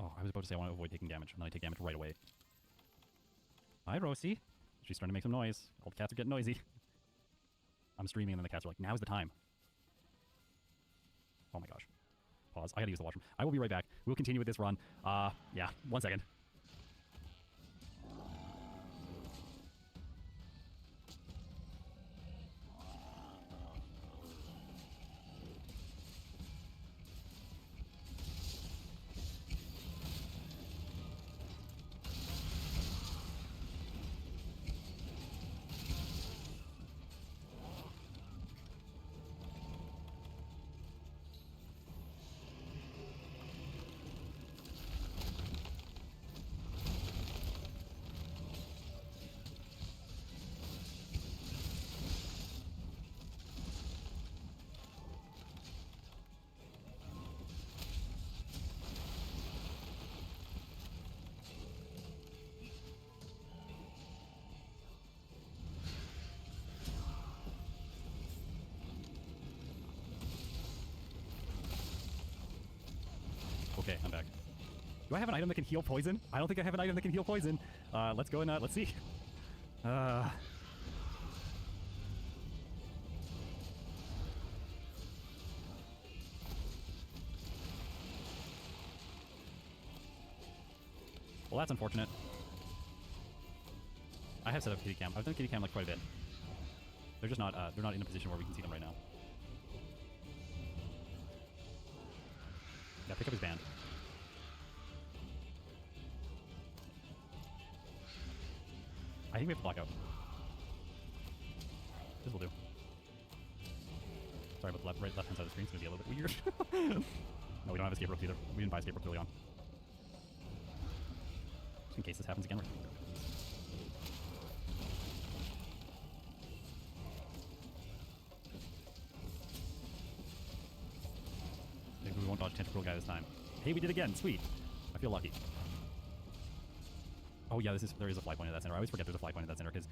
Oh, I was about to say I want to avoid taking damage, and then I take damage right away. Hi, Rosie. She's starting to make some noise. All the cats are getting noisy. I'm streaming, and then the cats are like, now's the time. Oh my gosh. Pause. I gotta use the washroom. I will be right back. We'll continue with this run. Yeah, 1 second. Okay, I'm back. Do I have an item that can heal poison? I don't think I have an item that can heal poison. Let's go and let's see. Well, that's unfortunate. I have set up kitty cam. I've done kitty cam like quite a bit. They're just not. They're not in a position where we can see them right now. Yeah, pick up his band. I think we have to block out. This will do. Sorry about the left-hand side of the screen. It's going to be a little bit weird. No, we don't have escape ropes either. We didn't buy escape ropes early on. Just in case this happens again. Maybe we won't dodge Tentacle Guy this time. Hey, we did again. Sweet. I feel lucky. Oh yeah, there is a fly point at that center. I always forget there's a fly point at that center because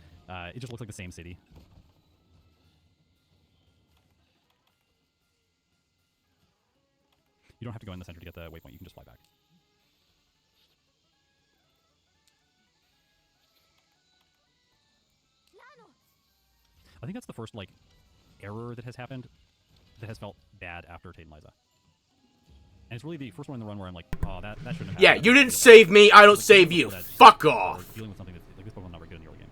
it just looks like the same city. You don't have to go in the center to get the waypoint. You can just fly back. I think that's the first, like, error that has happened that has felt bad after Tate and Liza. And it's really the first one in the run where I'm like, oh, that shouldn't have happened. Yeah, you didn't save me, I don't save you. Fuck off. Dealing with something that's, like, this Pokemon's not very good in the early game.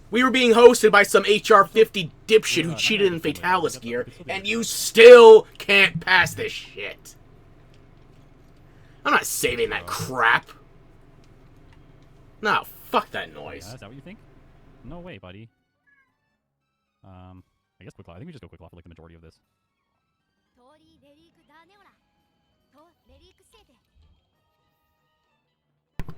We were being hosted by some HR50 dipshit who cheated in Fatalis gear, and you still can't pass this shit. I'm not saving that crap. No, fuck that noise. Yeah, is that what you think? No way, buddy. I guess Quick Claw. I think we just go Quick Claw for like the majority of this.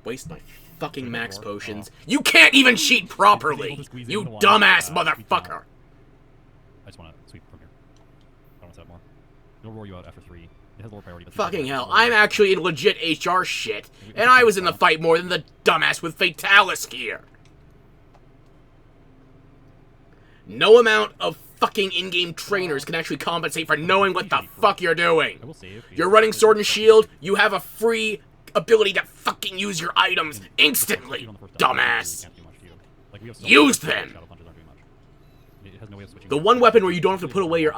Waste my fucking max potions. You can't even cheat properly! You dumbass motherfucker! I just want to sweep from here. I don't want to set up more. It'll roar you out after 3. It has lower priority, but... Fucking hell, I'm actually in legit HR shit, and I was in the fight more than the dumbass with Fatalis gear! No amount of fucking in-game trainers can actually compensate for knowing what the fuck you're doing! You're running Sword and Shield, you have a free ability to fucking use your items instantly, dumbass! Use them! The one weapon where you don't have to put away your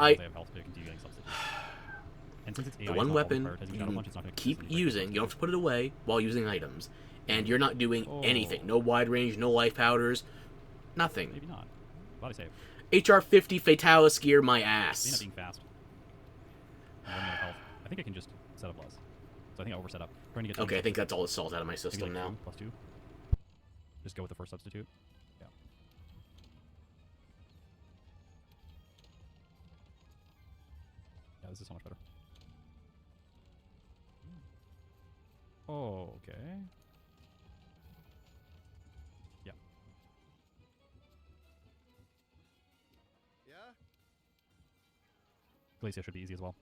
the one weapon you can keep using, you don't have to put it away while using items. And you're not doing anything. No wide range, no life powders, nothing. Maybe not. Body save. HR50 Fatalis gear my ass. May not being fast. I think I can just set up less. So I think I overset up. Trying to get okay, I think that's all the salt out of my system now. +2. Just go with the first substitute. Yeah. Yeah, this is so much better. Oh, okay. Yeah. Yeah? Glacia should be easy as well.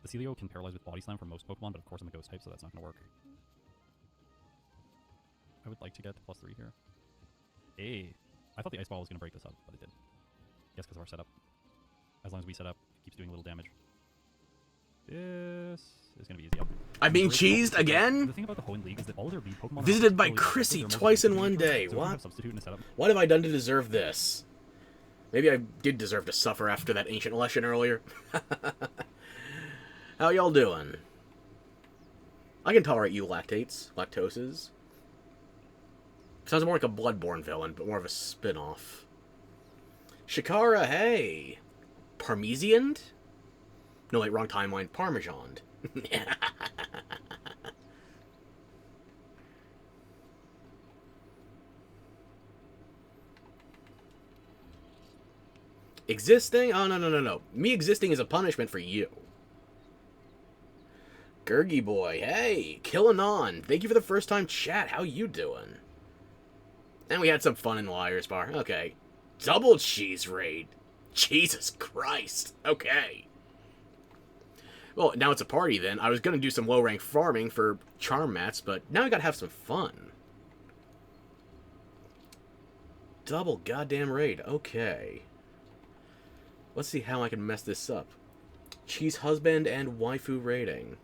The Celio can paralyze with Body Slam for most Pokemon, but of course I'm a Ghost type, so that's not going to work. I would like to get +3 here. Hey! I thought the Ice Ball was going to break this up, but it did. Guess because of our setup. As long as we set up, it keeps doing a little damage. This is going to be easy. I'm being cheesed again? The thing about the Hoenn League is that all their B Pokemon visited by Chrissy twice in one day. What? What have I done to deserve this? Maybe I did deserve to suffer after that ancient lesson earlier. How y'all doing? I can tolerate you lactoses. Sounds more like a Bloodborne villain, but more of a spin-off. Shikara, hey! Parmesan? No, wait, wrong timeline. Parmesan. Existing? Oh, no. Me existing is a punishment for you. Gurgy boy, hey! Killanon, thank you for the first time chat. How you doing? And we had some fun in the Liar's Bar. Okay. Double cheese raid. Jesus Christ. Okay. Well, now it's a party then. I was going to do some low-rank farming for charm mats, but now I got to have some fun. Double goddamn raid. Okay. Let's see how I can mess this up. Cheese husband and waifu raiding.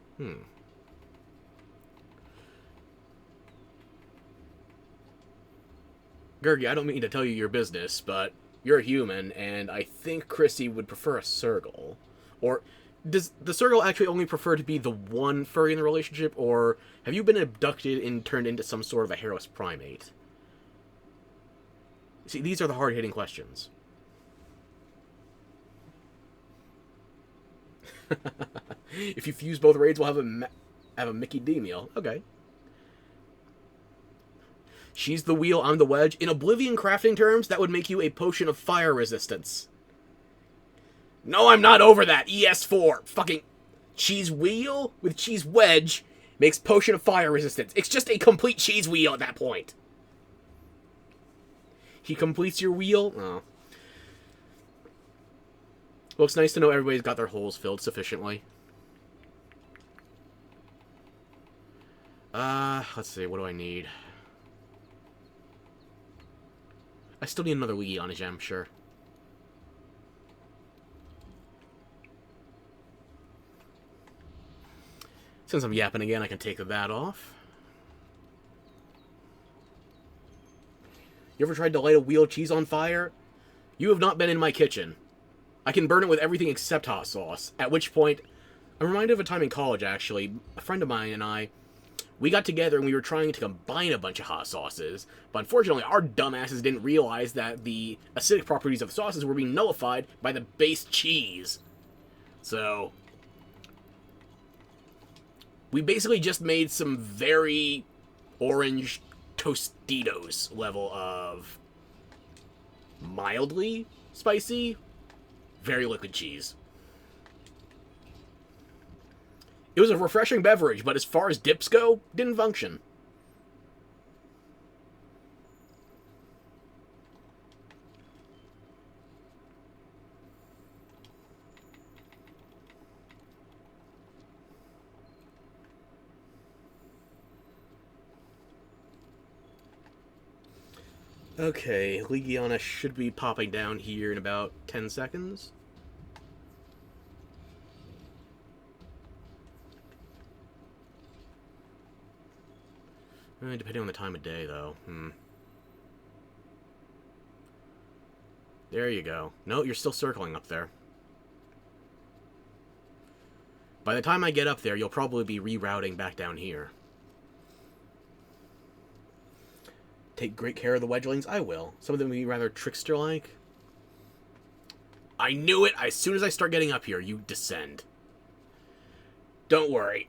Gurgi, I don't mean to tell you your business, but you're a human, and I think Chrissy would prefer a Circle. Or, does the circle actually only prefer to be the one furry in the relationship, or have you been abducted and turned into some sort of a hairless primate? See, these are the hard-hitting questions. If you fuse both raids, we'll have a Mickey D meal. Okay. She's the wheel, I'm the wedge. In Oblivion crafting terms, that would make you a potion of fire resistance. No, I'm not over that. ES4. Fucking cheese wheel with cheese wedge makes potion of fire resistance. It's just a complete cheese wheel at that point. He completes your wheel? Oh. Well, it's nice to know everybody's got their holes filled sufficiently. Let's see, what do I need? I still need another Legiana gem, sure. Since I'm yapping again, I can take that off. You ever tried to light a wheel of cheese on fire? You have not been in my kitchen. I can burn it with everything except hot sauce. At which point, I'm reminded of a time in college, actually. A friend of mine and I, we got together and we were trying to combine a bunch of hot sauces. But unfortunately, our dumbasses didn't realize that the acidic properties of the sauces were being nullified by the base cheese. So we basically just made some very orange Tostitos level of mildly spicy, very liquid cheese. It was a refreshing beverage, but as far as dips go, didn't function. Okay, Legiana should be popping down here in about 10 seconds. Depending on the time of day, though. There you go. No, you're still circling up there. By the time I get up there, you'll probably be rerouting back down here. Take great care of the wedgelings? I will. Some of them will be rather trickster-like. I knew it! As soon as I start getting up here, you descend. Don't worry.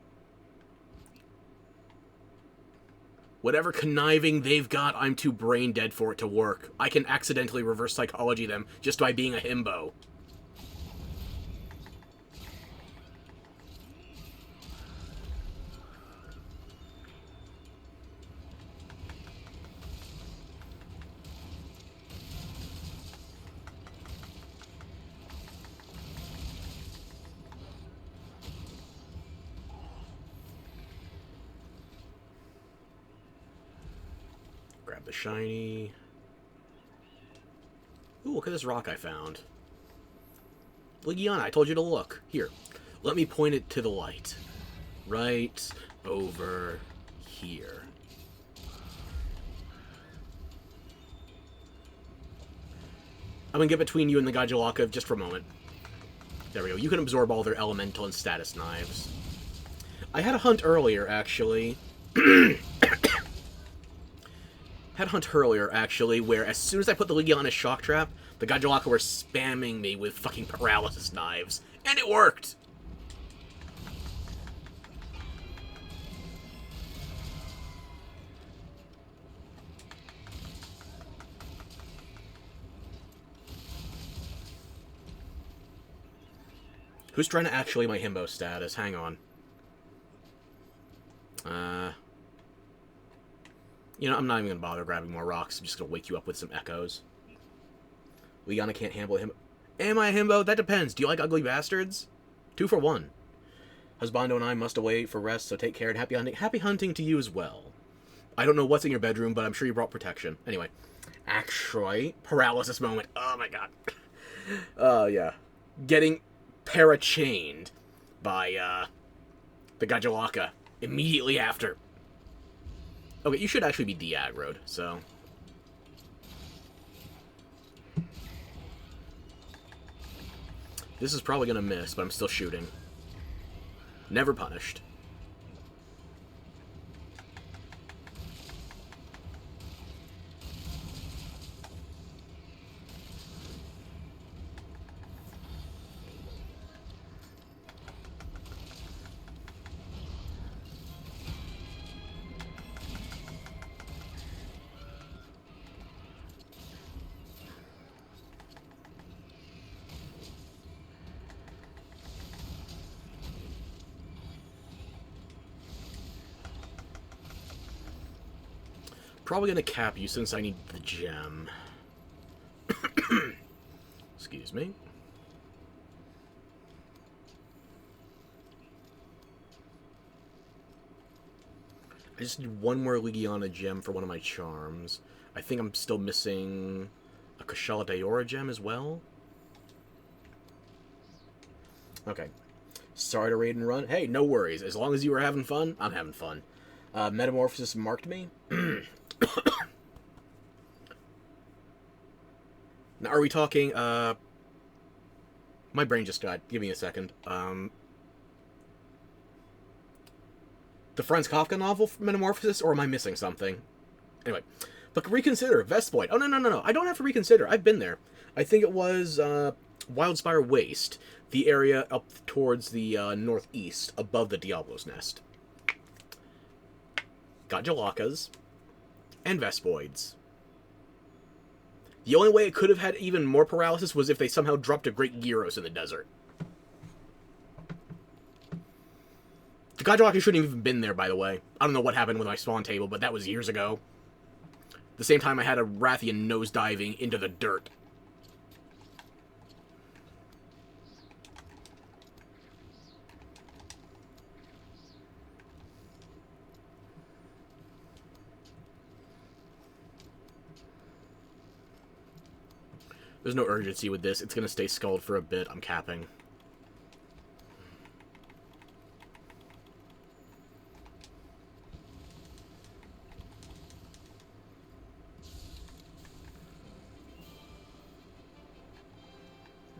Whatever conniving they've got, I'm too brain dead for it to work. I can accidentally reverse psychology them just by being a himbo. Grab the shiny. Ooh, look at this rock I found. Legiana, I told you to look. Here, let me point it to the light. Right over here. I'm gonna get between you and the Gajalaka just for a moment. There we go. You can absorb all their elemental and status knives. I had a hunt earlier, actually. Where as soon as I put the Legiana shock trap, the Gajalaka were spamming me with fucking paralysis knives. And it worked! Who's trying to actually my himbo status? Hang on. You know, I'm not even going to bother grabbing more rocks. I'm just going to wake you up with some echoes. Legiana can't handle him. Am I a himbo? That depends. Do you like ugly bastards? 2 for 1. Husbando and I must away for rest, so take care and happy hunting. Happy hunting to you as well. I don't know what's in your bedroom, but I'm sure you brought protection. Anyway. Actually, paralysis moment. Oh my god. Yeah. Getting parachained by, the Gajalaka immediately after. Okay, you should actually be de-aggroed, so... This is probably gonna miss, but I'm still shooting. Never punished. Probably gonna cap you since I need the gem. Excuse me. I just need one more Legiana gem for one of my charms. I think I'm still missing a Kushala Daora gem as well. Okay. Sorry to raid and run. Hey, no worries. As long as you were having fun, I'm having fun. Metamorphosis marked me. Now, are we talking, my brain just died. Give me a second. The Franz Kafka novel, Metamorphosis, or am I missing something? Anyway, but reconsider, Vespoid. Oh, no. I don't have to reconsider. I've been there. I think it was, Wildspire Waste, the area up towards the, northeast, above the Diablo's Nest. Got Jalakas, and Vespoids. The only way it could have had even more paralysis was if they somehow dropped a Great Gyros in the desert. The Gajalaka shouldn't have even been there, by the way. I don't know what happened with my spawn table, but that was years ago. The same time I had a Rathian nosediving into the dirt. There's no urgency with this. It's going to stay skulled for a bit. I'm capping.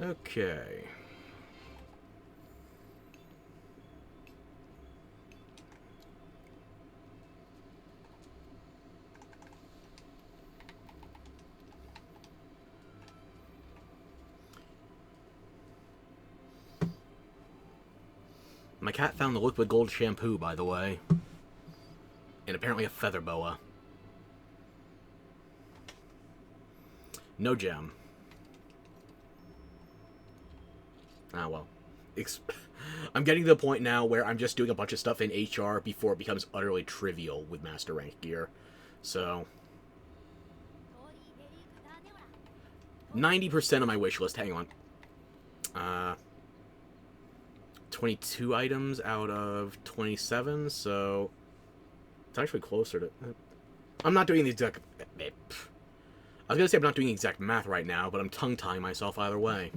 Okay. My cat found the liquid gold shampoo, by the way. And apparently a feather boa. No gem. Ah, well. I'm getting to the point now where I'm just doing a bunch of stuff in HR before it becomes utterly trivial with Master Rank gear. So 90% of my wish list, hang on. 22 items out of 27, so it's actually closer to... I'm not doing the exact... I was gonna say I'm not doing the exact math right now, but I'm tongue-tying myself either way.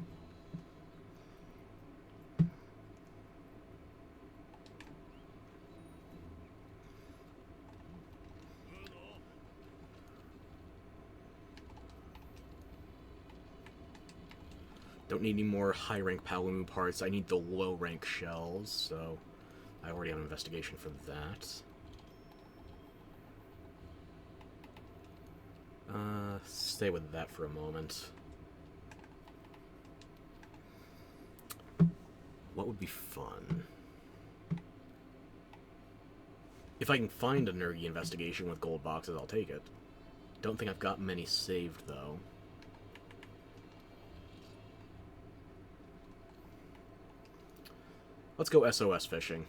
Don't need any more high-rank Palumu parts. I need the low-rank shells, so I already have an investigation for that. Stay with that for a moment. What would be fun? If I can find a Nergi investigation with gold boxes, I'll take it. Don't think I've got many saved, though. Let's go SOS fishing.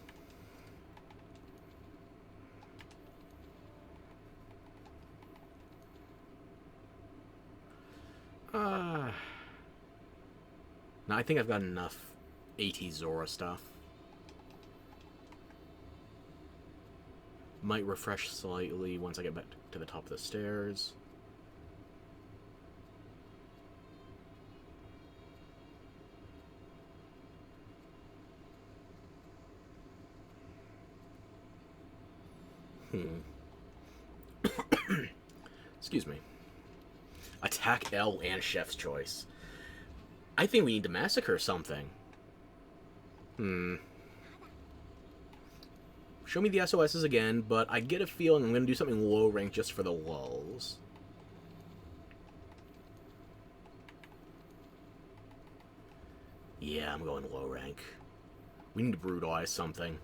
Now, I think I've got enough AT Zora stuff. Might refresh slightly once I get back to the top of the stairs. Excuse me. Attack L and Chef's Choice. I think we need to massacre something. Show me the SOSs again, but I get a feeling I'm going to do something low rank just for the lulls. Yeah, I'm going low rank. We need to brutalize something.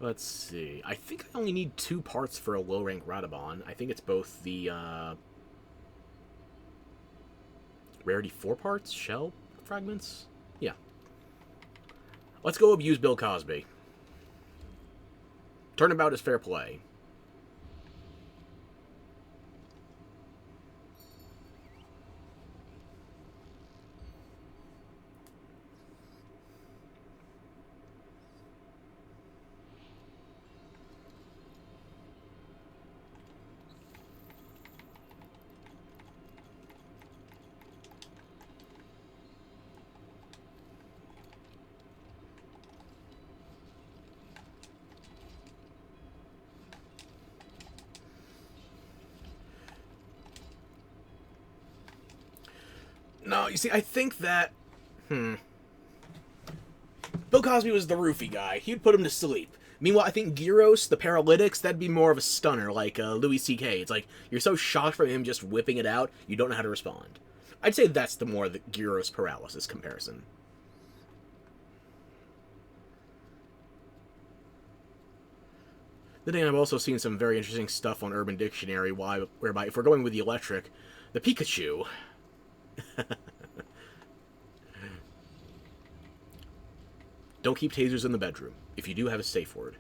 Let's see. I think I only need 2 parts for a low rank Radabon. I think it's both the rarity 4 parts, shell fragments. Yeah. Let's go abuse Bill Cosby. Turnabout is fair play. No, you see, I think that... Bill Cosby was the roofie guy. He'd put him to sleep. Meanwhile, I think Gyros, the paralytics, that'd be more of a stunner, like Louis C.K. It's like, you're so shocked from him just whipping it out, you don't know how to respond. I'd say that's the more the Gyros paralysis comparison. Then again, I've also seen some very interesting stuff on Urban Dictionary, whereby if we're going with the electric, the Pikachu... Don't keep tasers in the bedroom. If you do, have a safe word.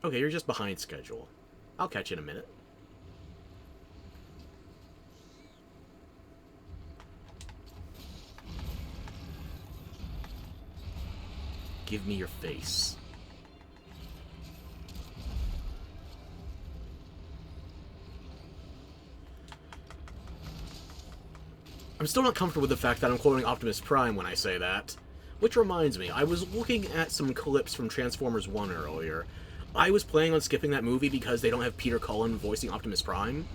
Okay, you're just behind schedule. I'll catch you in a minute. Give me your face. I'm still not comfortable with the fact that I'm quoting Optimus Prime when I say that. Which reminds me, I was looking at some clips from Transformers 1 earlier. I was planning on skipping that movie because they don't have Peter Cullen voicing Optimus Prime.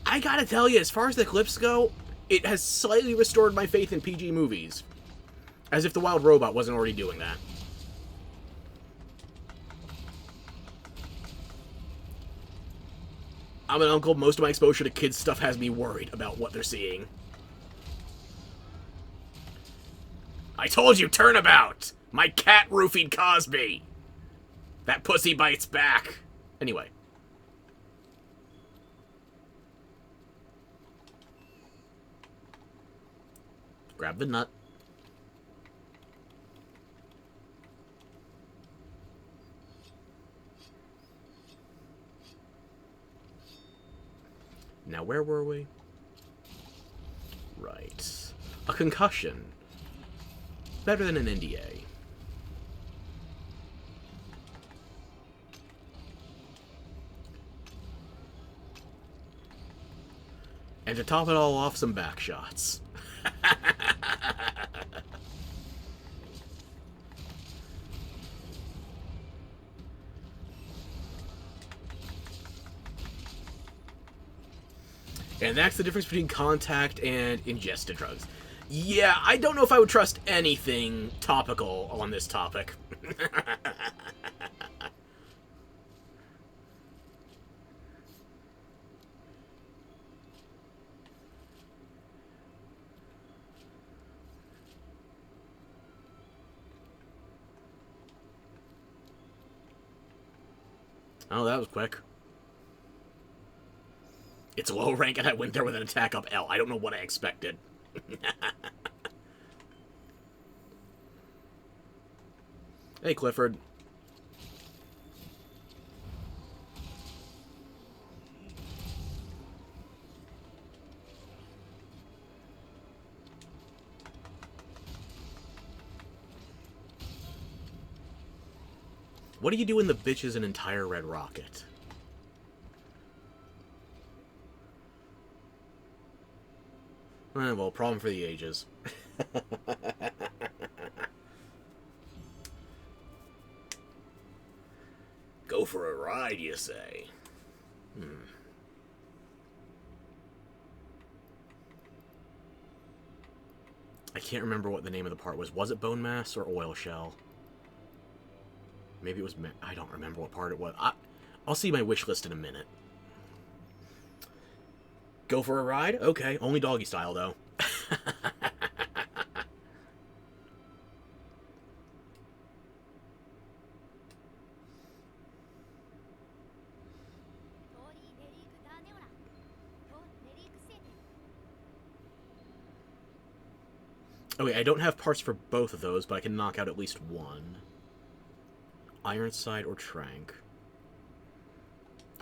I gotta tell you, as far as the clips go, it has slightly restored my faith in PG movies. As if The Wild Robot wasn't already doing that. I'm an uncle. Most of my exposure to kids' stuff has me worried about what they're seeing. I told you, turnabout! My cat roofied Cosby! That pussy bites back. Anyway. Grab the nut. Now, where were we? Right. A concussion. Better than an NDA. And to top it all off, some back shots. And that's the difference between contact and ingested drugs. Yeah, I don't know if I would trust anything topical on this topic. Oh, that was quick. It's low rank and I went there with an attack up L. I don't know what I expected. Hey, Clifford. What do you do when the bitch is an entire red rocket? Well, problem for the ages. Go for a ride, you say? I can't remember what the name of the part was. Was it bone mass or oil shell? Maybe it was... I don't remember what part it was. I'll see my wish list in a minute. Go for a ride? Okay, only doggy style, though. Okay, I don't have parts for both of those, but I can knock out at least one. Ironside or Trank?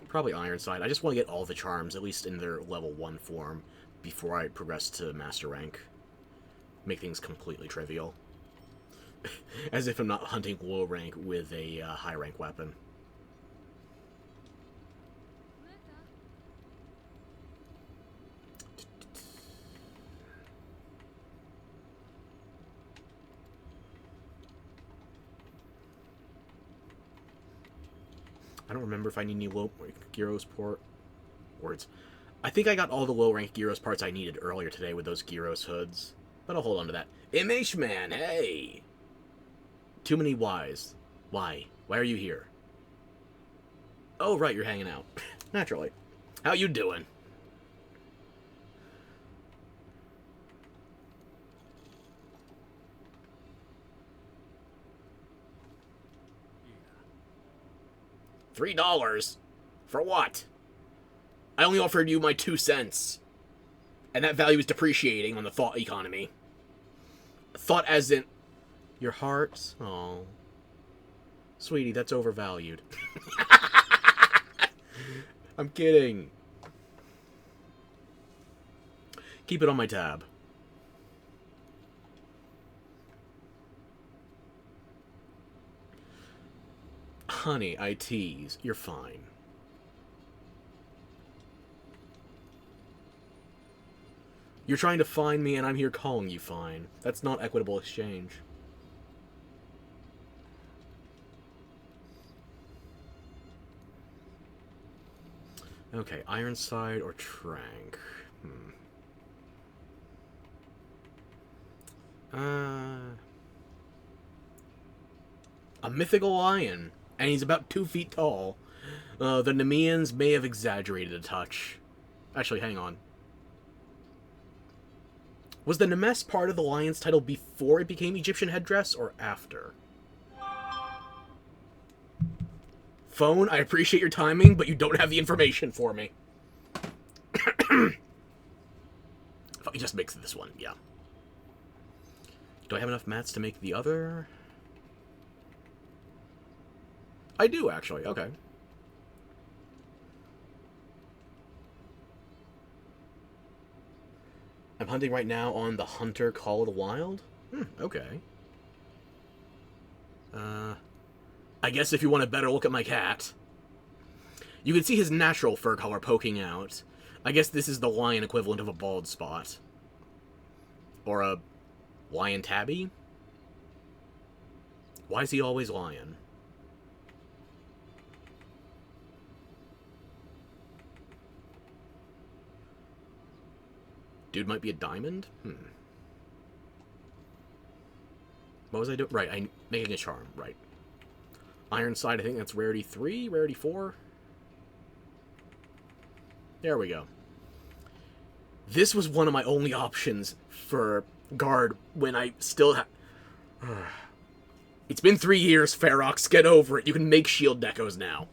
Probably Ironside. I just want to get all the charms, at least in their level 1 form, before I progress to Master Rank. Make things completely trivial. As if I'm not hunting low rank with a high rank weapon. I don't remember if I need any low rank Gyros words. I think I got all the low rank Gyros parts I needed earlier today with those Gyros hoods. But I'll hold on to that. Image Man, hey! Too many Ys. Why? Why are you here? Oh, right, you're hanging out. Naturally. How you doing? $3? For what? I only offered you my 2 cents. And that value is depreciating on the thought economy. Thought as in... Your heart? Oh. Sweetie, that's overvalued. I'm kidding. Keep it on my tab. Honey, I tease. You're fine. You're trying to find me and I'm here calling you fine. That's not equitable exchange. Okay, Ironside or Trank? A mythical lion, and he's about 2 feet tall. The Nemeans may have exaggerated a touch. Actually, hang on. Was the Nemes part of the lion's title before it became Egyptian headdress, or after? Phone, I appreciate your timing, but you don't have the information for me. If I just mix this one, yeah. Do I have enough mats to make the other? I do, actually. Okay. I'm hunting right now on the Hunter Call of the Wild? Okay. I guess if you want a better look at my cat. You can see his natural fur color poking out. I guess this is the lion equivalent of a bald spot. Or a lion tabby? Why is he always lion? Dude might be a diamond? What was I doing? Right, I'm making a charm. Right. Ironside, I think that's rarity 3, rarity 4. There we go. This was one of my only options for guard when I still have... It's been 3 years, Ferox. Get over it. You can make shield decos now.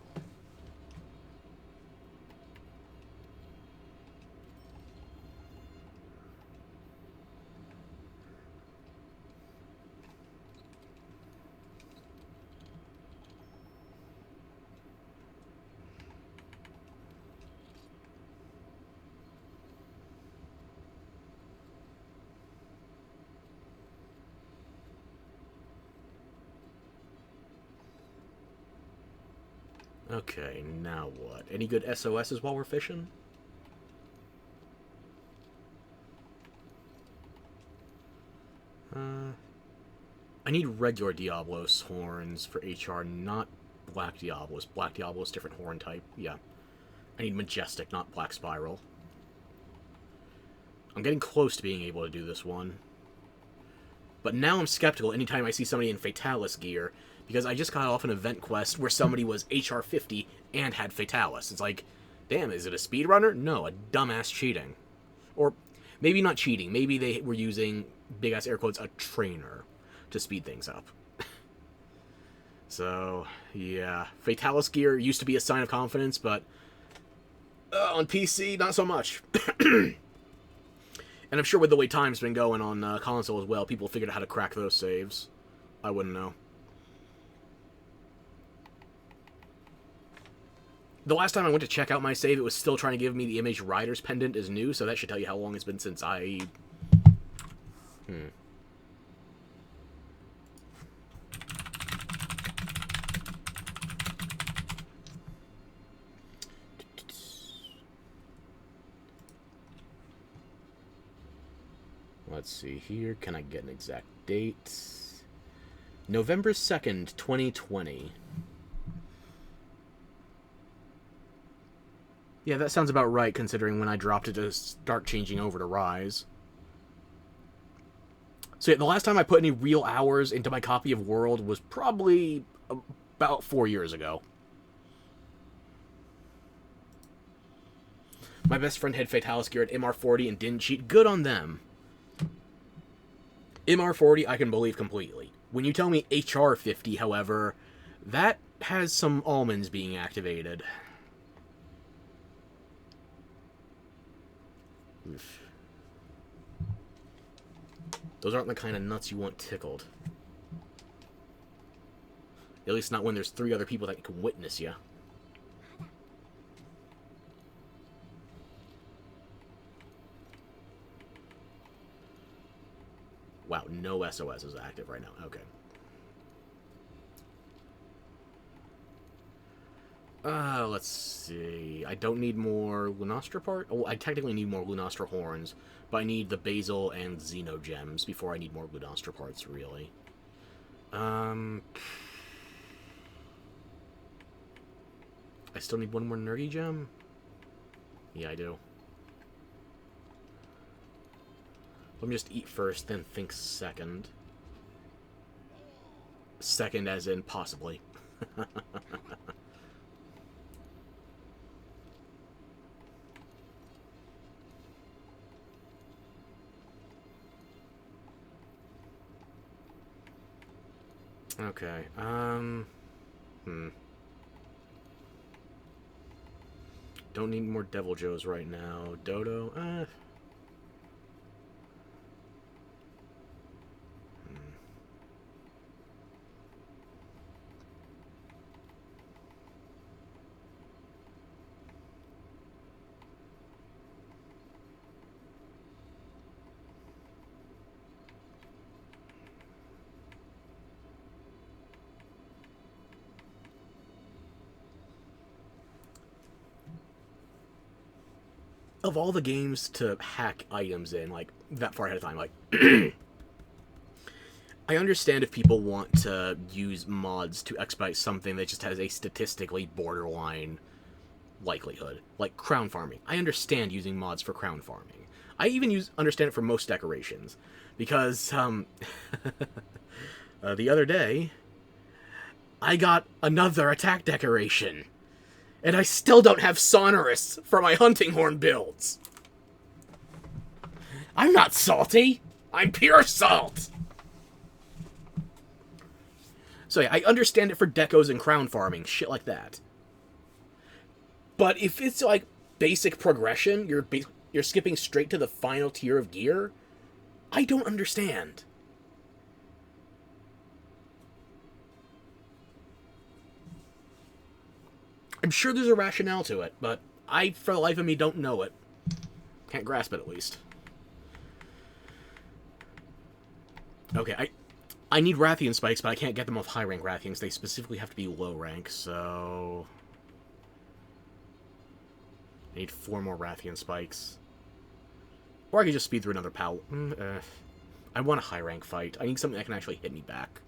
Okay, now what? Any good SOSs while we're fishing? I need regular Diablos horns for HR, not Black Diablos. Black Diablos, different horn type. Yeah. I need Majestic, not Black Spiral. I'm getting close to being able to do this one. But now I'm skeptical anytime I see somebody in Fatalis gear, because I just got off an event quest where somebody was HR 50 and had Fatalis. It's like, damn, is it a speedrunner? No, a dumbass cheating. Or maybe not cheating. Maybe they were using, big-ass air quotes, a trainer to speed things up. So, yeah. Fatalis gear used to be a sign of confidence, but on PC, not so much. And I'm sure with the way time's been going on console as well, people figured out how to crack those saves. I wouldn't know. The last time I went to check out my save, it was still trying to give me the Image Rider's pendant as new, so that should tell you how long it's been since I... Let's see here. Can I get an exact date? November 2nd, 2020. Yeah, that sounds about right, considering when I dropped it to start changing over to Rise. So yeah, the last time I put any real hours into my copy of World was probably about 4 years ago. My best friend had Fatalis gear at MR40 and didn't cheat. Good on them. MR40, I can believe completely. When you tell me HR50, however, that has some almonds being activated. Oof. Those aren't the kind of nuts you want tickled. At least not when there's 3 other people that can witness you. Wow, no SOS is active right now. Okay. Let's see. I don't need more Lunastra part. Oh, I technically need more Lunastra horns, but I need the Basil and Xeno gems before I need more Lunastra parts, really. I still need one more Nerdy gem? Yeah, I do. Let me just eat first, then think second. Second as in possibly. Okay, Don't need more Devil Joes right now. Dodo, of all the games to hack items in, like, that far ahead of time, like, I understand if people want to use mods to expedite something that just has a statistically borderline likelihood, like crown farming. I understand using mods for crown farming. I even understand it for most decorations, because, the other day, I got another attack decoration. And I still don't have Sonorous for my hunting horn builds. I'm not salty. I'm pure salt. So yeah, I understand it for decos and crown farming, shit like that. But if it's like basic progression, you're skipping straight to the final tier of gear, I don't understand. I'm sure there's a rationale to it, but I, for the life of me, don't know it. Can't grasp it, at least. Okay, I need Rathian spikes, but I can't get them off high-rank Rathians. They specifically have to be low-rank, so... I need 4 more Rathian spikes. Or I could just speed through another pal. I want a high-rank fight. I need something that can actually hit me back.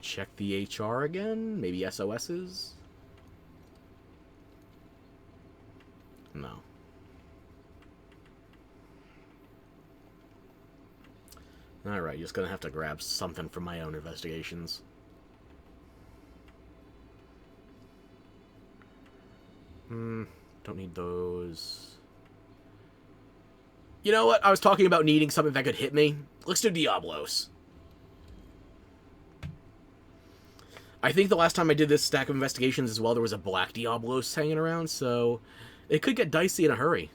check the HR again? Maybe SOS's? No. Alright, just gonna have to grab something from my own investigations. Don't need those. You know what? I was talking about needing something that could hit me. Let's do Diablos. I think the last time I did this stack of investigations as well, there was a black Diablos hanging around, so it could get dicey in a hurry.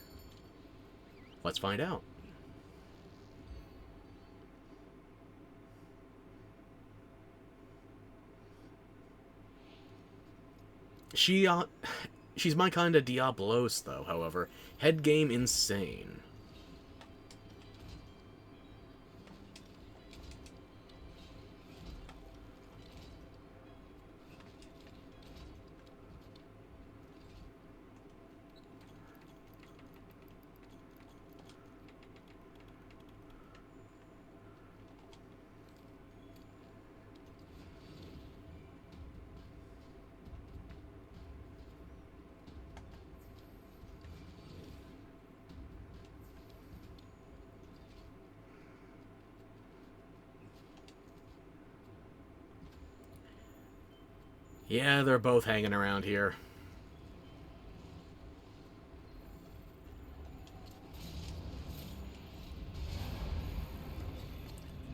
Let's find out. She's my kind of Diablos, though, however. Head game insane. Yeah, they're both hanging around here.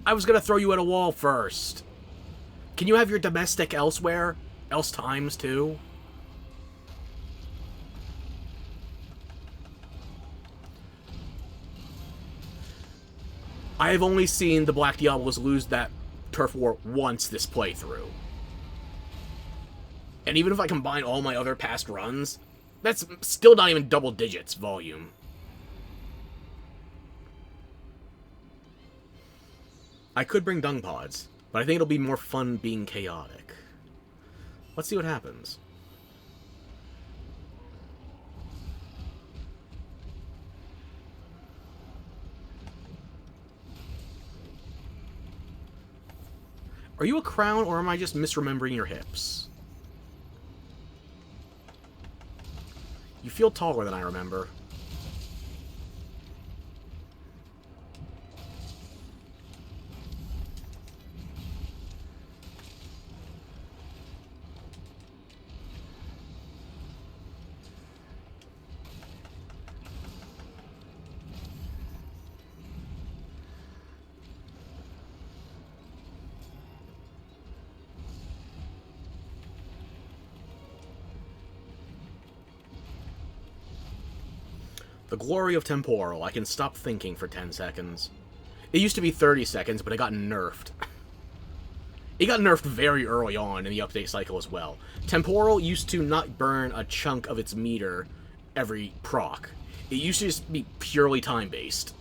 I was gonna throw you at a wall first. Can you have your domestic elsewhere? Else times, too? I have only seen the Black Diablos lose that turf war once this playthrough. And even if I combine all my other past runs, that's still not even double digits volume. I could bring dung pods, but I think it'll be more fun being chaotic. Let's see what happens. Are you a crown, or am I just misremembering your hips? You feel taller than I remember. The glory of temporal. I can stop thinking for 10 seconds. It used to be 30 seconds, but it got nerfed. It got nerfed very early on in the update cycle as well. Temporal used to not burn a chunk of its meter every proc. It used to just be purely time-based.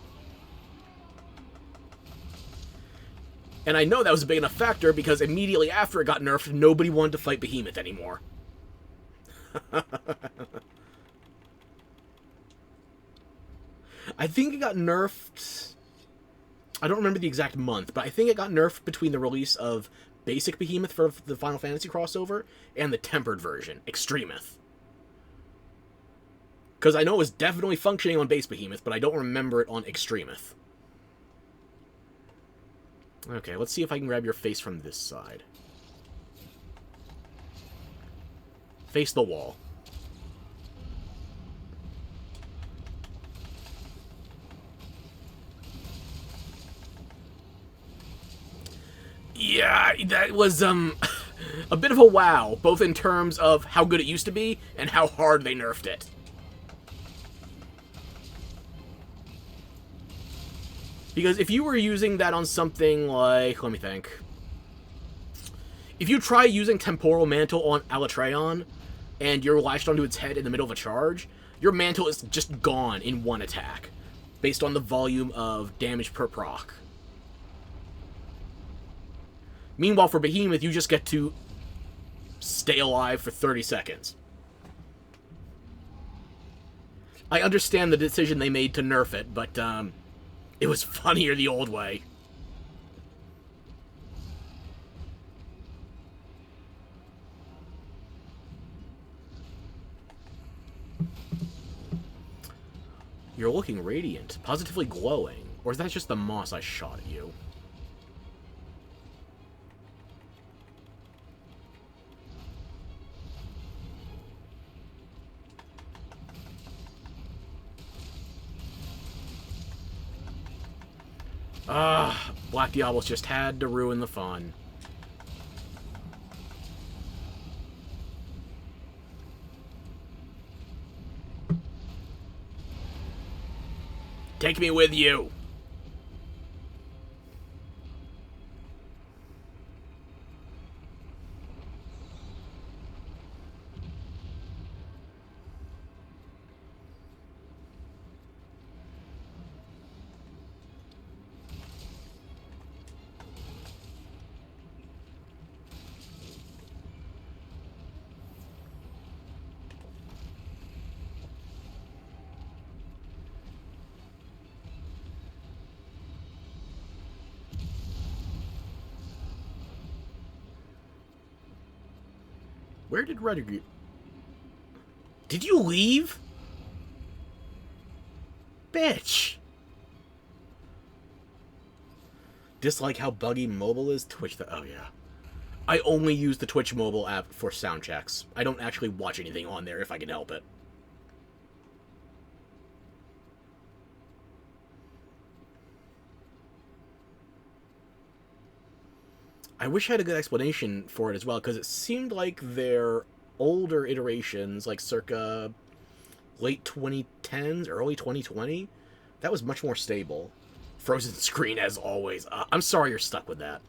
And I know that was a big enough factor because immediately after it got nerfed, nobody wanted to fight Behemoth anymore. I think it got nerfed... I don't remember the exact month, but I think it got nerfed between the release of Basic Behemoth for the Final Fantasy crossover and the tempered version, Extremoth. Because I know it was definitely functioning on Base Behemoth, but I don't remember it on Extremoth. Okay, let's see if I can grab your face from this side. Face the wall. Yeah, that was, a bit of a wow, both in terms of how good it used to be and how hard they nerfed it. Because if you were using that on something like, let me think. If you try using Temporal Mantle on Alatreon, and you're lashed onto its head in the middle of a charge, your mantle is just gone in one attack, based on the volume of damage per proc. Meanwhile, for Behemoth, you just get to stay alive for 30 seconds. I understand the decision they made to nerf it, but, it was funnier the old way. You're looking radiant, positively glowing. Or is that just the moss I shot at you? Ah, Black Diablos just had to ruin the fun. Take me with you! Where did Redigree... Did you leave? Bitch! Dislike how buggy mobile is? Twitch the... Oh, yeah. I only use the Twitch mobile app for sound checks. I don't actually watch anything on there if I can help it. I wish I had a good explanation for it as well, because it seemed like their older iterations, like circa late 2010s, early 2020, that was much more stable. Frozen screen as always. I'm sorry you're stuck with that.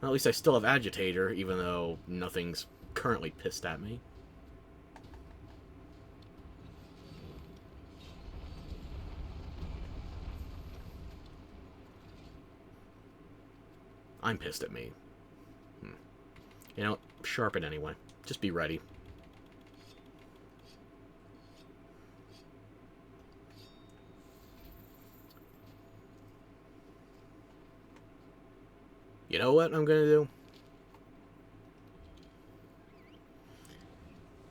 Well, at least I still have Agitator, even though nothing's currently pissed at me. I'm pissed at me. You know, sharpen anyway. Just be ready. You know what I'm gonna do?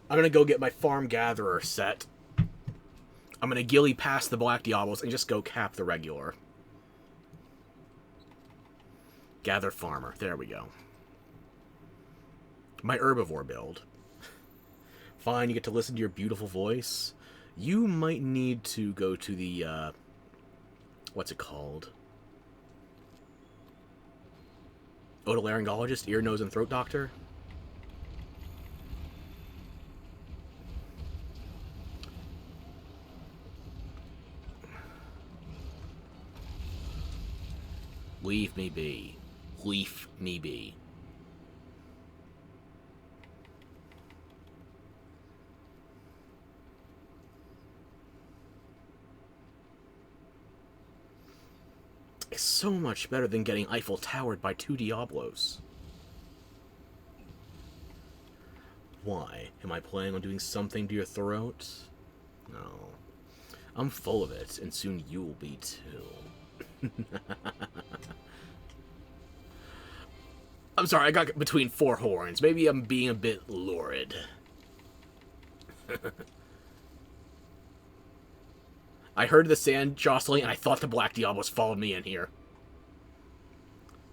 I'm gonna go get my Farm Gatherer set. I'm gonna gilly past the Black Diablos and just go cap the regular. Gather Farmer. There we go. My herbivore build. Fine, you get to listen to your beautiful voice. You might need to go to the, what's it called? Otolaryngologist, ear, nose, and throat doctor? Leave me be. Leave me be. It's so much better than getting Eiffel Towered by 2 Diablos. Why? Am I planning on doing something to your throat? No. I'm full of it, and soon you will be too. I'm sorry, I got between 4 horns. Maybe I'm being a bit lurid. I heard the sand jostling, and I thought the Black Diablos followed me in here.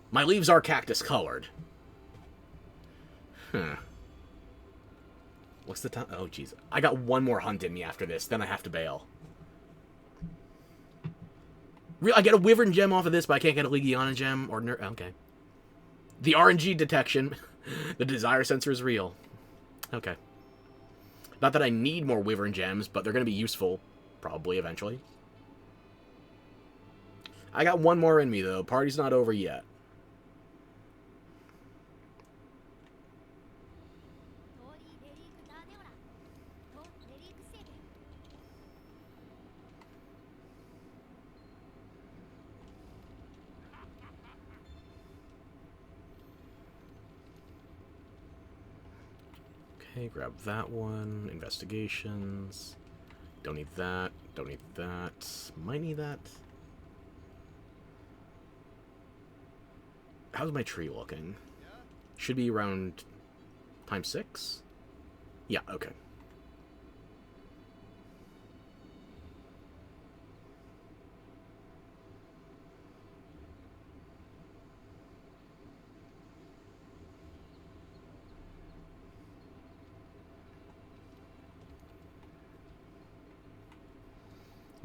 My leaves are cactus-colored. What's the time? Oh, jeez. I got one more hunt in me after this, then I have to bail. I get a Wyvern gem off of this, but I can't get a Legiana gem or... Okay. The RNG detection. The desire sensor is real. Okay. Not that I need more Wyvern gems, but they're going to be useful. Probably, eventually. I got one more in me, though. Party's not over yet. Okay, grab that one. Investigations. Don't need that. Don't need that. Might need that. How's my tree looking? Should be around Times 6? Yeah, okay.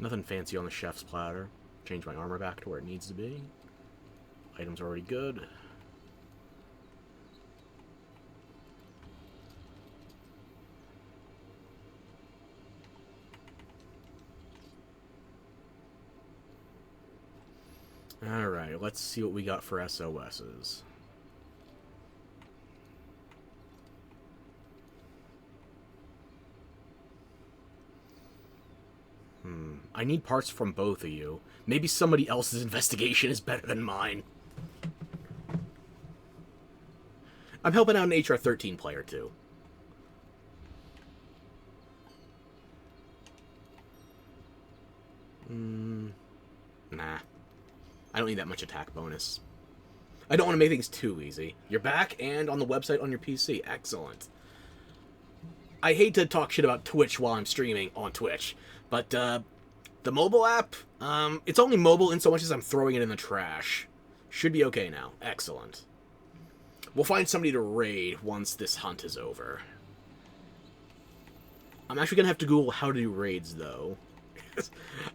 Nothing fancy on the chef's platter. Change my armor back to where it needs to be. Items already good. Alright, let's see what we got for SOSs. I need parts from both of you. Maybe somebody else's investigation is better than mine. I'm helping out an HR-13 player, too. Nah. I don't need that much attack bonus. I don't want to make things too easy. You're back and on the website on your PC. Excellent. I hate to talk shit about Twitch while I'm streaming on Twitch, but the mobile app, it's only mobile in so much as I'm throwing it in the trash. Should be okay now. Excellent. We'll find somebody to raid once this hunt is over. I'm actually going to have to Google how to do raids, though.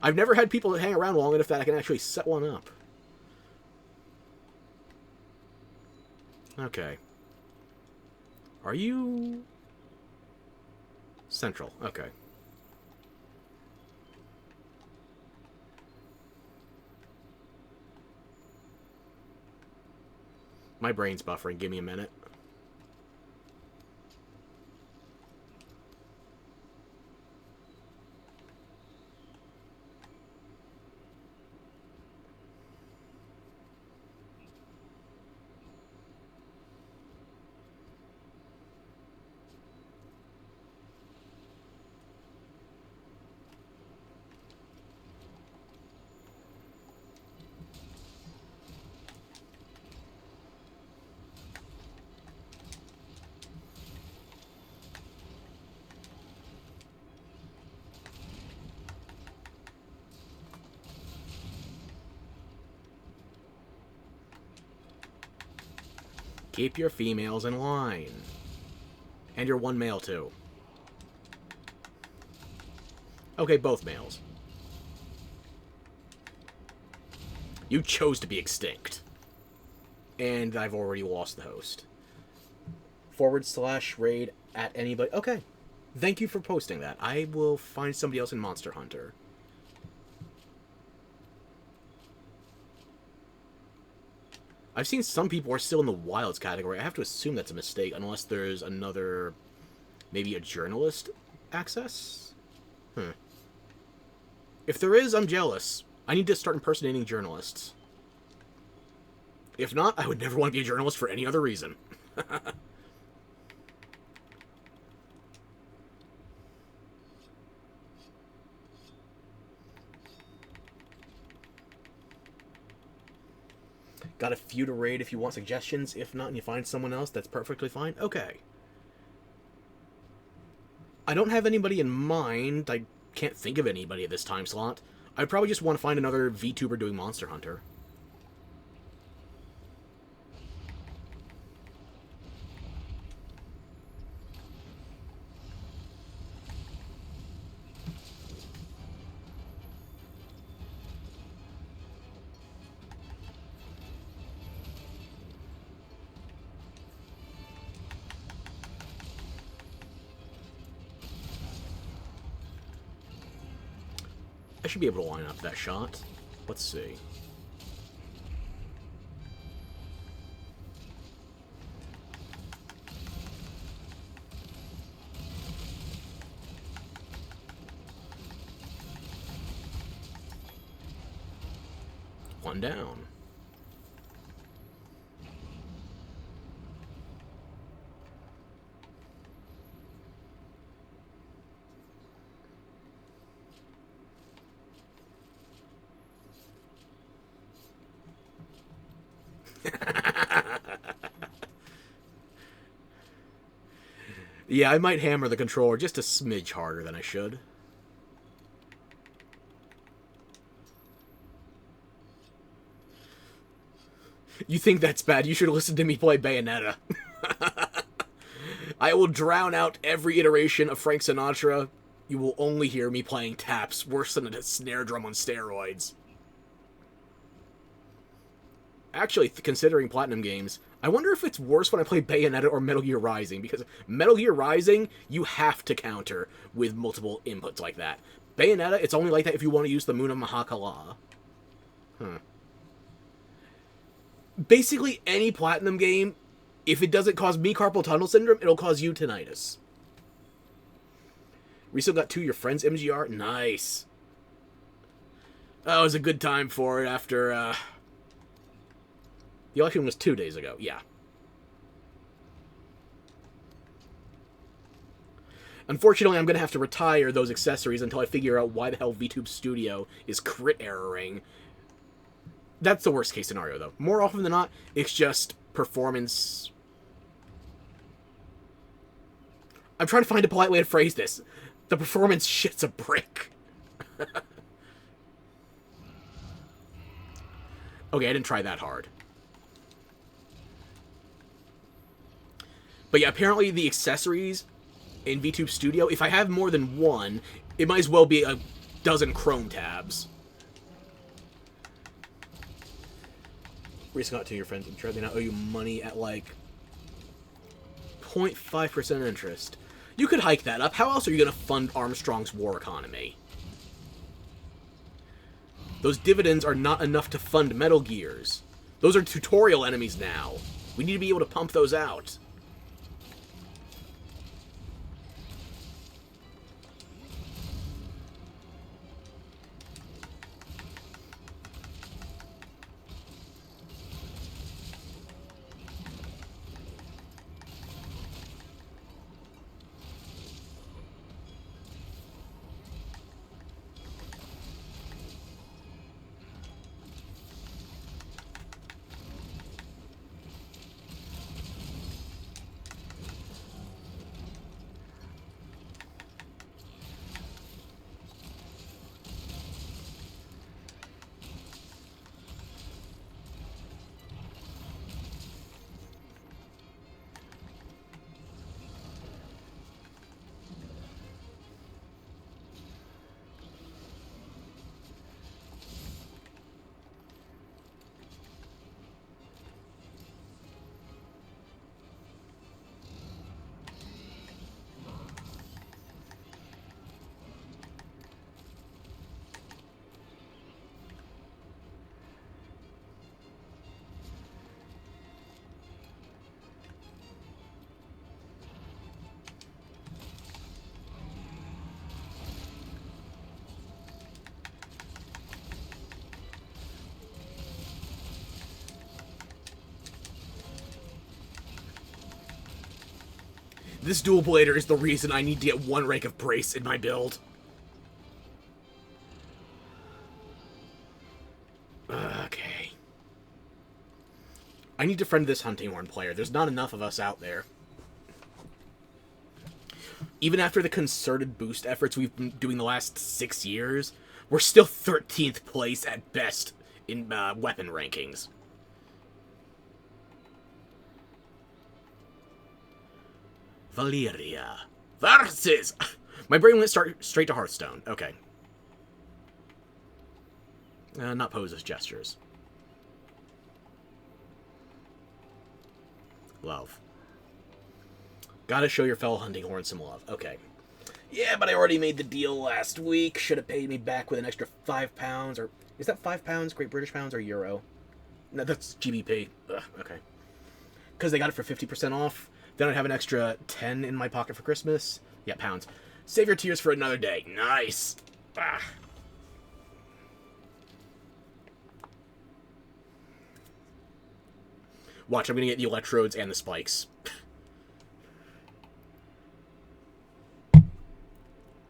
I've never had people hang around long enough that I can actually set one up. Okay. Are you... Central. Okay. My brain's buffering. Give me a minute. Keep your females in line. And your one male, too. Okay, both males. You chose to be extinct. And I've already lost the host. /raid at anybody. Okay. Thank you for posting that. I will find somebody else in Monster Hunter. I've seen some people are still in the wilds category. I have to assume that's a mistake, unless there's another, maybe a journalist access? If there is, I'm jealous. I need to start impersonating journalists. If not, I would never want to be a journalist for any other reason. Got a few to raid if you want suggestions. If not, and you find someone else, that's perfectly fine. Okay. I don't have anybody in mind. I can't think of anybody at this time slot. I probably just want to find another VTuber doing Monster Hunter. I should be able to line up that shot. Let's see. One down. Yeah, I might hammer the controller just a smidge harder than I should. You think that's bad? You should listen to me play Bayonetta. I will drown out every iteration of Frank Sinatra. You will only hear me playing taps worse than a snare drum on steroids. Actually, considering Platinum games, I wonder if it's worse when I play Bayonetta or Metal Gear Rising, because Metal Gear Rising, you have to counter with multiple inputs like that. Bayonetta, it's only like that if you want to use the Moon of Mahakala. Basically, any Platinum game, if it doesn't cause me carpal tunnel syndrome, it'll cause you tinnitus. We still got 2 of your friends, MGR? Nice. Oh, it was a good time for it after, the election was 2 days ago, yeah. Unfortunately, I'm going to have to retire those accessories until I figure out why the hell VTube Studio is crit erroring. That's the worst case scenario, though. More often than not, it's just performance. I'm trying to find a polite way to phrase this. The performance shit's a brick. Okay, I didn't try that hard. But yeah, apparently the accessories in VTube Studio, if I have more than one, it might as well be a dozen Chrome tabs. Recently got to your friends and they now owe you money at like 0.5% interest. You could hike that up. How else are you going to fund Armstrong's war economy? Those dividends are not enough to fund Metal Gears. Those are tutorial enemies now. We need to be able to pump those out. This dual blader is the reason I need to get 1 rank of brace in my build. Okay. I need to friend this hunting horn player. There's not enough of us out there. Even after the concerted boost efforts we've been doing the last 6 years, we're still 13th place at best in weapon rankings. Valeria versus... My brain went straight to Hearthstone. Okay. Not poses, gestures. Love. Gotta show your fellow hunting horn some love. Okay. Yeah, but I already made the deal last week. Should have paid me back with an extra £5, or... Is that £5? Great British Pounds or Euro? No, that's GBP. Ugh, okay. Because they got it for 50% off. Then I'd have an extra 10 in my pocket for Christmas. Yeah, pounds. Save your tears for another day. Nice. Ah. Watch, I'm gonna get the electrodes and the spikes.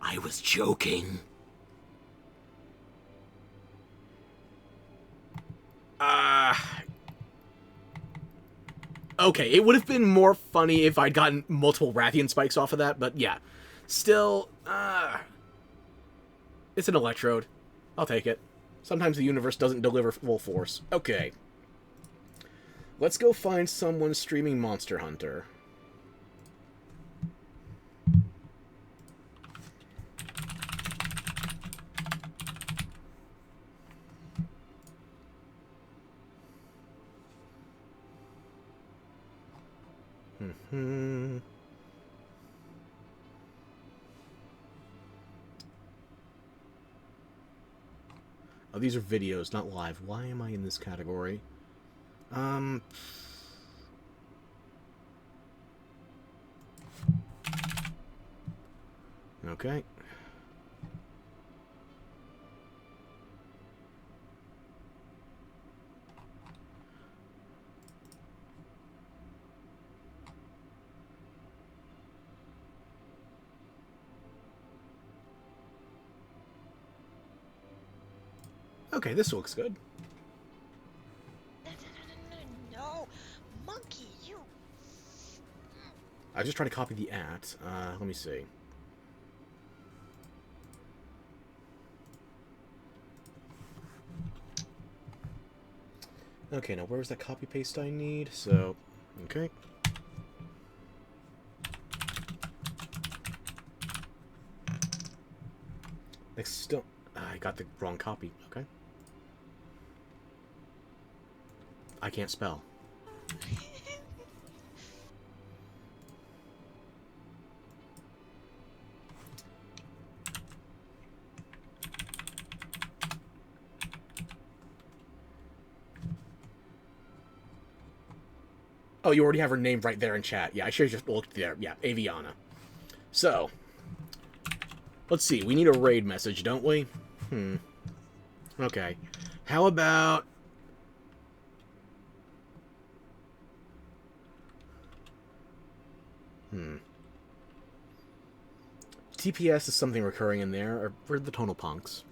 I was joking. Okay, it would have been more funny if I'd gotten multiple Rathian spikes off of that, but yeah. Still, it's an Electrode. I'll take it. Sometimes the universe doesn't deliver full force. Okay. Let's go find someone streaming Monster Hunter. Oh, these are videos, not live. Why am I in this category? Okay. Okay, this looks good. No, monkey, you. I was just trying to copy the at. Let me see. Okay, now where's that copy paste I need? So, okay. Next, still, I got the wrong copy. Okay. I can't spell. Oh, you already have her name right there in chat. Yeah, I should have just looked there. Yeah, Aviana. So, let's see. We need a raid message, don't we? Okay. How about... TPS is something recurring in there, or for the Tonal Punks.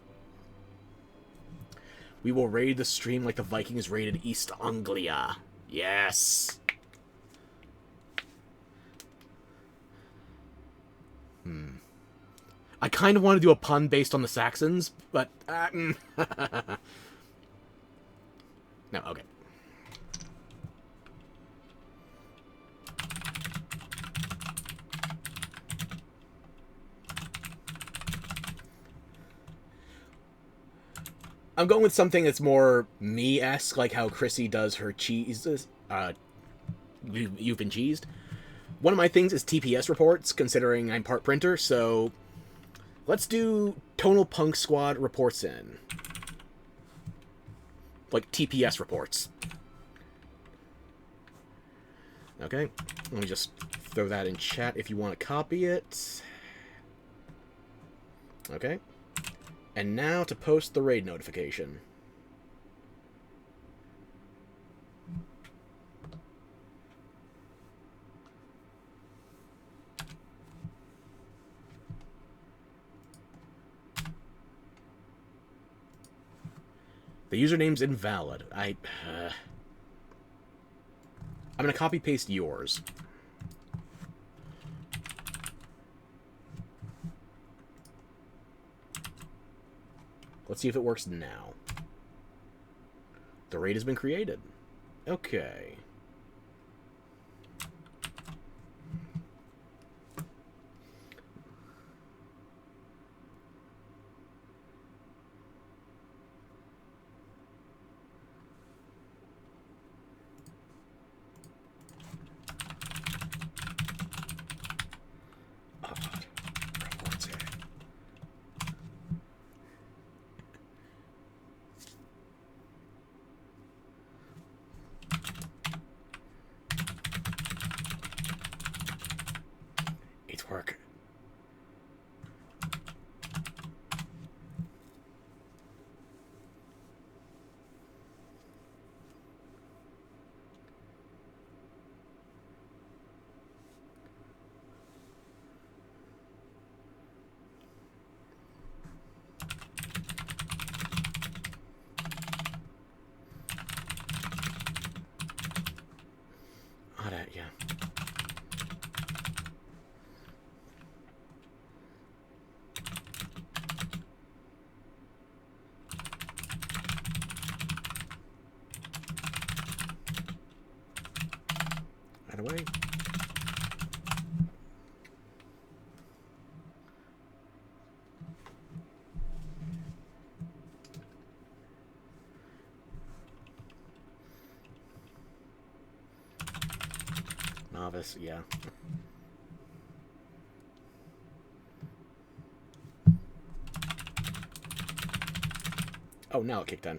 We will raid the stream like the Vikings raided East Anglia. Yes! I kind of want to do a pun based on the Saxons, but... No, okay. I'm going with something that's more me-esque, like how Chrissy does her cheeses. You've been cheesed. One of my things is TPS reports, considering I'm part printer, so let's do Tonal Punk Squad reports in. Like TPS reports. Okay, let me just throw that in chat if you want to copy it. Okay. And now to post the raid notification. The username's invalid. I'm gonna copy paste yours. Let's see if it works now. The raid has been created. Okay. away. Novice, yeah. Oh, now it kicked in.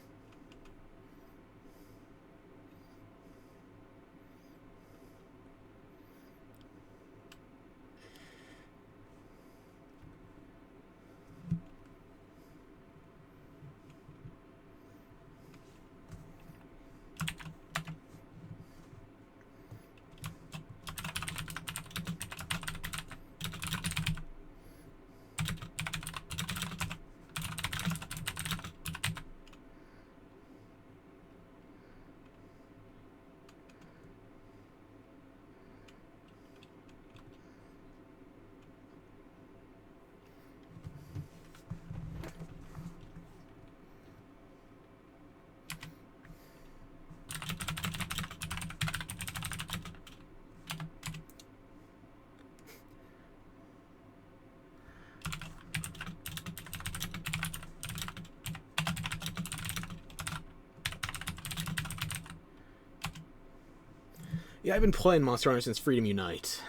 Yeah, I've been playing Monster Hunter since Freedom Unite.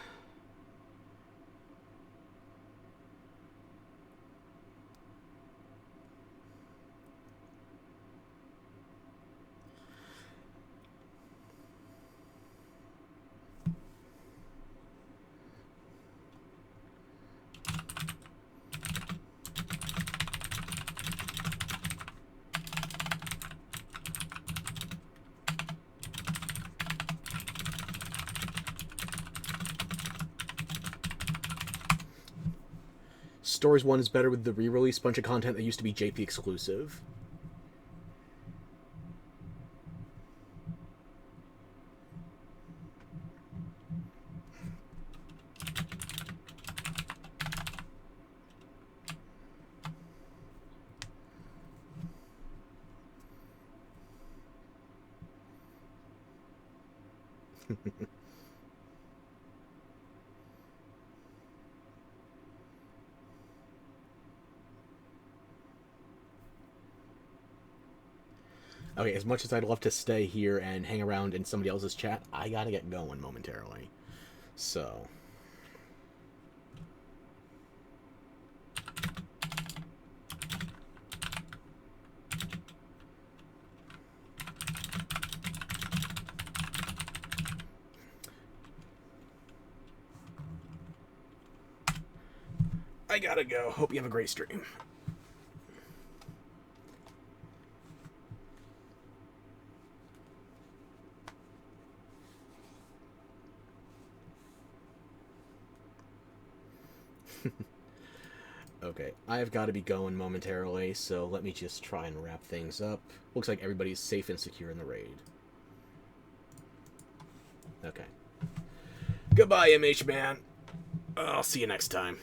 Stories 1 is better with the re-release bunch of content that used to be JP exclusive. Okay, as much as I'd love to stay here and hang around in somebody else's chat, I gotta get going momentarily. So... I gotta go. Hope you have a great stream. Okay, I've got to be going momentarily, so let me just try and wrap things up. Looks like everybody's safe and secure in the raid. Okay. Goodbye, MH man. I'll see you next time.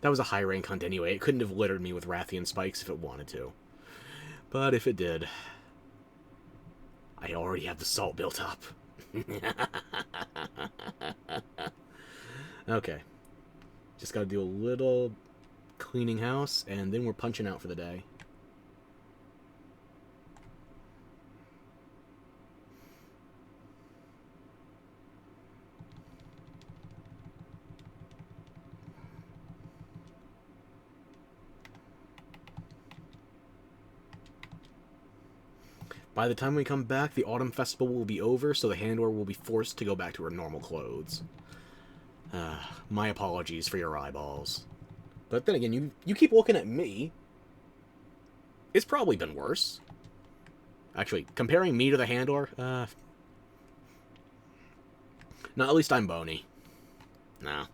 That was a high rank hunt anyway. It couldn't have littered me with Rathian spikes if it wanted to. But if it did, I already have the salt built up. Okay. Just gotta do a little cleaning house, and then we're punching out for the day. By the time we come back, the Autumn Festival will be over, so the handler will be forced to go back to her normal clothes. My apologies for your eyeballs. But then again, you keep looking at me. It's probably been worse. Actually, comparing me to the handler, no, at least I'm bony. No.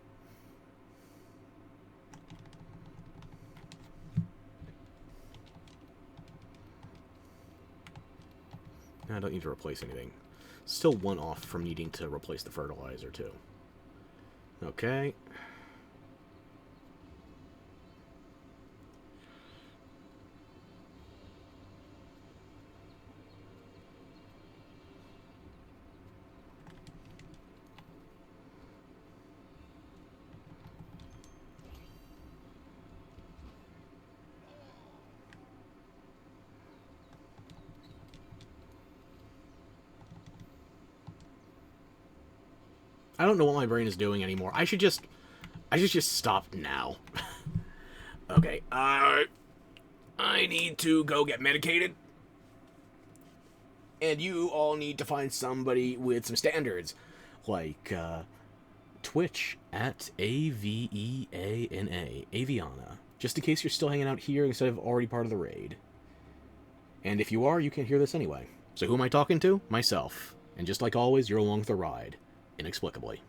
I don't need to replace anything. Still one off from needing to replace the fertilizer, too. Okay. I don't know what my brain is doing anymore. I should just stop now. Okay, I need to go get medicated. And you all need to find somebody with some standards. Like, Twitch at AVEANA. Aviana. Just in case you're still hanging out here instead of already part of the raid. And if you are, you can't hear this anyway. So who am I talking to? Myself. And just like always, you're along for the ride. Inexplicably.